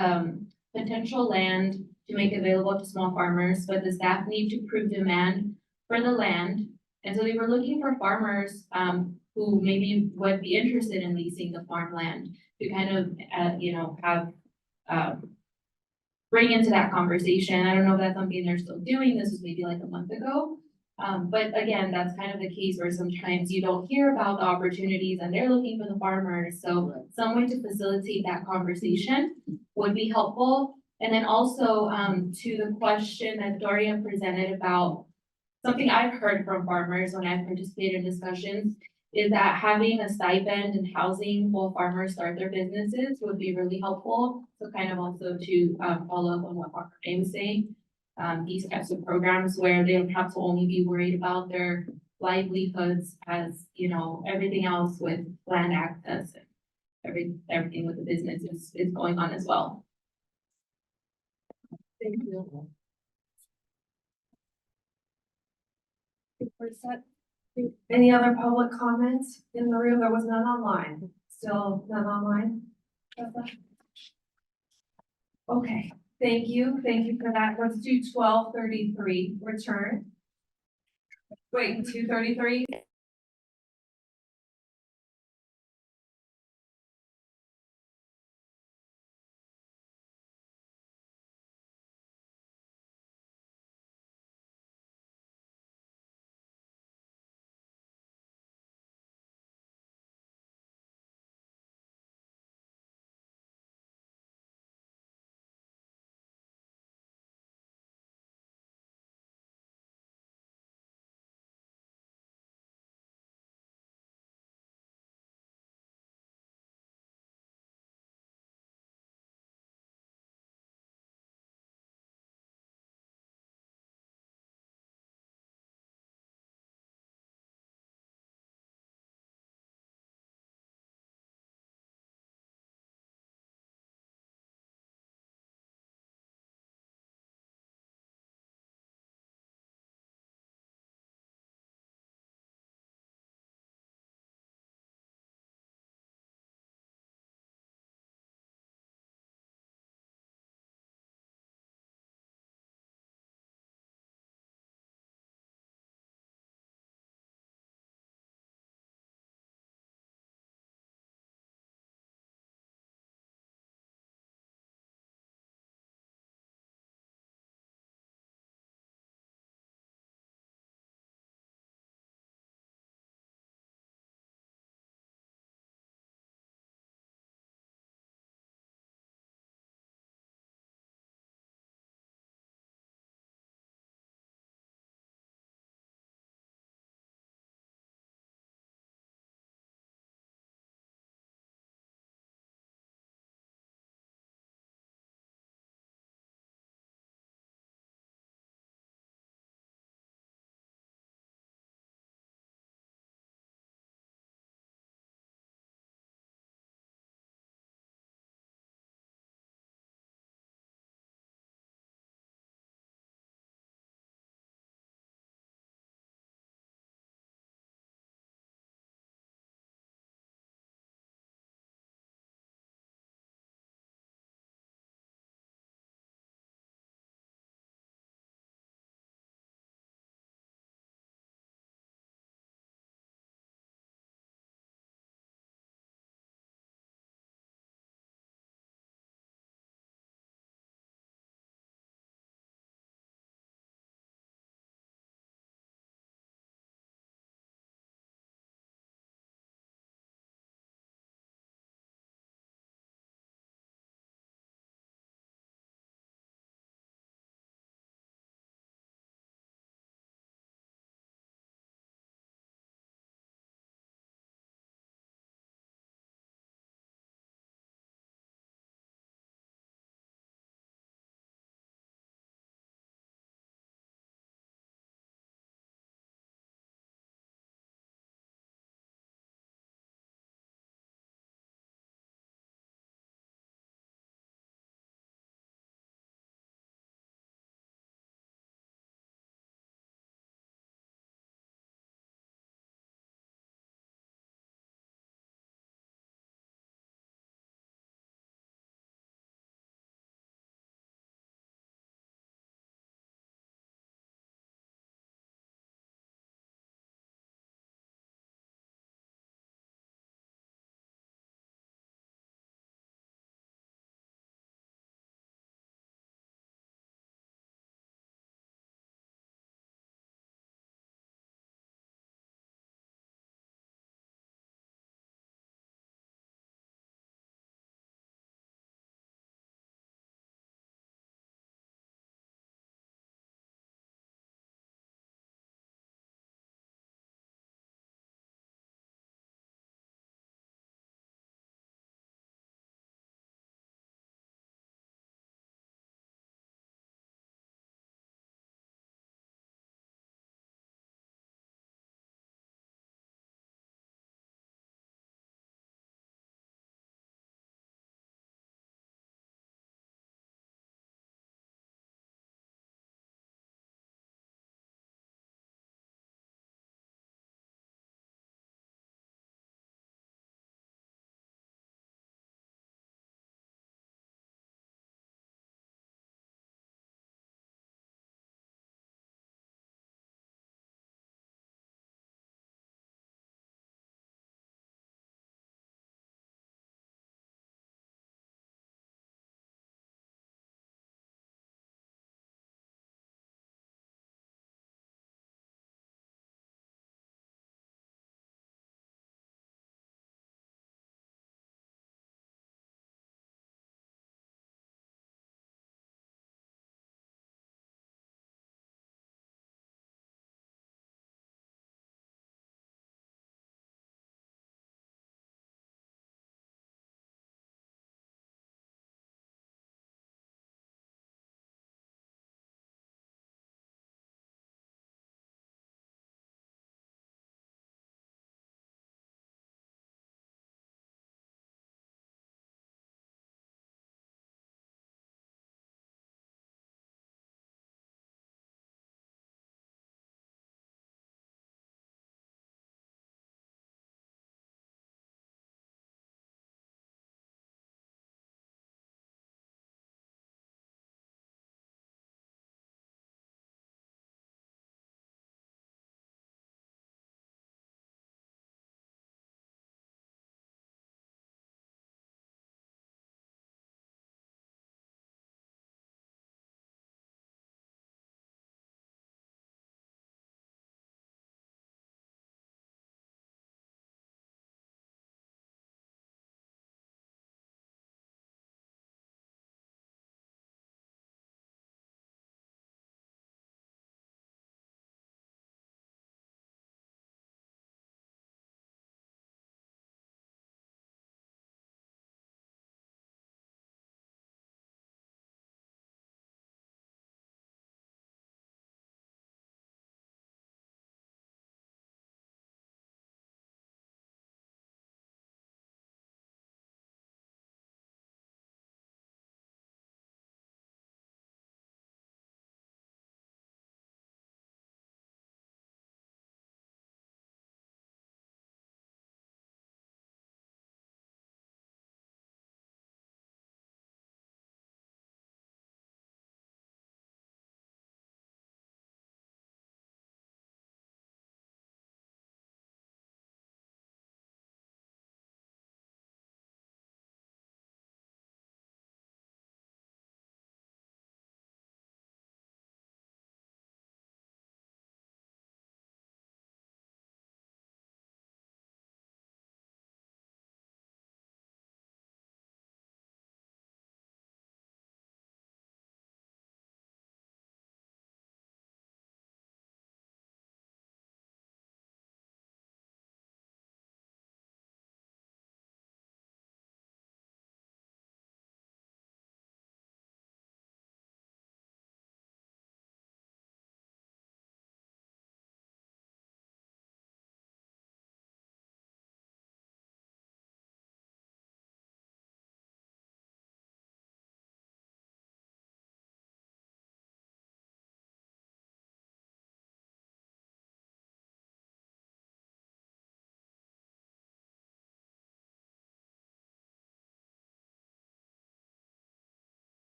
potential land to make available to small farmers, but the staff need to prove demand for the land. And so they were looking for farmers who maybe would be interested in leasing the farmland to kind of, have bring into that conversation. I don't know if that's something they're still doing. This was maybe like a month ago. But again, that's kind of the case where sometimes you don't hear about the opportunities and they're looking for the farmers. So some way to facilitate that conversation would be helpful. And then also to the question that Doria presented about something I've heard from farmers when I've participated in discussions is that having a stipend and housing while farmers start their businesses would be really helpful. So kind of also to follow up on what Dr. May was saying. These types of programs where they don't have to only be worried about their livelihoods as, everything else with land access and everything with the business is going on as well. Thank you. We're set. Any other public comments in the room? There was none online. Still none online? Okay, thank you. Thank you for that. Let's do 12:33 return. Wait, 2:33?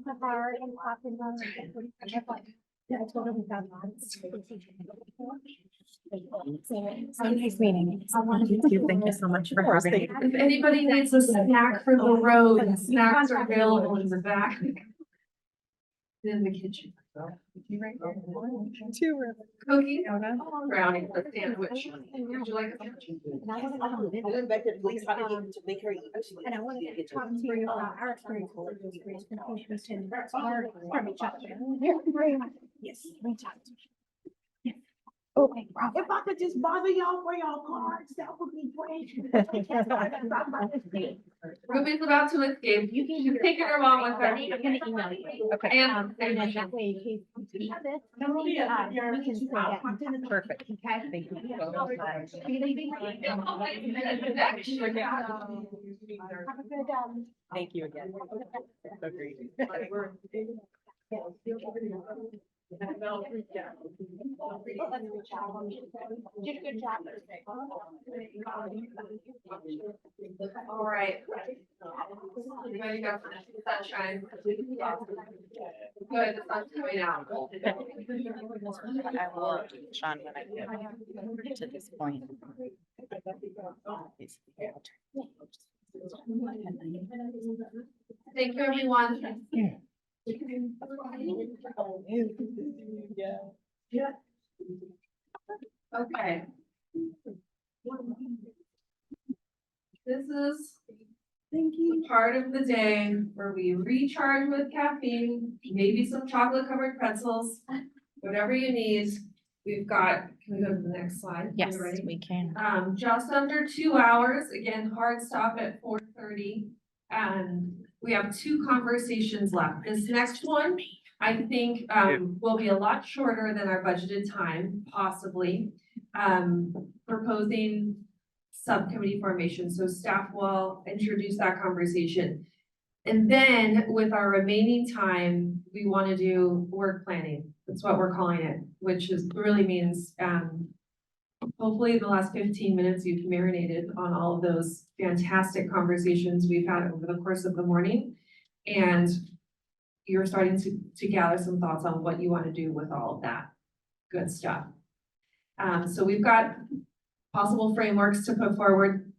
Nice meeting. Thank you so much for having me. If anybody needs a snack for the road, snacks are available in the back. In the kitchen. Cookie, brownie, a sandwich. Would you like a sandwich? To make her eat. And I wanted to talk to you about our experience with the communication from each other. Yes, reach out. Okay. If I could just bother y'all for y'all cards, that would be great. Ruby's about to escape. She's taking her mom with her. I'm gonna email you. Okay. And then that way, in case we have this, we can say that. Perfect. Okay. Thank you. Are you leaving? Have a good, Thank you again. So great. Did a good job. All right. You ready to go for the sunshine? Good, the sun's coming out. I will, Sean, when I get to this point. Thank you, everyone. Okay. This is the part of the day where we recharge with caffeine, maybe some chocolate covered pretzels, whatever you need. We've got, can we go to the next slide? Yes, You ready? we can. Just under 2 hours, again, hard stop at 4:30. And we have 2 conversations left. This next one, I think, will be a lot shorter than our budgeted time, possibly. Proposing subcommittee formation, so staff will introduce that conversation. And then with our remaining time, we want to do work planning. That's what we're calling it, which is really means, hopefully the last 15 minutes you've marinated on all of those fantastic conversations we've had over the course of the morning. And you're starting to gather some thoughts on what you want to do with all of that good stuff. So we've got possible frameworks to put forward.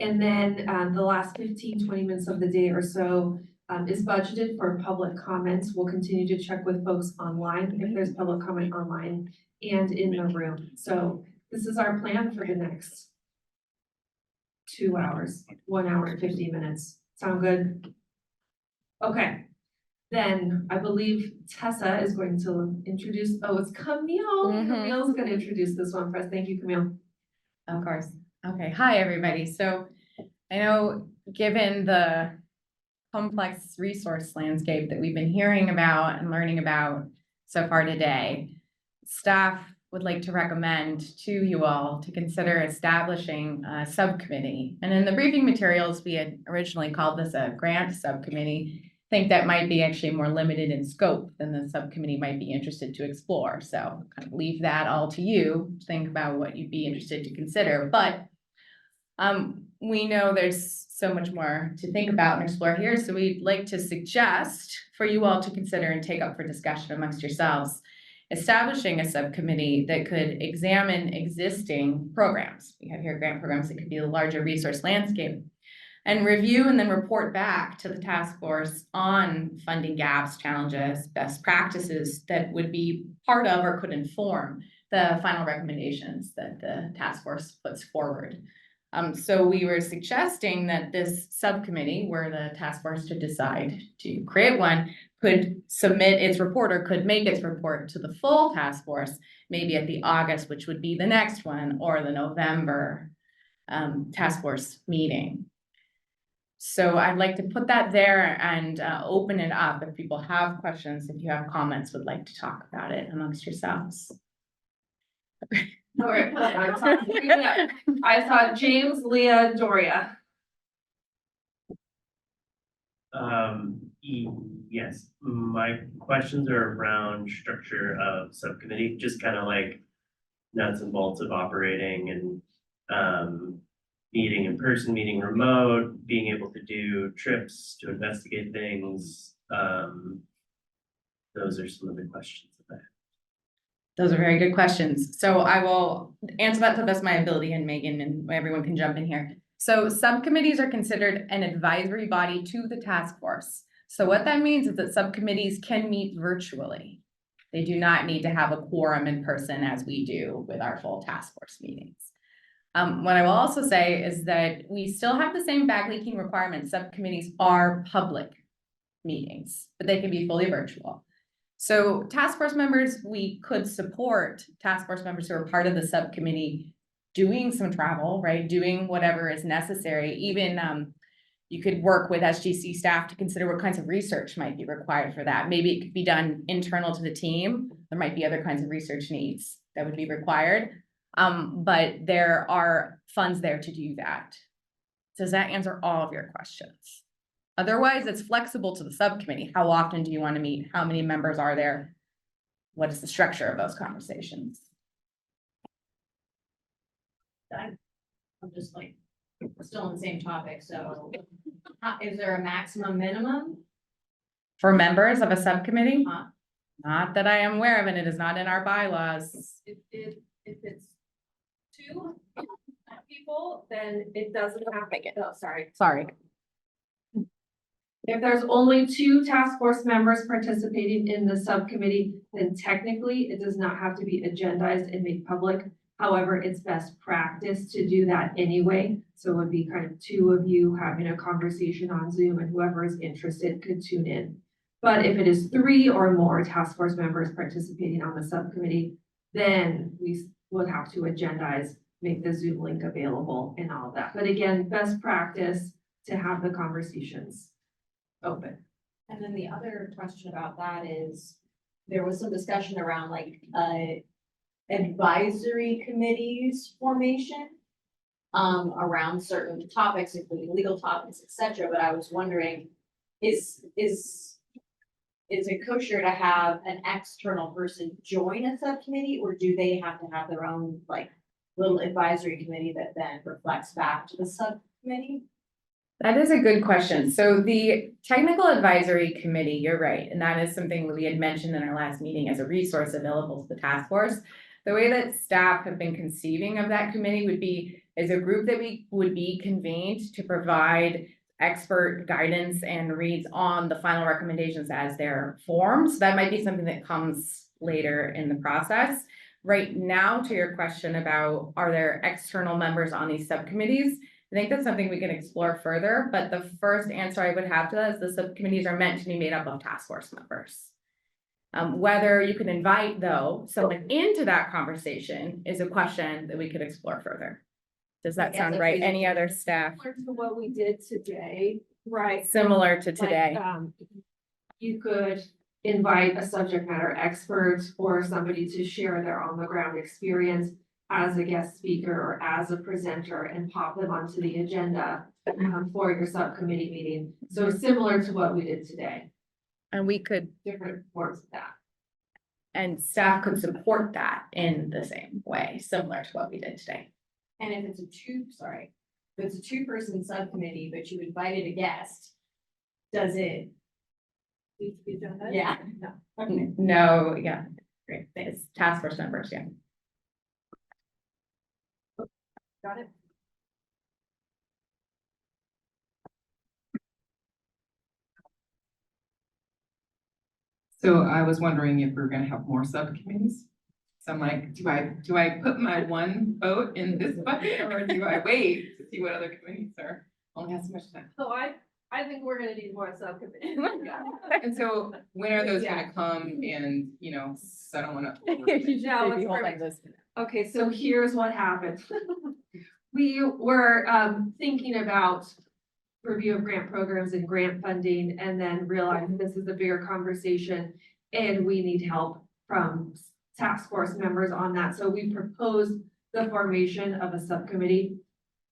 And then the last 15, 20 minutes of the day or so is budgeted for public comments. We'll continue to check with folks online if there's public comment online and in the room. So this is our plan for the next 2 hours, 1 hour and 50 minutes. Sound good? Okay. Then I believe Tessa is going to introduce, oh, it's Camille. Camille's going to introduce this one for us. Thank you, Camille. Of course. Okay. Hi, everybody. So I know given the complex resource landscape that we've been hearing about and learning about so far today, staff would like to recommend to you all to consider establishing a subcommittee. And in the briefing materials, we had originally called this a grant subcommittee. I think that might be actually more limited in scope than the subcommittee might be interested to explore. So kind of leave that all to you, think about what you'd be interested to consider. But we know there's so much more to think about and explore here. So we'd like to suggest for you all to consider and take up for discussion amongst yourselves, establishing a subcommittee that could examine existing programs. We have here grant programs that could be a larger resource landscape, and review and then report back to the task force on funding gaps, challenges, best practices that would be part of or could inform the final recommendations that the task force puts forward. So we were suggesting that this subcommittee, where the task force to decide to create one, could submit its report or could make its report to the full task force, maybe at the August, which would be the next one, or the November task force meeting. So I'd like to put that there and open it up if people have questions, if you have comments, would like to talk about it amongst yourselves. All right, I saw James, Leah, Doria. Yes, my questions are around structure of subcommittee, just kind of like nuts and bolts of operating and meeting in person, meeting remote, being able to do trips to investigate things, Those are some of the questions that I have. Those are very good questions. So I will answer that to the best of my ability, and Megan and everyone can jump in here. So subcommittees are considered an advisory body to the task force. So what that means is that subcommittees can meet virtually. They do not need to have a quorum in person as we do with our full task force meetings. What I will also say is that we still have the same bag leaking requirements. Subcommittees are public meetings, but they can be fully virtual. So task force members, we could support task force members who are part of the subcommittee doing some travel, right? Doing whatever is necessary. Even you could work with SGC staff to consider what kinds of research might be required for that. Maybe it could be done internal to the team. There might be other kinds of research needs that would be required. But there are funds there to do that. Does that answer all of your questions? Otherwise, it's flexible to the subcommittee. How often do you want to meet? How many members are there? What is the structure of those conversations? I'm just like, still on the same topic, so is there a maximum minimum? For members of a subcommittee? Not that I am aware of, and it is not in our bylaws. If it's two people, then it doesn't have to, oh, sorry. Sorry. If there's only 2 task force members participating in the subcommittee, then technically it does not have to be agendized and made public. However, it's best practice to do that anyway. So it would be kind of 2 of you having a conversation on Zoom, and whoever is interested could tune in. But if it is 3 or more task force members participating on the subcommittee, then we would have to agendize, make the Zoom link available and all of that. But again, best practice to have the conversations open. And then the other question about that is, there was some discussion around like, advisory committees formation. Around certain topics, including legal topics, etc. But I was wondering, is it kosher to have an external person join a subcommittee, or do they have to have their own like little advisory committee that then reflects back to the subcommittee? That is a good question. So the technical advisory committee, you're right, and that is something that we had mentioned in our last meeting as a resource available to the task force. The way that staff have been conceiving of that committee would be as a group that we would be convened to provide expert guidance and reads on the final recommendations as they're formed. So that might be something that comes later in the process. Right now, to your question about are there external members on these subcommittees, I think that's something we can explore further, but the first answer I would have to that is the subcommittees are meant to be made up of task force members. Whether you can invite, though, someone into that conversation is a question that we could explore further. Does that sound right? Any other staff? Similar to what we did today, right? Similar to today. You could invite a subject matter expert or somebody to share their on the ground experience as a guest speaker or as a presenter and pop them onto the agenda for your subcommittee meeting. So similar to what we did today. And we could. Different forms of that. And staff could support that in the same way, similar to what we did today. And if it's if it's a 2-person subcommittee, but you invited a guest, does it? Need to be done. Yeah. No. Okay. No, yeah, great, it's task force members, yeah. Got it. So I was wondering if we're gonna have more subcommittees. So I'm like, do I put my one vote in this bucket, or do I wait to see what other committees are? Only have so much time. So I think we're gonna need more subcommittees. And so when are those gonna come, and, so I don't wanna. Okay, so here's what happened. We were thinking about review of grant programs and grant funding, and then realized this is a bigger conversation and we need help from task force members on that. So we proposed the formation of a subcommittee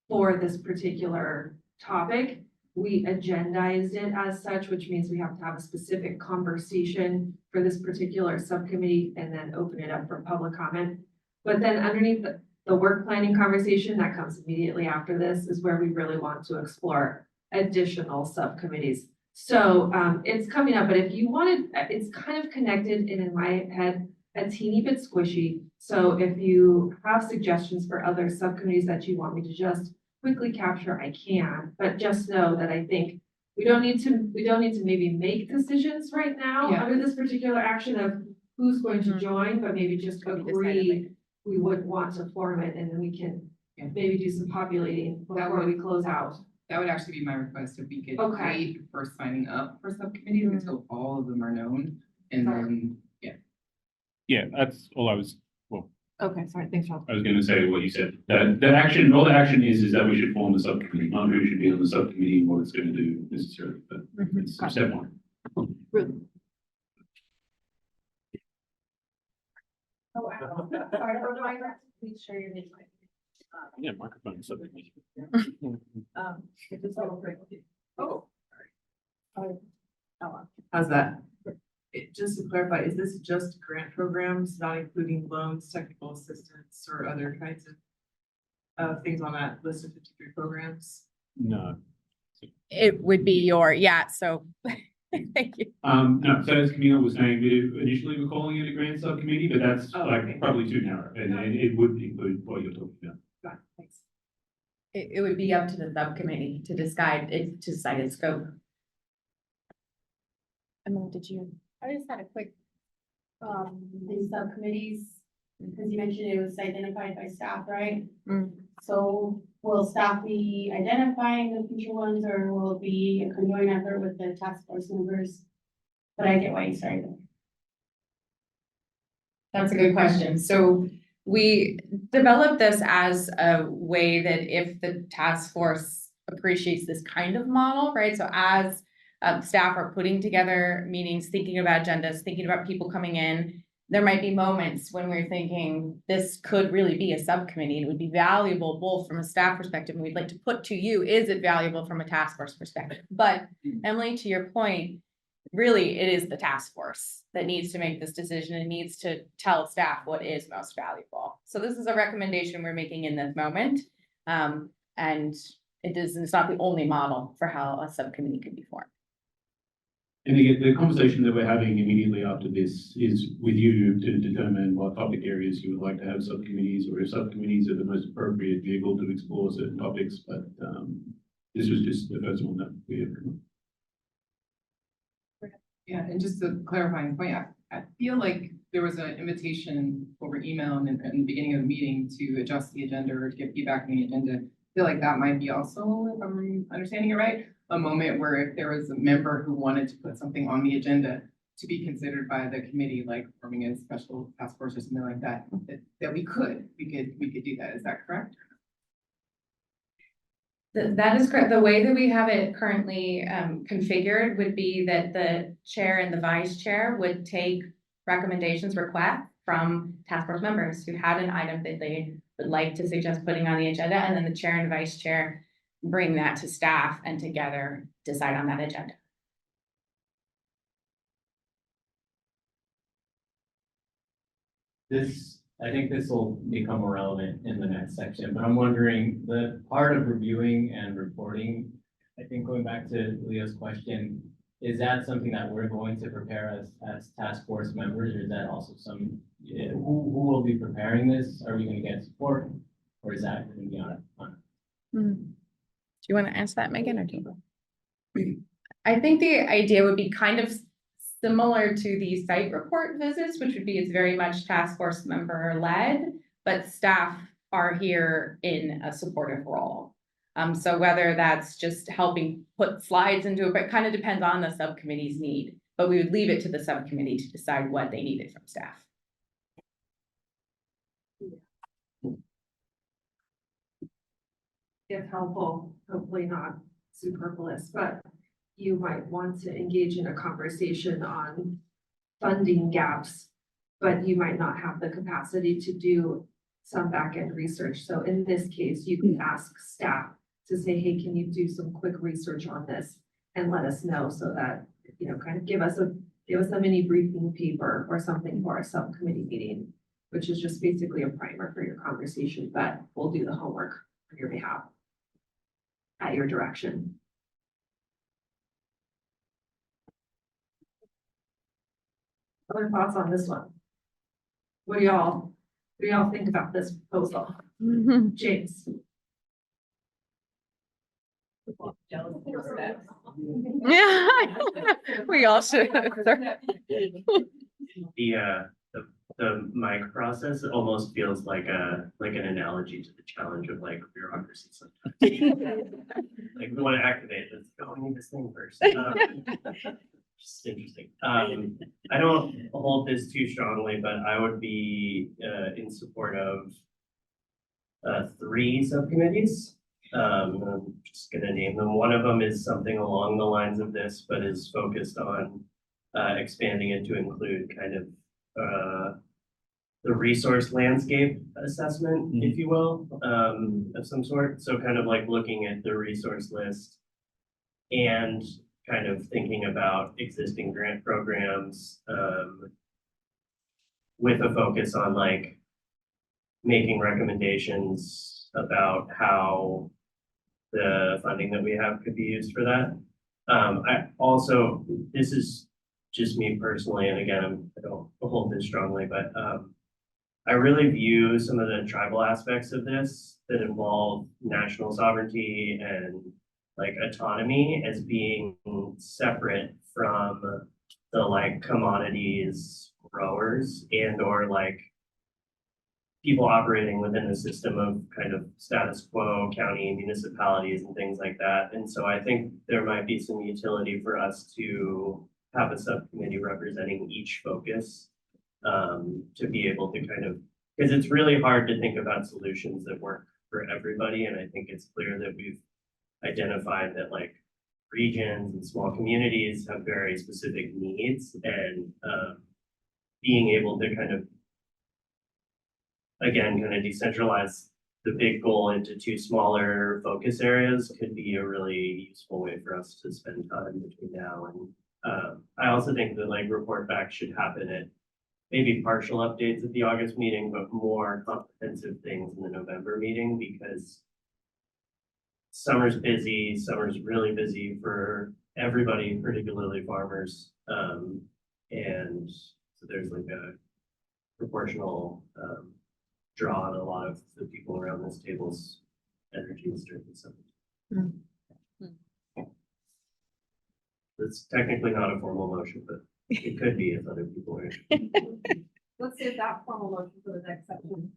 for this particular topic. We agendized it as such, which means we have to have a specific conversation for this particular subcommittee and then open it up for public comment. But then underneath the work planning conversation that comes immediately after this is where we really want to explore additional subcommittees. So, it's coming up, but if you wanted, it's kind of connected and in my head, a teeny bit squishy. So if you have suggestions for other subcommittees that you want me to just quickly capture, I can, but just know that I think we don't need to maybe make decisions right now Yeah. under this particular action of who's going to join, but maybe just Could be agree decided we would want to form it, and then we can Yeah. maybe do some populating before we close out. That would actually be my request, if we could Okay. wait for signing up for subcommittees until all of them are known, and then, Yeah, that's all I was, well, Okay, sorry, thanks, Rob. I was gonna say what you said. The action, all the action is that we should form the subcommittee, not who should be on the subcommittee and what it's gonna do necessarily, but it's step one. Please share your name. Yeah, microphone subcommittee. If it's all right. Oh. How's that? Just to clarify, is this just grant programs, not including loans, technical assistance, or other kinds of things on that list of 53 programs? No. It would be so, thank you. No, so as Camille was saying, we initially were calling it a grant subcommittee, but that's Okay. probably too narrow, and it would include what you're talking about. Got it, thanks. It would be up to the subcommittee to decide its scope. Emily, did you? I just had a quick, these subcommittees, because you mentioned it was identified by staff, right? So will staff be identifying the future ones, or will it be a conjoined effort with the task force members? But I get why you started. That's a good question. So we developed this as a way that if the task force appreciates this kind of model, right? So as staff are putting together meetings, thinking about agendas, thinking about people coming in, there might be moments when we're thinking this could really be a subcommittee. It would be valuable both from a staff perspective, and we'd like to put to you, is it valuable from a task force perspective? But Emily, to your point, really it is the task force that needs to make this decision and needs to tell staff what is most valuable. So this is a recommendation we're making in this moment. And it's not the only model for how a subcommittee could be formed. And again, the conversation that we're having immediately after this is with you to determine what topic areas you would like to have subcommittees, or if subcommittees are the most appropriate vehicle to explore certain topics, but this was just the first one that we have. Yeah, and just a clarifying point, I feel like there was an invitation over email in the beginning of the meeting to adjust the agenda or to get feedback on the agenda. I feel like that might be also, if I'm understanding it right, a moment where if there was a member who wanted to put something on the agenda to be considered by the committee, like forming a special task force or something like that, that we could do that. Is that correct? That is correct. The way that we have it currently configured would be that the chair and the vice chair would take recommendations, requests from task force members who had an item that they would like to suggest putting on the agenda, and then the chair and vice chair bring that to staff and together decide on that agenda. I think this will become irrelevant in the next section, but I'm wondering, the part of reviewing and reporting, I think going back to Leo's question, is that something that we're going to prepare as task force members, or is that also who will be preparing this? Are we going to get support, or is that going to be on it? Do you want to answer that, Megan, or do you? I think the idea would be kind of similar to the site report visits, which would be, it's very much task force member led, but staff are here in a supportive role. So whether that's just helping put slides into it, but it kind of depends on the subcommittee's need, but we would leave it to the subcommittee to decide what they needed from staff. If helpful, hopefully not superfluous, but you might want to engage in a conversation on funding gaps, but you might not have the capacity to do some back-end research. So in this case, you can ask staff to say, hey, can you do some quick research on this and let us know, so that, kind of give us a mini briefing paper or something for a subcommittee meeting, which is just basically a primer for your conversation, but we'll do the homework on your behalf at your direction. Other thoughts on this one? What do y'all think about this proposal? James? Yeah, we all should. The mic process almost feels like an analogy to the challenge of like bureaucracy sometimes. Like we want to activate this, oh, we need this thing first. Just interesting. I don't hold this too strongly, but I would be in support of 3 subcommittees. I'm just gonna name them. One of them is something along the lines of this, but is focused on expanding it to include kind of the resource landscape assessment, if you will, of some sort. So kind of like looking at the resource list and kind of thinking about existing grant programs with a focus on like making recommendations about how the funding that we have could be used for that. I also, this is just me personally, and again, I don't hold this strongly, but I really view some of the tribal aspects of this that involve national sovereignty and like autonomy as being separate from the like commodities growers and or like people operating within the system of kind of status quo county municipalities and things like that. And so I think there might be some utility for us to have a subcommittee representing each focus to be able to kind of, because it's really hard to think about solutions that work for everybody. And I think it's clear that we've identified that like regions and small communities have very specific needs, and being able to kind of, again, kind of decentralize the big goal into 2 smaller focus areas could be a really useful way for us to spend time between now and I also think that like report back should happen at maybe partial updates at the August meeting, but more comprehensive things in the November meeting, because summer's busy, summer's really busy for everybody, particularly farmers. And so there's like a proportional draw on a lot of the people around this table's energies during the summer. It's technically not a formal motion, but it could be if other people are. Let's save that formal motion for the next section.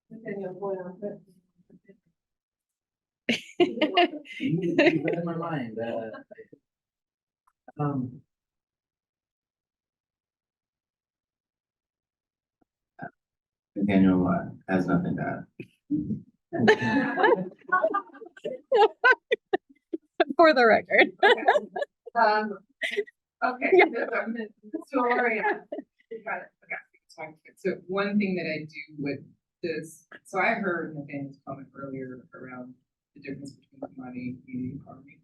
Continue going on. You read my mind. Nathaniel has nothing to add. For the record. Okay. Gloria. You got it. Okay. So one thing that I do with this, so I heard Nathaniel's comment earlier around the difference between commodity and community farming.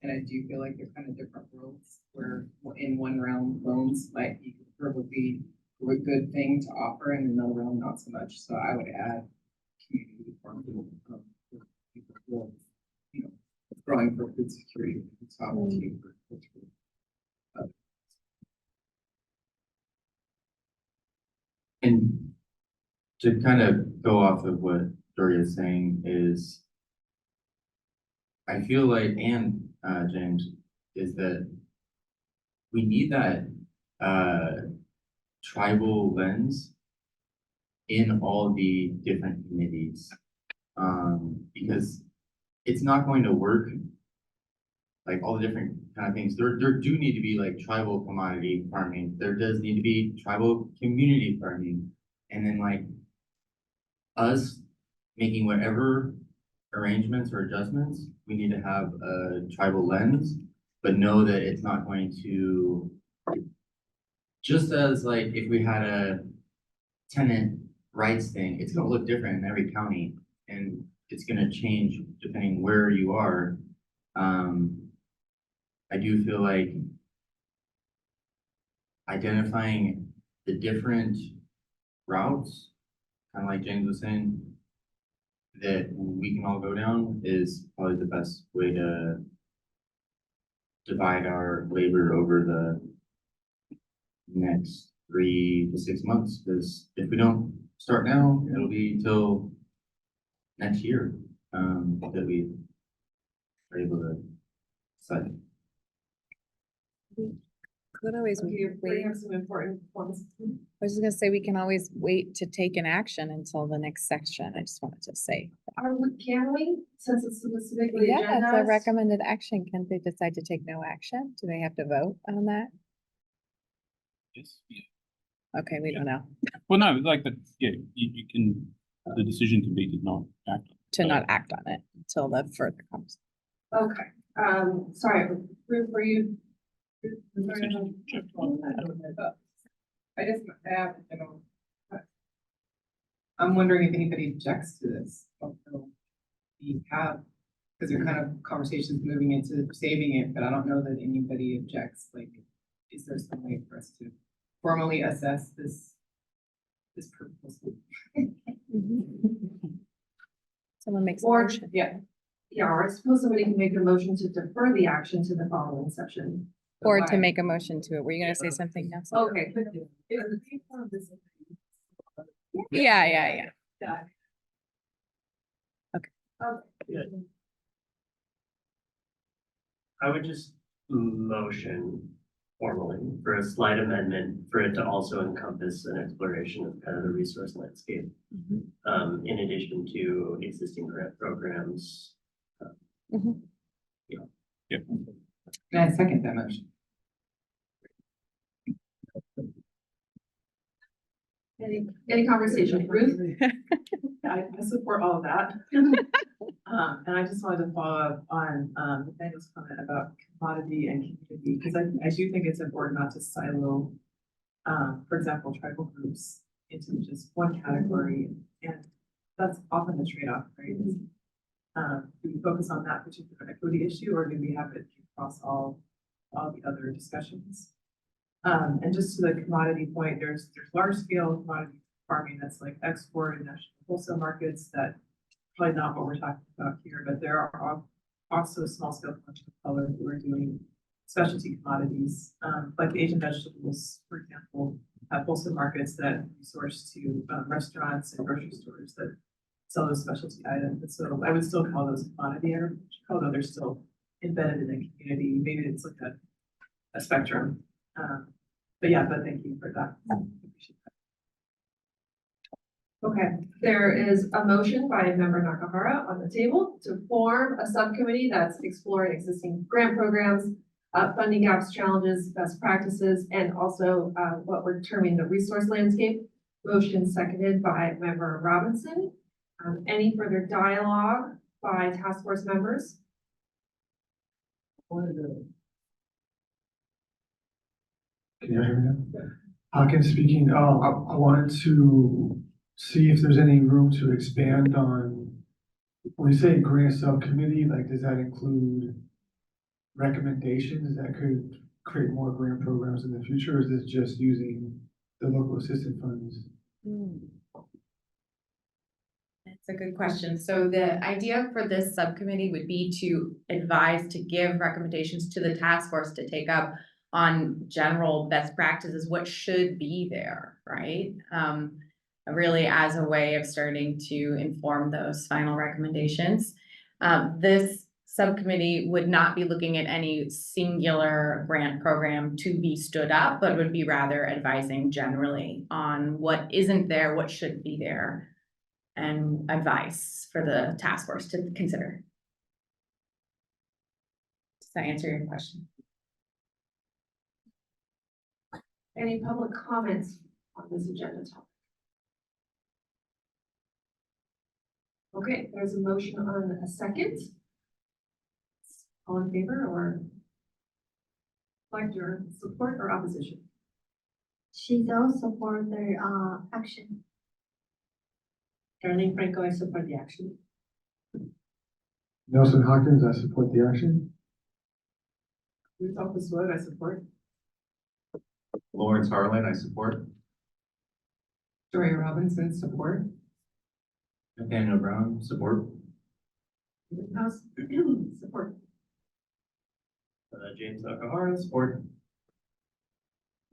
And I do feel like they're kind of different worlds, where in one realm loans might be probably a good thing to offer, and in another realm not so much. So I would add community farming, you know, growing for food security, food sovereignty, for cultural. And to kind of go off of what Doria is saying is, I feel like, and James, is that we need that tribal lens in all the different committees, because it's not going to work. Like all the different kind of things, there do need to be like tribal commodity farming. There does need to be tribal community farming, and then like us making whatever arrangements or adjustments, we need to have a tribal lens, but know that it's not going to, just as like if we had a tenant rights thing, it's gonna look different in every county, and it's gonna change depending where you are. I do feel like identifying the different routes, kind of like James was saying, that we can all go down is probably the best way to divide our labor over next 3 to 6 months, because if we don't start now, it'll be till next year, that we are able to decide. Could always You bring wait. up some important points. I was just gonna say, we can always wait to take an action until the next section. I just wanted to say. Can we, since it's specifically Yeah, it's a agendized? recommended action. Can they decide to take no action? Do they have to vote on that? Yes. Okay, we don't know. Well, no, like, but yeah, you can, the decision can be to not act. To not act on it until the further comes. Okay, sorry, Ruth, were you? I just have, you know, I'm wondering if anybody objects to this. We have, because they're kind of conversations moving into saving it, but I don't know that anybody objects. Like, is there some way for us to formally assess this proposal? Someone makes a Or, motion. Yeah. yeah, or I suppose somebody can make a motion to defer the action to the following session. Or to make a motion to it. Were you gonna say something now? Okay. Yeah. I would just motion formally for a slight amendment for it to also encompass an exploration of kind of the resource landscape. In addition to existing grant programs. And I second that motion. Any conversation, Ruth? I support all of that. And I just wanted to follow up on, Nathaniel's comment about commodity and community, because I do think it's important not to silo, for example, tribal groups into just one category, and that's often the trade-off, right? Do we focus on that particular equity issue, or do we have it across all the other discussions? And just to the commodity point, there's large scale commodity farming that's like export and national wholesale markets that probably not what we're talking about here, but there are also small scale collection of color who are doing specialty commodities, like Asian vegetables, for example, have wholesale markets that source to restaurants and grocery stores that sell those specialty items. And so I would still call those commodity agriculture, although they're still embedded in the community. Maybe it's like a spectrum. But thank you for that. Okay, there is a motion by member Nakahara on the table to form a subcommittee that's exploring existing grant programs, funding gaps, challenges, best practices, and also what we're terming the resource landscape. Motion seconded by member Robinson. Any further dialogue by task force members? Can you hear me now? Hawkins speaking. I wanted to see if there's any room to expand on, when you say grant subcommittee, like, does that include recommendations that could create more grant programs in the future, or is this just using the local assistance funds? That's a good question. So the idea for this subcommittee would be to advise, to give recommendations to the task force to take up on general best practices, what should be there, right? Really as a way of starting to inform those final recommendations. This subcommittee would not be looking at any singular grant program to be stood up, but would be rather advising generally on what isn't there, what should be there, and advice for the task force to consider. Does that answer your question? Any public comments on this agenda topic? Okay, there's a motion on a second. All in favor or like your support or opposition? Shizel support the action. Darlene Franco, I support the action. Nelson Hawkins, I support the action. Ruth Alpizwood, I support. Lawrence Harlan, I support. Joya Robinson, support. Nathaniel Brown, support. House support. James Nakahara, support.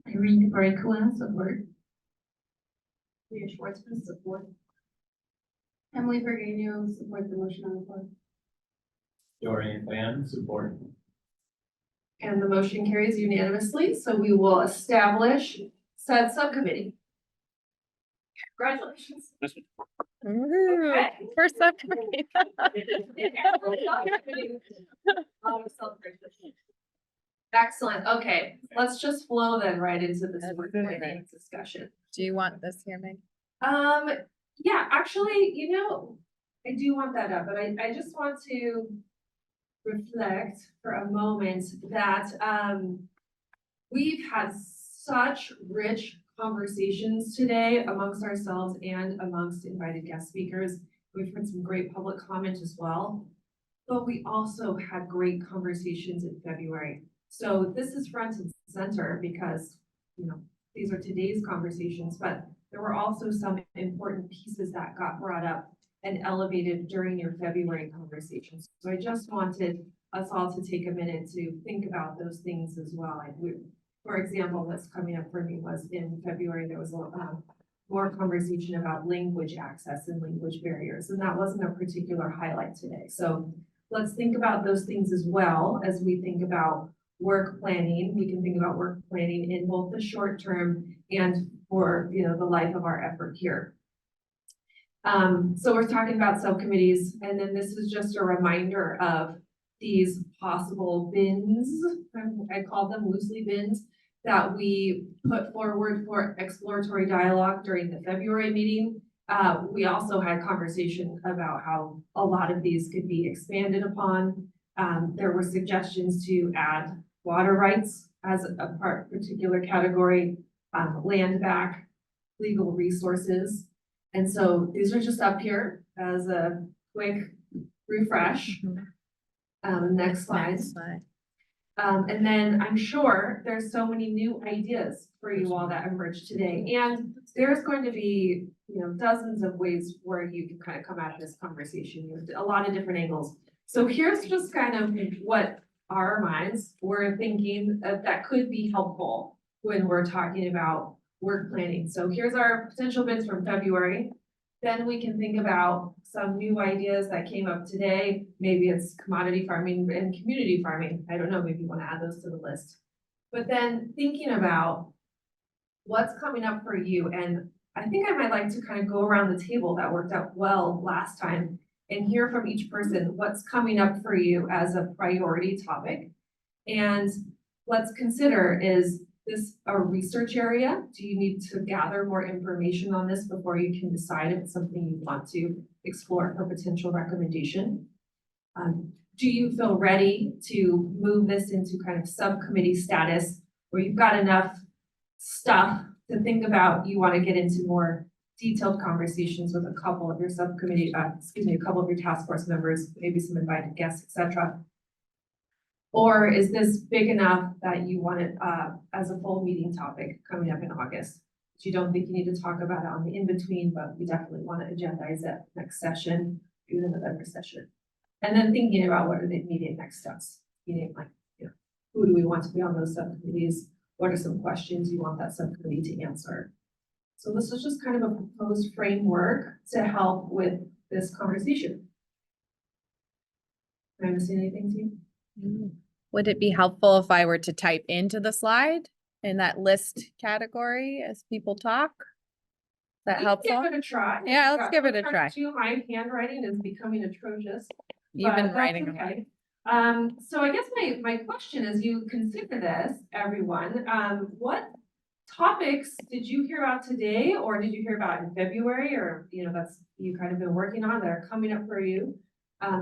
Irene Barikua, support. Leah Schwartzman, support. Emily Virginio, support the motion on the floor. Dorian Fan, support. And the motion carries unanimously, so we will establish said subcommittee. Congratulations. Woohoo, first subcommittee. Excellent, okay, let's just flow then right into this That's work good. planning discussion. Do you want this here, Meg? Yeah, actually, I do want that up, but I just want to reflect for a moment that, we've had such rich conversations today amongst ourselves and amongst invited guest speakers. We've heard some great public comment as well, but we also had great conversations in February. So this is front and center because, these are today's conversations, but there were also some important pieces that got brought up and elevated during your February conversations. So I just wanted us all to take a minute to think about those things as well. For example, what's coming up for me was in February, there was more conversation about language access and language barriers, and that wasn't a particular highlight today. So let's think about those things as well as we think about work planning. We can think about work planning in both the short term and for the life of our effort here. So we're talking about subcommittees, and then this is just a reminder of these possible bins. I call them loosely bins that we put forward for exploratory dialogue during the February meeting. We also had conversation about how a lot of these could be expanded upon. There were suggestions to add water rights as a particular category, land back, legal resources. And so these are just up here as a quick refresh. Next slide. And then I'm sure there's so many new ideas for you all that emerged today. And there's going to be, dozens of ways where you can kind of come at this conversation, a lot of different angles. So here's just kind of what our minds were thinking that could be helpful when we're talking about work planning. So here's our potential bids from February. Then we can think about some new ideas that came up today. Maybe it's commodity farming and community farming. I don't know, maybe you want to add those to the list. But then thinking about what's coming up for you. And I think I might like to kind of go around the table. That worked out well last time and hear from each person what's coming up for you as a priority topic. And let's consider, is this a research area? Do you need to gather more information on this before you can decide if it's something you want to explore for potential recommendation? Do you feel ready to move this into kind of subcommittee status where you've got enough stuff to think about, you want to get into more detailed conversations with a couple of your subcommittee, a couple of your task force members, maybe some invited guests, etc. Or is this big enough that you want it as a full meeting topic coming up in August? But you don't think you need to talk about it on the in-between, but we definitely want to agendize it next session, do the November session. And then thinking about what are the immediate next steps. Who do we want to be on those subcommittees? What are some questions you want that subcommittee to answer? So this is just kind of a proposed framework to help with this conversation. Am I missing anything, team? Would it be helpful if I were to type into the slide in that list category as people talk? Is that helpful? Give it a try. Yeah, let's give it a try. My handwriting is becoming atrocious. You've but been that's writing okay. So I guess my question as you consider this, everyone, what topics did you hear about today, or did you hear about in February, or that's you kind of been working on that are coming up for you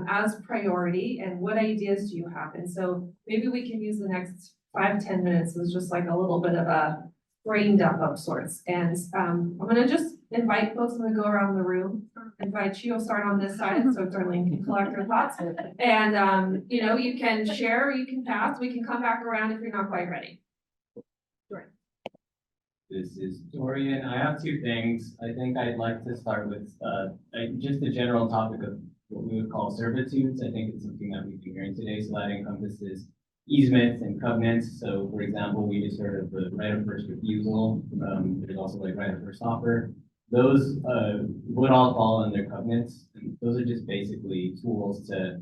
as priority, and what ideas do you have? And so maybe we can use the next 5-10 minutes as just like a little bit of a brain dump of sorts. And I'm gonna just invite folks. I'm gonna go around the room. Invite you. I'll start on this side, so Darlene can collect her thoughts. And you can share, or you can pass. We can come back around if you're not quite ready. This is Dorian. I have two things. I think I'd like to start with just the general topic of what we would call servitudes. I think it's something that we've been hearing today, so that encompasses easements and covenants. So for example, we just heard of the right of first refusal. There's also like right of first offer. Those would all fall under covenants. And those are just basically tools to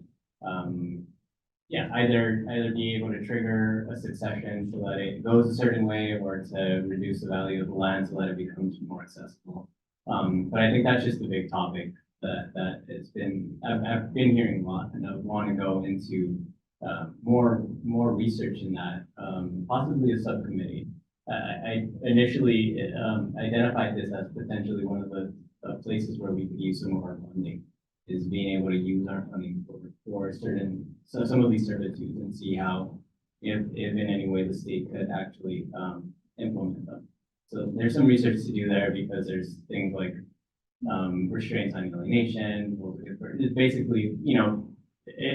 yeah, either be able to trigger a succession so that it goes a certain way, or to reduce the value of the land so that it becomes more accessible. But I think that's just a big topic that has been, I've been hearing a lot, and I want to go into more research in that, possibly a subcommittee. I initially identified this as potentially one of the places where we could use some of our funding, is being able to use our funding for certain, so some of these servitudes, and see how, if in any way the state could actually implement them. So there's some research to do there, because there's things like restraints on alienation. It's basically, you know,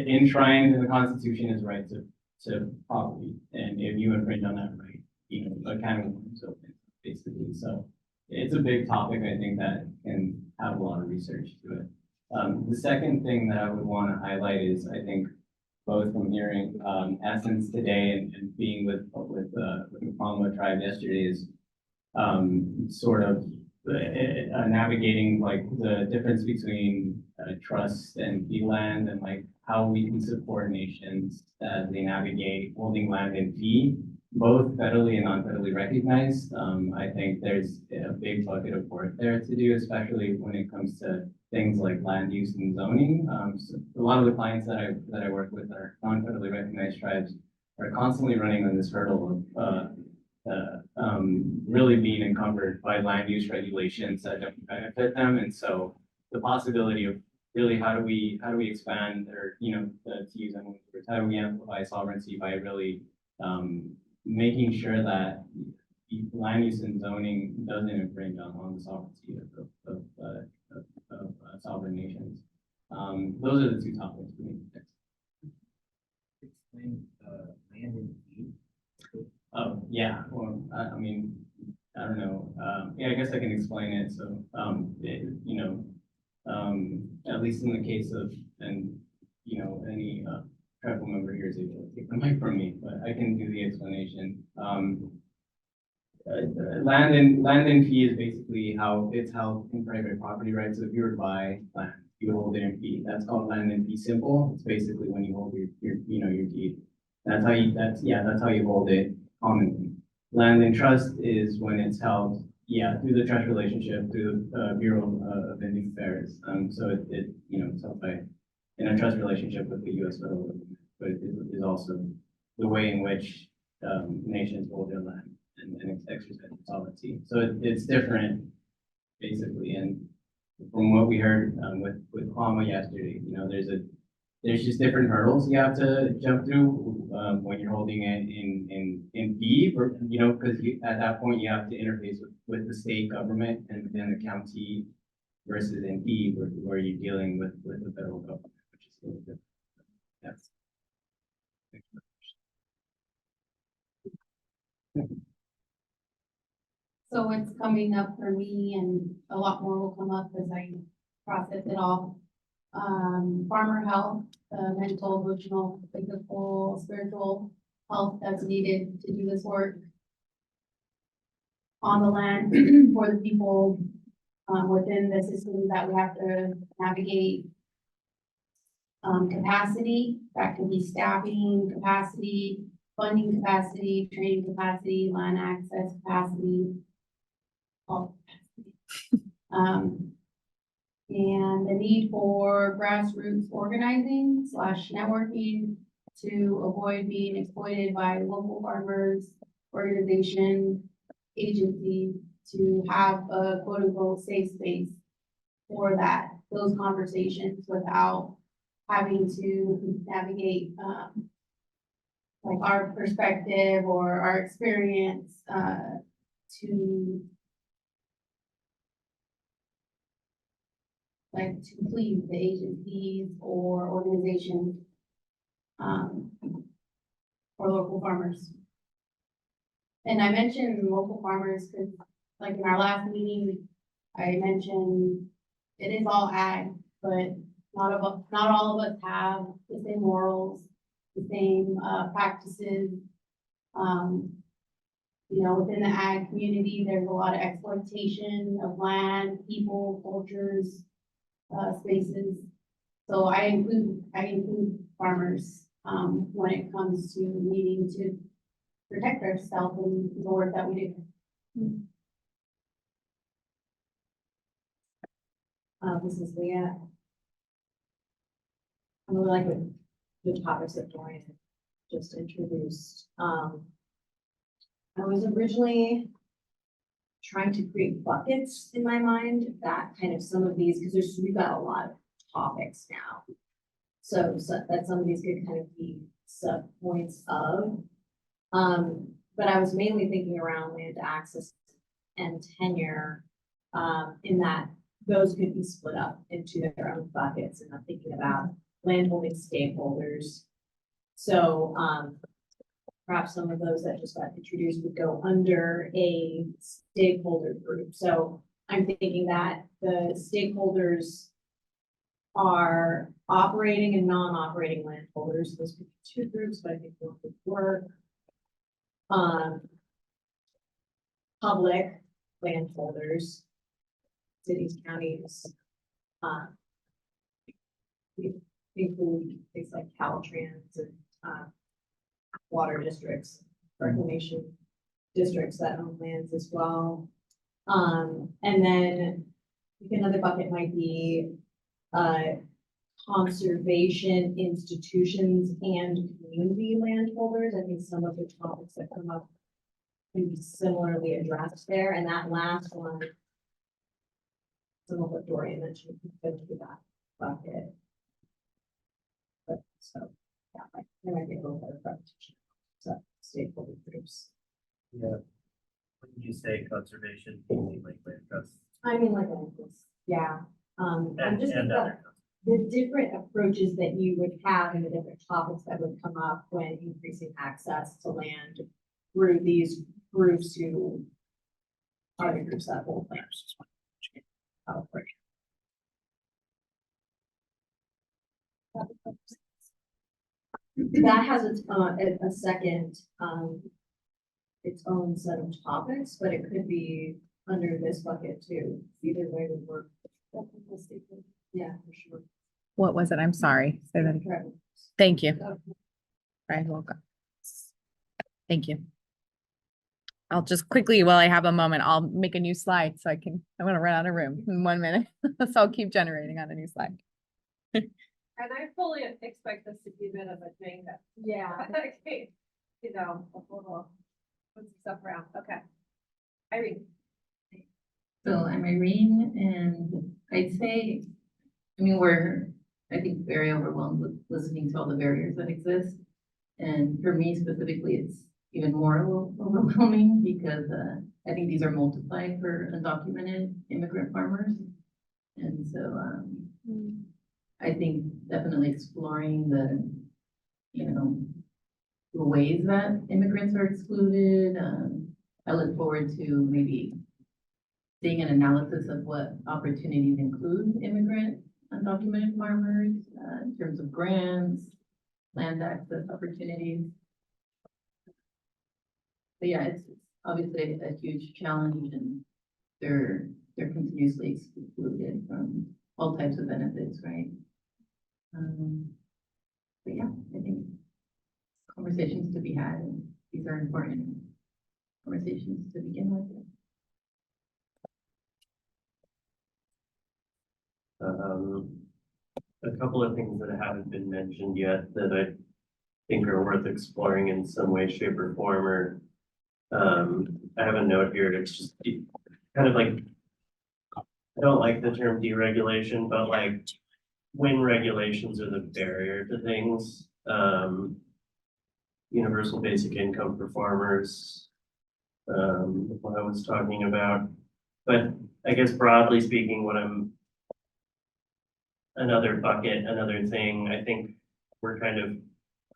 enshrined in the Constitution is right to property, and if you infringe on that right, you know, a can of worms open, basically. So it's a big topic, I think, that can have a lot of research to it. The second thing that I would want to highlight is, I think, both from hearing Essence today and being with the Palma tribe yesterday, is sort of navigating like the difference between trust and fee land, and like how we can support nations as they navigate holding land in fee, both federally and non-federally recognized. I think there's a big bucket of work there to do, especially when it comes to things like land use and zoning. So a lot of the clients that I work with are non-federally recognized tribes, are constantly running on this hurdle of really being encumbered by land use regulations that don't benefit them. And so the possibility of really how do we expand, or, you know, to use Emily's words, how do we amplify sovereignty by really making sure that land use and zoning doesn't infringe on the sovereignty of sovereign nations. Those are the two topics for me. Explain land and fee. Oh, yeah, well, I mean, I don't know, yeah, I guess I can explain it. So, you know, at least in the case of, and, you know, any tribal member here is able to take the mic from me, but I can do the explanation. Land and fee is basically how it's held in private property rights. So if you were to buy land, you would hold it in fee. That's called land and fee simple. It's basically when you hold your deed. That's how you hold it commonly. Land and trust is when it's held, through the trust relationship, through the Bureau of Indian Affairs. So it it's held by, in a trust relationship with the U.S. federal government, but it is also the way in which nations hold their land and exercise sovereignty. So it's different, basically. And from what we heard with Palma yesterday, you know, there's just different hurdles you have to jump through when you're holding it in fee, you know, because at that point you have to interface with the state government and then the county, versus in fee where you're dealing with the federal government, which is a little different. Yes. So it's coming up for me, and a lot more will come up as I process it all. Farmer health, mental, emotional, physical, spiritual health that's needed to do this work on the land for the people within the systems that we have to navigate. Capacity, that can be staffing capacity, funding capacity, training capacity, land access capacity. All capacity. And the need for grassroots organizing / networking to avoid being exploited by local farmers, organizations, agencies, to have a quote unquote safe space for those conversations without having to navigate like our perspective or our experience to please the agencies or organizations or local farmers. And I mentioned local farmers because, like, in our last meeting, I mentioned it is all ag, but not all of us have the same morals the same, practices. You know, within the ag community, there's a lot of exploitation of land, people, cultures, spaces. So I include farmers, when it comes to needing to protect ourselves and the work that we do. This is Leah. I really like the topics that Dorian just introduced. I was originally trying to create buckets in my mind that kind of some of these, because we've got a lot of topics now. So that some of these could kind of be sub points of. But I was mainly thinking around land access and tenure, in that those could be split up into their own buckets, and I'm thinking about landholding stakeholders. So, perhaps some of those that just got introduced would go under a stakeholder group. So I'm thinking that the stakeholders are operating and non-operating landholders. Those could be two groups, but I think one would work. Public landholders, cities, counties, include things like Caltrans and, water districts, reclamation districts that own lands as well. And then I think another bucket might be, conservation institutions and community landholders. I think some of the topics that come up can be similarly addressed there. And that last one, some of what Dorian mentioned, could go to that bucket. But so, yeah, there might be a little bit of repetition. So stakeholder groups. Yeah. When you say conservation, you mean like land trust? I mean, like, yeah, I'm just And thinking about the different approaches that you would have and the different topics that would come up when increasing access to land through these groups who are the groups that hold lands. That has its, a second, its own set of topics, but it could be under this bucket too. Either way would work. Yeah, for sure. What was it? I'm sorry. Say that again. Thank you. Right, welcome. Thank you. I'll just quickly, while I have a moment, I'll make a new slide so I'm gonna run out of room in 1 minute. So I'll keep generating on a new slide. And I fully expect this to be a bit of a Jenga. Yeah. Okay, you know, a little, put some stuff around, okay. Irene. So I'm Irene, and I'd say, I mean, I think, very overwhelmed with listening to all the barriers that exist. And for me specifically, it's even more overwhelming because I think these are multiplied for undocumented immigrant farmers. And so I think definitely exploring the ways that immigrants are excluded. I look forward to maybe seeing an analysis of what opportunities include immigrant undocumented farmers in terms of grants, land access opportunities. But yeah, it's obviously a huge challenge, and they're continuously excluded from all types of benefits, right? But yeah, I think conversations to be had, and these are important conversations to begin with. A couple of things that haven't been mentioned yet that I think are worth exploring in some way, shape, or form, or I have a note here. It's just kind of like, I don't like the term deregulation, but like when regulations are the barrier to things, universal basic income for farmers, what I was talking about. But I guess broadly speaking, another bucket, another thing, I think we're kind of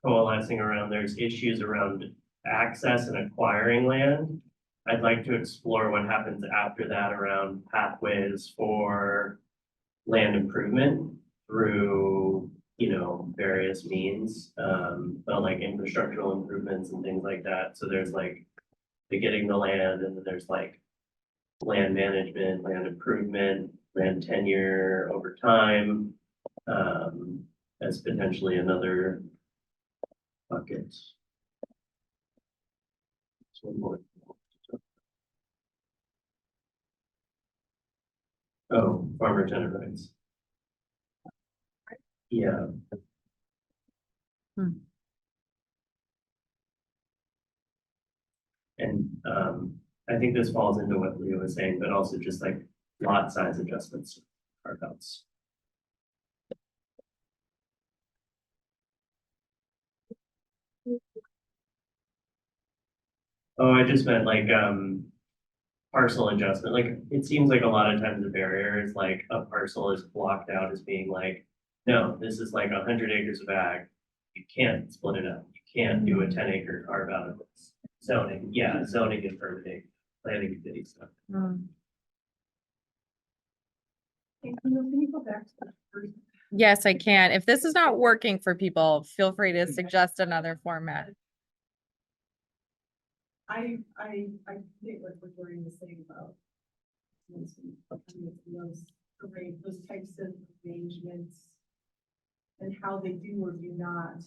coalescing around, there's issues around access and acquiring land. I'd like to explore what happens after that around pathways for land improvement through you know, various means, but like infrastructural improvements and things like that. So there's like the getting the land, and then there's like land management, land improvement, land tenure over time, as potentially another bucket. So one more. Oh, farmer tenant rights. Yeah. And I think this falls into what Leo was saying, but also just like lot size adjustments, carve outs. Oh, I just meant like parcel adjustment. Like it seems like a lot of times the barrier is like a parcel is blocked out as being like, no, this is like 100 acres of ag. You can't split it up. You can't do a 10-acre carve out of this. Zoning, yeah, zoning and permitting, planning committee stuff. Can you go back to the first? Yes, I can. If this is not working for people, feel free to suggest another format. I think what we're doing the same about. Those types of arrangements. And how they do or do not.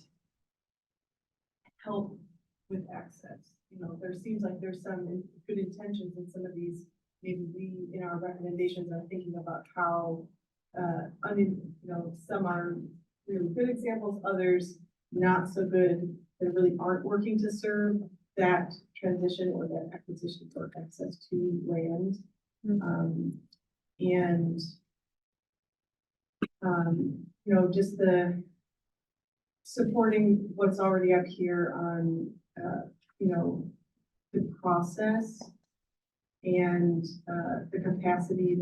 Help with access, you know, there seems like there's some good intentions in some of these. Maybe we, in our recommendations, are thinking about how, some are really good examples, others not so good, that really aren't working to serve that transition or that acquisition or access to land. Just the supporting what's already up here on, the process and the capacity,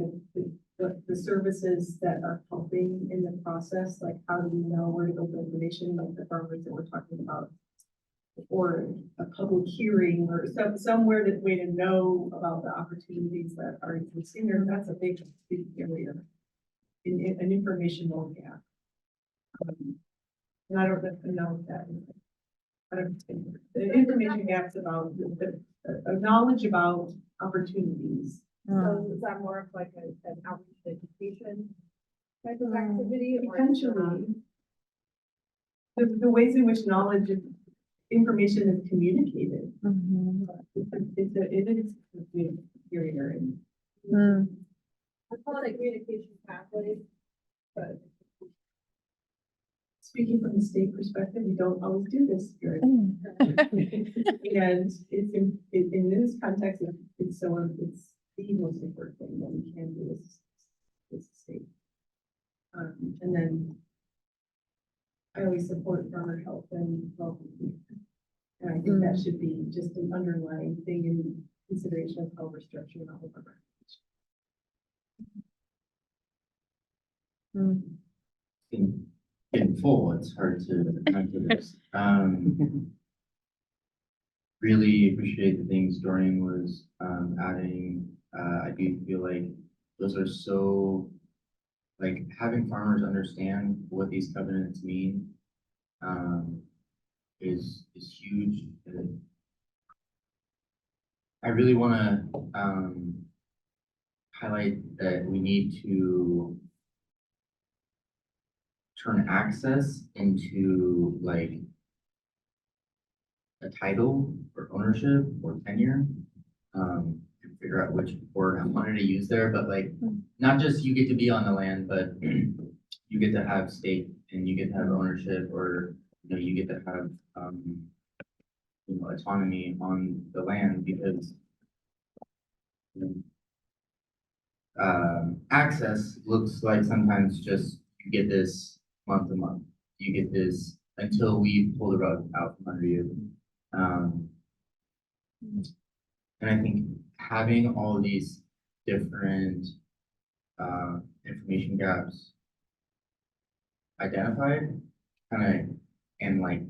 the services that are helping in the process, like how do we know where to go for information, like the farmers that we're talking about, or a public hearing, or somewhere that way to know about the opportunities that are existing there. That's a big area in an informational gap. And I don't know what that is. I don't think the information gaps about the knowledge about opportunities. So is that more of like an outreach education type of activity? Or Potentially. The ways in which knowledge and information is communicated. It is a big area. I call it a communication pathway, but. Speaking from the state perspective, we don't always do this here. And it's in this context, it's the most important thing that we can do as a state. And then I always support farmer health and well-being. And I think that should be just an underlying thing in consideration of how we're structuring all of our In full, it's hard to answer this. Really appreciate the things Dorian was adding. I do feel like those are so, like having farmers understand what these covenants mean is huge. I really want to highlight that we need to turn access into like a title or ownership or tenure. And figure out which word I wanted to use there, but like not just you get to be on the land, but you get to have stake and you get to have ownership, or you get to have autonomy on the land, because access looks like sometimes just you get this month to month. You get this until we pull the rug out from under you. And I think having all these different information gaps identified and like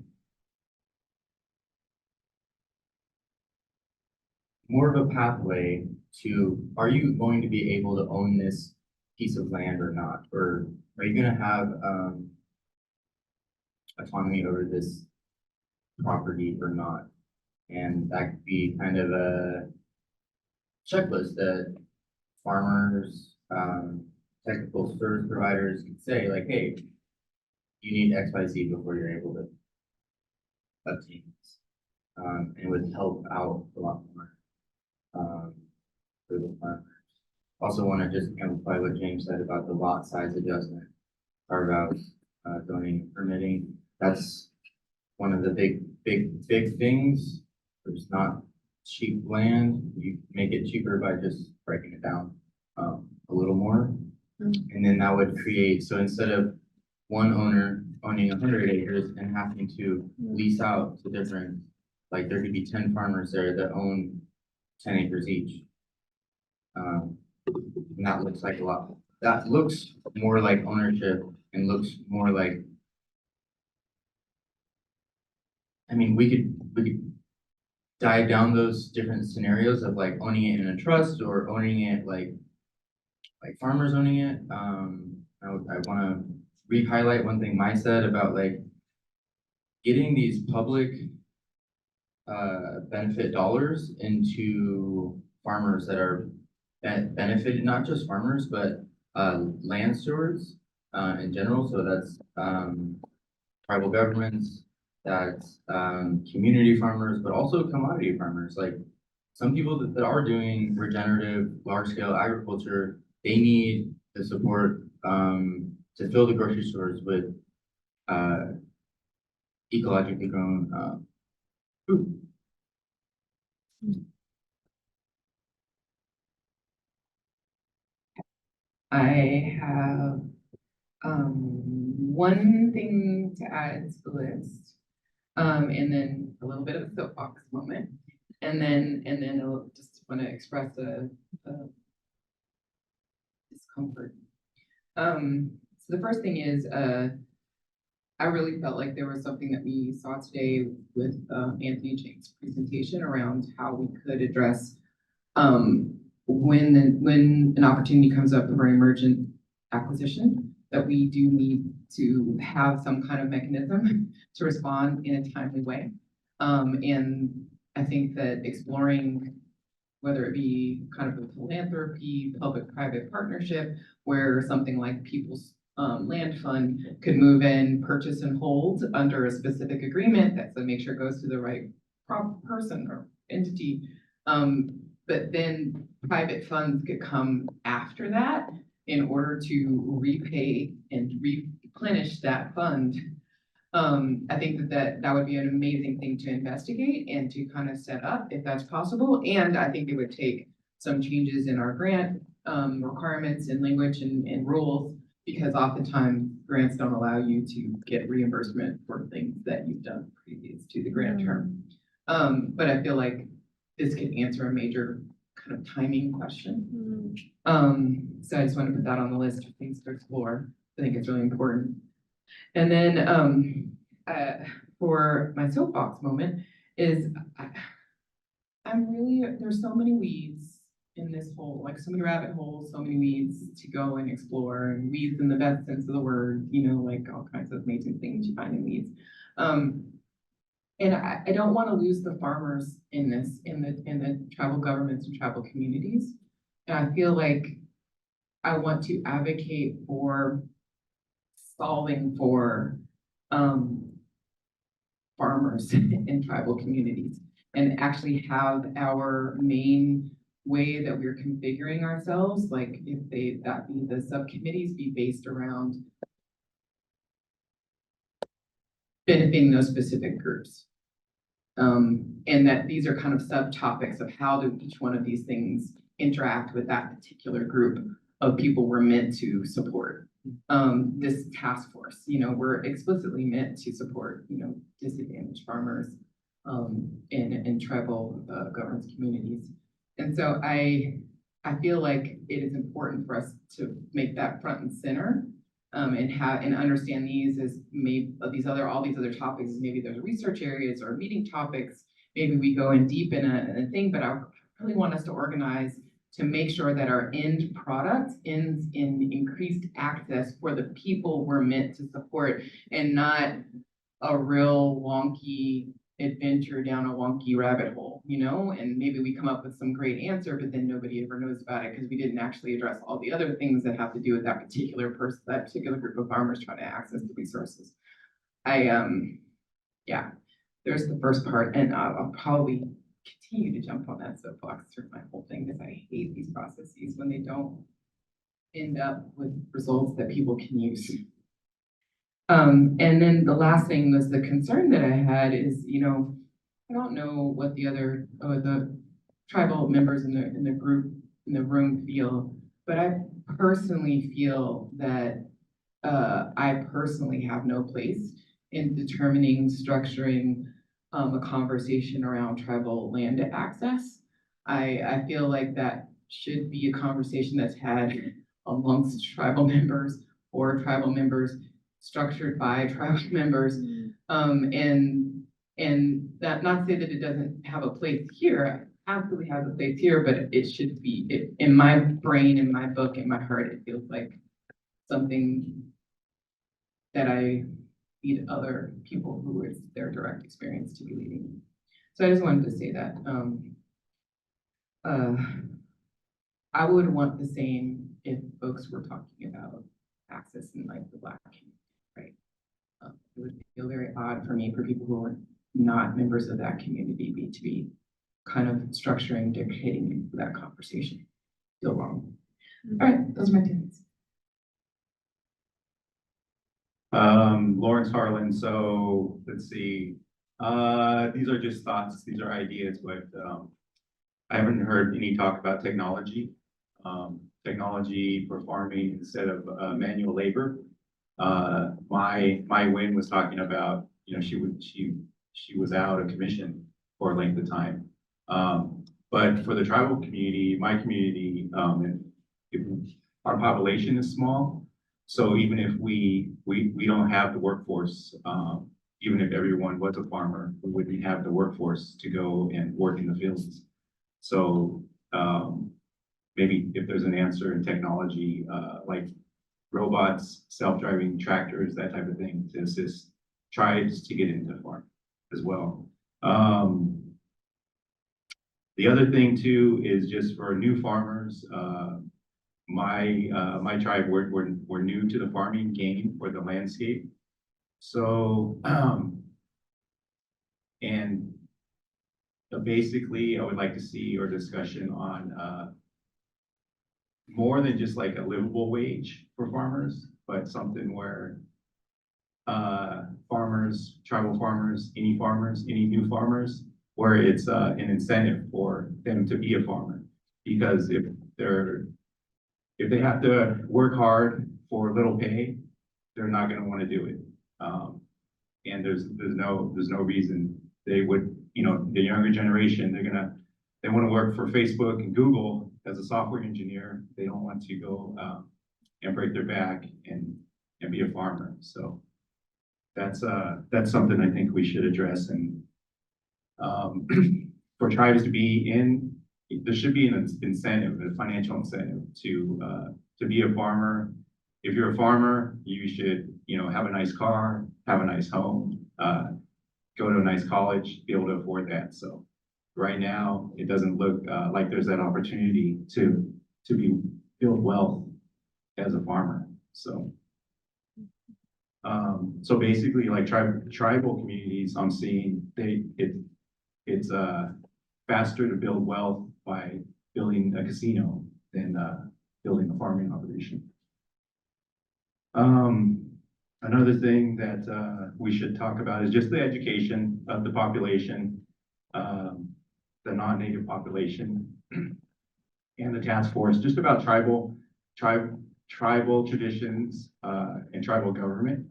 more of a pathway to, are you going to be able to own this piece of land or not? Or are you going to have autonomy over this property or not. And that could be kind of a checklist that farmers, technical service providers could say like, hey, you need X, Y, Z before you're able to obtain this. And it would help out a lot more for the farmers. Also want to just amplify what James said about the lot size adjustment, carve out, zoning and permitting. That's one of the big things. There's not cheap land. You make it cheaper by just breaking it down a little more. And then that would create, so instead of one owner owning 100 acres and having to lease out to different, like there could be 10 farmers there that own 10 acres each. And that looks like a lot. That looks more like ownership and looks more like, I mean, we could dive down those different scenarios of like owning it in a trust or owning it like farmers owning it. I want to re-highlight one thing Mai said about like getting these public benefit dollars into farmers that are benefited, not just farmers, but land stewards in general. So that's tribal governments, that's community farmers, but also commodity farmers. Like some people that are doing regenerative, large scale agriculture, they need the support to fill the grocery stores with ecologically grown food. I have one thing to add to the list, and then a little bit of a soapbox moment, and then I'll just want to express a discomfort. So the first thing is, I really felt like there was something that we saw today with Anthony Chang's presentation around how we could address when an opportunity comes up for emergent acquisition, that we do need to have some kind of mechanism to respond in a timely way. And I think that exploring whether it be kind of a philanthropy, public-private partnership, where something like People's Land Fund could move in, purchase and hold under a specific agreement that to make sure it goes to the right person or entity. But then private funds could come after that in order to repay and replenish that fund. I think that would be an amazing thing to investigate and to kind of set up if that's possible. And I think it would take some changes in our grant requirements and language and rules, because oftentimes grants don't allow you to get reimbursement for things that you've done previous to the grant term. But I feel like this could answer a major kind of timing question. So I just want to put that on the list of things to explore. I think it's really important. And then for my soapbox moment is there's so many weeds in this hole, like so many rabbit holes, so many weeds to go and explore, and weeds in the best sense of the word, you know, like all kinds of amazing things you find in weeds. And I don't want to lose the farmers in this, in the tribal governments and tribal communities. And I feel like I want to advocate for solving for farmers in tribal communities, and actually have our main way that we're configuring ourselves, like if that be the subcommittees, be based around benefiting those specific groups. And that these are kind of subtopics of how do each one of these things interact with that particular group of people we're meant to support. This task force, you know, we're explicitly meant to support, you know, disadvantaged farmers in tribal governance communities. And so I feel like it is important for us to make that front and center, and understand these as maybe all these other topics as maybe there's research areas or meeting topics. Maybe we go in deep in a thing, but I really want us to organize to make sure that our end product ends in increased access for the people we're meant to support, and not a real wonky adventure down a wonky rabbit hole, you know? And maybe we come up with some great answer, but then nobody ever knows about it because we didn't actually address all the other things that have to do with that particular person, that particular group of farmers trying to access the resources. Yeah, there's the first part, and I'll probably continue to jump on that soapbox through my whole thing because I hate these processes when they don't end up with results that people can use. And then the last thing was the concern that I had is, you know, I don't know what the other, the tribal members in the group, in the room feel, but I personally feel that I personally have no place in determining, structuring a conversation around tribal land access. I feel like that should be a conversation that's had amongst tribal members or tribal members structured by tribal members. And that, not to say that it doesn't have a place here, absolutely has a place here, but it should be, in my brain, in my book, in my heart, it feels like something that I need other people who it's their direct experience to be leading. So I just wanted to say that. I would want the same if folks were talking about access in like the Black community, right? It would feel very odd for me for people who are not members of that community to be kind of structuring, dictating that conversation. Feel wrong. All right, those are my 2 minutes. Lawrence Harlan, so let's see. These are just thoughts, these are ideas, but I haven't heard any talk about technology. Technology for farming instead of manual labor. My win was talking about, you know, she was out of commission for a length of time. But for the tribal community, my community, our population is small. So even if we don't have the workforce, even if everyone was a farmer, we wouldn't have the workforce to go and work in the fields. So maybe if there's an answer in technology, like robots, self-driving tractors, that type of thing to assist tribes to get into the farm as well. The other thing too is just for new farmers, my tribe, we're new to the farming game or the landscape. So, and basically I would like to see our discussion on more than just like a livable wage for farmers, but something where farmers, tribal farmers, any new farmers, where it's an incentive for them to be a farmer. Because if they have to work hard for little pay, they're not gonna wanna do it. And there's no reason they would, you know, the younger generation, they wanna work for Facebook and Google as a software engineer. They don't want to go and break their back and be a farmer. So that's something I think we should address. And for tribes to be in, there should be an incentive, a financial incentive to be a farmer. If you're a farmer, you should, you know, have a nice car, have a nice home, go to a nice college, be able to afford that. So right now, it doesn't look like there's that opportunity to build wealth as a farmer. So, so basically, like tribal communities, I'm seeing it's faster to build wealth by building a casino than building a farming operation. Another thing that we should talk about is just the education of the population, the non-native population, and the task force, just about tribal traditions and tribal government.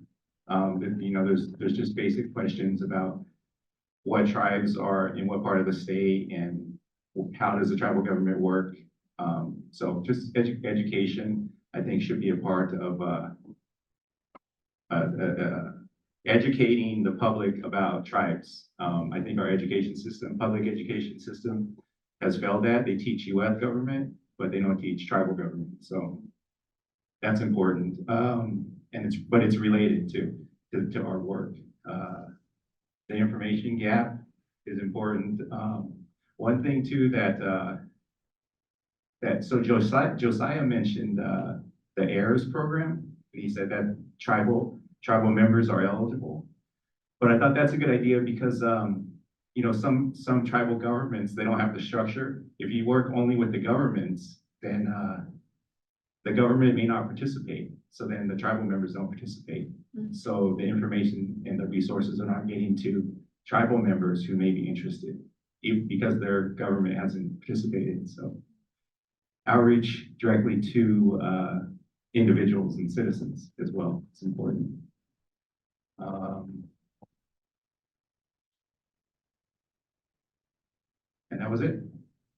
You know, there's just basic questions about what tribes are in what part of the state and how does the tribal government work. So just education, I think, should be a part of educating the public about tribes. I think our education system, public education system, has failed that. They teach U.S. government, but they don't teach tribal government. So that's important. And it's related to our work. information gap is important. One thing too so Josiah mentioned the heirs program. He said that tribal members are eligible. But I thought that's a good idea because you know, some tribal governments, they don't have the structure. If you work only with the governments, then the government may not participate. So then the tribal members don't participate. So the information and the resources are not getting to tribal members who may be interested because their government hasn't participated. So outreach directly to individuals and citizens as well. It's important. And that was it.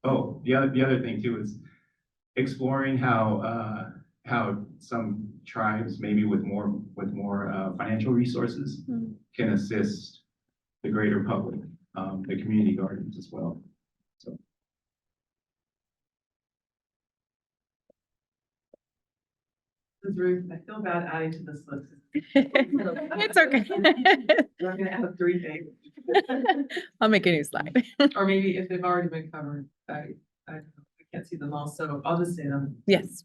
Oh, the other thing too is exploring how some tribes, maybe with more financial resources, can assist the greater public, the community gardens as well. So. This is Ruth. I feel bad adding to this list. It's okay. I'm gonna add 3 things. I'll make a new slide. Or maybe if they've already been covered, I can't see them all, so I'll just say them. Yes.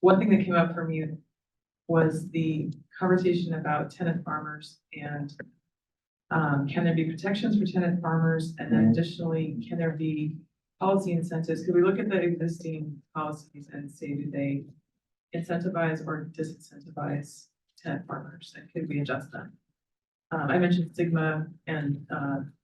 One thing that came up for me was the conversation about tenant farmers and can there be protections for tenant farmers? And then additionally, can there be policy incentives? Could we look at the existing policies and say, do they incentivize or disincentivize tenant farmers? And could we adjust them? I mentioned stigma and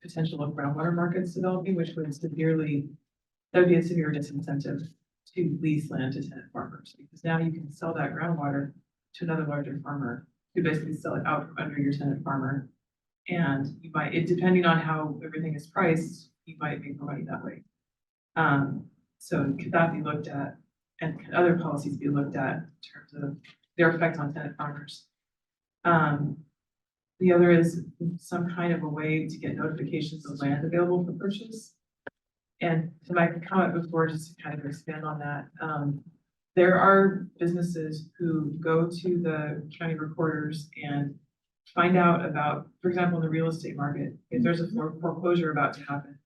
potential of groundwater markets developing, which would that would be a severe disincentive to lease land to tenant farmers, because now you can sell that groundwater to another larger farmer who basically sell it out from under your tenant farmer. And you might, depending on how everything is priced, you might make more money that way. So could that be looked at, and could other policies be looked at in terms of their effect on tenant farmers? The other is some kind of a way to get notifications of land available for purchase. And to my comment before, just to kind of expand on that, there are businesses who go to the county recorders and find out about, for example, in the real estate market, if there's a foreclosure about to happen,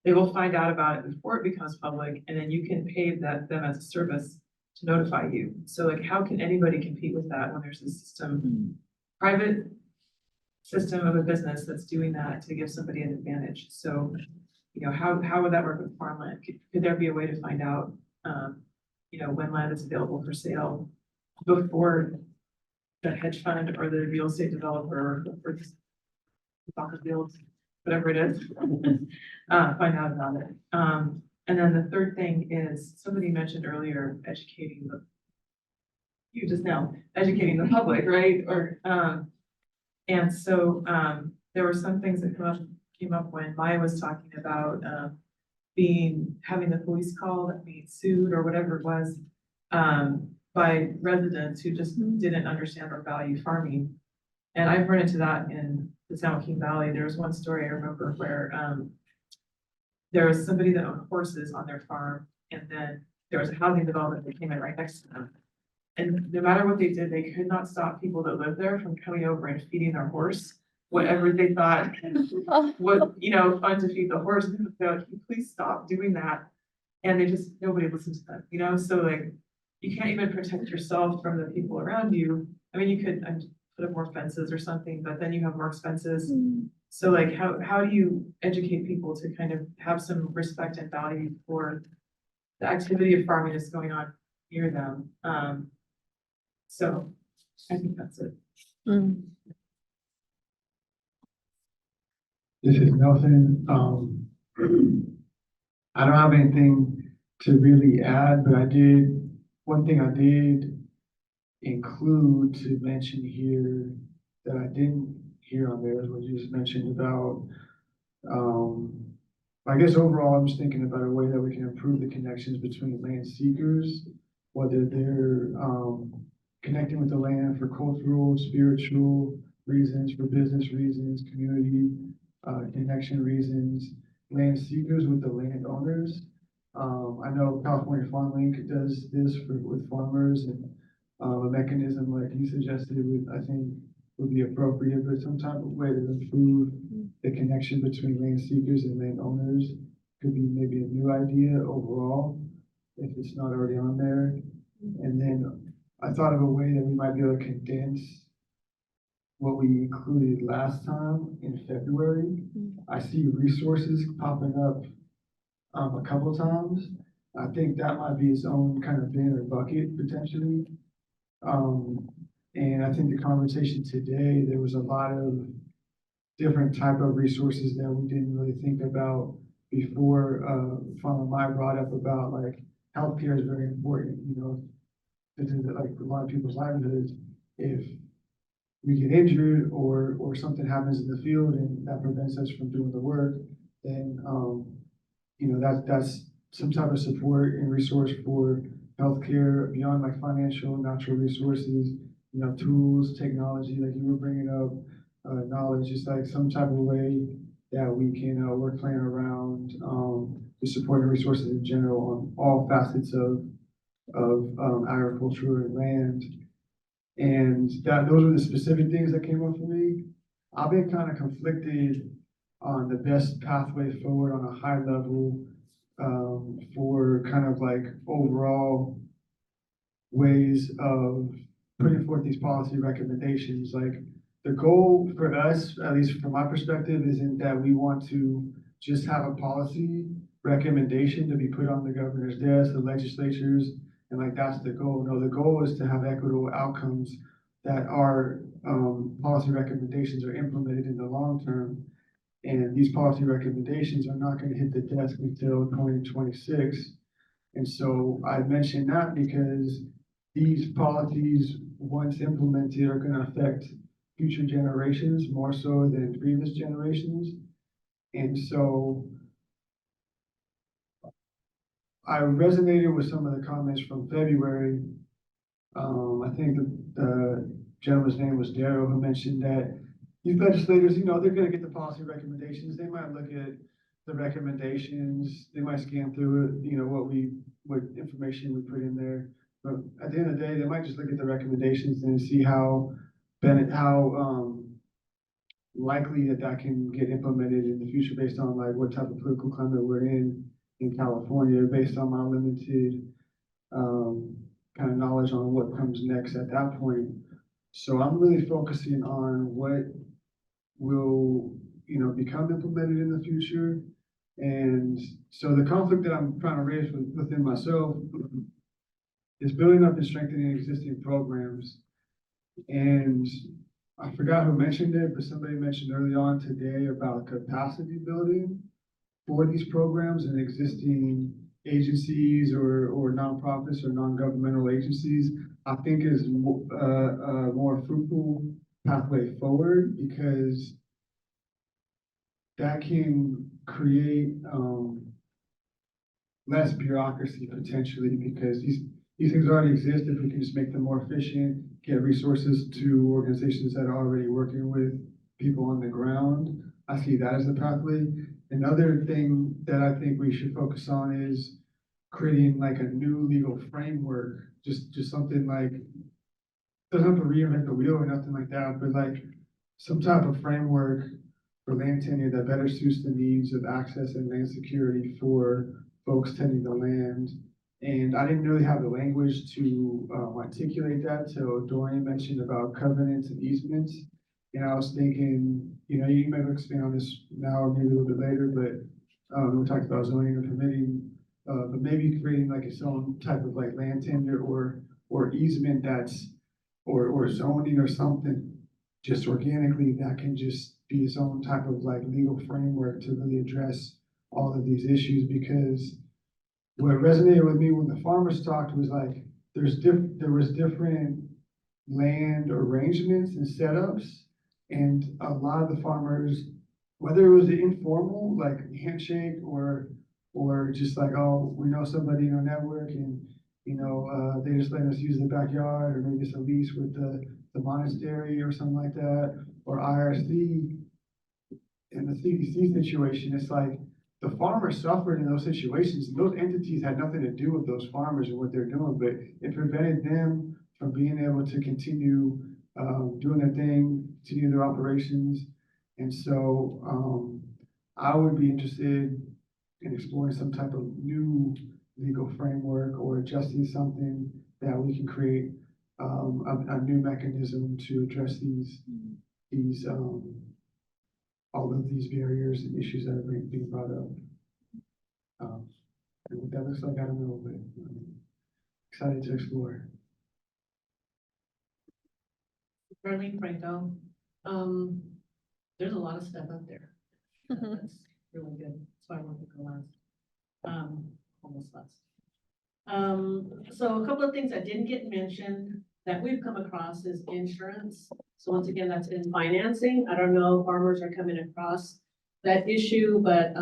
they will find out about it before it becomes public, and then you can pay them as a service to notify you. So like, how can anybody compete with that when there's a system, private system of a business that's doing that to give somebody an advantage? So, you know, how would that work with farmland? Could there be a way to find out, you know, when land is available for sale before the hedge fund or the real estate developer or the soccer fields, whatever it is, find out about it. And then the third thing is, somebody mentioned earlier, educating the public, right? Or, and so there were some things that came up when Maya was talking about having the police called, being sued or whatever it was, by residents who just didn't understand or value farming. And I've run into that in the San Joaquin Valley. There was one story I remember where there was somebody that owned horses on their farm, and then there was a housing development that came in right next to them. And no matter what they did, they could not stop people that lived there from coming over and feeding their horse whatever they thought was, you know, fun to feed the horse. And they're like, please stop doing that. And nobody listened to them, you know? So like, you can't even protect yourself from the people around you. I mean, you could put up more fences or something, but then you have more expenses. So like, how do you educate people to kind of have some respect and value for the activity of farming that's going on near them? So I think that's it. This is Nelson. I don't have anything to really add, but one thing I did include to mention here that I didn't hear on there is what you just mentioned about, I guess overall, I'm just thinking about a way that we can improve the connections between land seekers, whether they're connecting with the land for cultural, spiritual reasons, for business reasons, community connection reasons, land seekers with the landowners. I know California Farm Link does this with farmers, and a mechanism like you suggested with, I think, would be appropriate, but some type of way to improve the connection between land seekers and landowners could be maybe a new idea overall, if it's not already on there. And then I thought of a way that we might be able to condense what we included last time in February. I see resources popping up a couple times. I think that might be its own kind of bin or bucket potentially. And I think the conversation today, there was a lot of different type of resources that we didn't really think about before. Farmer Mai brought up about like healthcare is very important, you know, because like a lot of people's livelihoods, if we get injured or something happens in the field and that prevents us from doing the work, then you know, that's some type of support and resource for healthcare beyond like financial, natural resources, you know, tools, technology, like you were bringing up, knowledge, just like some type of way that we can work plan around the support and resources in general on all facets of agriculture and land. And those are the specific things that came up for me. I've been kind of conflicted on the best pathway forward on a high level for kind of like overall ways of putting forth these policy recommendations. Like the goal for us, at least from my perspective, isn't that we want to just have a policy recommendation to be put on the governor's desk, the legislatures, and like that's the goal. No, the goal is to have equitable outcomes that our policy recommendations are implemented in the long term. And these policy recommendations are not going to hit the desk until 2026. And so I mentioned that because these policies, once implemented, are going to affect future generations more so than previous generations. And so I resonated with some of the comments from February. I think the gentleman's name was Darrow, who mentioned that these legislators, you know, they're going to get the policy recommendations. They might look at the recommendations. They might scan through it, you know, what information we put in there. But at the end of the day, they might just look at the recommendations and see how likely that can get implemented in the future based on like what type of political climate we're in California, based on my limited kind of knowledge on what comes next at that point. So I'm really focusing on what will, you know, become implemented in the future. And so the conflict that I'm trying to raise within myself is building up and strengthening existing programs. And I forgot who mentioned it, but somebody mentioned early on today about capacity building for these programs and existing agencies or nonprofits or non-governmental agencies. I think is a more fruitful pathway forward, because that can create less bureaucracy potentially, because these things already exist. If we can just make them more efficient, get resources to organizations that are already working with people on the ground, I see that as the pathway. Another thing that I think we should focus on is creating like a new legal framework, just something like, doesn't have to reinvent the wheel or nothing like that, but like some type of framework for land tenure that better suits the needs of access and land security for folks tending the land. And I didn't really have the language to articulate that till Dorian mentioned about covenants and easements. And I was thinking, you know, you may expand on this now or maybe a little bit later, but we talked about zoning and permitting, but maybe creating like its own type of like land tenure or easement that's, or zoning or something just organically that can just be its own type of like legal framework to really address all of these issues. Because what resonated with me when the farmers talked was like, there was different land arrangements and setups, and a lot of the farmers, whether it was the informal, like handshake, or just like, oh, we know somebody in our network and, you know, they just let us use the backyard, or maybe it's a lease with the monastery or something like that, or IRC. In the CDC situation, it's like the farmers suffered in those situations. Those entities had nothing to do with those farmers and what they're doing, but it prevented them from being able to continue doing their thing, continue their operations. And so, I would be interested in exploring some type of new legal framework or adjusting something that we can create, a new mechanism to address these, all of these barriers and issues that are being brought up. And what that looks like, I don't know, but I'm excited to explore. Darlene Franco, there's a lot of stuff up there. That's really good. That's why I wanted to go last. Almost last. So a couple of things that didn't get mentioned that we've come across is insurance. So once again, that's in financing. I don't know if farmers are coming across that issue, but,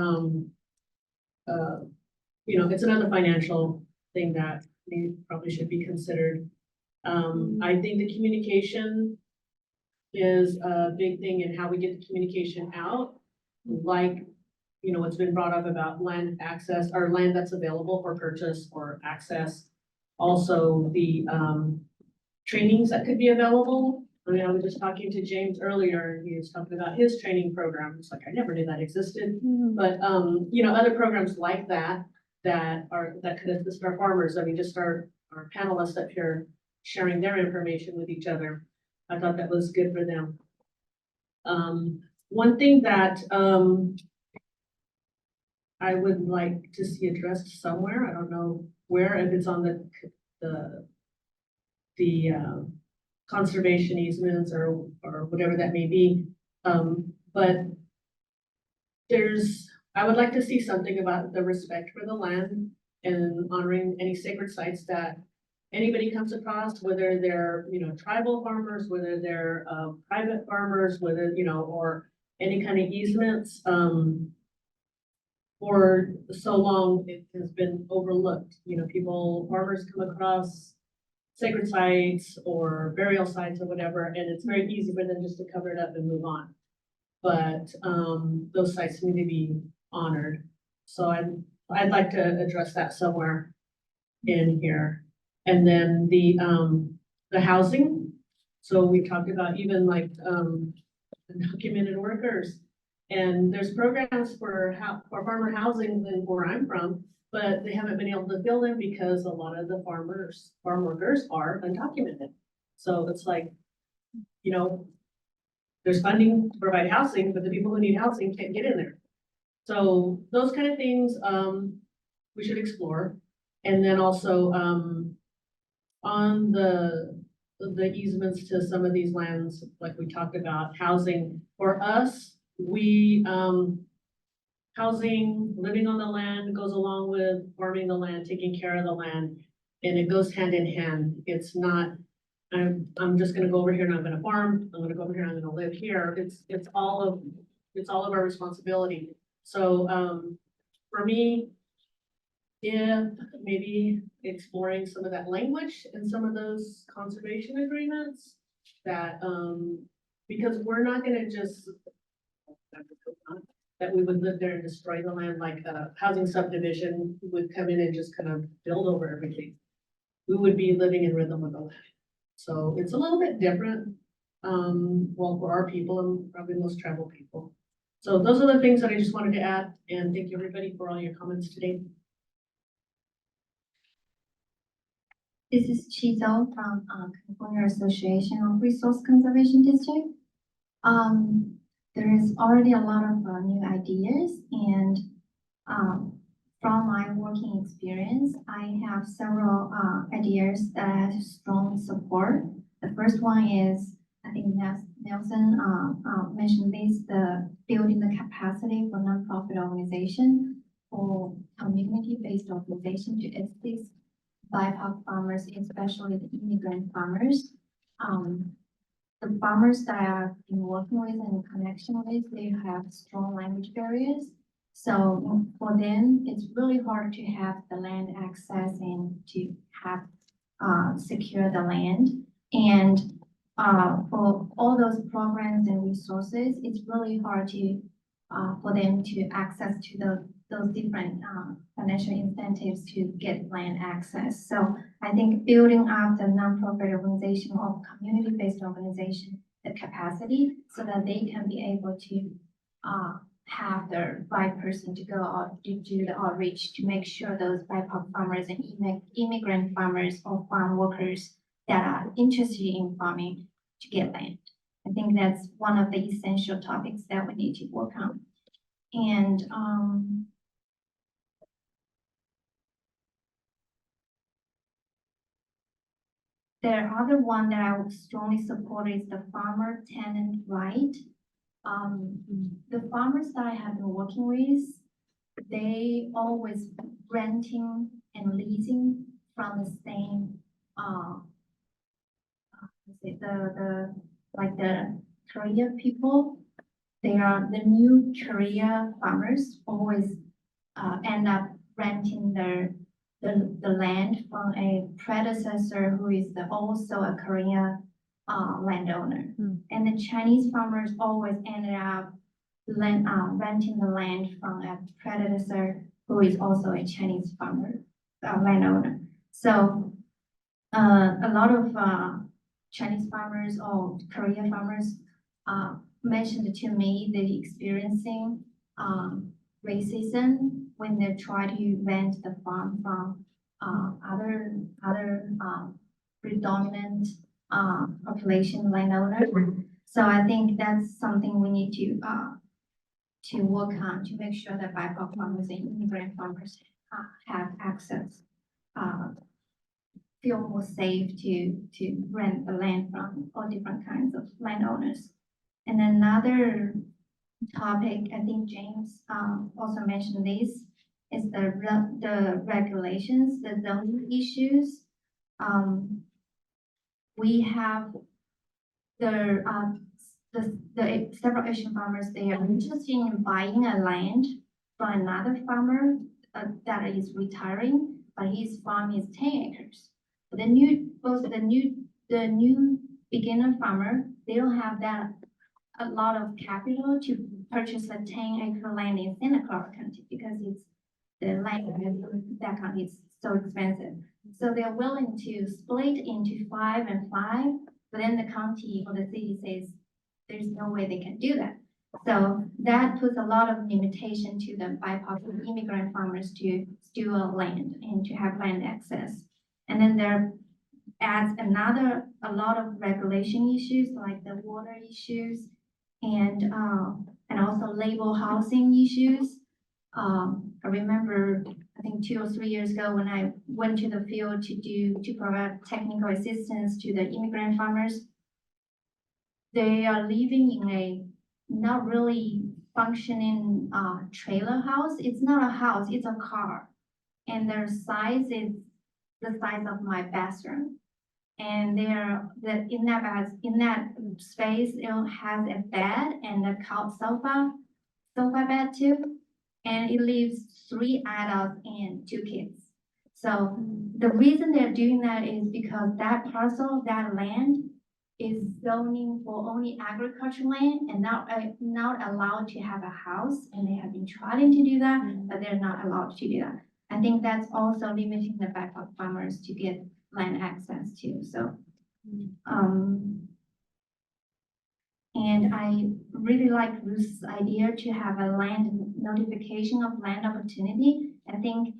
you know, it's another financial thing that probably should be considered. I think the communication is a big thing in how we get the communication out. Like, you know, what's been brought up about land access or land that's available for purchase or access. Also the, trainings that could be available. I mean, I was just talking to James earlier, and he was talking about his training program. It's like, I never knew that existed. But, you know, other programs like that, that could assist our farmers. I mean, just our panelists up here sharing their information with each other. I thought that was good for them. One thing that, I would like to see addressed somewhere, I don't know where, if it's on the conservation easements or whatever that may be. But I would like to see something about the respect for the land and honoring any sacred sites that anybody comes across, whether they're, you know, tribal farmers, whether they're private farmers, whether, you know, or any kind of easements. For so long, it has been overlooked. You know, farmers come across sacred sites or burial sites or whatever, and it's very easy for them just to cover it up and move on. But those sites need to be honored. So I'd like to address that somewhere in here. And then the housing. So we talked about even like undocumented workers. And there's programs for farmer housing where I'm from, but they haven't been able to fill them because a lot of the farm workers are undocumented. So it's like, you know, there's funding to provide housing, but the people who need housing can't get in there. So those kind of things we should explore. And then also on the easements to some of these lands, like we talked about, housing for us, housing, living on the land goes along with farming the land, taking care of the land, and it goes hand in hand. It's not, I'm just gonna go over here and I'm gonna farm, I'm gonna go over here and I'm gonna live here. It's all of our responsibility. So, for me, if maybe exploring some of that language and some of those conservation agreements that, because we're not gonna just, that we would live there and destroy the land like a housing subdivision would come in and just kind of build over everything. We would be living in rhythm with the land. So it's a little bit different, well, for our people and probably most tribal people. So those are the things that I just wanted to add, and thank you everybody for all your comments today. This is Chizo from California Association of Resource Conservation District. There is already a lot of new ideas, and from my working experience, I have several ideas that I strongly support. The first one is, I think Nelson mentioned this, the building the capacity for nonprofit organization or community-based organization to assist BIPOC farmers, especially the immigrant farmers. The farmers that I've been working with and in connection with, they have strong language barriers. So for them, it's really hard to have the land access and to have secure the land. And for all those programs and resources, it's really hard to for them to access to those different financial incentives to get land access. So I think building up the nonprofit organization or community-based organization the capacity so that they can be able to, have the right person to go out to do the outreach to make sure those BIPOC farmers and immigrant farmers or farm workers that are interested in farming to get land. I think that's one of the essential topics that we need to work on. And, the other one that I would strongly support is the farmer tenant right. The farmers that I have been working with, they always renting and leasing from the same, like the Korea people. They are the new Korea farmers always, end up renting the land from a predecessor who is also a Korean landowner. And the Chinese farmers always ended up renting the land from a predecessor who is also a Chinese farmer, landowner. So a lot of Chinese farmers or Korean farmers mentioned to me they experiencing racism when they try to rent the farm from other predominant population landowners. So I think that's something we need to work on to make sure that BIPOC farmers and immigrant farmers have access, feel more safe to rent the land from all different kinds of landowners. And another topic, I think James also mentioned this, is the regulations, the zoning issues. We have the several Asian farmers, they are interested in buying a land from another farmer that is retiring, but his farm is 10 acres. But the new beginner farmer, they don't have a lot of capital to purchase a 10-acre land in Santa Clara County because the land in that county is so expensive. So they're willing to split into 5 and 5, but then the county or the city says there's no way they can do that. So that puts a lot of limitation to the BIPOC immigrant farmers to steal land and to have land access. And then there adds a lot of regulation issues like the water issues and also labor housing issues. I remember, I think 2 or 3 years ago when I went to the field to provide technical assistance to the immigrant farmers, they are living in a not really functioning trailer house. It's not a house, it's a car. And their size is the size of my bathroom. And in that space, it has a bed and a couch sofa bed too. And it leaves 3 adults and 2 kids. So the reason they're doing that is because that parcel, that land is zoning for only agricultural land and not allowed to have a house. And they have been trying to do that, but they're not allowed to do that. I think that's also limiting the BIPOC farmers to get land access too. So, and I really like Ruth's idea to have a land notification of land opportunity. I think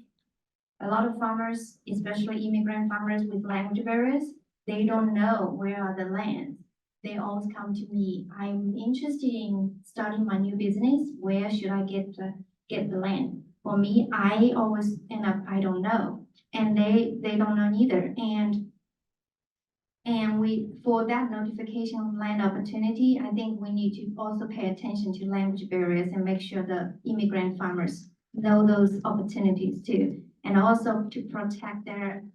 a lot of farmers, especially immigrant farmers with language barriers, they don't know where are the lands. They always come to me, I'm interested in starting my new business. Where should I get the land? For me, I always end up, I don't know. And they don't know either. And for that notification of land opportunity, I think we need to also pay attention to language barriers and make sure the immigrant farmers know those opportunities too. And also to protect them,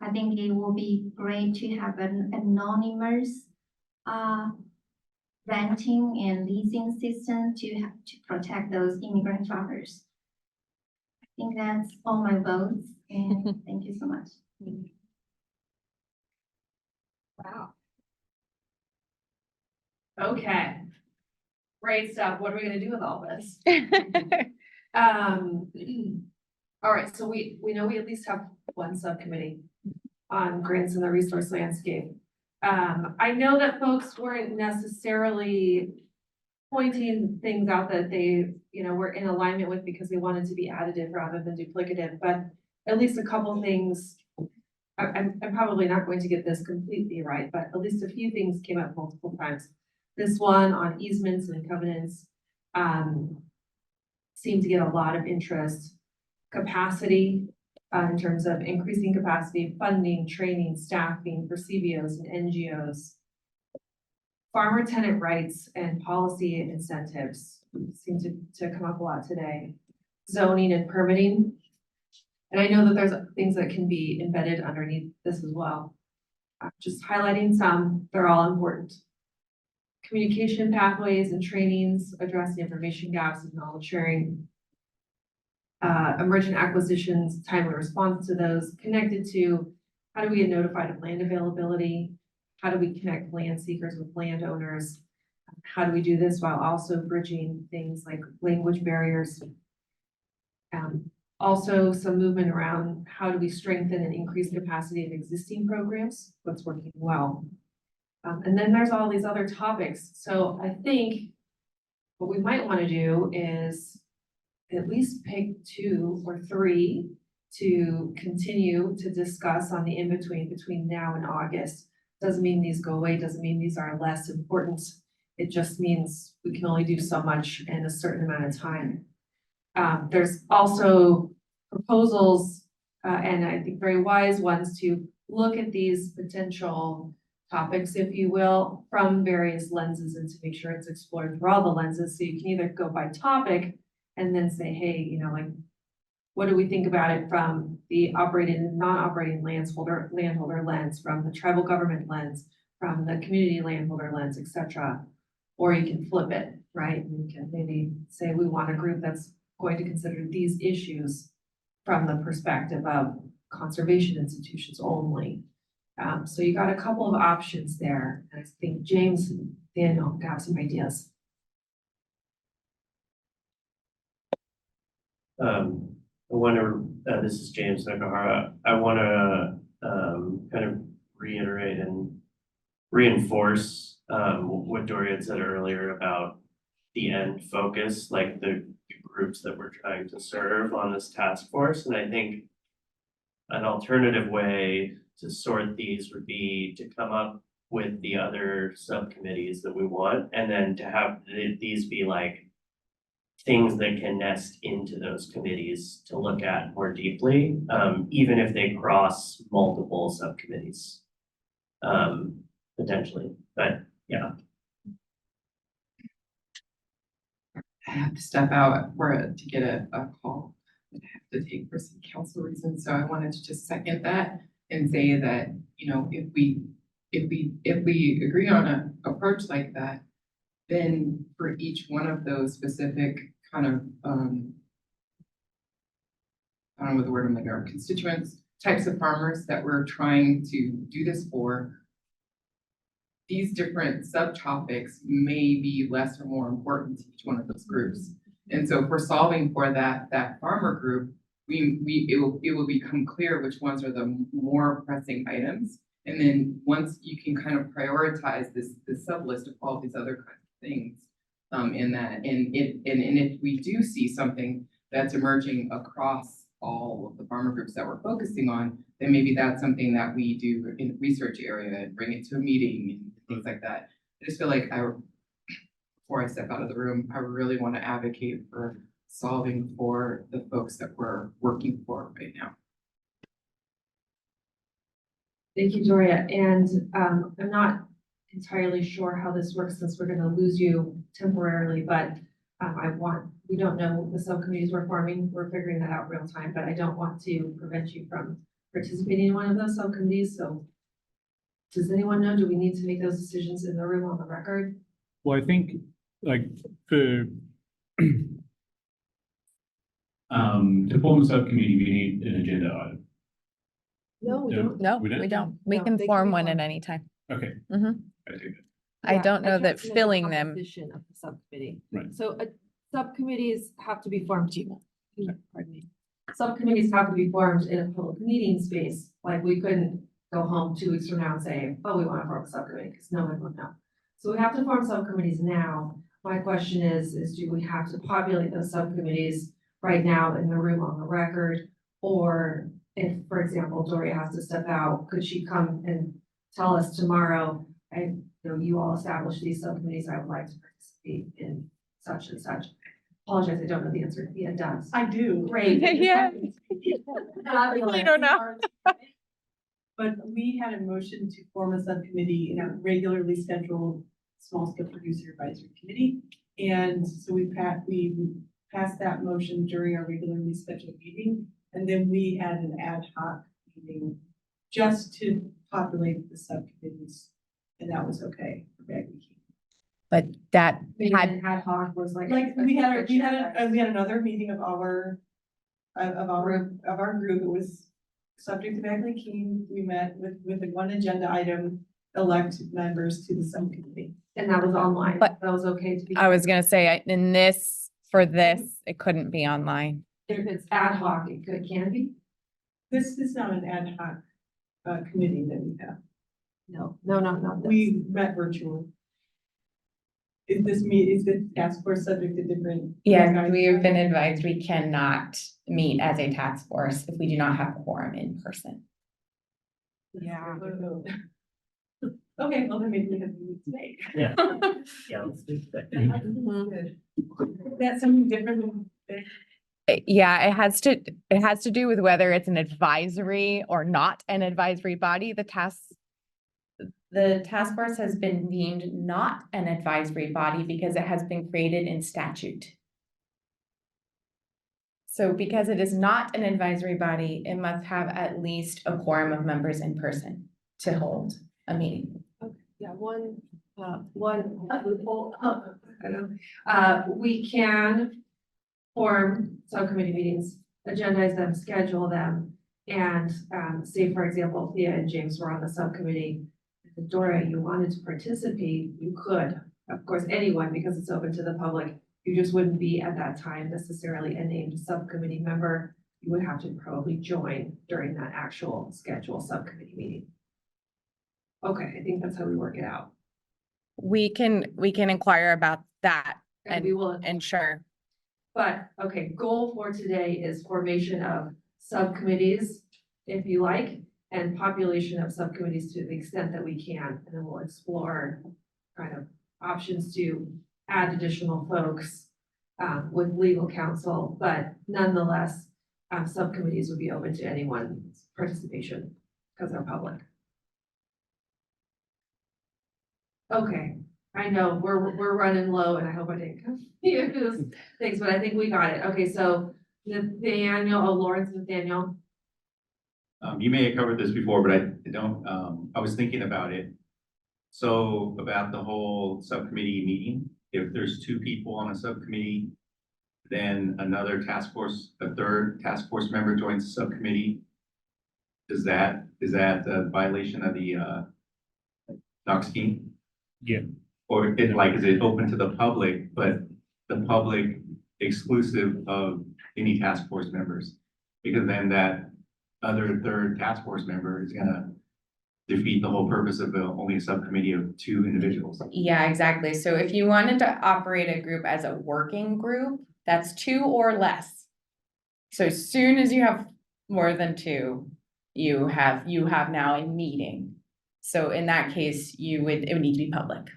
I think it will be great to have an anonymous renting and leasing system to protect those immigrant farmers. I think that's all my votes, and thank you so much. Wow. Okay. Great stuff. What are we gonna do with all this? All right, so we know we at least have one subcommittee. on grants in the resource landscape. I know that folks weren't necessarily pointing things out that they, were in alignment with because they wanted to be additive rather than duplicative, but at least a couple things. I'm probably not going to get this completely right, but at least a few things came up multiple times. This one on easements and covenants, seemed to get a lot of interest. Capacity, in terms of increasing capacity, funding, training, staffing for CBOs and NGOs. Farmer tenant rights and policy incentives seem to come up a lot today. Zoning and permitting. And I know that there's things that can be embedded underneath this as well. Just highlighting some, they're all important. Communication pathways and trainings, addressing information gaps and knowledge sharing. Emergent acquisitions, timely response to those, connected to how do we get notified of land availability? How do we connect land seekers with landowners? How do we do this while also bridging things like language barriers? Also some movement around how do we strengthen and increase the capacity of existing programs, what's working well. And then there's all these other topics. So I think what we might want to do is at least pick 2 or 3 to continue to discuss on the in-between between now and August. Doesn't mean these go away, doesn't mean these are less important. It just means we can only do so much in a certain amount of time. There's also proposals, and I think very wise ones, to look at these potential topics, if you will, from various lenses and to make sure it's explored through all the lenses. So you can either go by topic and then say, hey, like, what do we think about it from the operating and non-operating landholder lens, from the tribal government lens, from the community landholder lens, etc. Or you can flip it, right? And you can maybe say we want a group that's going to consider these issues from the perspective of conservation institutions only. So you got a couple of options there. And I think James and Daniel have some ideas. I wonder, this is James Nakahara. I want to kind of reiterate and reinforce what Dory had said earlier about the end focus, like the groups that we're trying to serve on this task force. And I think an alternative way to sort these would be to come up with the other subcommittees that we want, and then to have these be like things that can nest into those committees to look at more deeply, even if they cross multiple subcommittees, potentially. But yeah. I have to step out to get a call that I have to take for some council reasons. So I wanted to just second that and say that, if we agree on an approach like that, then for each one of those specific kind of, I don't know what the word I'm like, our constituents, types of farmers that we're trying to do this for, these different subtopics may be less or more important to each one of those groups. And so if we're solving for that farmer group, it will become clear which ones are the more pressing items. And then once you can kind of prioritize this sub list of all these other kinds of things in that, and if we do see something that's emerging across all of the farmer groups that we're focusing on, then maybe that's something that we do in the research area and bring it to a meeting and things like that. I just feel like before I step out of the room, I really want to advocate for solving for the folks that we're working for right now. Thank you, Doria. And I'm not entirely sure how this works since we're going to lose you temporarily, but we don't know the subcommittees we're forming. We're figuring that out real time, but I don't want to prevent you from participating in one of those subcommittees. So does anyone know, do we need to make those decisions in the room on the record? Well, I think like for to form a subcommittee, we need an agenda item. No, we Yeah. don't. No, We don't? we don't. We No, can they can form be one at formed. any time. Okay. Mhm. I take it. I don't know that can't know the filling them. composition of the subcommittee. Right. So subcommittees have to be formed. Pardon me. Subcommittees have to be formed in a public meeting space. Like we couldn't go home 2 weeks from now and say, oh, we want to form a subcommittee, because no one will know. So we have to form subcommittees now. My question is do we have to populate those subcommittees right now in the room on the record? Or if, for example, Doria has to step out, could she come and tell us tomorrow, you all established these subcommittees, I would like to participate in such and such. Apologize, I don't know the answer. Yeah, it does. I do. Great. Yeah. Fabulous. I don't know. But we had a motion to form a subcommittee in a regularly scheduled small scale producer advisory committee. And so we passed that motion during our regularly scheduled meeting. And then we had an ad hoc meeting just to populate the subcommittees. And that was okay for Bagley King. But that Had ad hoc was like. We had another meeting of our group. It was subject to Bagley King. We met with the one agenda item, elect members to the subcommittee. And that was online. But- That was okay to be. I was gonna say, for this, it couldn't be online. If it's ad hoc, can be? This is not an ad hoc committee that we have. No, not this. We met virtually. Is the task force subject to different? Yes, we have been advised we cannot meet as a task force if we do not have quorum in person. Yeah. Okay, well, then maybe we have to meet today. Yeah. Yeah, let's do that. That's something different than. Yeah, it has to do with whether it's an advisory or not an advisory body. The task force has been deemed not an advisory body because it has been created in statute. So because it is not an advisory body, it must have at least a quorum of members in person to hold a meeting. Yeah, one loophole, I know. We can form subcommittee meetings, agendize them, schedule them. And, say, for example, Thea and James were on the subcommittee. If Dora, you wanted to participate, you could, of course, anyone, because it's open to the public. You just wouldn't be at that time necessarily a named subcommittee member. You would have to probably join during that actual scheduled subcommittee meeting. Okay, I think that's how we work it out. We can inquire about that And we will. ensure. But, okay, goal for today is formation of subcommittees, if you like, and population of subcommittees to the extent that we can. And then we'll explore kind of options to add additional folks with legal counsel, but nonetheless, subcommittees would be open to anyone's participation because they're public. Okay, I know we're running low and I hope I didn't confuse things, but I think we got it. Okay, so Lawrence Nathaniel. You may have covered this before, but I don't, I was thinking about it. So about the whole subcommittee meeting, if there's 2 people on a subcommittee, then another a third task force member joins the subcommittee. Is that a violation of the doc scheme? Yeah. Or is it open to the public, but the public exclusive of any task force members? Because then that other third task force member is gonna defeat the whole purpose of only a subcommittee of 2 individuals. Yeah, exactly. So if you wanted to operate a group as a working group, that's 2 or less. So as soon as you have more than 2, you have now a meeting. So in that case, it would need to be public.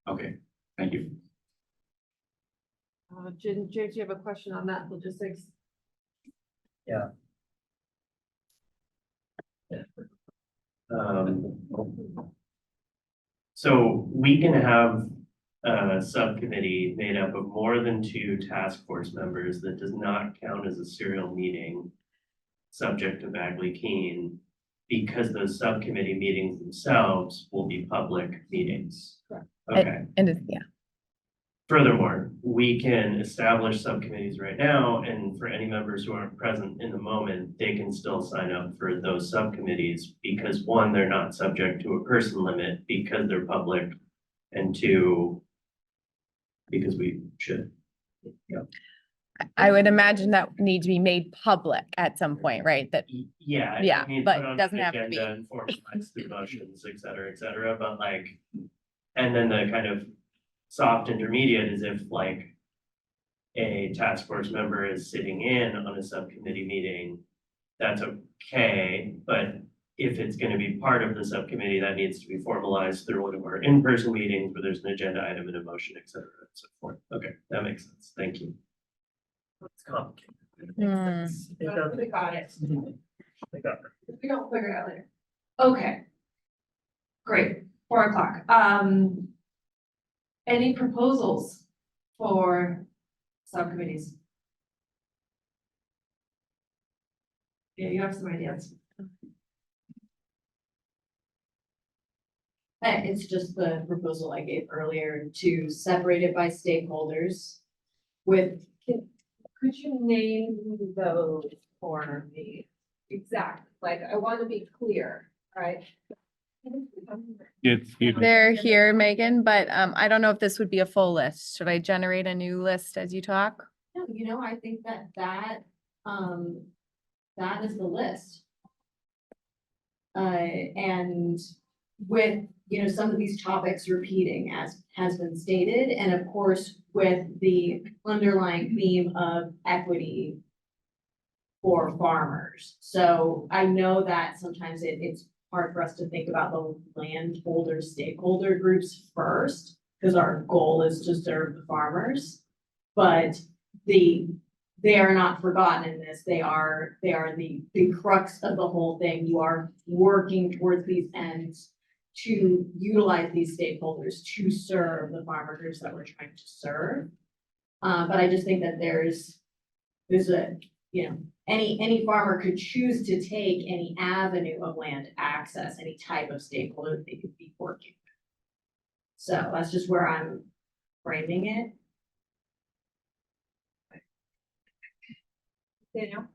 Okay, thank you. James, do you have a question on that logistics? Yeah. So we can have a subcommittee made up of more than 2 task force members that does not count as a serial meeting subject to Bagley-Keene, because those subcommittee meetings themselves will be public meetings. Correct. Okay. Yeah. Furthermore, we can establish subcommittees right now, and for any members who aren't present in the moment, they can still sign up for those subcommittees because 1, they're not subject to a person limit because they're public, and 2, because we should. Yeah. I would imagine that would need to be made public at some point, right? That, Yeah. I Yeah, mean, but put on doesn't an have to be. agenda and formalize through motions, et cetera, but like, and then the kind of soft intermediate is if like a task force member is sitting in on a subcommittee meeting, that's okay, but if it's gonna be part of the subcommittee, that needs to be formalized through one of our in-person meetings where there's an agenda item and a motion, et cetera, and so forth. Okay, that makes sense. Thank you. It's complicated. We got it. I got it. We don't figure it out later. Okay. Great, 4 o'clock. Any proposals for subcommittees? Yeah, you have some ideas. It's just the proposal I gave earlier to separate it by stakeholders with, Could you name those for me? Exactly, like, I want to be clear, right? they're here, Megan, but I don't know if this would be a full list. Should I generate a new list as you talk? no, I think that is the list. And with, some of these topics repeating as has been stated, and of course, with the underlying theme of equity for farmers. So I know that sometimes it's hard for us to think about the landholder stakeholder groups first, because our goal is to serve the farmers. But they are not forgotten in this. They are the crux of the whole thing. You are working towards these ends to utilize these stakeholders to serve the farmer groups that we're trying to serve. But I just think that there's a, any farmer could choose to take any avenue of land access, any type of stakeholder that they could be working with. So that's just where I'm framing it. Daniel?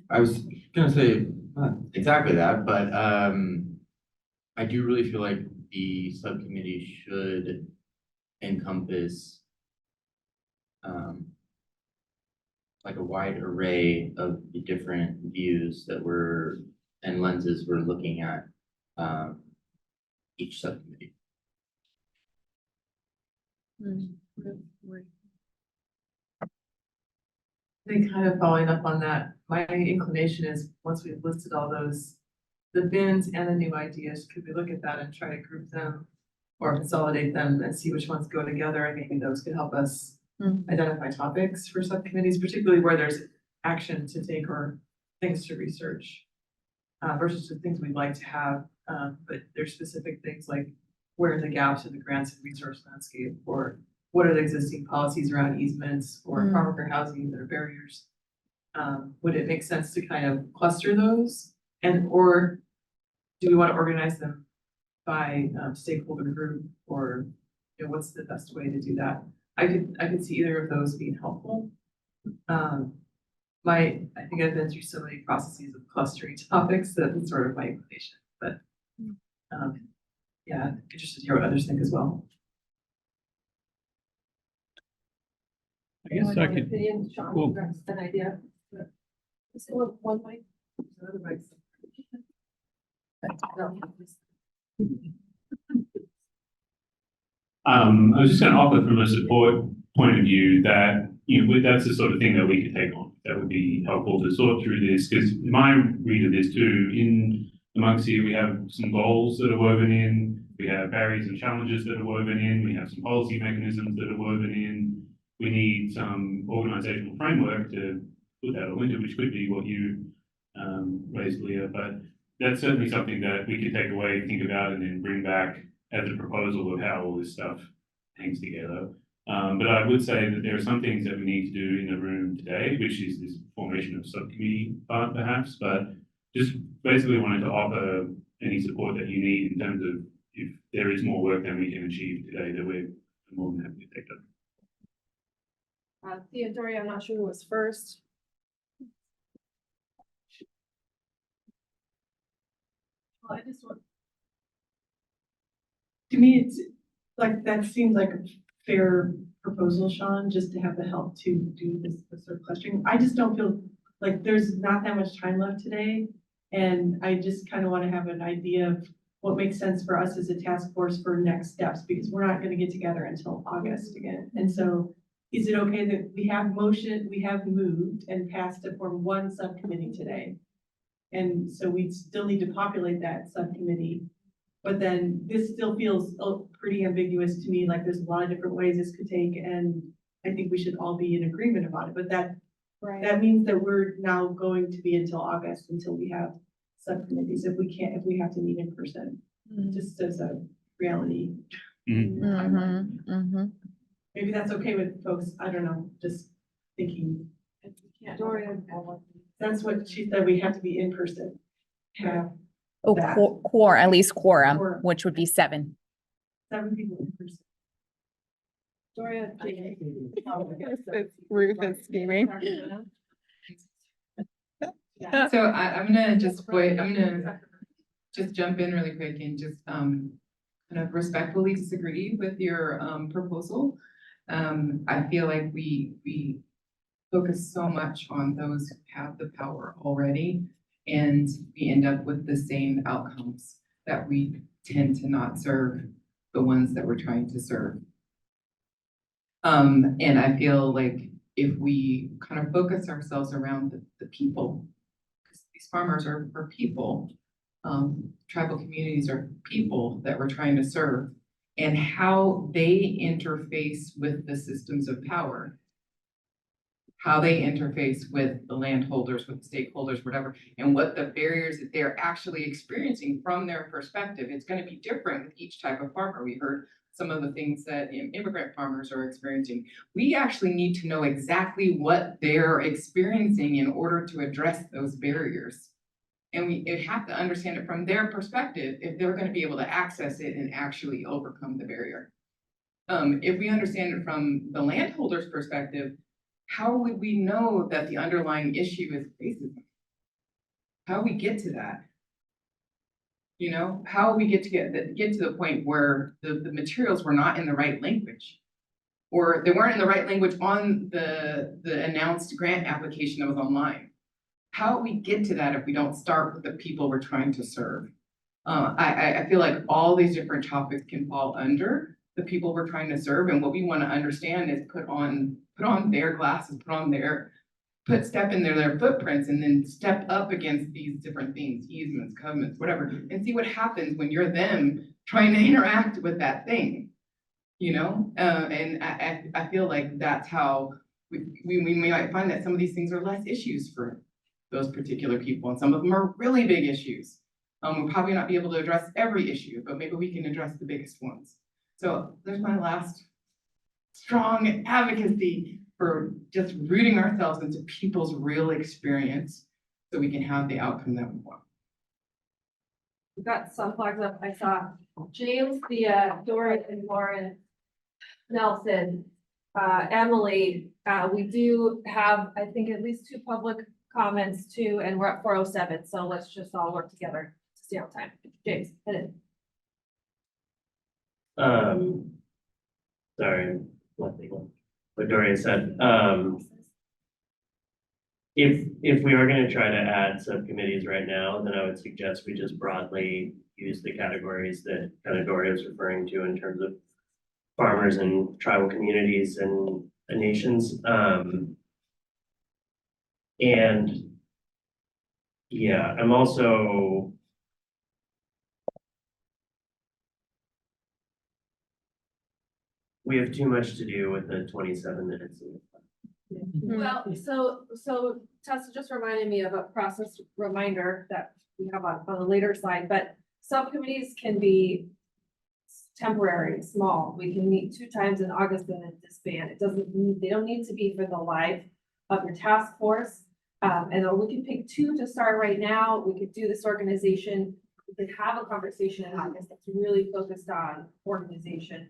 I was gonna say not exactly that, but I do really feel like the subcommittee should encompass like a wide array of the different views that and lenses we're looking at each subcommittee. I think kind of following up on that, my inclination is, once we've listed all those, the bins and the new ideas, could we look at that and try to group them or consolidate them and see which ones go together, and maybe those could help us identify topics for subcommittees, particularly where there's action to take or things to research versus the things we'd like to have, but there's specific things like where are the gaps in the grants and resource landscape, or what are the existing policies around easements or farm worker housing that are barriers? Would it make sense to kind of cluster those, or do we want to organize them by stakeholder group, or what's the best way to do that? I could see either of those being helpful. I think I've been through so many processes of clustering topics that it's sort of my inclination, but yeah, interested to hear what others think as well. I guess I could. Opinion, Sean, Well, that's an idea. Just one mic. Another mic. I was just going to offer from a support point of view that, that's the sort of thing that we could take on. That would be helpful to sort through this, because my read of this too, in amongst here, we have some goals that are woven in, we have barriers and challenges that are woven in, we have some policy mechanisms that are woven in. We need some organizational framework to put that all into, which could be what you raised, Leah, but that's certainly something that we could take away, think about, and then bring back as a proposal of how all this stuff hangs together. But I would say that there are some things that we need to do in the room today, which is this formation of subcommittee part perhaps, but just basically wanted to offer any support that you need in terms of if there is more work than we can achieve today, that we're more than happy to take up. Thea, Dory, I'm not sure who was first. Well, I just want. To me, it's like, that seems like a fair proposal, Sean, just to have the help to do this sort of clustering. I just don't feel like there's not that much time left today. And I just kind of want to have an idea of what makes sense for us as a task force for next steps, because we're not going to get together until August again. And so is it okay that we have moved and passed to form one subcommittee today? And so we still need to populate that subcommittee. But then this still feels pretty ambiguous to me, like there's a lot of different ways this could take, and I think we should all be in agreement about it. But that means that we're now going to be until August until we have subcommittees, if we have to meet in person, just as a reality. Maybe that's okay with folks, I don't know, just thinking. Doria. That's what she said, we have to be in person. Have Oh, that. at least quorum, Quorum. which would be 7. 7 people in person. Doria. Ruth is scheming. So I'm gonna just jump in really quick and just kind of respectfully disagree with your proposal. I feel like we focus so much on those who have the power already, and we end up with the same outcomes, that we tend to not serve the ones that we're trying to serve. And I feel like if we kind of focus ourselves around the people, because these farmers are people, tribal communities are people that we're trying to serve, and how they interface with the systems of power, how they interface with the landholders, with the stakeholders, whatever, and what the barriers that they're actually experiencing from their perspective. It's going to be different with each type of farmer. We heard some of the things that immigrant farmers are experiencing. We actually need to know exactly what they're experiencing in order to address those barriers. And we have to understand it from their perspective if they're going to be able to access it and actually overcome the barrier. If we understand it from the landholder's perspective, how would we know that the underlying issue is racism? How we get to that? You know, how we get to the point where the materials were not in the right language, or they weren't in the right language on the announced grant application that was online. How we get to that if we don't start with the people we're trying to serve? I feel like all these different topics can fall under the people we're trying to serve, and what we want to understand is put on their glasses, step in their footprints, and then step up against these different things, easements, covenants, whatever, and see what happens when you're them trying to interact with that thing, you know? And I feel like that's how we might find that some of these things are less issues for those particular people, and some of them are really big issues. We'll probably not be able to address every issue, but maybe we can address the biggest ones. So there's my last strong advocacy for just rooting ourselves into people's real experience so we can have the outcome that we want. We've got some flags up. I saw James, Doria, and Lauren, Nelson, Emily. We do have, I think, at least 2 public comments too, and we're at 4:07. So let's just all work together to stay on time. James, hit it. Sorry, nothing. What Doria said, if we are gonna try to add subcommittees right now, then I would suggest we just broadly use the categories that kind of Doria is referring to in terms of farmers and tribal communities and nations. And yeah, I'm also, we have too much to do with the 27 minutes. Well, so Tessa just reminded me of a process reminder that we have on the later slide, but subcommittees can be temporary, small. We can meet 2 times in August and then disband. They don't need to be for the life of your task force. And then we can pick 2 to start right now. We could do this organization. We could have a conversation in August that's really focused on organization,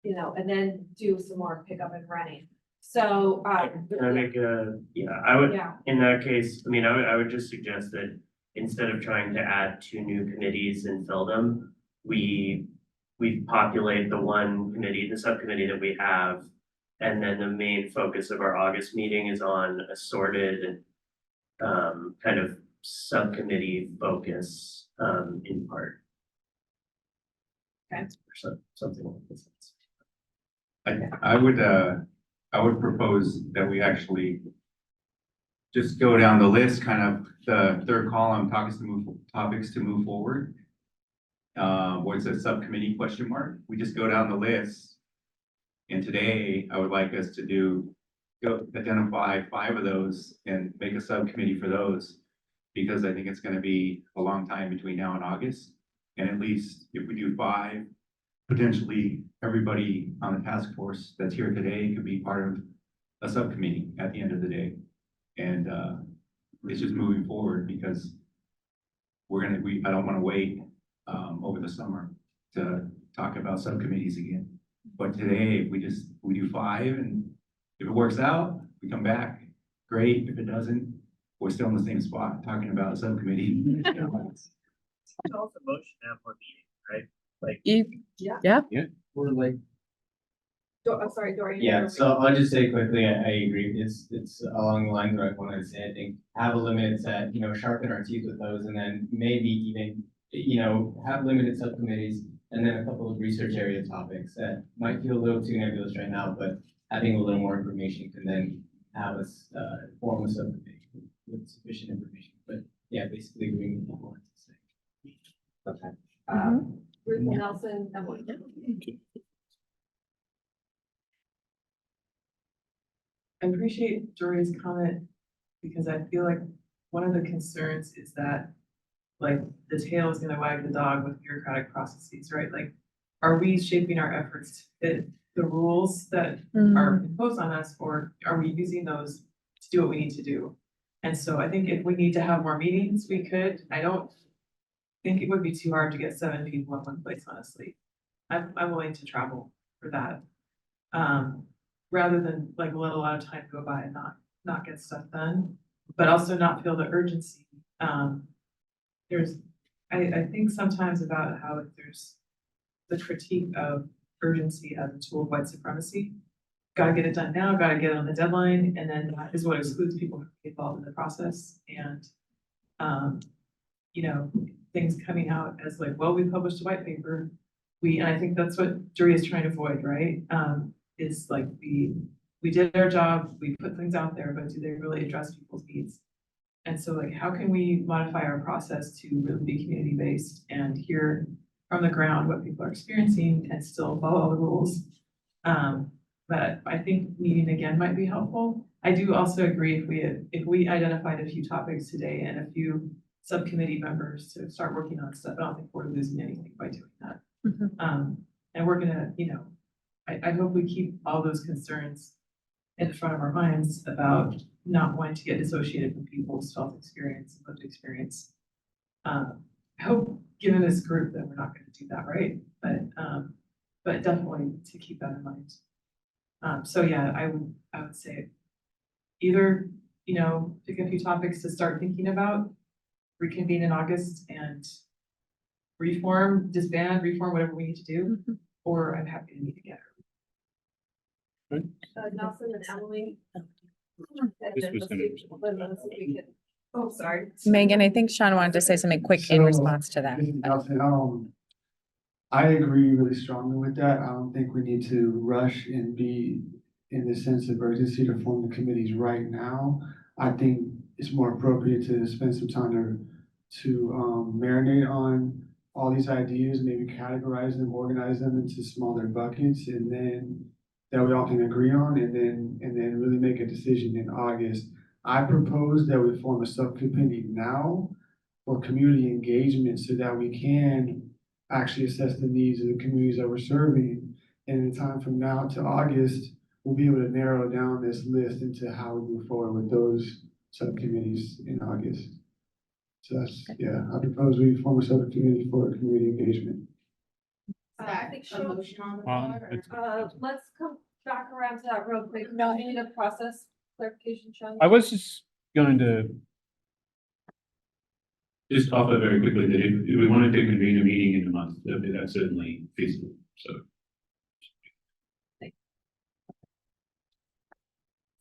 you know, and then do some more pickup and running. So, Can I make I would, in that case, I mean, I would just suggest that instead of trying to add 2 new committees and fill them, we populate the one committee, the subcommittee that we have, And then the main focus of our August meeting is on assorted kind of subcommittee focus, in part. Okay. Or something like this. I would propose that we actually just go down the list, kind of the third column, topics to move forward. What's a subcommittee question mark? We just go down the list. And today I would like us to identify 5 of those and make a subcommittee for those. Because I think it's gonna be a long time between now and August. And at least if we do 5, potentially everybody on the task force that's here today could be part of a subcommittee at the end of the day. And it's just moving forward because I don't wanna wait over the summer to talk about subcommittees again. But today, we do 5, and if it works out, we come back, great. If it doesn't, we're still in the same spot talking about a subcommittee. It's also motion to have more meetings, right? Like. Yeah. We're like, I'm sorry, Dory. yeah, so I'll just say quickly, I agree. It's along the lines that I wanted to say. I think have a limit set, sharpen our teeth with those, and then maybe even, have limited subcommittees, and then a couple of research area topics that might feel a little too nebulous right now, but having a little more information can then have us form a subcommittee with sufficient information. But yeah, basically agreeing with what I wanted to say. Okay. Ruth and Nelson, Emily. I appreciate Dory's comment because I feel like one of the concerns is that like the tail is gonna wag the dog with bureaucratic processes, right? Like, are we shaping our efforts to fit the rules that are imposed on us, or are we using those to do what we need to do? And so I think if we need to have more meetings, we could. I don't think it would be too hard to get 7 people in one place, honestly. I'm willing to travel for that. Rather than like let a lot of time go by and not get stuff done, but also not feel the urgency. I think sometimes about how there's the critique of urgency as a tool of white supremacy. Gotta get it done now, gotta get it on the deadline, and then that is what excludes people from being involved in the process. And things coming out as like, well, we published a white paper. And I think that's what jury is trying to avoid, right? Is like we did our job, we put things out there, but do they really address people's needs? And so like, how can we modify our process to really be community-based and hear from the ground what people are experiencing and still follow all the rules? But I think meeting again might be helpful. I do also agree if we identified a few topics today and a few subcommittee members to start working on stuff, I don't think we're losing anything by doing that. And we're gonna, I hope we keep all those concerns in front of our minds about not wanting to get dissociated from people's felt experience and lived experience. I hope, given this group, that we're not going to do that, right? But definitely to keep that in mind. So yeah, I would say either pick a few topics to start thinking about, reconvene in August and disband, reform, whatever we need to do, or I'm happy to meet again. Nelson and Emily. This was Oh, sorry. Megan, I think Sean wanted to say something quick in response to that. I agree really strongly with that. I don't think we need to rush and be in the sense of urgency to form the committees right now. I think it's more appropriate to spend some time to marinate on all these ideas, maybe categorize them, organize them into smaller buckets, and then that we all can agree on, and then really make a decision in August. I propose that we form a subcommittee now for community engagement so that we can actually assess the needs of the communities that we're serving. And in time from now to August, we'll be able to narrow down this list into how we move forward with those subcommittees in August. So that's, yeah, I propose we form a subcommittee for community engagement. I think A motion on the floor. Let's come back around to that real quick. No, I need a process clarification, Sean. I was just going to just offer very quickly that if we wanted to convene a meeting in a month, that's certainly feasible. So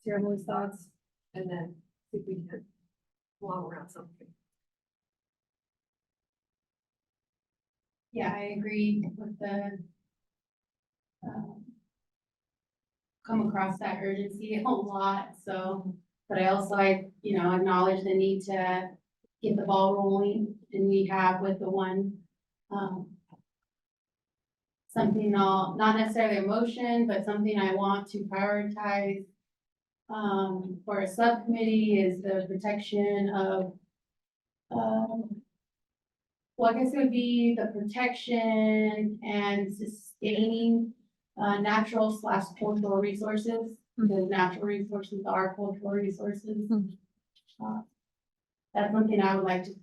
hear Emily's thoughts, and then see if we can along around something. Yeah, I agree with the come across that urgency a lot, so, but I also, acknowledge the need to get the ball rolling, and we have with the one, something not necessarily a motion, but something I want to prioritize for a subcommittee is the protection of, well, I guess it would be the protection and sustaining natural / cultural resources, because natural resources are cultural resources. That's something I would like to,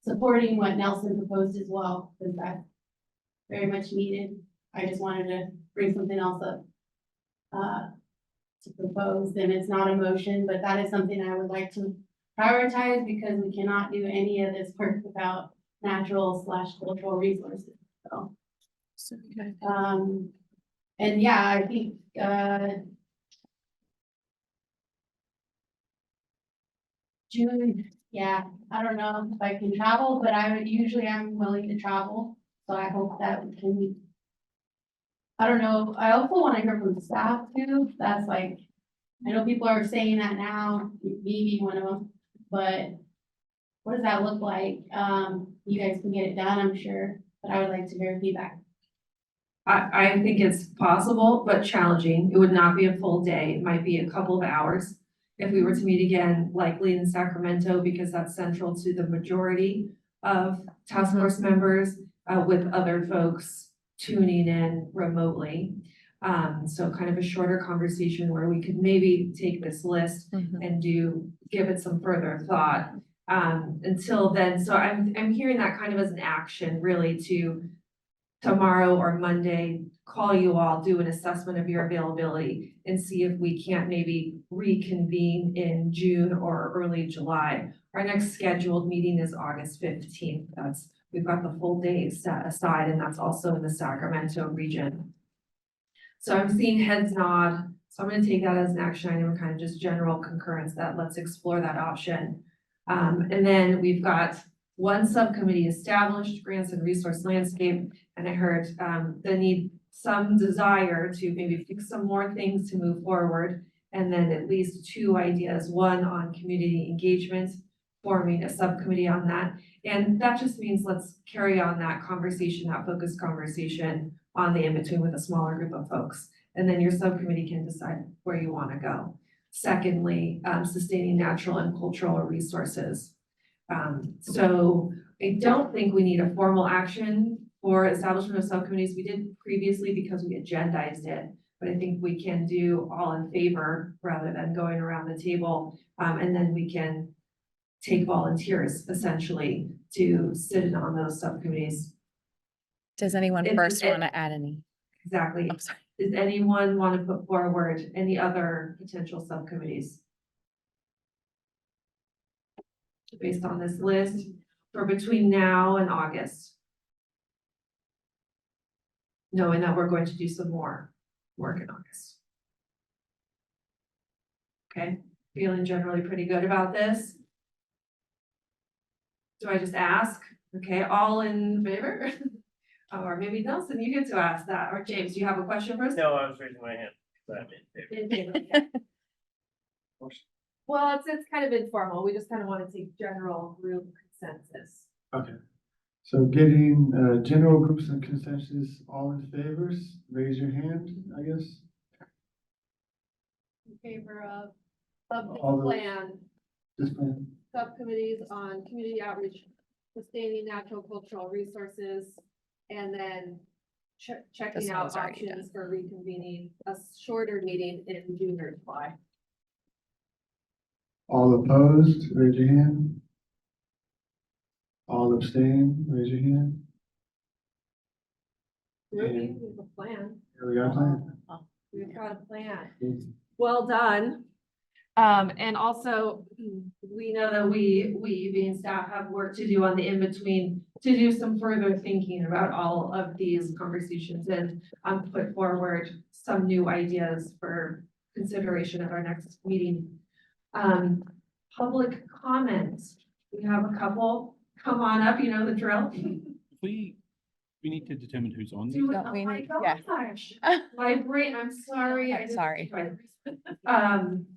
supporting what Nelson proposed as well, because that's very much needed. I just wanted to bring something else up to propose, and it's not a motion, but that is something I would like to prioritize, because we cannot do any of this work without natural / cultural resources, so. And yeah, I think, June, yeah, I don't know if I can travel, but I'm willing to travel, so I hope that we can. I don't know, I also want to hear from staff too, that's like, I know people are saying that now, maybe one of them, but what does that look like? You guys can get it done, I'm sure, but I would like to hear feedback. I think it's possible, but challenging. It would not be a full day. It might be a couple of hours. If we were to meet again, likely in Sacramento, because that's central to the majority of task force members, with other folks tuning in remotely. So kind of a shorter conversation where we could maybe take this list and give it some further thought. Until then, so I'm hearing that kind of as an action, really, to tomorrow or Monday, call you all, do an assessment of your availability, and see if we can't maybe reconvene in June or early July. Our next scheduled meeting is August 15th. We've got the full day set aside, and that's also in the Sacramento region. So I'm seeing heads nod, so I'm gonna take that as an action item, and kind of just general concurrence that let's explore that option. And then we've got one subcommittee established, grants and resource landscape, and I heard some desire to maybe fix some more things to move forward, and then at least 2 ideas, one on community engagement, forming a subcommittee on that. And that just means let's carry on that conversation, that focused conversation on the in-between with a smaller group of folks. And then your subcommittee can decide where you want to go. Secondly, sustaining natural and cultural resources. So I don't think we need a formal action for establishment of subcommittees. We did previously because we agendized it, but I think we can do all in favor rather than going around the table. And then we can take volunteers essentially to sit in on those subcommittees. Does anyone first want to add any? Exactly. I'm sorry. Does anyone want to put forward any other potential subcommittees? Based on this list for between now and August. Knowing that we're going to do some more work in August. Okay, feeling generally pretty good about this. Do I just ask? Okay, all in favor? Or maybe Nelson, you get to ask that, or James, do you have a question for us? No, I was raising my hand. In favor, yeah. Well, it's kind of informal. We just kind of want to take general group consensus. Okay, so getting general groups and consensus, all in favors, raise your hand, I guess. In favor of All this those- plan, This plan, subcommittees on community outreach, sustaining natural cultural resources, and then checking This out one's already options for reconvening a shorter meeting in June or July. all opposed, raise your hand. All abstain, raise your hand. We have a plan. Here we got a plan. We've got a plan. Well done. And also, we know that we being staff have work to do on the in-between to do some further thinking about all of these conversations and put forward some new ideas for consideration at our next meeting. Public comments. We have a couple. Come on up, you know the drill. We need to determine who's on. Do it. Don't Oh we my need- yeah. gosh. My brain, I'm sorry. I Sorry. didn't-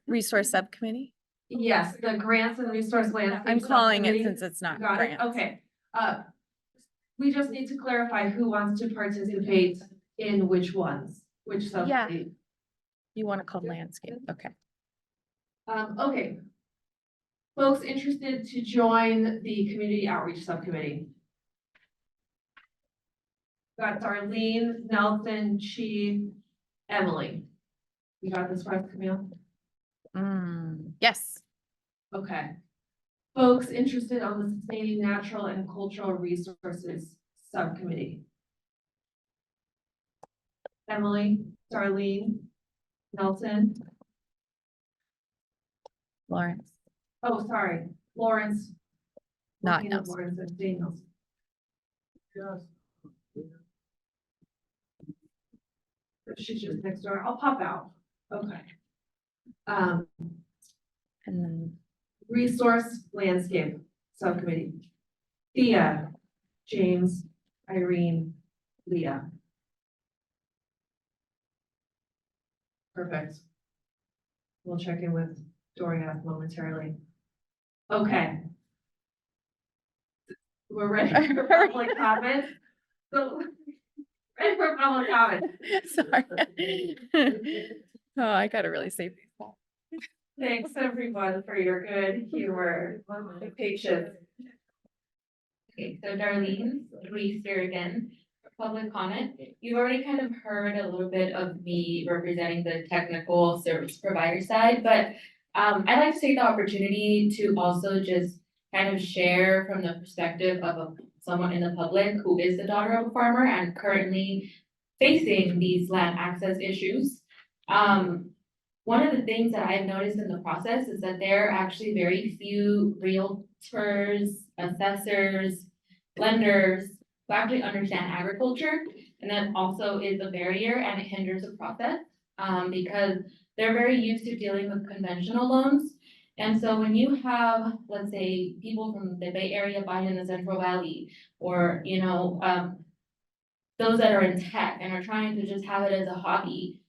Resource Subcommittee? Yes, the grants and resource landscape. I'm calling it Subcommittee. since it's not Got it, grants. okay. We just need to clarify who wants to participate in which ones, which subcommittee. You want to call landscape, okay. Okay. Folks interested to join the community outreach subcommittee? Got Darlene, Nelson, Chi, Emily. You got this right, Camille? Yes. Okay. Folks interested on the sustaining natural and cultural resources subcommittee? Emily, Darlene, Nelson. Lawrence. Oh, sorry, Lawrence. Not Looking at Nelson. Lawrence and Daniels. Yes. She's just next door. I'll pop out. Okay. And then Resource landscape subcommittee. Thea, James, Irene, Leah. Perfect. We'll check in with Dorian momentarily. Okay. We're ready for public comment. So, ready for public comment. sorry. Oh, I gotta really save these. Thanks everyone for your good humor and patience. Okay, so Darlene, Reese here again, for public comment. You've already kind of heard a little bit of me representing the technical service provider side, but I'd like to take the opportunity to also just kind of share from the perspective of someone in the public who is the daughter of a farmer and currently facing these land access issues. One of the things that I've noticed in the process is that there are actually very few realtors, assessors, lenders who actually understand agriculture. And that also is a barrier and it hinders the process because they're very used to dealing with conventional loans. And so when you have, let's say, people from the Bay Area buying in the Central Valley, or, you know, those that are in tech and are trying to just have it as a hobby,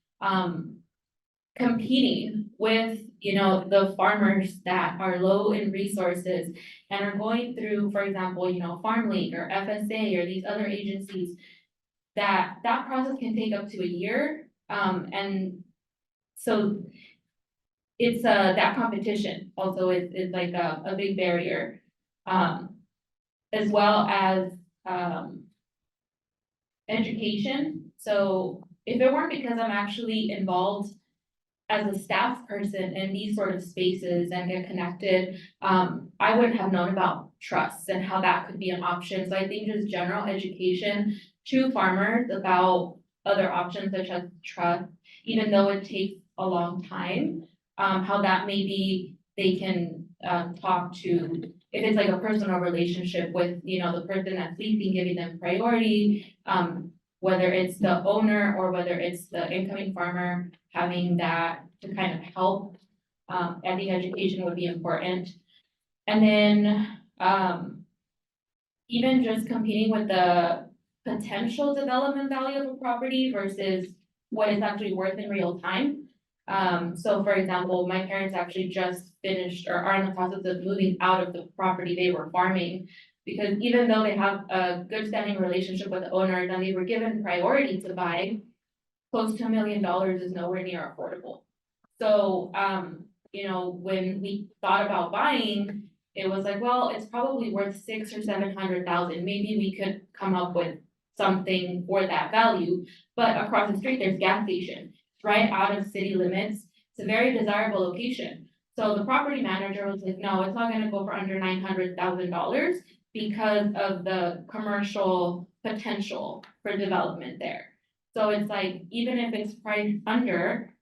competing with, you know, the farmers that are low in resources and are going through, for example, you know, Farm League or FSA or these other agencies, that process can take up to a year. And so it's that competition also is like a big barrier, as well as education. So if it weren't because I'm actually involved as a staff person in these sort of spaces and get connected, I wouldn't have known about trusts and how that could be an option. So I think just general education to farmers about other options such as trust, even though it takes a long time, how that maybe they can talk to, if it's like a personal relationship with, you know, the person that's leasing, giving them priority, whether it's the owner or whether it's the incoming farmer, having that to kind of help, I think education would be important. And then, even just competing with the potential development value of a property versus what it's actually worth in real time. So for example, my parents actually just finished or are in the process of moving out of the property they were farming. Because even though they have a good standing relationship with the owners and they were given priority to buy, close to $1 million is nowhere near affordable. So, you know, when we thought about buying, it was like, well, it's probably worth 600,000 or 700,000. Maybe we could come up with something for that value. But across the street, there's gas station. It's right out of city limits. It's a very desirable location. So the property manager was like, no, it's not gonna go for under $900,000 because of the commercial potential for development there. So it's like, even if it's priced under,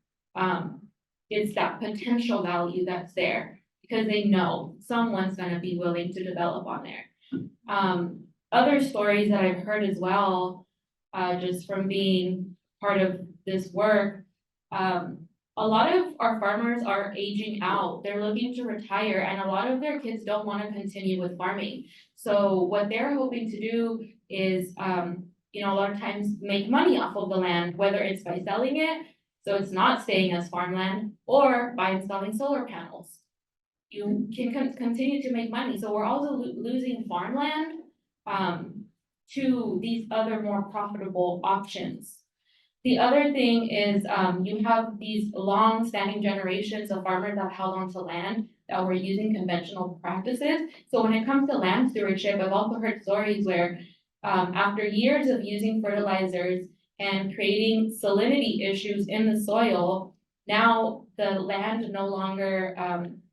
it's that potential value that's there because they know someone's gonna be willing to develop on there. Other stories that I've heard as well, just from being part of this work, a lot of our farmers are aging out. They're looking to retire and a lot of their kids don't want to continue with farming. So what they're hoping to do is, a lot of times make money off of the land, whether it's by selling it, so it's not staying as farmland, or by installing solar panels. You can continue to make money, so we're also losing farmland, to these other more profitable options. The other thing is, you have these long-standing generations of farmers that held on to land that were using conventional practices. So when it comes to land stewardship, I've also heard stories where, after years of using fertilizers and creating salinity issues in the soil, now the land no longer,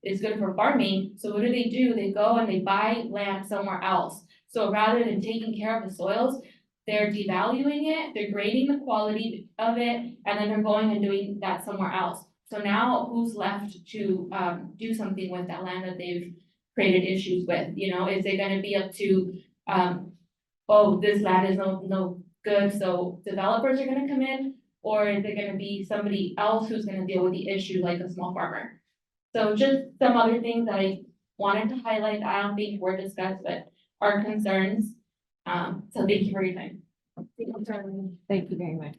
is good for farming. So what do? They go and they buy land somewhere else. So rather than taking care of the soils, they're devaluing it, they're grading the quality of it, and then they're going and doing that somewhere else. So now who's left to do something with that land that they've created issues with? Is it gonna be up to, oh, this land is no good, so developers are gonna come in? Or is it gonna be somebody else who's gonna deal with the issue like a small farmer? So just some other things that I wanted to highlight, I don't think were discussed, but are concerns. So thank you for your time. Thank you very much.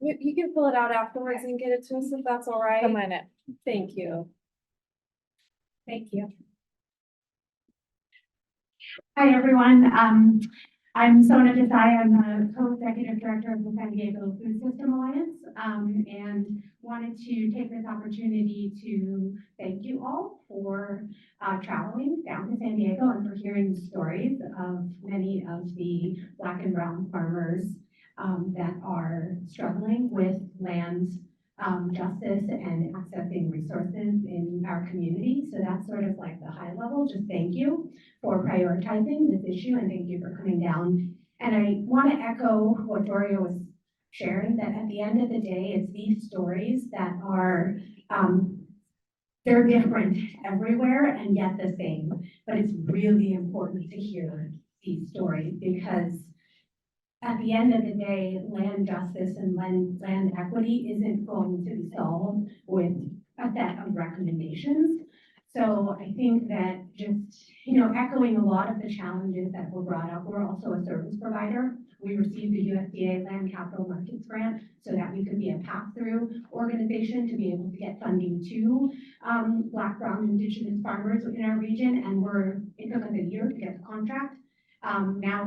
You can pull it out afterwards and get it to us if that's all right. Come on up. Thank you. Thank you. Hi, everyone. I'm Sona Desai. I'm the co-executive director of the San Diego Food System Alliance, and wanted to take this opportunity to thank you all for traveling down to San Diego and for hearing the stories of many of the Black and brown farmers that are struggling with land justice and accessing resources in our community. So that's sort of like the high level. Just thank you for prioritizing this issue and thank you for coming down. And I want to echo what Doria was sharing, that at the end of the day, it's these stories that are, they're different everywhere and yet the same. But it's really important to hear these stories because at the end of the day, land justice and land equity isn't going to be solved with a set of recommendations. So I think that just, echoing a lot of the challenges that were brought up, we're also a service provider. We received the USDA Land Capital Markets Grant so that we could be a pass-through organization to be able to get funding to Black, brown, indigenous farmers in our region. And it took us a year to get the contract. Now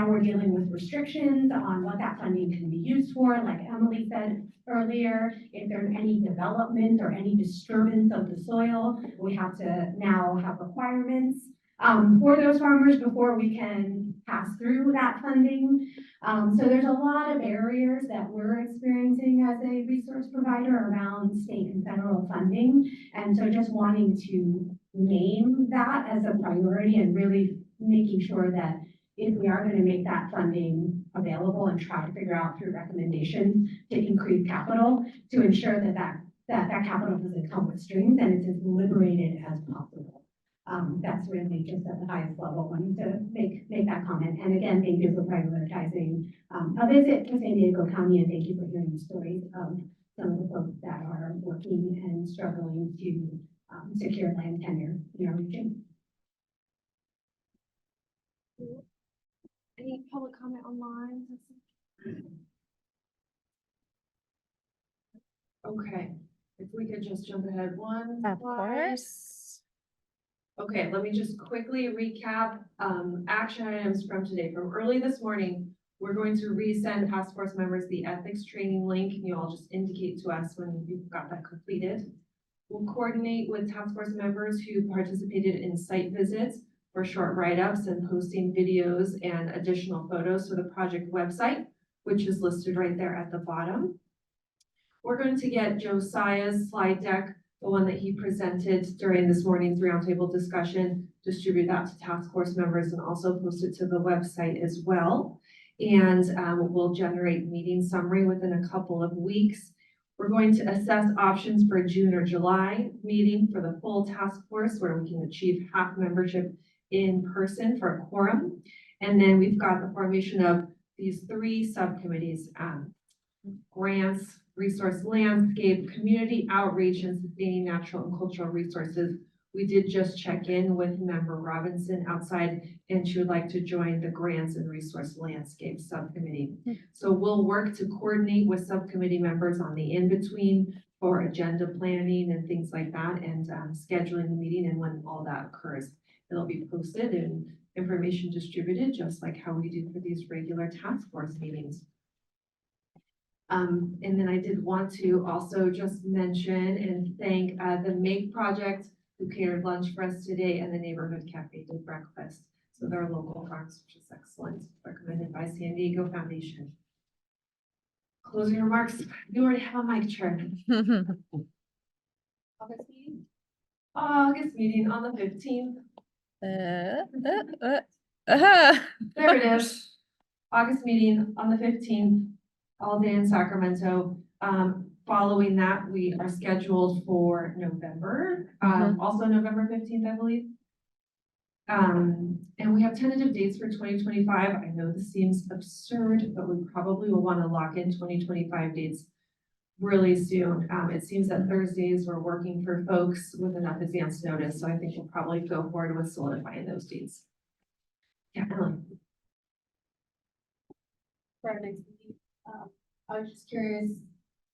we're dealing with restrictions on what that funding can be used for. Like Emily said earlier, if there's any development or any disturbance of the soil, we have to now have requirements for those farmers before we can pass through that funding. So there's a lot of barriers that we're experiencing as a resource provider around state and federal funding. And so just wanting to name that as a priority and really making sure that if we are going to make that funding available and try to figure out through recommendations to increase capital to ensure that capital doesn't come with strings and it's as liberated as possible. That's really just at the highest level, wanting to make that comment. And again, thank you for prioritizing a visit to San Diego County, and thank you for hearing the stories of some of the folks that are working and struggling to secure land tenure in our region. Any public comment online? Okay, if we could just jump ahead one. Of course. Okay, let me just quickly recap action items from today. From early this morning, we're going to resend task force members the ethics training link. You all just indicate to us when you've got that completed. We'll coordinate with task force members who participated in site visits for short write-ups and posting videos and additional photos to the project website, which is listed right there at the bottom. We're going to get Josiah's slide deck, the one that he presented during this morning's roundtable discussion, distribute that to task force members and also post it to the website as well. And we'll generate meeting summary within a couple of weeks. We're going to assess options for June or July meeting for the full task force where we can achieve half membership in person for a quorum. And then we've got the formation of these 3 subcommittees, grants, resource landscape, community outreach, and sustaining natural and cultural resources. We did just check in with member Robinson outside, and she would like to join the grants and resource landscape subcommittee. So we'll work to coordinate with subcommittee members on the in-between for agenda planning and things like that, and scheduling the meeting and when all that occurs. It'll be posted and information distributed, just like how we do for these regular task force meetings. And then I did want to also just mention and thank the MAKE project who catered lunch for us today, and the neighborhood cafe did breakfast. So they're local farms, which is excellent, recommended by San Diego Foundation. Closing remarks, you already have a mic, Chair. August meeting on the 15th. There it is. August meeting on the 15th, all day in Sacramento. Following that, we are scheduled for November, also November 15th, I believe. And we have tentative dates for 2025. I know this seems absurd, but we probably will want to lock in 2025 dates really soon. It seems that Thursdays we're working for folks with enough advance notice, so I think we'll probably go forward with solidifying those dates. Yeah, Emily. For our next meeting, I was just curious,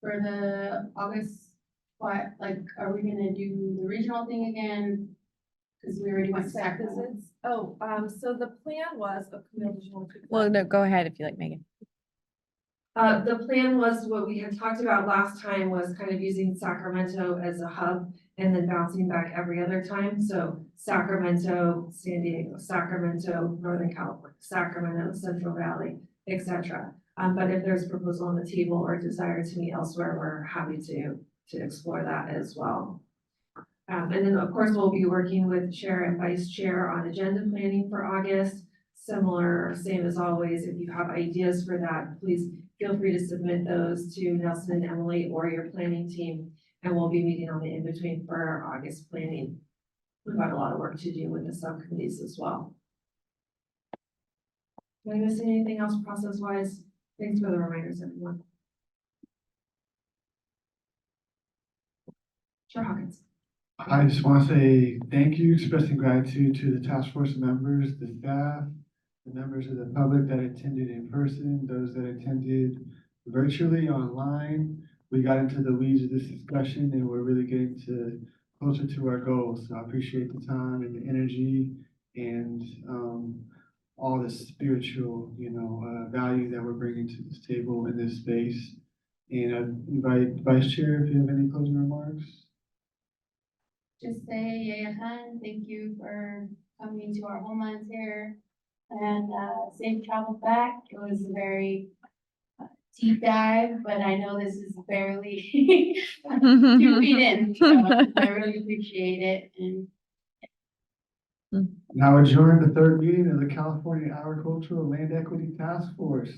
for the August, what, like, are we gonna do the regional thing again? Cause we already went back visits. Oh, so the plan was, Well, no, go ahead if you like, Megan. the plan was what we had talked about last time was kind of using Sacramento as a hub and then bouncing back every other time. So Sacramento, San Diego, Sacramento, Northern California, Sacramento, Central Valley, etc. But if there's a proposal on the table or desire to meet elsewhere, we're happy to explore that as well. And then, of course, we'll be working with chair and vice chair on agenda planning for August. Similar, same as always, if you have ideas for that, please feel free to submit those to Nelson and Emily or your planning team. And we'll be meeting on the in-between for our August planning. We've got a lot of work to do with the subcommittees as well. Did I miss anything else process-wise? Thanks for the reminders, everyone. Chair Hawkins. I just want to say thank you, expressing gratitude to the task force members, the staff, the members of the public that attended in person, those that attended virtually online. We got into the weeds of this discussion and we're really getting closer to our goals. So I appreciate the time and the energy and all the spiritual, value that we're bringing to this table in this space. And I invite Vice Chair if you have any closing remarks. Just say, Yayahan, thank you for coming to our homelands here, and safe travel back. It was a very deep dive, but I know this is barely 2 feet in, so I really appreciate it. And Now adjourn the 3rd meeting of the California Agricultural Land Equity Task Force.